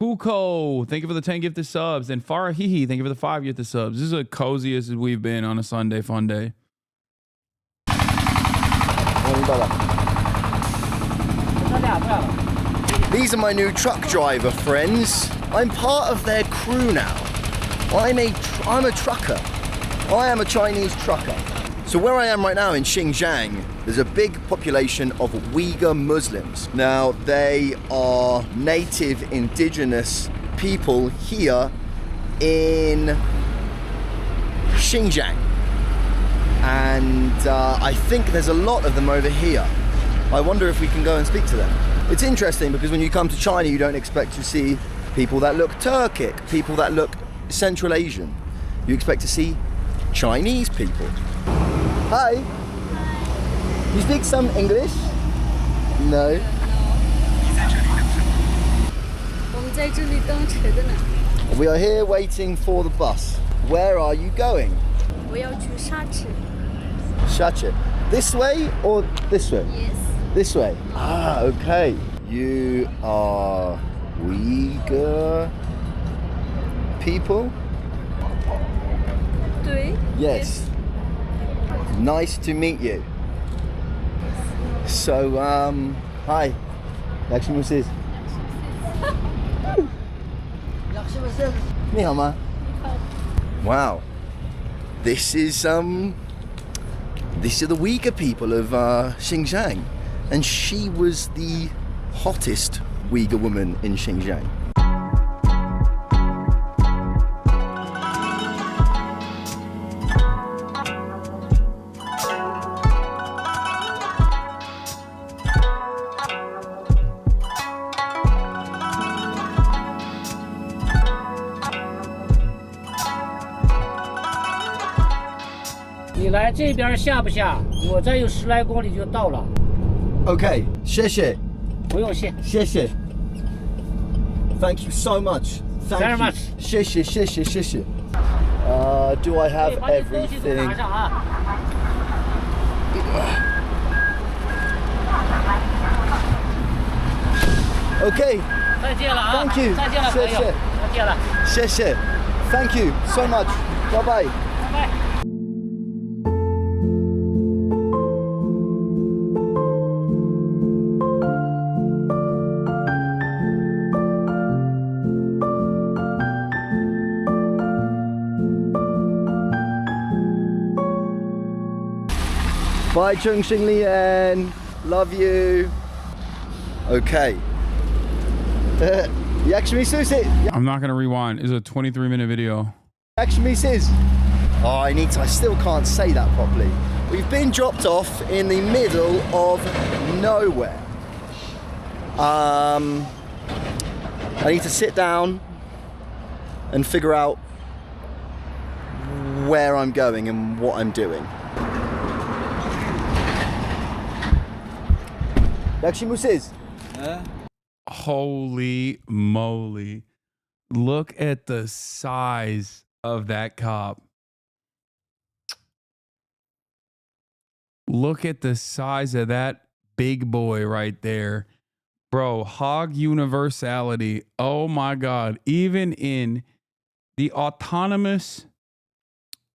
Puko, thank you for the 10 gifted subs. And Farahihi, thank you for the 5 gifted subs. This is the coziest we've been on a Sunday Funday. These are my new truck driver friends. I'm part of their crew now. I'm a trucker. I am a Chinese trucker. So where I am right now in Xinjiang, there's a big population of Uyghur Muslims. Now, they are native indigenous people here in Xinjiang. And I think there's a lot of them over here. I wonder if we can go and speak to them. It's interesting because when you come to China, you don't expect to see people that look Turkic, people that look Central Asian. You expect to see Chinese people. Hi. You speak some English? No. We are here waiting for the bus. Where are you going? Shachi. This way or this way? Yes. This way? Ah, okay. You are Uyghur people? Yes. Nice to meet you. So, hi. Wow. This is the Uyghur people of Xinjiang. And she was the hottest Uyghur woman in Xinjiang. Okay, 谢谢。不用谢。谢谢。Thank you so much. Thank you. Very much. 谢谢，谢谢，谢谢。Do I have everything? Okay. 再见了啊。Thank you. 再见了，朋友。再见了。谢谢。Thank you so much. Bye bye. Bye bye. Bye, Chung Xing Lian. Love you. Okay. I'm not gonna rewind. It's a 23-minute video. I still can't say that properly. We've been dropped off in the middle of nowhere. I need to sit down and figure out where I'm going and what I'm doing. Holy moly. Look at the size of that cop. Look at the size of that big boy right there. Bro, hog universality. Oh my God. Even in the autonomous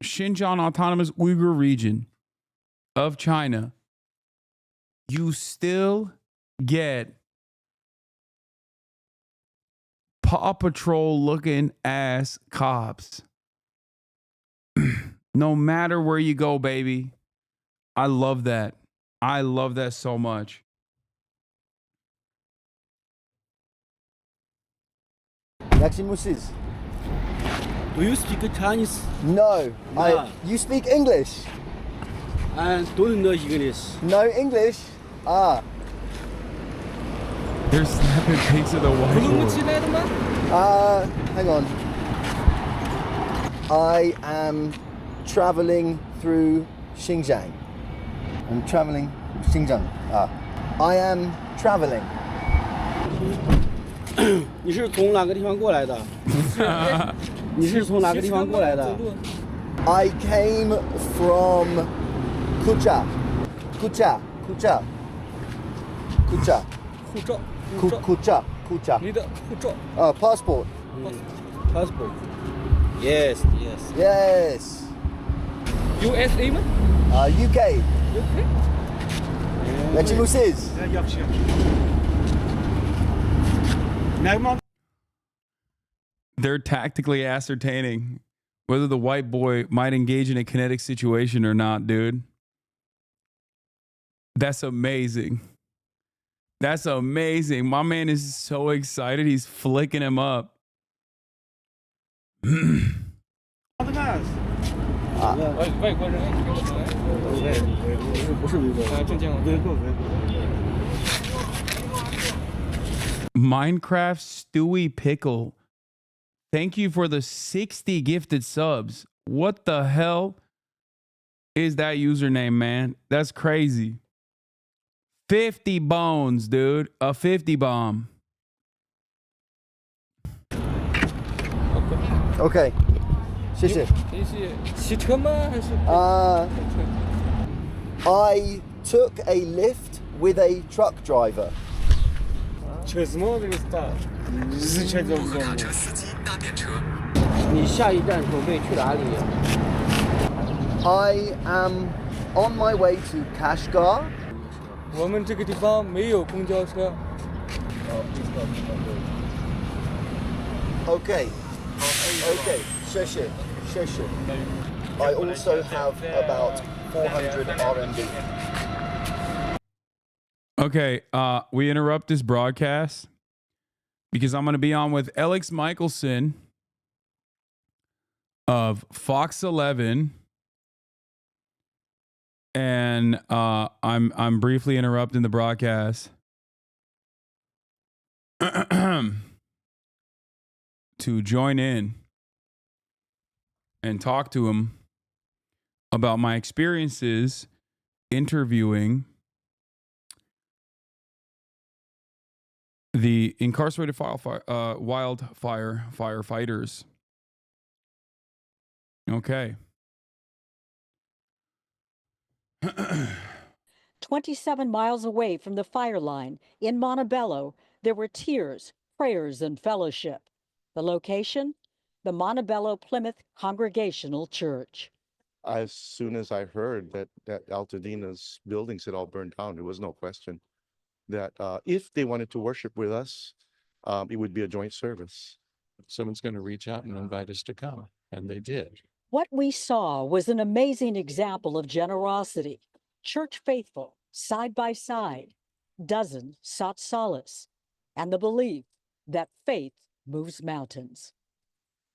Xinjiang Autonomous Uyghur region of China, you still get Paw Patrol looking ass cops. No matter where you go, baby. I love that. I love that so much. Do you speak Chinese? No. You speak English? I don't know English. No English? Ah. They're snapping pics of the whiteboard. Hang on. I am traveling through Xinjiang. I'm traveling Xinjiang. I am traveling. 你是从哪个地方过来的？你是从哪个地方过来的？ I came from Kucha. Kucha. 护照。 Kucha. 你的护照。Passport. Passport. Yes. Yes. USA 吗？ UK. UK. They're tactically ascertaining whether the white boy might engage in a kinetic situation or not, dude. That's amazing. That's amazing. My man is so excited. He's flicking him up. Minecraft Stewie Pickle. Thank you for the 60 gifted subs. What the hell is that username, man? That's crazy. 50 bones, dude. A 50 bomb. Okay. 谢谢。骑车吗？还是？ I took a lift with a truck driver. 车子吗？这个是大。是车子不？卡车司机搭电车。你下一站准备去哪里？I am on my way to Kashgar. 我们这个地方没有公交车。Okay. Sure. I also have about 400 RMB. Okay, we interrupt this broadcast because I'm going to be on with Alex Michelson of Fox 11, and I'm briefly interrupting the broadcast to join in and talk to him about my experiences interviewing the incarcerated wildfire firefighters. Okay. 27 miles away from the fire line in Montebello, there were tears, prayers, and fellowship. The location? The Montebello Plymouth Congregational Church. As soon as I heard that Altadina's buildings had all burned down, there was no question that if they wanted to worship with us, it would be a joint service. Someone's going to reach out and invite us to come, and they did. What we saw was an amazing example of generosity. Church faithful, side by side, Dozens sought solace and the belief that faith moves mountains.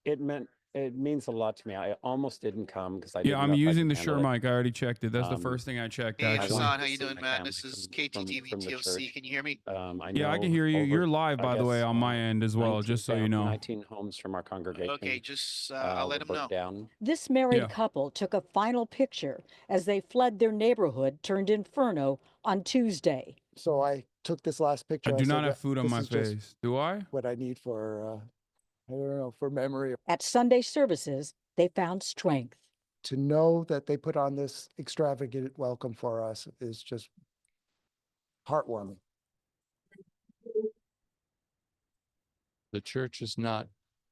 It means a lot to me. I almost didn't come because I Yeah, didn't I'm know if I using could the handle Shure it. mic. I already checked it. That's the first thing I checked, Hey, actually. Hasan, how you doing, man? This is KTTV from the TLC. church. Can you hear me? I Yeah, I know can hear you. over, You're live, I by the way, guess, on my end as well, just so you know. 19 homes from our congregation. Okay, just I'll let him know. Down. This married Yeah. couple took a final picture as they fled their neighborhood turned inferno on Tuesday. So I took this last picture. I do not said, have food on "This my is just face. Do I? what I need for, I don't know, for memory. At Sunday services, they found strength. To know that they put on this extravagant welcome for us is just heartwarming. The church is not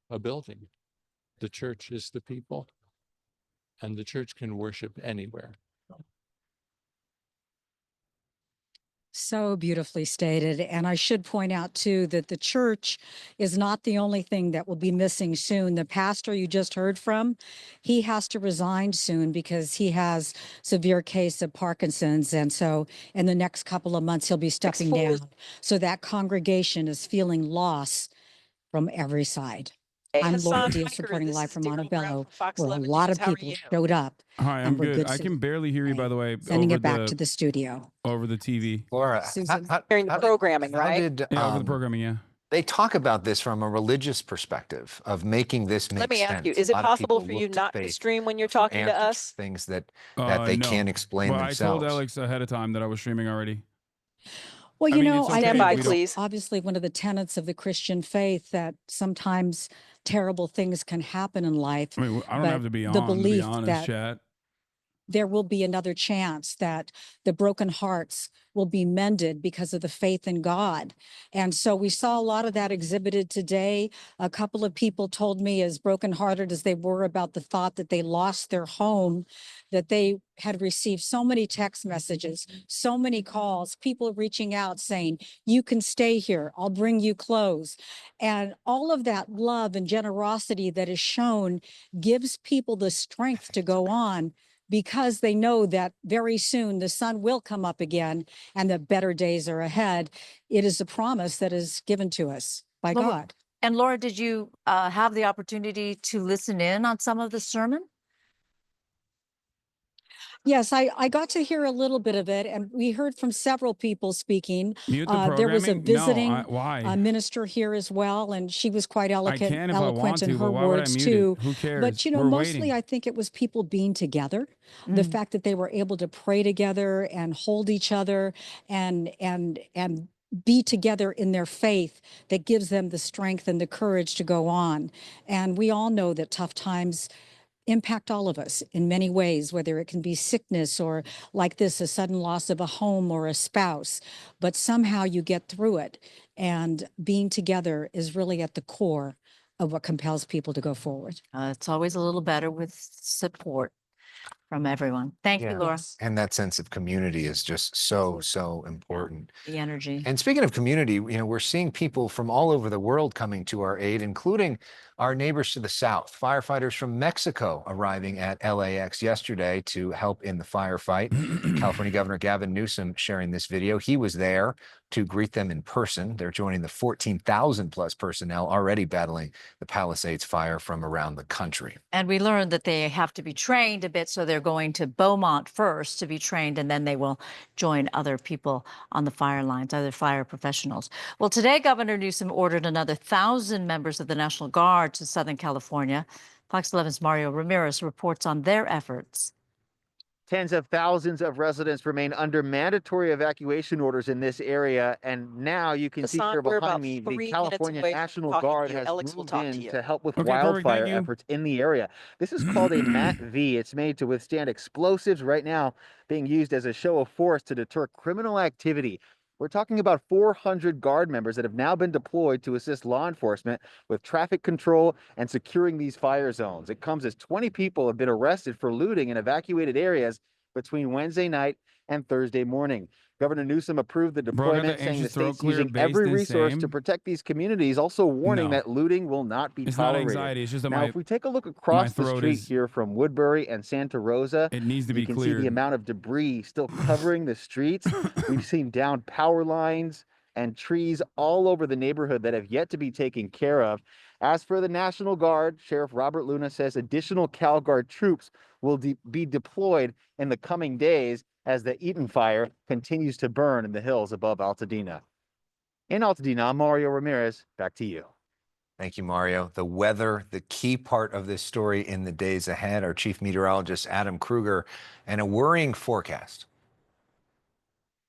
a building. The church is the people, and the church can worship anywhere. So beautifully stated. And I should point out, too, that the church is not the only thing that will be missing soon. The pastor you just heard from, he has to resign soon because he has severe case of Parkinson's. And so in the next couple of months, he'll be stepping down. So that congregation is feeling loss from every side. I'm Laura Diaz reporting live from Montebello, where a lot of people showed up. Hi, I'm good. I can barely hear you, by the way. Sending it back to the studio. Over the TV. Laura, Hearing the programming, right? Yeah, over the programming, yeah. They talk about this from a religious perspective of making this make sense. Let me ask you, is it possible for you not to stream when you're talking to us? Things that they No. can't explain Well, themselves. I told Alex ahead of time that I was streaming already. Well, I you mean, know, it's I okay. think Stand by, We don't- please. obviously one of the tenets of the Christian faith that sometimes terrible things can happen in life. I mean, I don't but have to be the on, to be belief honest, that chat. there will be another chance, that the broken hearts will be mended because of the faith in God. And so we saw a lot of that exhibited today. A couple of people told me, as brokenhearted as they were about the thought that they lost their home, that they had received so many text messages, so many calls, people reaching out saying, you can stay here, I'll bring you clothes. And all of that love and generosity that is shown gives people the strength to go on, because they know that very soon the sun will come up again and that better days are ahead. It is a promise that is given to us by Laura- God. And Laura, did you have the opportunity to listen in on some of the sermon? Yes, I got to hear a little bit of it, and we heard from several people speaking. Mute the There was a programming? No, visiting why? Minister here as well, and she was quite can if I eloquent want in to, her but why would I words mute it? too. Who cares? But you know, We're mostly waiting. I think it was people being together, the fact that they were able to pray together and hold each other and be together in their faith, that gives them the strength and the courage to go on. And we all know that tough times impact all of us in many ways, whether it can be sickness or, like this, a sudden loss of a home or a spouse. But somehow you get through it. And being together is really at the core of what compels people to go forward. It's always a little better with support from everyone. Thank you, Laura. And that sense of community is just so important. The energy. And speaking of community, you know, we're seeing people from all over the world coming to our aid, including our neighbors to the south. Firefighters from Mexico arriving at LAX yesterday to help in the firefight. California Governor Gavin Newsom sharing this video. He was there to greet them in person. They're joining the 14,000 plus personnel already battling the Palisades fire from around the country. And we learned that they have to be trained a bit, so they're going to Beaumont first to be trained, and then they will join other people on the fire lines, other fire professionals. Well, today, Governor Newsom ordered another 1,000 members of the National Guard to Southern California. Fox 11's Mario Ramirez reports on their efforts. Tens of thousands of residents remain under mandatory evacuation orders in this area. And now you can see Hassan, here we're behind about me, 3 the minutes California away from National talking to Guard you. has Alex will moved talk to in you. to help with Okay, perfect. wildfire Thank you. efforts in the area. This is called a MAT-V. It's made to withstand explosives, right now being used as a show of force to deter criminal activity. We're talking about 400 Guard members that have now been deployed to assist law enforcement with traffic control and securing these fire zones. It comes as 20 people have been arrested for looting in evacuated areas between Wednesday night and Thursday morning. Governor Newsom approved the Bro, I got deployment, the saying the anxious throat state's clear using based every and resource to same. protect these communities, also warning No. that looting will not be It's not tolerated. anxiety. It's just that Now, my if we take a look my across the throat street is. here from Woodbury and Santa Rosa, It needs to you be can see the cleared. amount of debris still covering the streets. We've seen downed power lines and trees all over the neighborhood that have yet to be taken care of. As for the National Guard, Sheriff Robert Luna says additional CalGuard troops will be deployed in the coming days as the Eaton fire continues to burn in the hills above Altadena. In Altadena, I'm Mario Ramirez. Back to you. Thank you, Mario. The weather, the key part of this story in the days ahead. Our chief meteorologist, Adam Kruger, and a worrying forecast.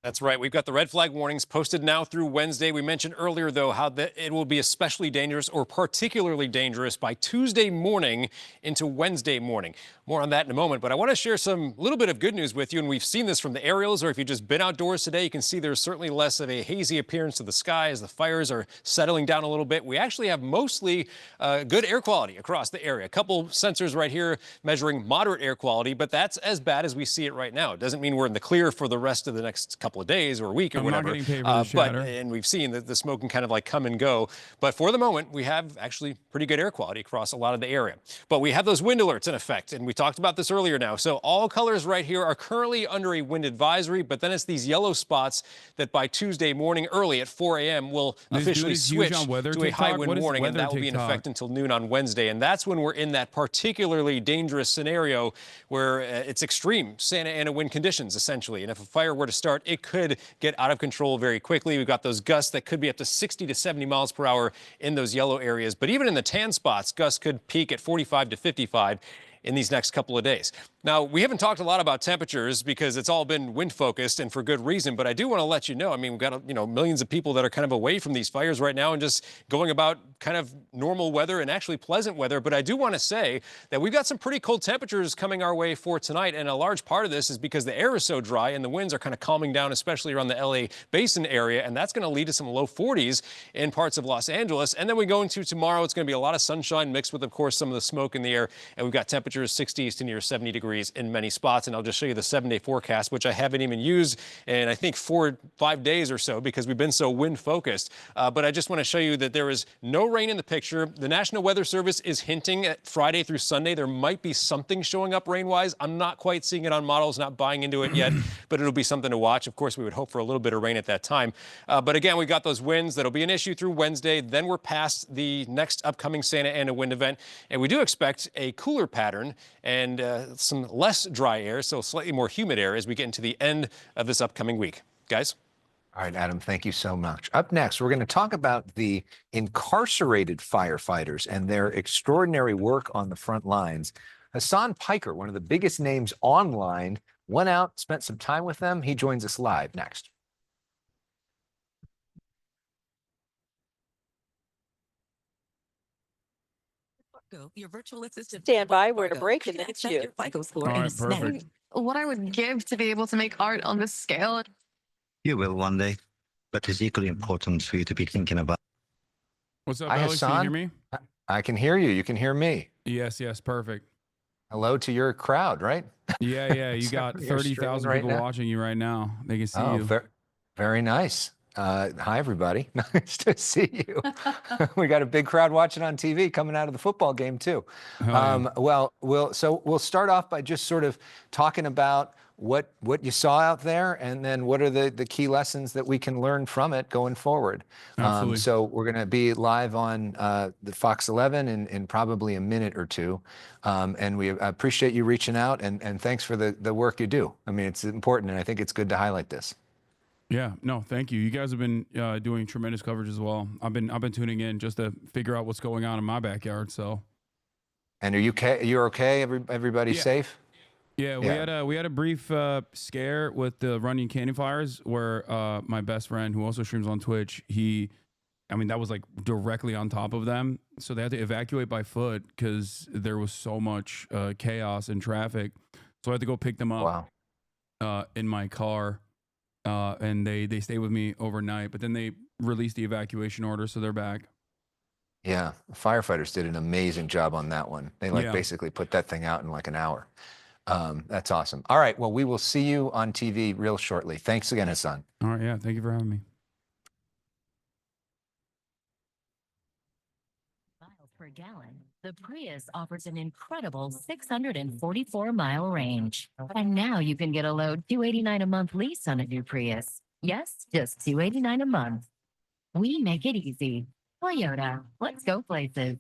That's right. We've got the red flag warnings posted now through Wednesday. We mentioned earlier, though, how it will be especially dangerous or particularly dangerous by Tuesday morning into Wednesday morning. More on that in a moment, but I want to share some little bit of good news with you, and we've seen this from the aerials, or if you've just been outdoors today, you can see there's certainly less of a hazy appearance to the sky as the fires are settling down a little bit. We actually have mostly good air quality across the area. A couple sensors right here measuring moderate air quality, but that's as bad as we see it right now. It doesn't mean we're in the clear for the rest of the next couple of days or a week or whatever. Not getting paid for the shatter. And we've seen that the smoke can kind of like come and go. But for the moment, we have actually pretty good air quality across a lot of the area. But we have those wind alerts in effect, and we talked about this earlier now. So all colors right here are currently under a wind advisory, but then it's these yellow spots that by Tuesday morning early at 4 a.m. will officially switch to a high wind warning, and that will be in effect until noon on Wednesday. And that's when we're in that particularly dangerous scenario where it's extreme Santa Ana wind conditions, essentially. And if a fire were to start, it could get out of control very quickly. We've got those gusts that could be up to 60 to 70 miles per hour in those yellow areas. But even in the tan spots, gusts could peak at 45 to 55 in these next couple of days. Now, we haven't talked a lot about temperatures because it's all been wind focused and for good reason, but I do want to let you know, I mean, we've got, millions of people that are kind of away from these fires right now and just going about kind of normal weather and actually pleasant weather. But I do want to say that we've got some pretty cold temperatures coming our way for tonight. And a large part of this is because the air is so dry and the winds are kind of calming down, especially around the LA basin area. And that's going to lead to some low 40s in parts of Los Angeles. And then we go into tomorrow, it's going to be a lot of sunshine mixed with, of course, some of the smoke in the air. And we've got temperatures 60s to near 70 degrees in many spots. And I'll just show you the 7-day forecast, which I haven't even used in, I think, 4 or 5 days or so because we've been so wind focused. But I just want to show you that there is no rain in the picture. The National Weather Service is hinting at Friday through Sunday there might be something showing up rain-wise. I'm not quite seeing it on models, not buying into it yet, but it'll be something to watch. Of course, we would hope for a little bit of rain at that time. But again, we've got those winds that'll be an issue through Wednesday. Then we're past the next upcoming Santa Ana wind event. And we do expect a cooler pattern and some less dry air, so slightly more humid air as we get into the end of this upcoming week. Guys? All right, Adam, thank you so much. Up next, we're going to talk about the incarcerated firefighters and their extraordinary work on the front lines. Hasan Piker, one of the biggest names online, went out, spent some time with them. He joins us live next. Your virtual assistant. Stand by. We're to break and then it's you. FICO score All and right, a snack. perfect. What I would give to be able to make art on this scale. You will one day, but it's equally important for you to be thinking about. What's up, Hi, Alex? Can you Hasan. hear me? I can hear you. You can hear me. Yes, perfect. Hello to your crowd, right? Yeah. You got You're 30,000 streaming right people now? watching you right now. They can see Oh, you. very nice. Hi, everybody. Nice to see you. We got a big crowd watching on TV coming out of the football game, too. Well, we'll start off by just sort of talking about what you saw out there and then what are the key lessons that we can learn from it going forward. Absolutely. So we're going to be live on the Fox 11 in probably a minute or two. And we appreciate you reaching out and thanks for the work you do. I mean, it's important and I think it's good to highlight this. Yeah, no, thank you. You guys have been doing tremendous coverage as well. I've been tuning in just to figure out what's going on in my backyard. So. And are you okay? You're okay? Everybody's safe? Yeah, we had a brief scare with the Runyon Canyon fires where my best friend, who also streams on Twitch, that was like directly on top of them. So they had to evacuate by foot because there was so much chaos and traffic. So I had to go pick them up in my car. And they stayed with me overnight, but then they released the evacuation order, so they're back. Yeah, firefighters did an amazing job on that one. They basically put that thing out in like an hour. That's awesome. All right. Well, we will see you on TV real shortly. Thanks again, Hasan. All right. Yeah. Thank you for having me. Miles per gallon, the Prius offers an incredible 644-mile range. And now you can get a low $289 a month lease on a new Prius. Yes, just $289 a month. We make it easy. Toyota, let's go places.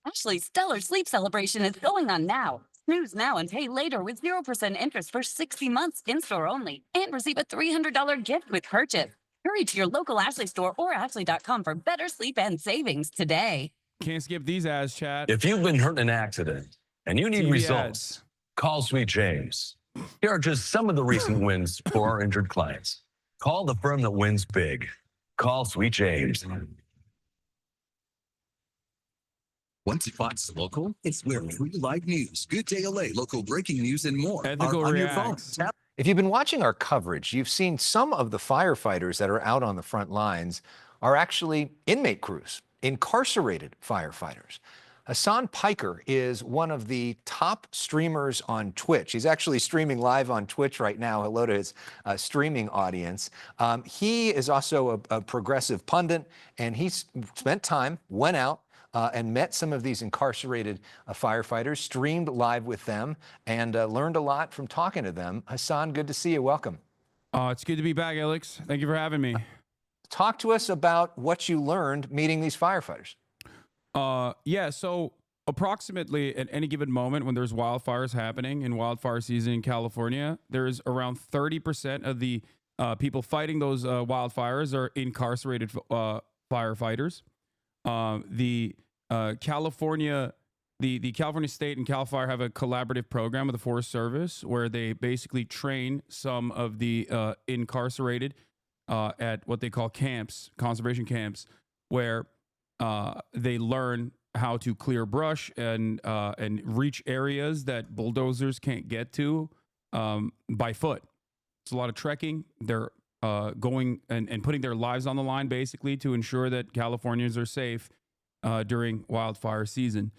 Ashley's Stellar Sleep Celebration is going on now. Snooze now and pay later with 0% interest for 60 months in-store only. And receive a $300 gift with purchase. Hurry to your local Ashley store or Ashley.com for better sleep and savings today. Can't skip these ads, chat. If you've been hurt in an accident and you need TV results, call Sweet James. Here are just some of the recent wins for our injured clients. Call the firm that wins big. Call Sweet James. Once Fox Local, it's where we like news, good day LA, local breaking news, and more Ethical are on your phone. Reacts. If you've been watching our coverage, you've seen some of the firefighters that are out on the front lines are actually inmate crews, incarcerated firefighters. Hasan Piker is one of the top streamers on Twitch. He's actually streaming live on Twitch right now. Hello to his streaming audience. He is also a progressive pundit, and he's spent time, went out, and met some of these incarcerated firefighters, streamed live with them, and learned a lot from talking to them. Hasan, good to see you. Welcome. It's good to be back, Alex. Thank you for having me. Talk to us about what you learned meeting these firefighters. Yeah, so approximately at any given moment when there's wildfires happening in wildfire season in California, there's around 30% of the people fighting those wildfires are incarcerated firefighters. The California State and Cal Fire have a collaborative program with the Forest Service where they basically train some of the incarcerated at what they call camps, conservation camps, where they learn how to clear brush and reach areas that bulldozers can't get to by foot. It's a lot of trekking. They're going and putting their lives on the line basically to ensure that Californians are safe during wildfire season.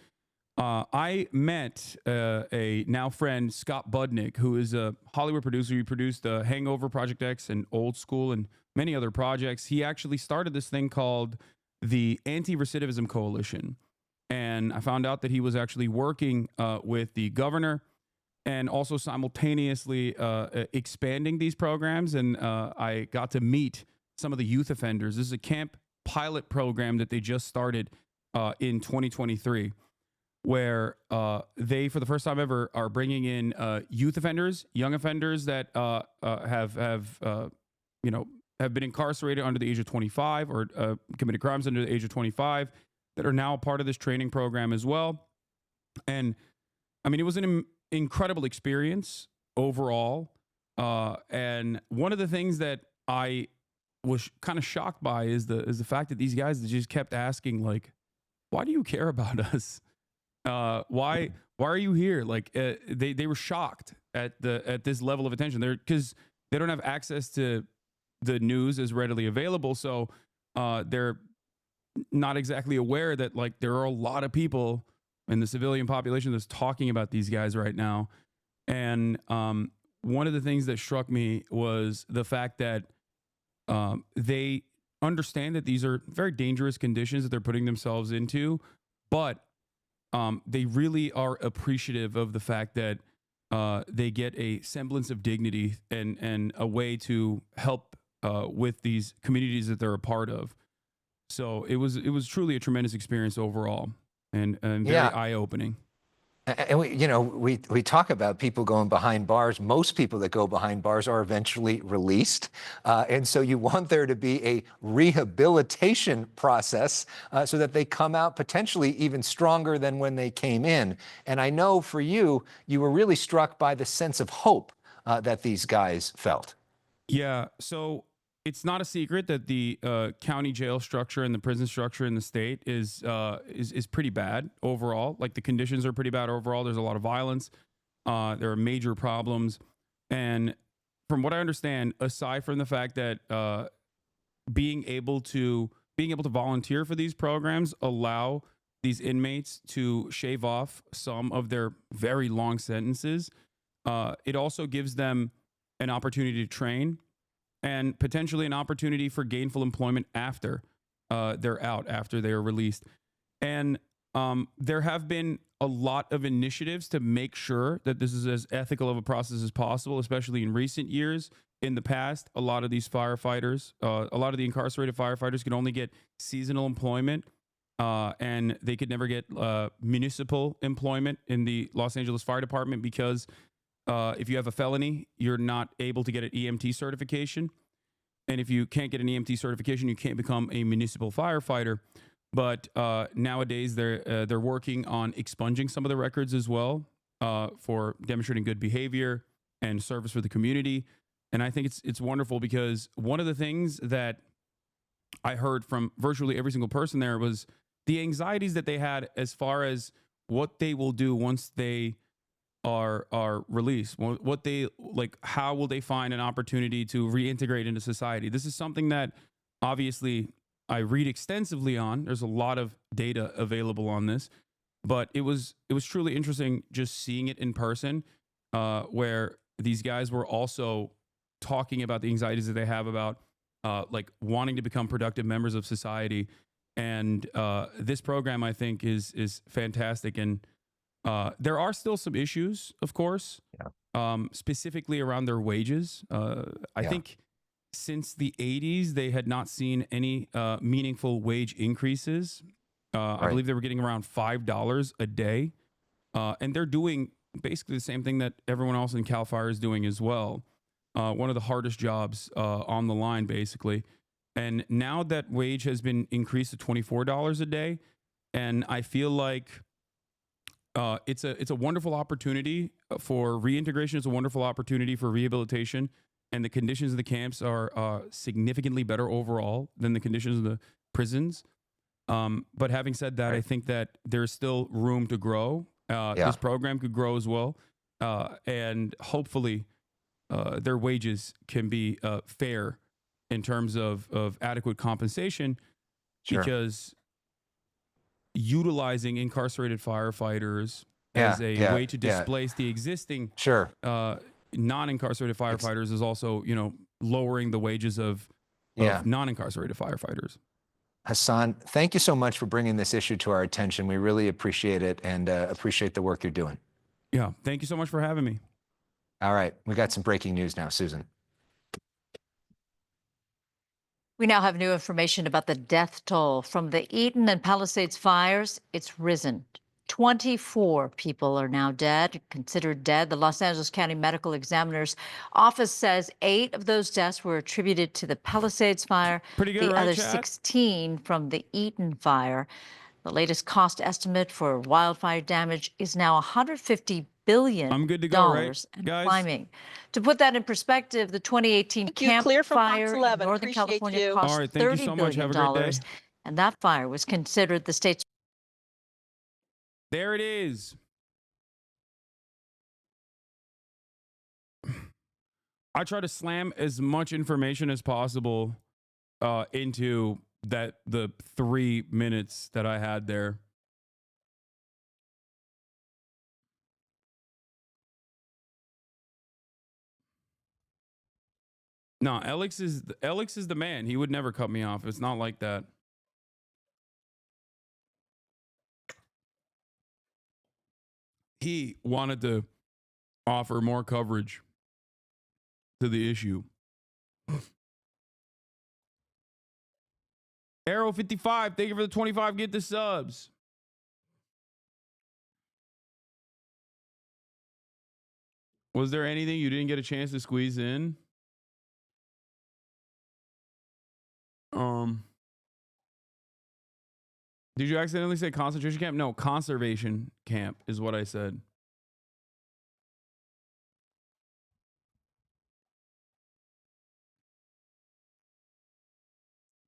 I met a now friend, Scott Budnick, who is a Hollywood producer. He produced Hangover, Project X, and Old School, and many other projects. He actually started this thing called the Anti-Recidivism Coalition. And I found out that he was actually working with the governor and also simultaneously expanding these programs. And I got to meet some of the youth offenders. This is a camp pilot program that they just started in 2023, where they, for the first time ever, are bringing in youth offenders, young offenders that have been incarcerated under the age of 25 or committed crimes under the age of 25 that are now a part of this training program as well. And I mean, it was an incredible experience overall. And one of the things that I was kind of shocked by is the fact that these guys just kept asking, like, why do you care about us? Why are you here? Like they were shocked at this level of attention. Because they don't have access to the news as readily available. So they're not exactly aware that like there are a lot of people in the civilian population that's talking about these guys right now. And one of the things that struck me was the fact that they understand that these are very dangerous conditions that they're putting themselves into, but they really are appreciative of the fact that they get a semblance of dignity and a way to help with these communities that they're a part of. So it was truly a tremendous experience overall and very eye-opening. And we talk about people going behind bars. Most people that go behind bars are eventually released. And so you want there to be a rehabilitation process so that they come out potentially even stronger than when they came in. And I know for you, you were really struck by the sense of hope that these guys felt. Yeah. So it's not a secret that the county jail structure and the prison structure in the state is pretty bad overall. Like the conditions are pretty bad overall. There's a lot of violence. There are major problems. And from what I understand, aside from the fact that being able to volunteer for these programs allow these inmates to shave off some of their very long sentences. It also gives them an opportunity to train and potentially an opportunity for gainful employment after they're out, after they are released. And there have been a lot of initiatives to make sure that this is as ethical of a process as possible, especially in recent years. In the past, a lot of these firefighters, a lot of the incarcerated firefighters could only get seasonal employment, and they could never get municipal employment in the Los Angeles Fire Department because if you have a felony, you're not able to get an EMT certification. And if you can't get an EMT certification, you can't become a municipal firefighter. But nowadays, they're working on expunging some of the records as well for demonstrating good behavior and service for the community. And I think it's wonderful because one of the things that I heard from virtually every single person there was the anxieties that they had as far as what they will do once they are released. What they like, how will they find an opportunity to reintegrate into society? This is something that obviously I read extensively on. There's a lot of data available on this, but it was truly interesting just seeing it in person, where these guys were also talking about the anxieties that they have about like wanting to become productive members of society. And this program, I think, is fantastic. And there are still some issues, of course, specifically around their wages. I think since the 80s, they had not seen any meaningful wage increases. I believe they were getting around $5 a day. And they're doing basically the same thing that everyone else in CAL FIRE is doing as well. One of the hardest jobs on the line, basically. And now that wage has been increased to $24 a day, and I feel like it's a wonderful opportunity for reintegration. It's a wonderful opportunity for rehabilitation, and the conditions of the camps are significantly better overall than the conditions of the prisons. But having said that, I think that there's still room to grow. This program could grow as well, and hopefully their wages can be fair in terms of adequate compensation, because utilizing incarcerated firefighters as a way to displace the existing non-incarcerated firefighters is also, lowering the wages of non-incarcerated firefighters. Hasan, thank you so much for bringing this issue to our attention. We really appreciate it and appreciate the work you're doing. Yeah, thank you so much for having me. All right, we got some breaking news now, Susan. We now have new information about the death toll from the Eaton and Palisades fires. It's risen. 24 people are now dead, considered dead. The Los Angeles County Medical Examiner's Office says 8 of those deaths were attributed to the Palisades fire. Pretty good, the right, other chat? 16 from the Eaton fire. The latest cost estimate for wildfire damage is now $150 billion. I'm good to go, right, and guys? climbing. To put that in perspective, the 2018 Camp Fire in Northern California cost All right, thank you $30 so much. billion, Have a great day. and that fire was considered the state's. There it is. I try to slam as much information as possible into the 3 minutes that I had there. No, Alex is the man. He would never cut me off. It's not like that. He wanted to offer more coverage to the issue. Arrow 55, thank you for the 25. Get the subs. Was there anything you didn't get a chance to squeeze in? Did you accidentally say concentration camp? No, conservation camp is what I said.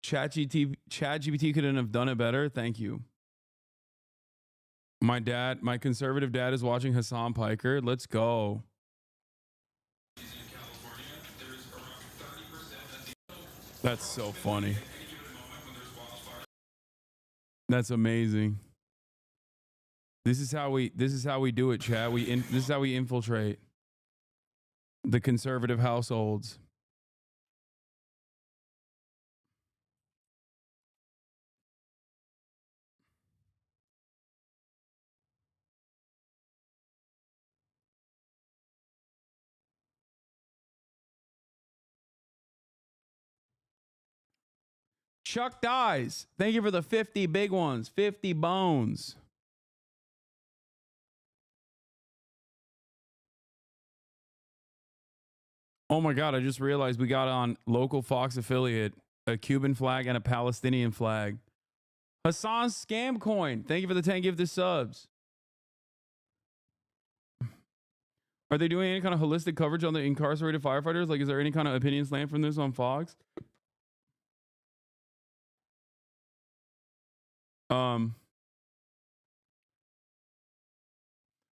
ChatGPT couldn't have done it better. Thank you. My conservative dad is watching Hasan Piker. Let's go. That's so funny. That's amazing. This is how we do it, chat. This is how we infiltrate the conservative households. Chuck dies. Thank you for the 50 big ones. 50 bones. Oh my God, I just realized we got on local Fox affiliate a Cuban flag and a Palestinian flag. Hasan Scam Coin. Thank you for the 10 gifted subs. Are they doing any kind of holistic coverage on the incarcerated firefighters? Like, is there any kind of opinion slant from this on Fox?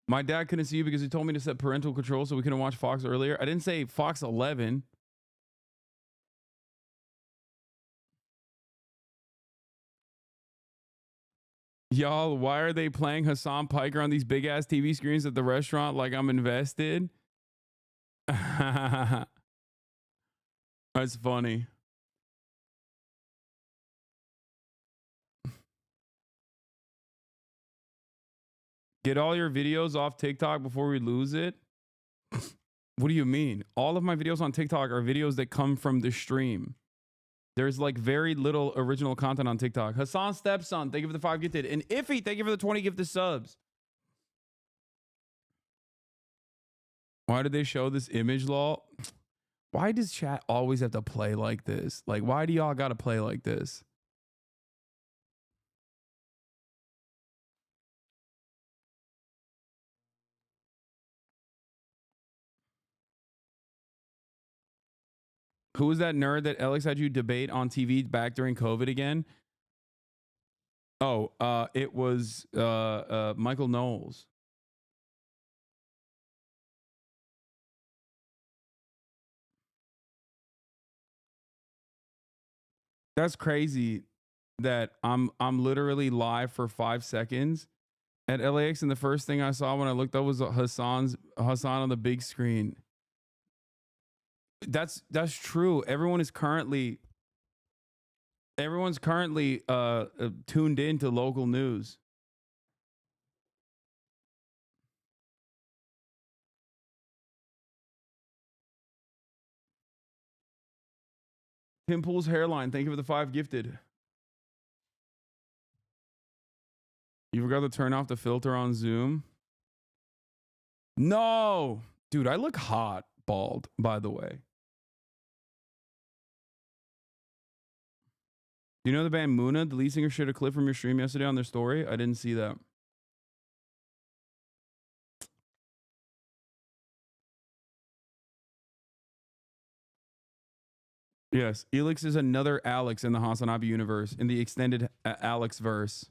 My dad couldn't see you because he told me to set parental control so we couldn't watch Fox earlier. I didn't say Fox 11. Y'all, why are they playing Hasan Piker on these big ass TV screens at the restaurant like I'm invested? That's funny. Get all your videos off TikTok before we lose it? What do you mean? All of my videos on TikTok are videos that come from the stream. There's like very little original content on TikTok. Hasan Stepson, thank you for the 5 gifted. And Iffy, thank you for the 20 gifted subs. Why did they show this image, lol? Why does chat always have to play like this? Like, why do y'all got to play like this? Who was that nerd that Alex had you debate on TV back during COVID again? Oh, it was Michael Knowles. That's crazy that I'm literally live for 5 seconds at LAX, and the first thing I saw when I looked up was Hasan on the big screen. That's true. Everyone's currently tuned into local news. Tim Pool's hairline. Thank you for the 5 gifted. You forgot to turn off the filter on Zoom? No! Dude, I look hot bald, by the way. Do you know the band Muna? The lead singer shared a clip from your stream yesterday on their story. I didn't see that. Yes, Elix is another Alex in the Hasanabi universe, in the extended Alex verse.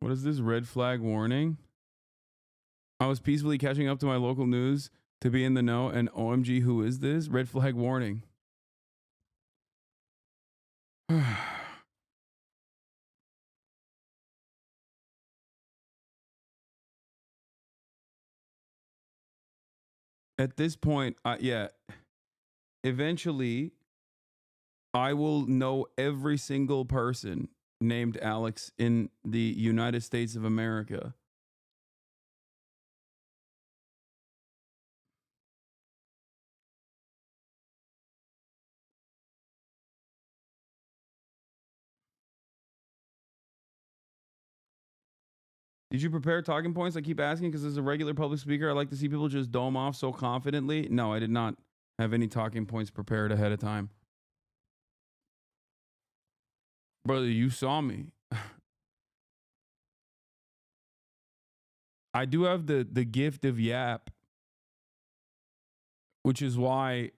What is this red flag warning? I was peacefully catching up to my local news to be in the know, and OMG, who is this? Red flag warning. At this point, yeah, eventually I will know every single person named Alex in the United States of America. Did you prepare talking points? I keep asking because as a regular public speaker, I like to see people just dome off so confidently. No, I did not have any talking points prepared ahead of time. Brother, you saw me. I do have the gift of yap, which is why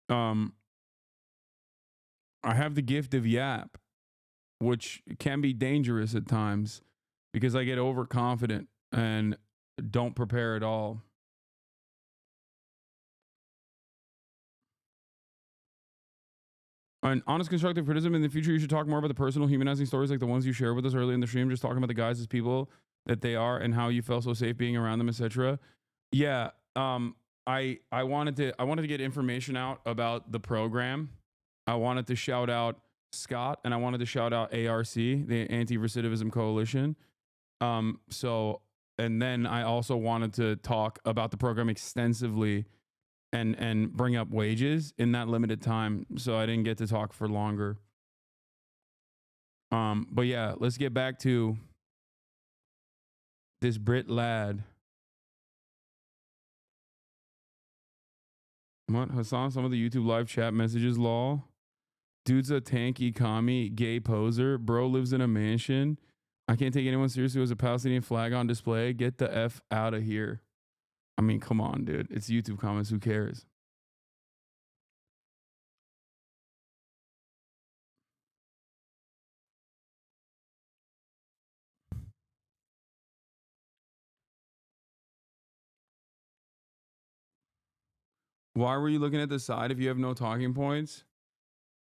I have the gift of yap. which can be dangerous at times because I get overconfident and don't prepare at all. An honest constructive criticism: in the future, you should talk more about the personal humanizing stories like the ones you shared with us earlier in the stream, just talking about the guys as people that they are and how you felt so safe being around them, etc. Yeah, I wanted to get information out about the program. I wanted to shout out Scott, and I wanted to shout out ARC, the Anti-Recidivism Coalition. And then I also wanted to talk about the program extensively and bring up wages in that limited time, so I didn't get to talk for longer. But yeah, let's get back to this Brit lad. What, Hasan? Some of the YouTube live chat messages, lol. Dude's a tanky commie, gay poser. Bro lives in a mansion. I can't take anyone seriously as a Palestinian flag on display. Get the F out of here. I mean, come on, dude. It's YouTube comments. Who cares? Why were you looking at the side if you have no talking points?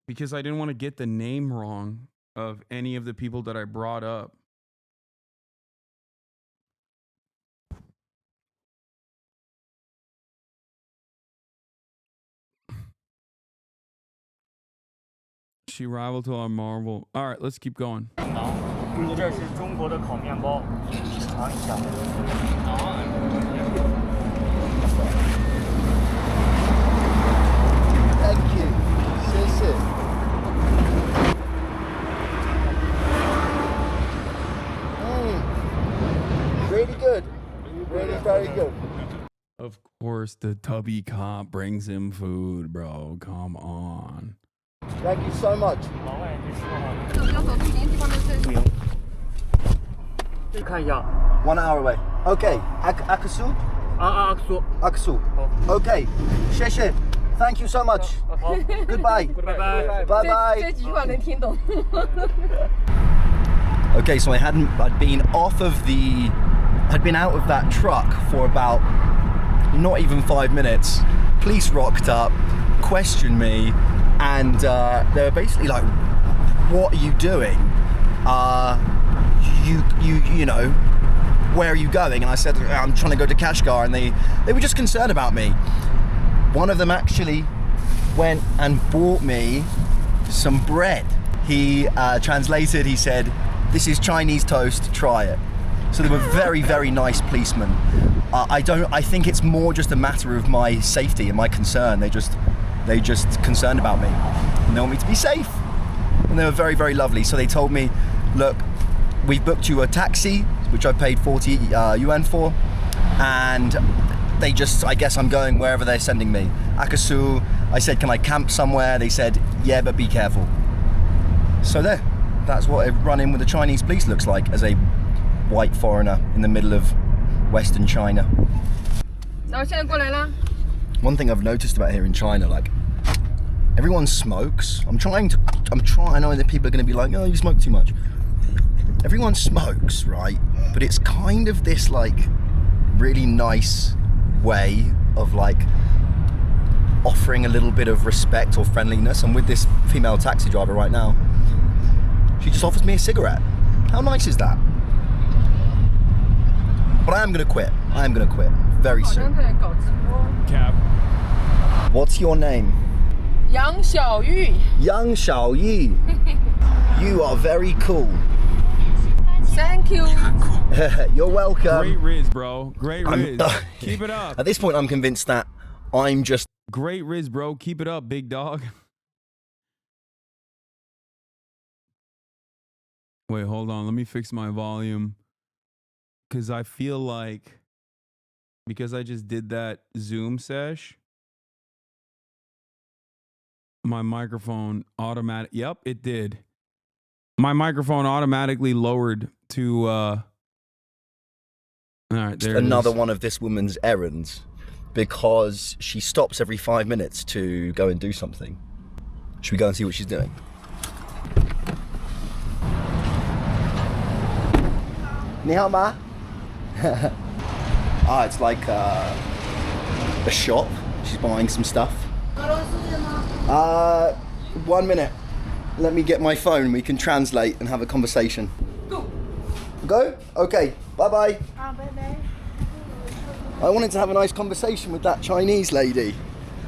Because I didn't want to get the name wrong of any of the people that I brought up. She rivaled to our Marvel. All right, let's keep going. 这是中国的烤面包，尝一下。Thank you. 谢谢。Really good. Really very good. Of course, the tubby cop brings him food, bro. Come on. Thank you so much. 看一下。 1 hour away. Okay. Akasu? Akasu. Akasu. Okay. 谢谢. Thank you so much. Goodbye. Bye bye. Okay, so I'd been out of that truck for about not even 5 minutes. Police rocked up, questioned me, and they were basically like, "What are you doing? You know, where are you going?" And I said, "I'm trying to go to Kashgar," and they were just concerned about me. One of them actually went and bought me some bread. He translated, he said, "This is Chinese toast, try it." So they were very, very nice policemen. I think it's more just a matter of my safety and my concern. They just concerned about me. And they want me to be safe. And they were very, very lovely. So they told me, "Look, we've booked you a taxi," which I paid 40 yuan for. And they just, I guess I'm going wherever they're sending me. Akasu, I said, "Can I camp somewhere?" They said, "Yeah, but be careful." So there, that's what a run-in with the Chinese police looks like as a white foreigner in the middle of Western China. One thing I've noticed about here in China, like, everyone smokes. I know that people are going to be like, "Oh, you smoke too much." Everyone smokes, right? But it's kind of this, like, really nice way of, like, offering a little bit of respect or friendliness. And with this female taxi driver right now, she just offers me a cigarette. How nice is that? But I am going to quit. I am going to quit very soon. Cap. What's your name? Yang Xiaoyu. Yang Xiaoyu. You are very cool. Thank you. You're welcome. Great Riz, bro. Great Riz. Keep it up. At this point, I'm convinced that I'm just... Great Riz, bro. Keep it up, big dog. Wait, hold on. Let me fix my volume. Because I feel like, because I just did that Zoom sesh, my microphone yep, it did. My microphone automatically lowered to, all right, there another it is. one of this woman's errands, because she stops every 5 minutes to go and do something. Should we go and see what she's doing? Ni hao ma. It's like a shop. She's buying some stuff. 1 minute. Let me get my phone. We can translate and have a conversation. Go? Okay. Bye-bye. I wanted to have a nice conversation with that Chinese lady.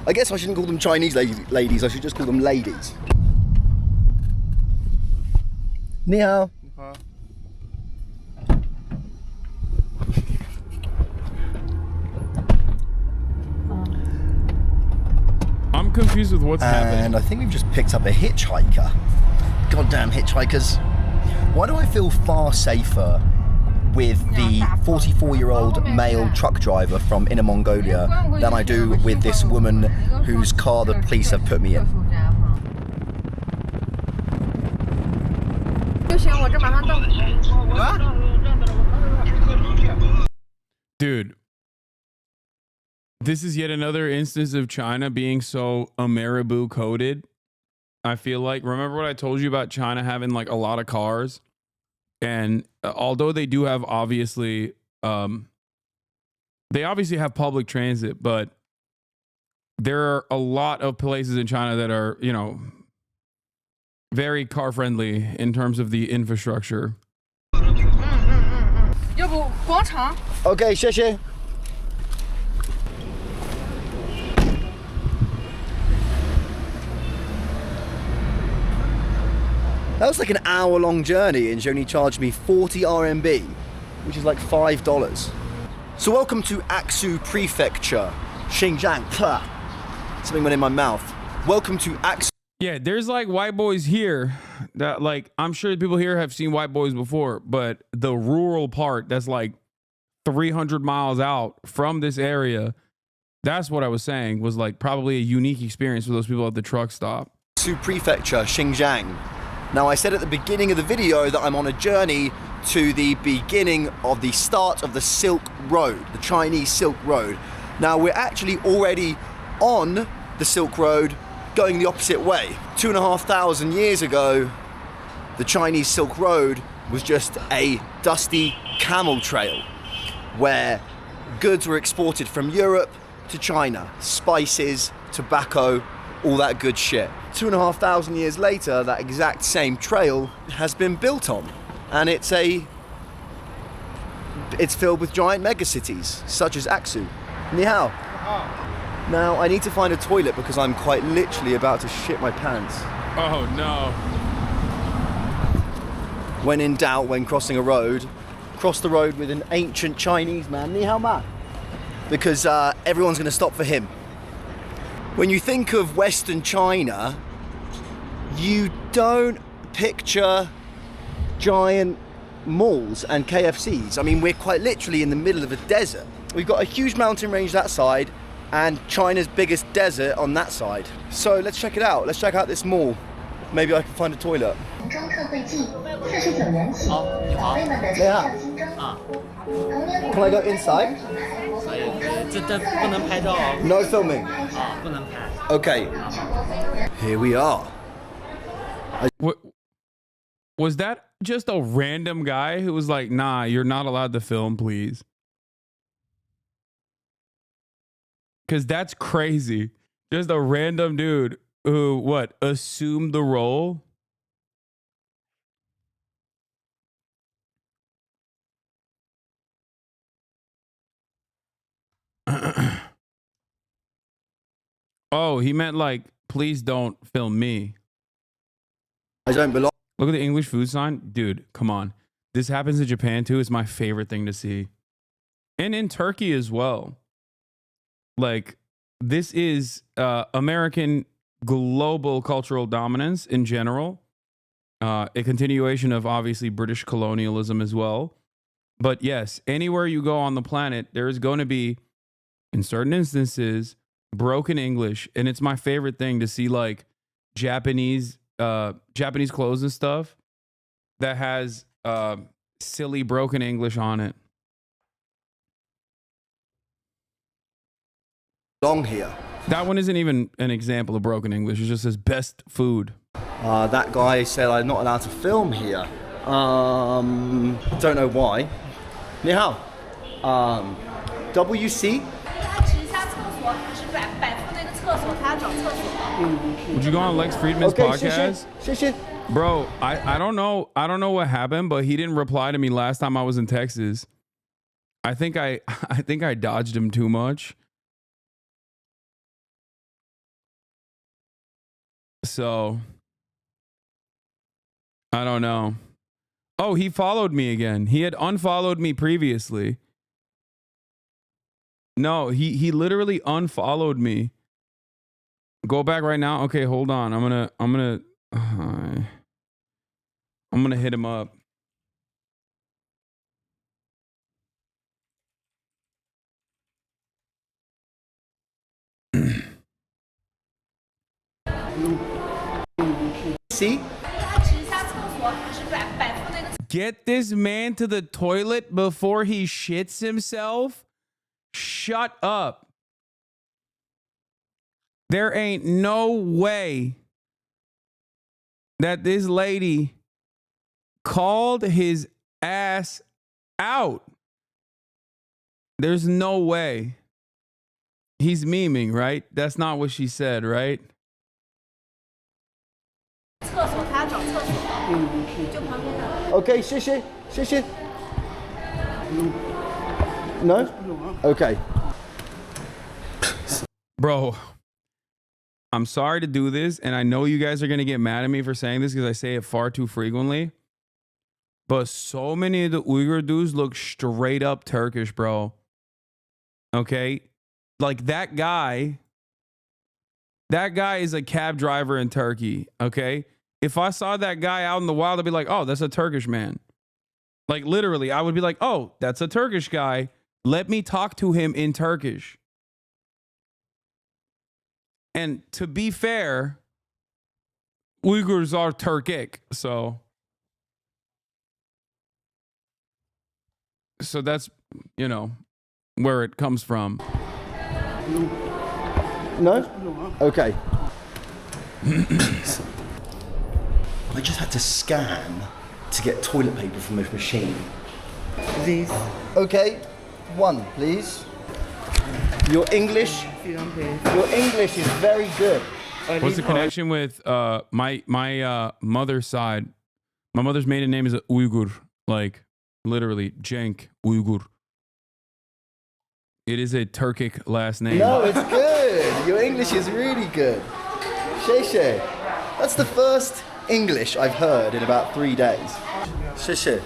I guess I shouldn't call them Chinese ladies. I should just call them ladies. Ni hao. I'm confused with what's happening. And I think we've just picked up a hitchhiker. Goddamn hitchhikers. Why do I feel far safer with the 44-year-old male truck driver from Inner Mongolia than I do with this woman whose car the police have put me in? Dude, this is yet another instance of China being so Ameribu coded. I feel like, remember what I told you about China having like a lot of cars? And although they do have obviously, they obviously have public transit, but there are a lot of places in China that are, you know, very car friendly in terms of the infrastructure. Okay, 谢谢. That was like an hour-long journey and she only charged me 40 RMB, which is like $5. So welcome to Aksu Prefecture, Xinjiang. Something went in my mouth. Welcome to Aksu. Yeah, there's like white boys here that like, I'm sure people here have seen white boys before, but the rural part that's like 300 miles out from this area, that's what I was saying was like probably a unique experience for those people at the truck stop. Aksu Prefecture, Xinjiang. Now, I said at the beginning of the video that I'm on a journey to the beginning of the start of the Silk Road, the Chinese Silk Road. Now, we're actually already on the Silk Road going the opposite way. 2,500 years ago, the Chinese Silk Road was just a dusty camel trail where goods were exported from Europe to China, spices, tobacco, all that good shit. 2,500 years later, that exact same trail has been built on, and it's filled with giant megacities such as Aksu. Ni hao. Now I need to find a toilet because I'm quite literally about to shit my pants. Oh no. When in doubt, when crossing a road, cross the road with an ancient Chinese man, Ni hao ma, because everyone's gonna stop for him. When you think of Western China, you don't picture giant malls and KFCs. I mean, we're quite literally in the middle of a desert. We've got a huge mountain range that side and China's biggest desert on that side. So let's check it out. Let's check out this mall. Maybe I can find a toilet. Yeah. Can I go inside? No filming. Okay. Here we are. What was that? Just a random guy who was like, nah, you're not allowed to film, please. Because that's crazy. Just a random dude who, what, assumed the role? Oh, he meant like, please don't film me. I don't belong. Look at the English food sign. Dude, come on. This happens in Japan too. It's my favorite thing to see. And in Turkey as well. Like, this is American global cultural dominance in general. A continuation of obviously British colonialism as well. But yes, anywhere you go on the planet, there is going to be, in certain instances, broken English. And it's my favorite thing to see like Japanese clothes and stuff that has silly broken English on it. Long here. That one isn't even an example of broken English. It just says best food. That guy said I'm not allowed to film here. Don't know why. 你好，WC。 Would you go on Lex Friedman's Okay, podcast? 谢谢。 Bro, I don't know what happened, but he didn't reply to me last time I was in Texas. I think I dodged him too much. So I don't know. Oh, he followed me again. He had unfollowed me previously. No, he literally unfollowed me. Go back right now. Okay, hold on. I'm gonna hit him up. See? Get this man to the toilet before he shits himself? Shut up. There ain't no way that this lady called his ass out. There's no way. He's memeing, right? That's not what she said, right? Okay, 谢谢。No? Okay. Bro, I'm sorry to do this, and I know you guys are going to get mad at me for saying this because I say it far too frequently. But so many of the Uyghur dudes look straight up Turkish, bro. Okay? Like that guy is a cab driver in Turkey, okay? If I saw that guy out in the wild, I'd be like, oh, that's a Turkish man. Like literally, I would be like, oh, that's a Turkish guy. Let me talk to him in Turkish. And to be fair, Uyghurs are Turkic, so that's, you know, where it comes from. No? Okay. I just had to scan to get toilet paper from this machine. Please. Okay, one, please. Your English is very good. What's the connection with my mother's side? My mother's maiden name is Uyghur, like literally Cenk Uyghur. It is a Turkic last name. No, it's good. Your English is really good. Sheshe. That's the first English I've heard in about 3 days. Sheshe.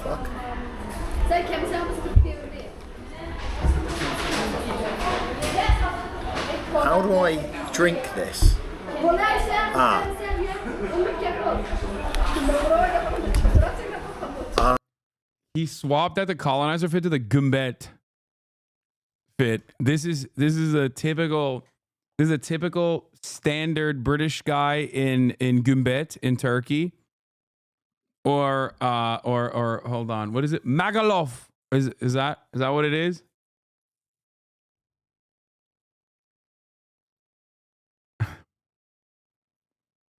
Fuck. How do I drink this? He swapped out the colonizer fit to the Gumbet fit. This is a typical standard British guy in Gumbet in Turkey. Or hold on, what is it? Magalov. Is that what it is?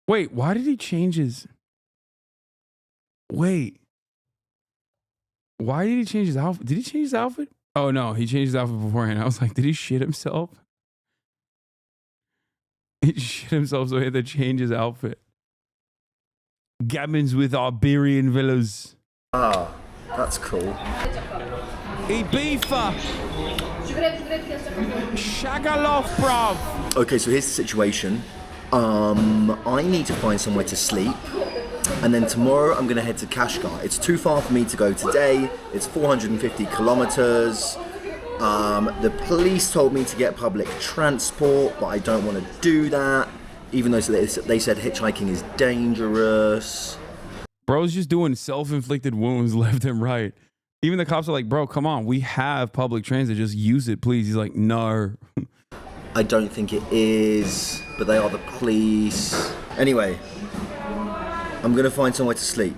Wait, why did he change his? Wait. Why did he change his outfit? Did he change his outfit? Oh no, he changed his outfit beforehand. I was like, did he shit himself? He shit himself, so he had to change his outfit. Gammons with Iberian villas. Ah, that's cool. Ibiza. Shagalov, bruv. Okay, so here's the situation. I need to find somewhere to sleep. And then tomorrow I'm going to head to Kashgar. It's too far for me to go today. It's 450 kilometers. The police told me to get public transport, but I don't want to do that. Even though they said hitchhiking is dangerous. Bro's just doing self-inflicted wounds left and right. Even the cops are like, bro, come on. We have public transit. Just use it, please. He's like, no. I don't think it is, but they are the police. Anyway, I'm going to find somewhere to sleep.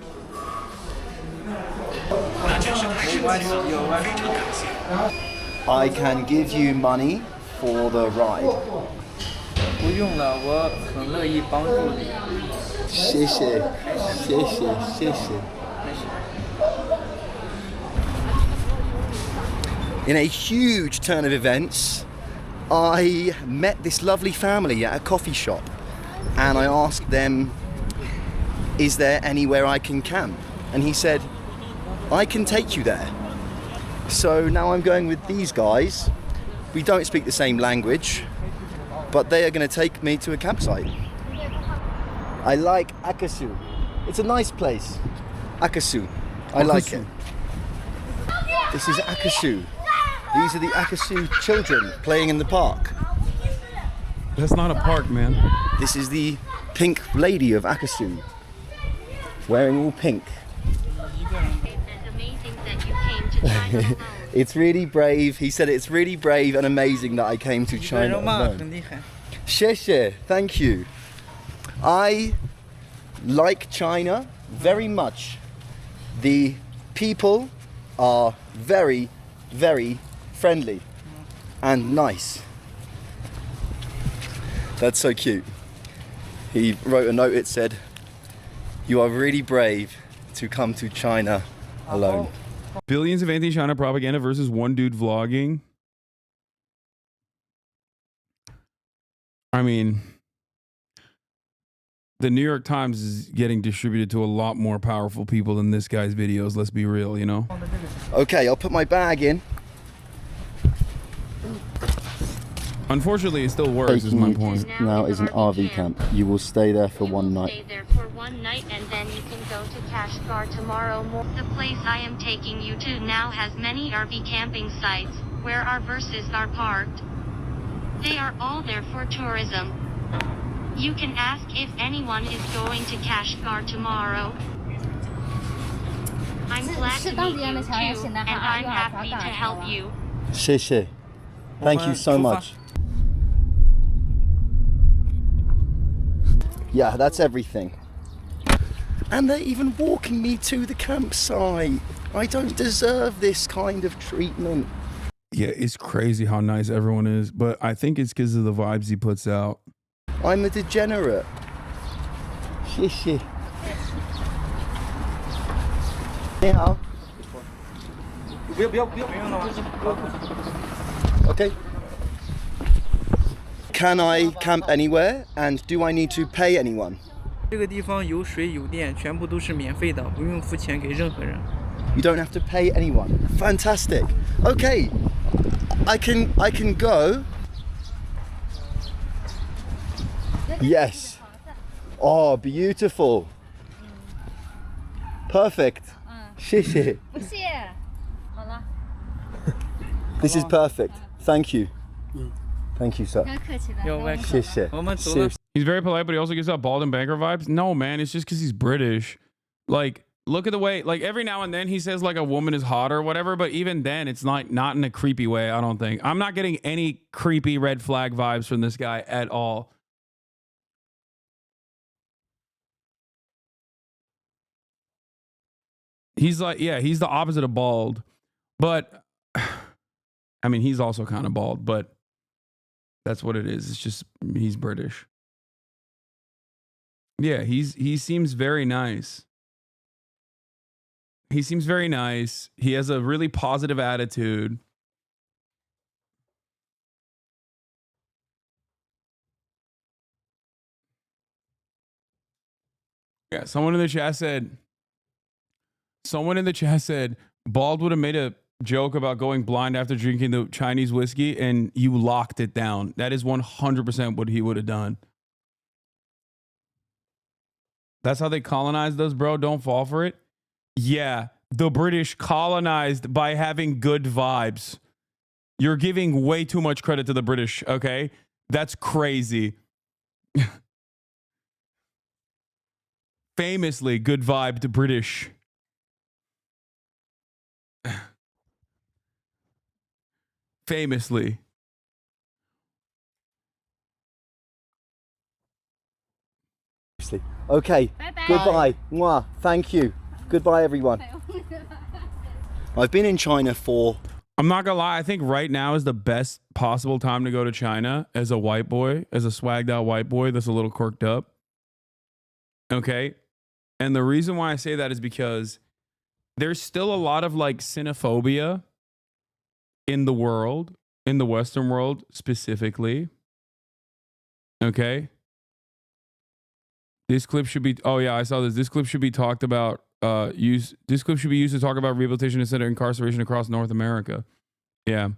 I can give you money for the ride. 不用了，我很乐意帮助你。谢谢，谢谢，谢谢。in a huge turn of events, I met this lovely family at a coffee shop, and I asked them, is there anywhere I can camp? And he said, I can take you there. So now I'm going with these guys. We don't speak the same language, but they are going to take me to a campsite. I like Akasu. It's a nice place. Akasu. I like it. This is Akasu. These are the Akasu children playing in the park. That's not a park, man. This is the pink lady of Akasu, wearing all pink. It's really brave. He said it's really brave and amazing that I came to China alone. 谢谢, thank you. I like China very much. The people are very, very friendly and nice. That's so cute. He wrote a note, it said, you are really brave to come to China alone. Billions of anti-China propaganda versus one dude vlogging. I mean, the New York Times is getting distributed to a lot more powerful people than this guy's videos. Let's be real, you know? Okay, I'll put my bag in. Unfortunately, it still works, is my point. Now is an RV camp. You will stay there for one night. Stay there for one night and then you can go to Kashgar tomorrow morning. The place I am taking you to now has many RV camping sites where our buses are parked. They are all there for tourism. You can ask if anyone is going to Kashgar tomorrow. I'm glad to meet you too, and I'm happy to help you. 谢谢. Thank you so much. Yeah, that's everything. And they're even walking me to the campsite. I don't deserve this kind of treatment. Yeah, it's crazy how nice everyone is, but I think it's because of the vibes he puts out. I'm a degenerate. 谢谢. 你好. Okay. Can I camp anywhere? And do I need to pay anyone? 这个地方有水有电，全部都是免费的，不用付钱给任何人。 You don't have to pay anyone. Fantastic. Okay. I can go. Yes. Oh, beautiful. Perfect. 谢谢. This is perfect. Thank you. Thank you, sir. 谢谢. He's very polite, but he also gives out bald and banker vibes. No, man, it's just because he's British. Like, look at the way, like every now and then he says like a woman is hot or whatever, but even then it's not in a creepy way, I don't think. I'm not getting any creepy red flag vibes from this guy at all. He's like, yeah, he's the opposite of bald. But, I mean, he's also kind of bald, but that's what it is. It's just, he's British. Yeah, he seems very nice. He seems very nice. He has a really positive attitude. Yeah, someone in the chat said, Bald would have made a joke about going blind after drinking the Chinese whiskey, and you locked it down. That is 100% what he would have done. That's how they colonized us, bro. Don't fall for it. Yeah, the British colonized by having good vibes. You're giving way too much credit to the British, okay? That's crazy. Famously good vibe to British. Famously. Okay. Bye-bye. Goodbye. Mwah. Thank you. Goodbye, everyone. I've been in China for... I'm not gonna lie. I think right now is the best possible time to go to China as a white boy, as a swagged out white boy that's a little quirked up. Okay. And the reason why I say that is because there's still a lot of like xenophobia in the world, in the Western world specifically. Okay. This clip should be, oh yeah, I saw this. This clip should be talked about, this clip should be used to talk about rehabilitation instead of incarceration across North America. Yeah.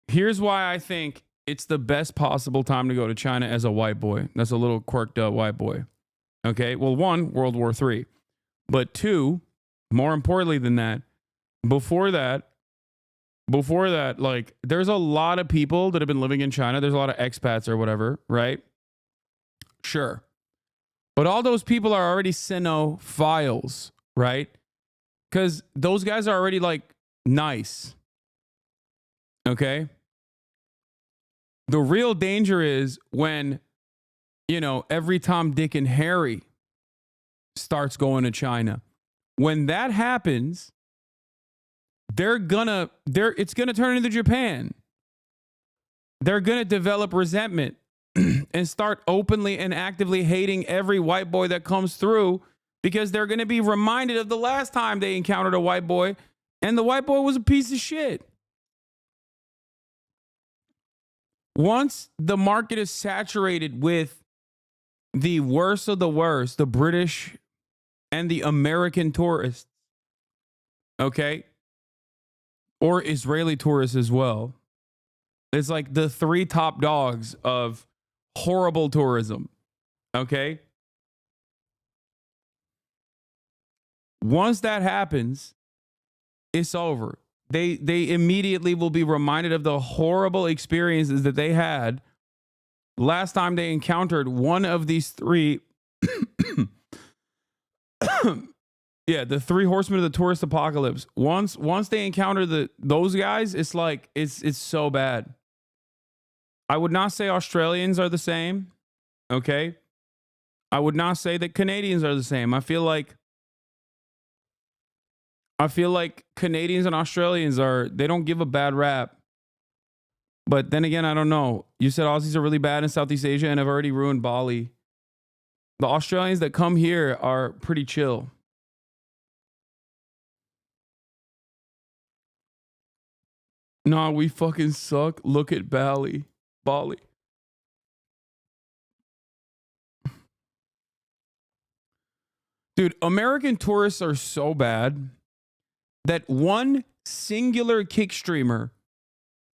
Here's why I think it's the best possible time to go to China as a white boy. That's a little quirked up white boy. Okay. Well, one, World War III. But two, more importantly than that, before that, like, there's a lot of people that have been living in China. There's a lot of expats or whatever, right? Sure. But all those people are already Sinophiles, right? Because those guys are already, like, nice. Okay? The real danger is when, you know, every Tom, Dick, and Harry starts going to China. When that happens, it's gonna turn into Japan. They're gonna develop resentment and start openly and actively hating every white boy that comes through, because they're gonna be reminded of the last time they encountered a white boy, and the white boy was a piece of shit. Once the market is saturated with the worst of the worst, the British and the American tourists, okay, or Israeli tourists as well. It's like the three top dogs of horrible tourism, okay? Once that happens, it's over. They immediately will be reminded of the horrible experiences that they had last time they encountered one of these three. Yeah, the three horsemen of the tourist apocalypse. Once they encounter those guys, it's like it's so bad. I would not say Australians are the same. Okay? I would not say that Canadians are the same. I feel like Canadians and Australians they don't give a bad rap. But then again, I don't know. You said Aussies are really bad in Southeast Asia and have already ruined Bali. The Australians that come here are pretty chill. Nah, we fucking suck. Look at Bali. Dude, American tourists are so bad that one singular kick streamer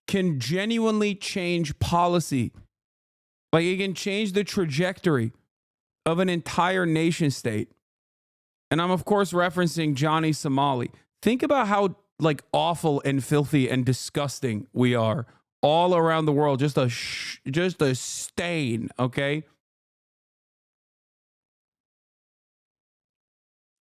can genuinely change policy. Like, it can change the trajectory of an entire nation state. And I'm, of course, referencing Johnny Somali. Think about how, like, awful and filthy and disgusting we are all around the world. Just a stain, okay?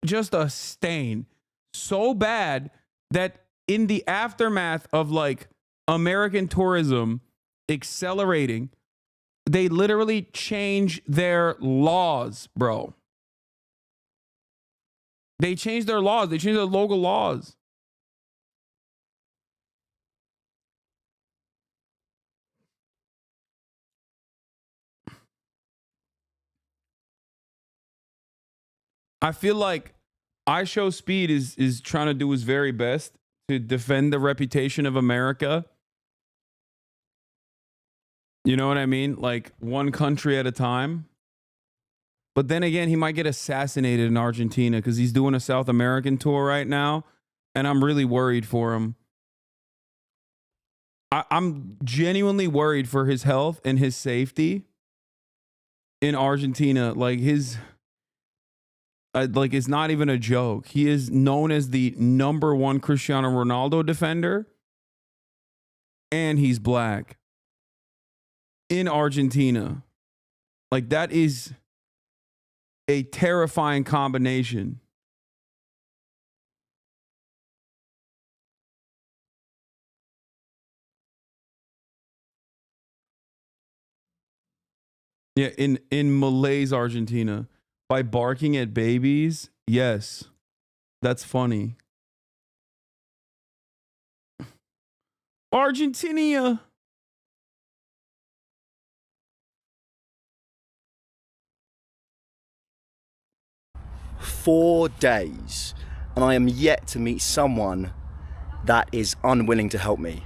Just a stain. So bad that in the aftermath of, like, American tourism accelerating, they literally change their laws, bro. They change their laws. They change their local laws. I feel like iShowSpeed is trying to do his very best to defend the reputation of America. You know what I mean? Like, one country at a time. But then again, he might get assassinated in Argentina because he's doing a South American tour right now. And I'm really worried for him. I'm genuinely worried for his health and his safety in Argentina. Like, it's not even a joke. He is known as the #1 Cristiano Ronaldo defender. And he's black. In Argentina. Like, that is a terrifying combination. Yeah, in Malay's Argentina. By barking at babies? Yes. That's funny. Argentina. "4 days. and I am yet to meet someone that is unwilling to help me.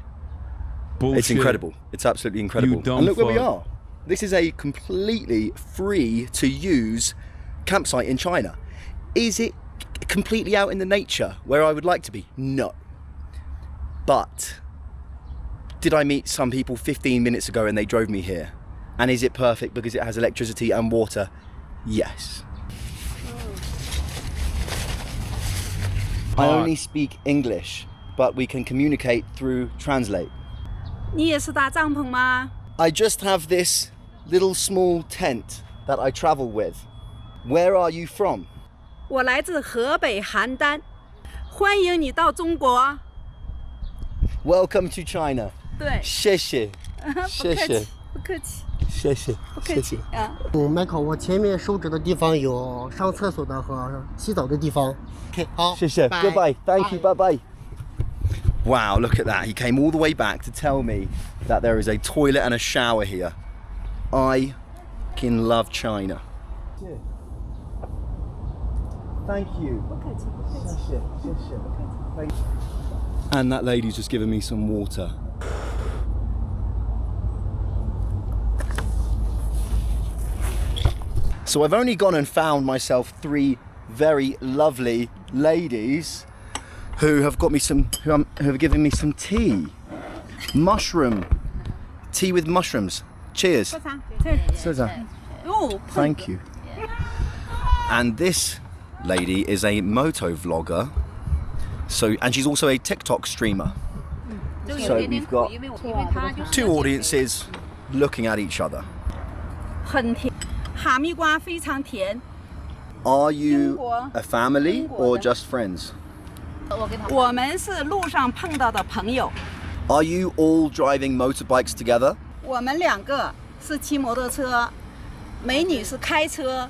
Bullshit. It's incredible. It's absolutely incredible. You dumb And look where we fuck. are. This is a completely free to use campsite in China. Is it completely out in the nature where I would like to be? No. But did I meet some people 15 minutes ago and they drove me here? And is it perfect because it has electricity and water? Yes. I only speak English, but we can communicate through translate. 你也是搭帐篷吗？ I just have this little small tent that I travel with. Where are you from? 我来自河北邯郸，欢迎你到中国。 Welcome to China. 对，谢谢，谢谢，不客气，谢谢，不客气啊。 Michael， 我前面手指的地方有上厕所的和洗澡的地方。OK， 好，谢谢 bye，Goodbye. Thank you. Bye bye. Wow, look at that. He came all the way back to tell me that there is a toilet and a shower here. I can love China. Thank you. And that lady's just given me some water. So I've only gone and found myself 3 very lovely ladies who have got me some, who have given me some tea. Mushroom. Tea with mushrooms. Cheers. Thank you. And this lady is a moto vlogger. So, and she's also a TikTok streamer. So we've got 2 audiences looking at each other. 很甜，哈密瓜非常甜。 Are you a family or just friends? 我们是路上碰到的朋友。 Are you all driving motorbikes together? 我们2个是骑摩托车，美女是开车。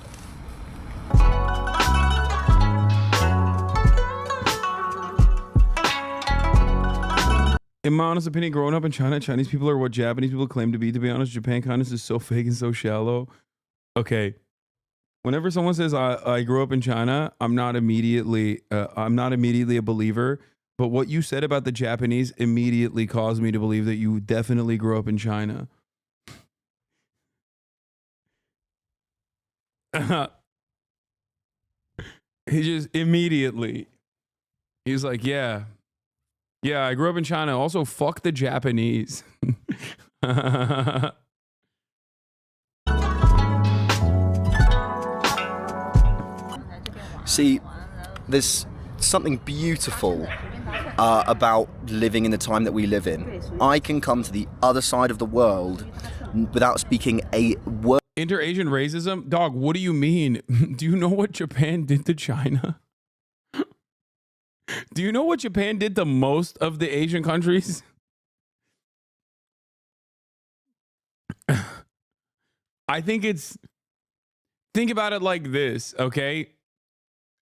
In my honest opinion, growing up in China, Chinese people are what Japanese people claim to be. To be honest, Japan kindness is so fake and so shallow. Okay. Whenever someone says I grew up in China, I'm not immediately a believer. But what you said about the Japanese immediately caused me to believe that you definitely grew up in China. He just immediately, he's like, yeah, I grew up in China. Also, fuck the Japanese. See, there's something beautiful about living in the time that we live in. I can come to the other side of the world without speaking a word. Inter-Asian racism? Dog, what do you mean? Do you know what Japan did to China? Do you know what Japan did to most of the Asian countries? I think think about it like this, okay?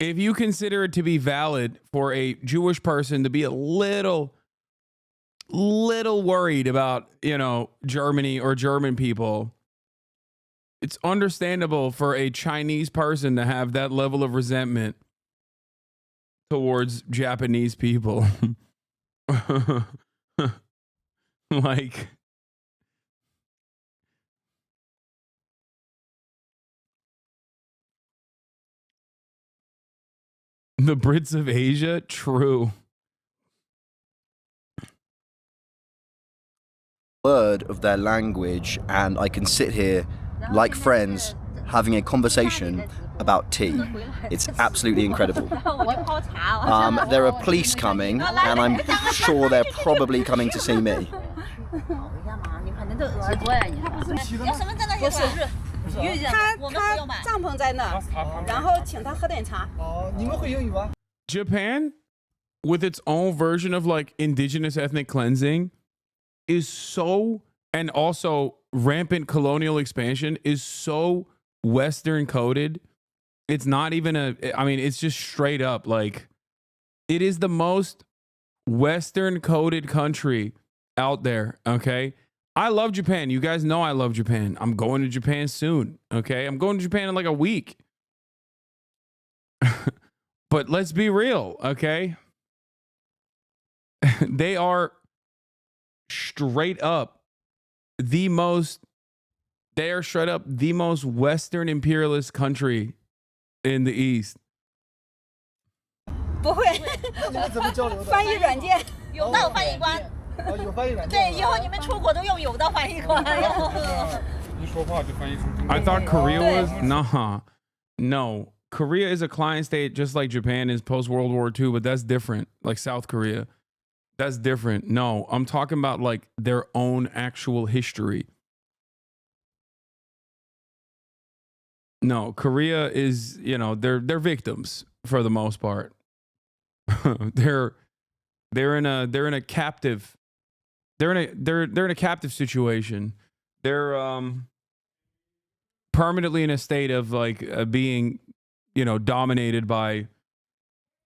If you consider it to be valid for a Jewish person to be a little worried about, Germany or German people, it's understandable for a Chinese person to have that level of resentment towards Japanese people. Like, the Brits of Asia? True. Word of their language, and I can sit here like friends having a conversation about tea. It's absolutely incredible. There are police coming, and I'm sure they're probably coming to see me. 他帐篷在那儿，然后请他喝点茶。你们会英语吗？ Japan, with its own version of like indigenous ethnic cleansing, is so, and also rampant colonial expansion is so Western coded. It's not even it's just straight up like it is the most Western coded country out there. Okay. I love Japan. You guys know I love Japan. I'm going to Japan soon. Okay. I'm going to Japan in like a week. But let's be real, okay? They are straight up the most Western imperialist country in the East. 不会，翻译软件，甬道翻译官。有翻译软件。对，以后你们出国都用甬道翻译官。一说话就翻译成中文。I thought Korea was no. Korea is a client state just like Japan is post World War II, but that's different. Like South Korea, that's different. No, I'm talking about like their own actual history. No, Korea is, you know, they're victims for the most part. they're in a captive situation. They're permanently in a state of like being, you know, dominated by,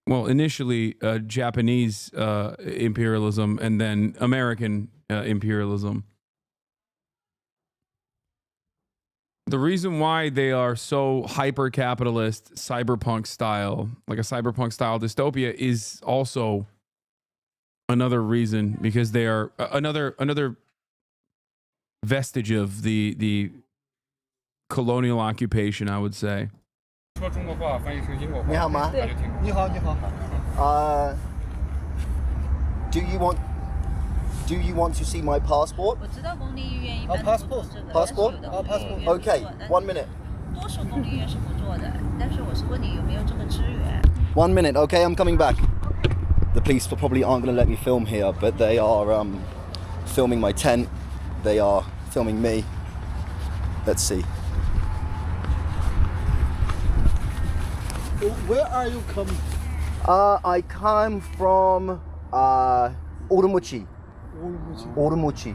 well, initially Japanese imperialism and then American imperialism. The reason why they are so hyper-capitalist, cyberpunk style, like a cyberpunk style dystopia, is also another reason, because they are another vestige of the colonial occupation, I would say. 说中国话翻译成英国话。你好吗？你好，你好。Do you want to see my passport? passport. Passport? Okay, 1 minute. 1 minute, okay, I'm coming back. The police probably aren't going to let me film here, but they are filming my tent. They are filming me. Let's see. Where are you coming? I come from Urumqi. Urumqi.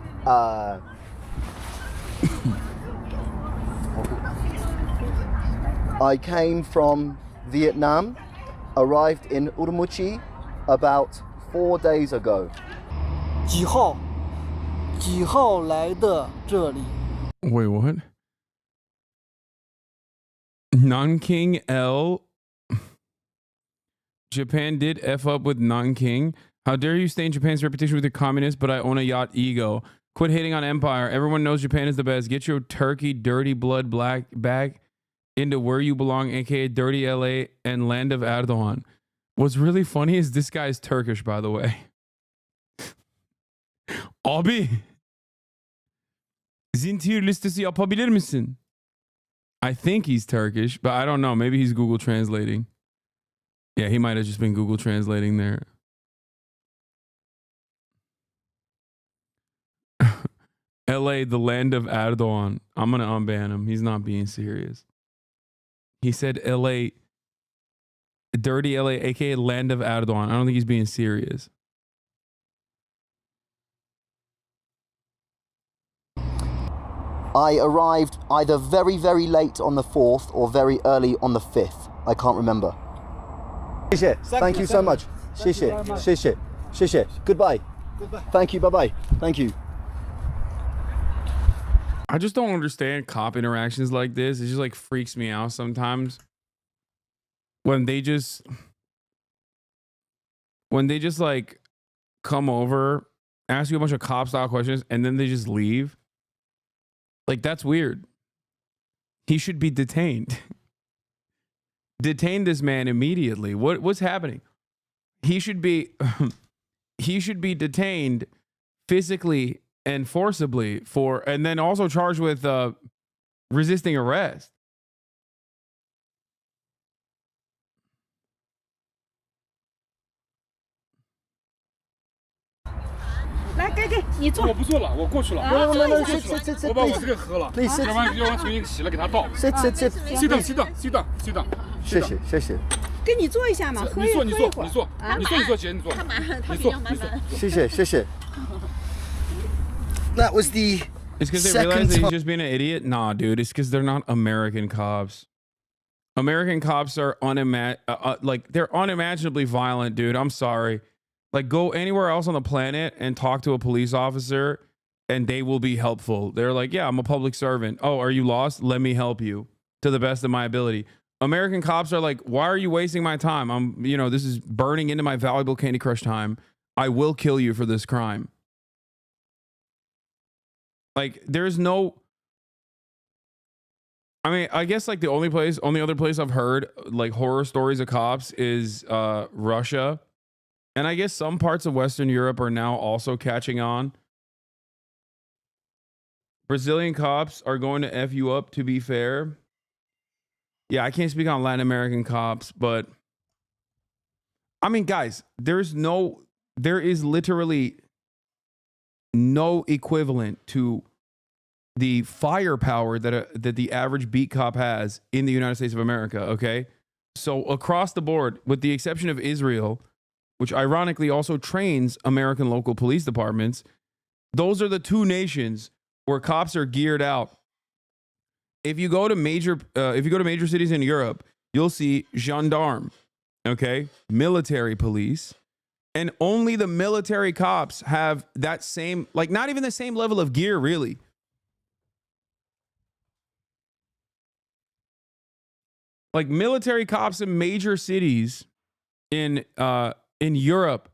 I came from Vietnam, arrived in Urumqi about 4 days ago. 几号来的这里？ Wait, what? Nanking L. Japan did F up with Nanking. How dare you stain Japan's reputation with your communist, but I own a yacht ego. Quit hating on empire. Everyone knows Japan is the best. Get your turkey, dirty blood black back into where you belong, aka dirty LA and land of Erdogan. What's really funny is this guy is Turkish, by the way. Abi. Zintir listesi yapabilir misin? I think he's Turkish, but I don't know. Maybe he's Google translating. Yeah, he might have just been Google translating there. LA, the land of Erdogan. I'm going to unban him. He's not being serious. He said LA, dirty LA, aka land of Erdogan. I don't think he's being serious. I arrived either very, very late on the 4th or very early on the 5th. I can't remember. Thank you so much. Goodbye. Thank you. Bye-bye. Thank you. I just don't understand cop interactions like this. It just like freaks me out sometimes. When they just like come over, ask you a bunch of cop style questions, and then they just leave. Like, that's weird. He should be detained. Detain this man immediately. What's happening? He should be detained physically and forcibly and then also charged with resisting arrest.我不做了，我过去了。我把我这个喝了，要完重新洗了给他倒。Sit down。谢谢。给你坐一下嘛，你坐，姐，你坐。谢谢。That was the. It's because they realize that he's just being an idiot? Nah, dude. It's because they're not American cops. American cops are they're unimaginably violent, dude. I'm sorry. Like, go anywhere else on the planet and talk to a police officer and they will be helpful. They're like, yeah, I'm a public servant. Oh, are you lost? Let me help you to the best of my ability. American cops are like, why are you wasting my time? This is burning into my valuable Candy Crush time. I will kill you for this crime. Like, there's no, I mean, I guess like the only other place I've heard like horror stories of cops is Russia. And I guess some parts of Western Europe are now also catching on. Brazilian cops are going to F you up, to be fair. Yeah, I can't speak on Latin American cops, but I mean, guys, there is literally no equivalent to the firepower that the average beat cop has in the United States of America, okay? So across the board, with the exception of Israel, which ironically also trains American local police departments, those are the two nations where cops are geared out. If you go to major cities in Europe, you'll see gendarme, okay, military police, and only the military cops have that same, like, not even the same level of gear, really. Like, military cops in major cities in Europe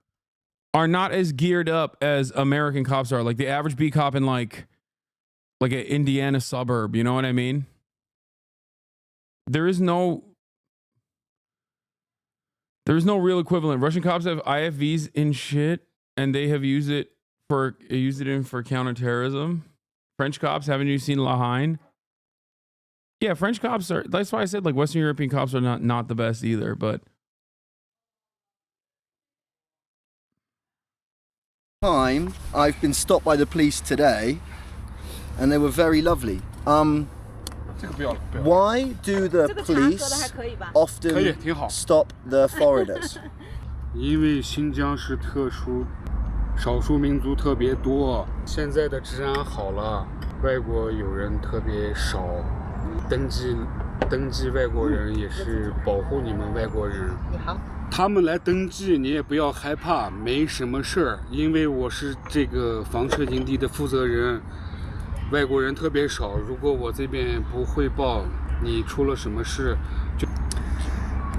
are not as geared up as American cops are. Like the average beat cop in like an Indiana suburb, you know what I mean? There's no real equivalent. Russian cops have IFVs in shit, and they have used it for counterterrorism. French cops, haven't you seen Lahain? Yeah, French cops are. That's why I said like Western European cops are not the best either. But I've been stopped by the police today, and they were very lovely. Why do the police often stop the foreigners? 因为新疆是特殊，少数民族特别多。现在的治安好了，外国友人特别少，登记外国人也是保护你们外国人。他们来登记，你也不要害怕，没什么事儿，因为我是这个房车营地的负责人。外国人特别少，如果我这边不汇报你出了什么事，就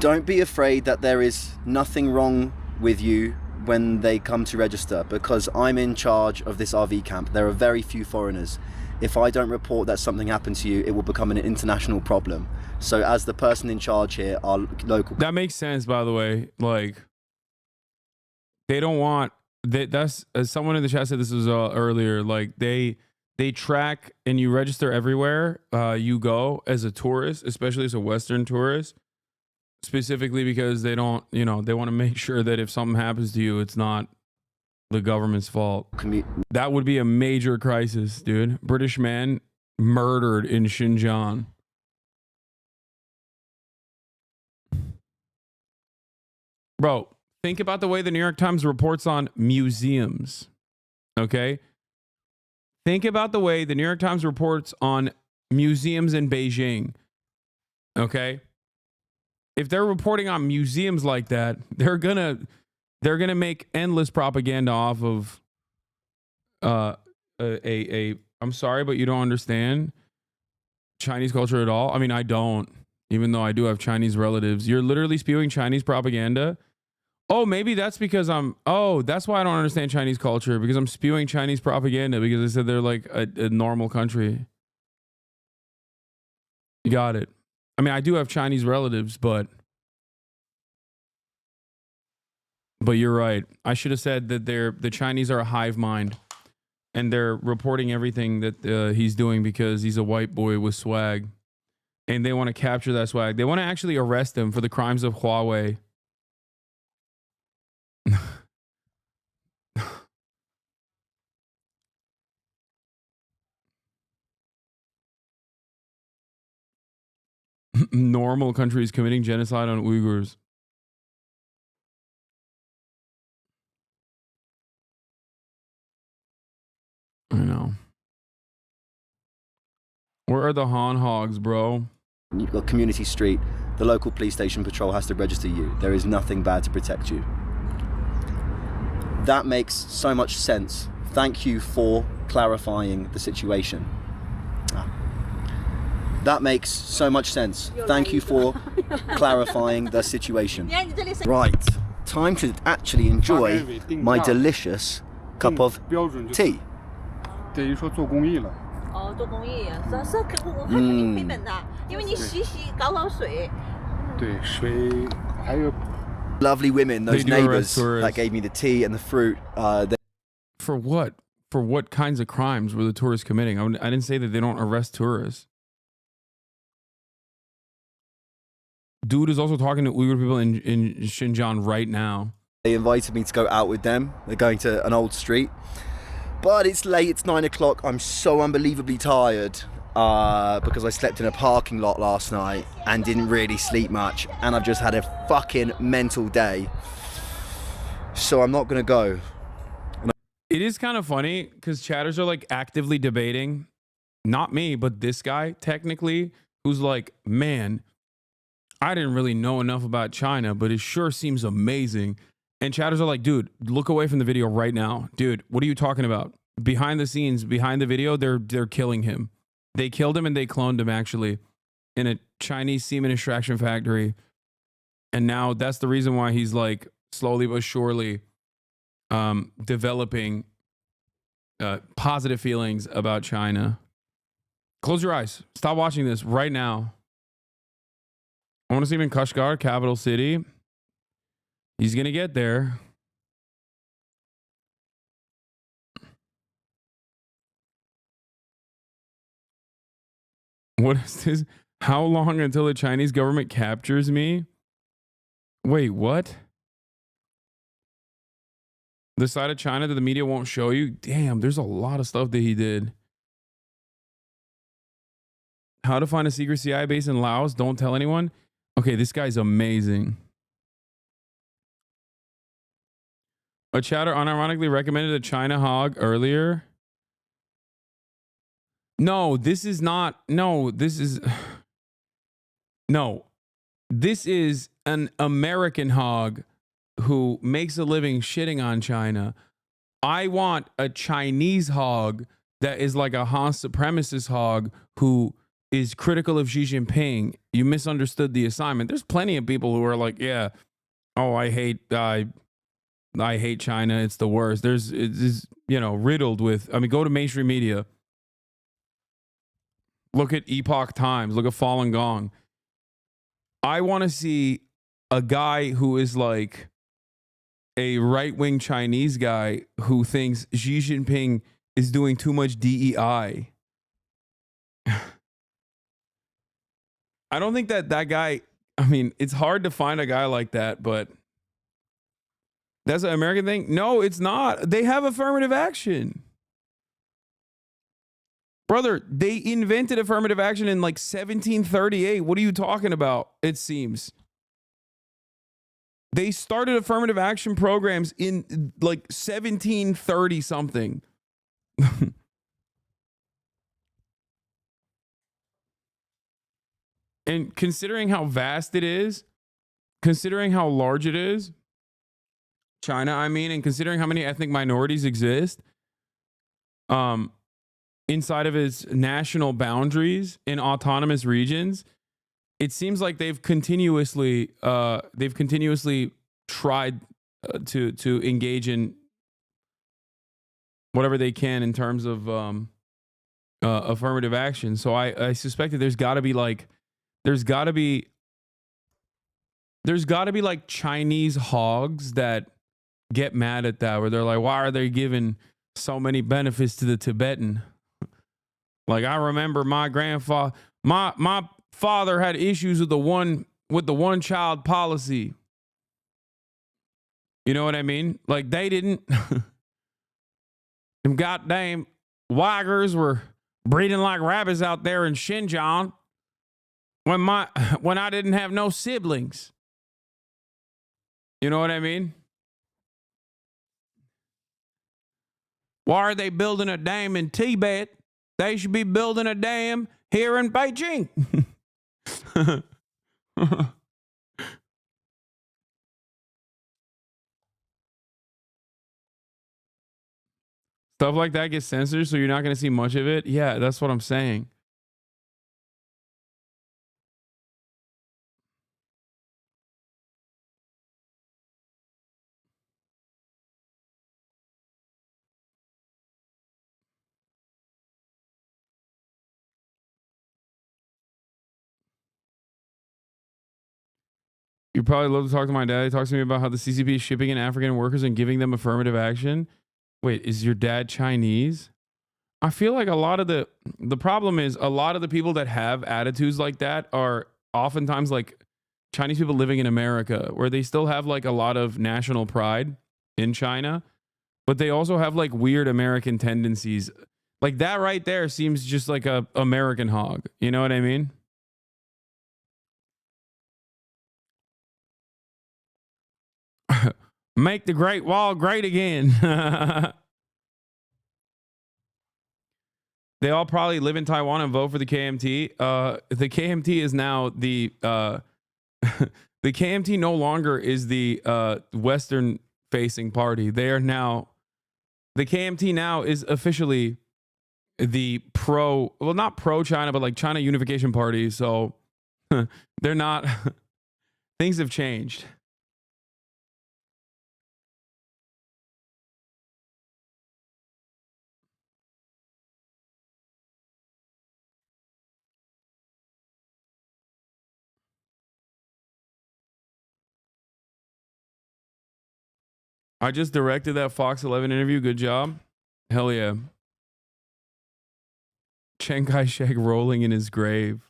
Don't be afraid that there is nothing wrong with you when they come to register, because I'm in charge of this RV camp. There are very few foreigners. If I don't report that something happened to you, it will become an international problem. So as the person in charge here, our local... That makes sense, by the way. Like, they don't want... That's... As someone in the chat said this was earlier, like, they track and you register everywhere you go as a tourist, especially as a Western tourist, specifically because they don't, they want to make sure that if something happens to you, it's not the government's fault. That would be a major crisis, dude. British man murdered in Xinjiang. Bro, think about the way the New York Times reports on museums, okay? Think about the way the New York Times reports on museums in Beijing, okay? If they're reporting on museums like that, they're gonna make endless propaganda off of I'm sorry, but you don't understand Chinese culture at all. I mean, I don't, even though I do have Chinese relatives. You're literally spewing Chinese propaganda. Oh, maybe that's because that's why I don't understand Chinese culture, because I'm spewing Chinese propaganda because I said they're like a normal country. You got it. I mean, I do have Chinese relatives, but you're right. I should have said that the Chinese are a hive mind, and they're reporting everything that he's doing because he's a white boy with swag, and they want to capture that swag. They want to actually arrest him for the crimes of Huawei. Normal countries committing genocide on Uyghurs. I know. Where are the Han hogs, bro? You've got Community Street. The local police station patrol has to register you. There is nothing bad to protect you. That makes so much sense. Thank you for clarifying the situation. That makes so much sense. Thank you for clarifying the situation. Right, time to actually enjoy my delicious cup of tea. 等于说做公益了。哦，做公益，是肯定亏本的，因为你洗搞水。对，水还有。Lovely women, those neighbors that gave me the tea and the fruit. For what? For what kinds of crimes were the tourists committing? I didn't say that they don't arrest tourists. Dude is also talking to Uyghur people in Xinjiang right now. They invited me to go out with them. They're going to an old street. But it's late, it's 9 o'clock. I'm so unbelievably tired because I slept in a parking lot last night and didn't really sleep much. And I've just had a fucking mental day. So I'm not going to go. It is kind of funny because chatters are like actively debating, not me, but this guy technically, who's like, man, I didn't really know enough about China, but it sure seems amazing. And chatters are like, dude, look away from the video right now. Dude, what are you talking about? Behind the scenes, behind the video, they're killing him. They killed him and they cloned him actually in a Chinese semen extraction factory. And now that's the reason why he's like slowly but surely developing positive feelings about China. Close your eyes. Stop watching this right now. I want to see him in Kashgar, capital city. He's going to get there. What is this? How long until the Chinese government captures me? Wait, what? The side of China that the media won't show you? Damn, there's a lot of stuff that he did. How to find a secret CIA base in Laos? Don't tell anyone. Okay, this guy's amazing. A chatter unironically recommended a China hog earlier. No, this is not. No, this is. No, this is an American hog who makes a living shitting on China. I want a Chinese hog that is like a Han supremacist hog who is critical of Xi Jinping. You misunderstood the assignment. There's plenty of people who are like, yeah, oh, I hate China. It's the worst. It's riddled with, I mean, go to mainstream media. Look at Epoch Times. Look at Falun Gong. I want to see a guy who is like a right-wing Chinese guy who thinks Xi Jinping is doing too much DEI. I don't think that guy, I mean, it's hard to find a guy like that, but that's an American thing? No, it's not. They have affirmative action. Brother, they invented affirmative action in like 1738. What are you talking about? It seems. They started affirmative action programs in like 1730 something. And considering how vast it is, considering how large it is, China, I mean, and considering how many ethnic minorities exist, inside of its national boundaries in autonomous regions, it seems like they've continuously tried to engage in whatever they can in terms of affirmative action. So I suspect that there's got to be like Chinese hogs that get mad at that, where they're like, why are they giving so many benefits to the Tibetan? Like, I remember my grandfather, my father had issues with the one child policy. You know what I mean? Like, they didn't. Them goddamn Uyghurs were breeding like rabbits out there in Xinjiang when I didn't have no siblings. You know what I mean? Why are they building a dam in Tibet? They should be building a dam here in Beijing. Stuff like that gets censored, so you're not going to see much of it. Yeah, that's what I'm saying. You probably love to talk to my dad. He talks to me about how the CCP is shipping in African workers and giving them affirmative action. Wait, is your dad Chinese? I feel like a lot of the problem is a lot of the people that have attitudes like that are oftentimes like Chinese people living in America, where they still have like a lot of national pride in China, but they also have like weird American tendencies. Like that right there seems just like a American hog. You know what I mean? Make the Great Wall great again. They all probably live in Taiwan and vote for the KMT. The KMT is now the the KMT no longer is the Western facing party. They are now, the KMT now is officially the not pro China, but like China Unification Party. So they're not, things have changed. I just directed that Fox 11 interview. Good job. Hell yeah. Chiang Kai-shek rolling in his grave.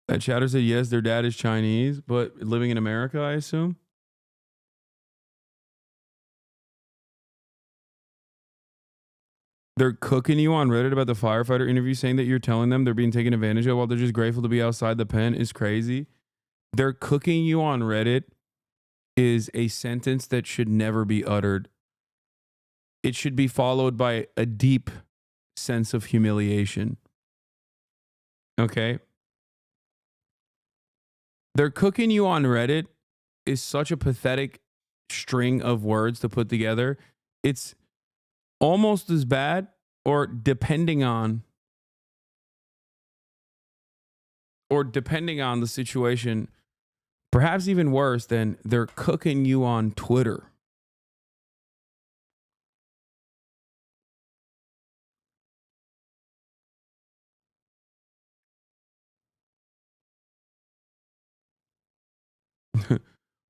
That chatter said yes, their dad is Chinese, but living in America, I assume. They're cooking you on Reddit about the firefighter interview, saying that you're telling them they're being taken advantage of while they're just grateful to be outside the pen is crazy. They're cooking you on Reddit is a sentence that should never be uttered. It should be followed by a deep sense of humiliation. Okay? They're cooking you on Reddit is such a pathetic string of words to put together. It's almost as bad, or depending on the situation, perhaps even worse than they're cooking you on Twitter.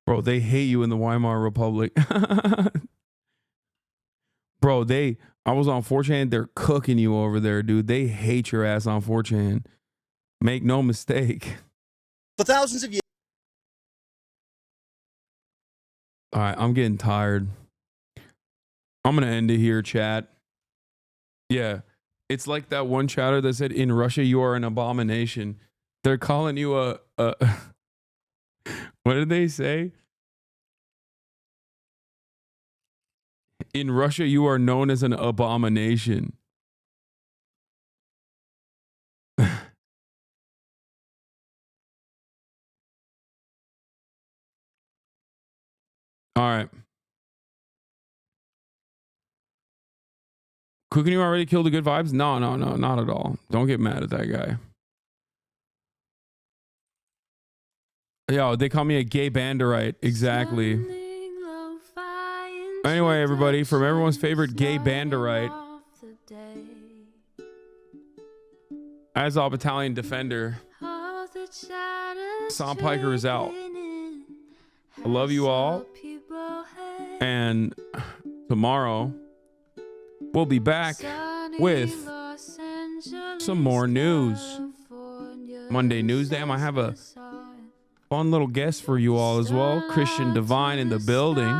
Bro, they hate you in the Weimar Republic. Bro, I was on 4chan. They're cooking you over there, dude. They hate your ass on 4chan. Make no mistake. For thousands of years. All right, I'm getting tired. I'm going to end it here, chat. Yeah, it's like that one chatter that said, in Russia, you are an abomination. They're calling you a what did they say? In Russia, you are known as an abomination. All right. Cooking you already killed the good vibes? No, not at all. Don't get mad at that guy. Yo, they call me a gay banderite. Exactly. Anyway, everybody, from everyone's favorite gay banderite, Azov Battalion Defender, Hasan Piker is out. I love you all. And tomorrow, we'll be back with some more news. Monday News Day. I might have a fun little guest for you all as well. Christian Divine in the building.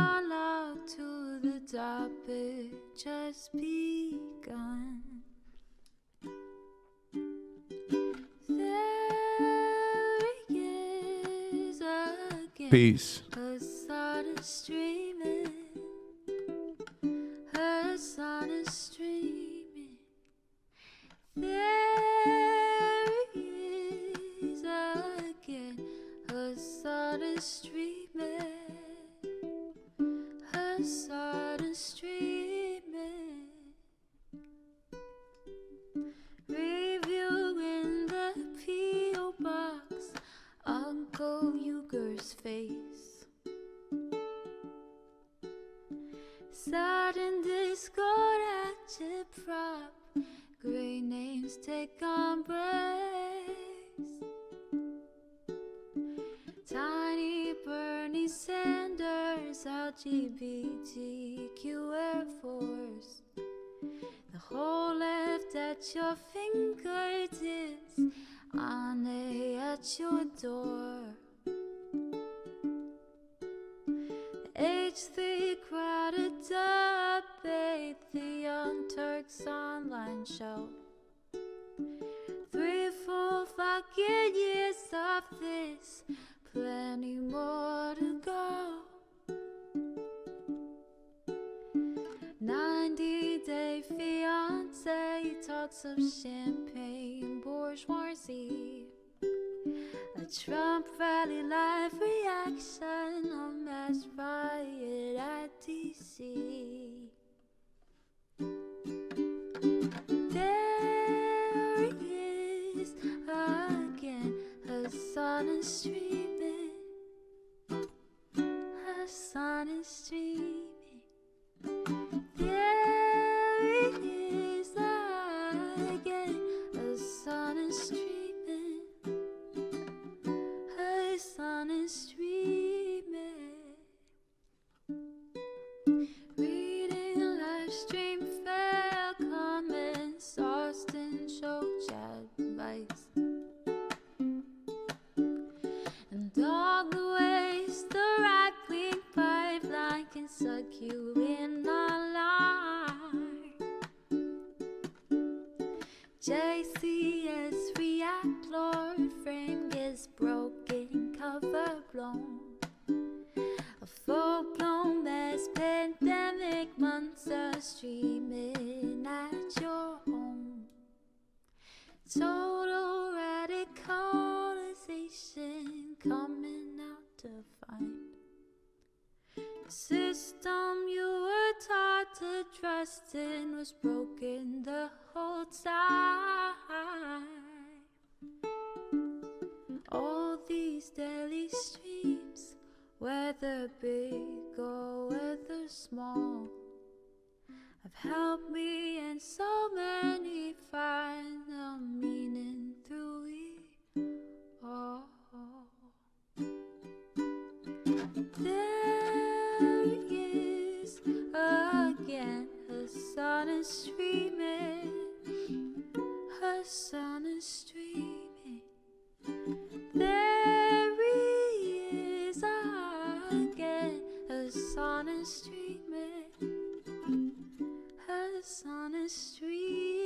Peace. Hasan is streaming. Hasan is streaming. There he is again. Hasan is streaming. Hasan is streaming. Reviewing the P.O. box. Uncle Uger's face. Sudden disco. LGBTQ Air Force. The whole left at your fingertips, on at your door. H3 crowded debate, the Young Turks online show. 3 full fucking years of this, plenty more to go. 90-day fiance talks of champagne bourgeoisie. A Trump rally live reaction, a mass riot at DC. There he is again, Hasan is streaming. Hasan is streaming. There he is again, Hasan is streaming. Hasan is streaming. Reading a live stream, fair comments, Austin show chat advice, and all the ways the right-wing pipeline can suck you in online. JCS react, Lord frame gets broken, cover blown. A full-blown mass pandemic, monster streaming at your home. Total radicalization coming out to find. The system you were taught to trust in was broken the whole time. All these daily streams, whether big or whether small, have helped me and so many find the meaning through it all. There he is again, Hasan is streaming. Hasan is streaming. There he is again, Hasan is streaming. Hasan is streaming.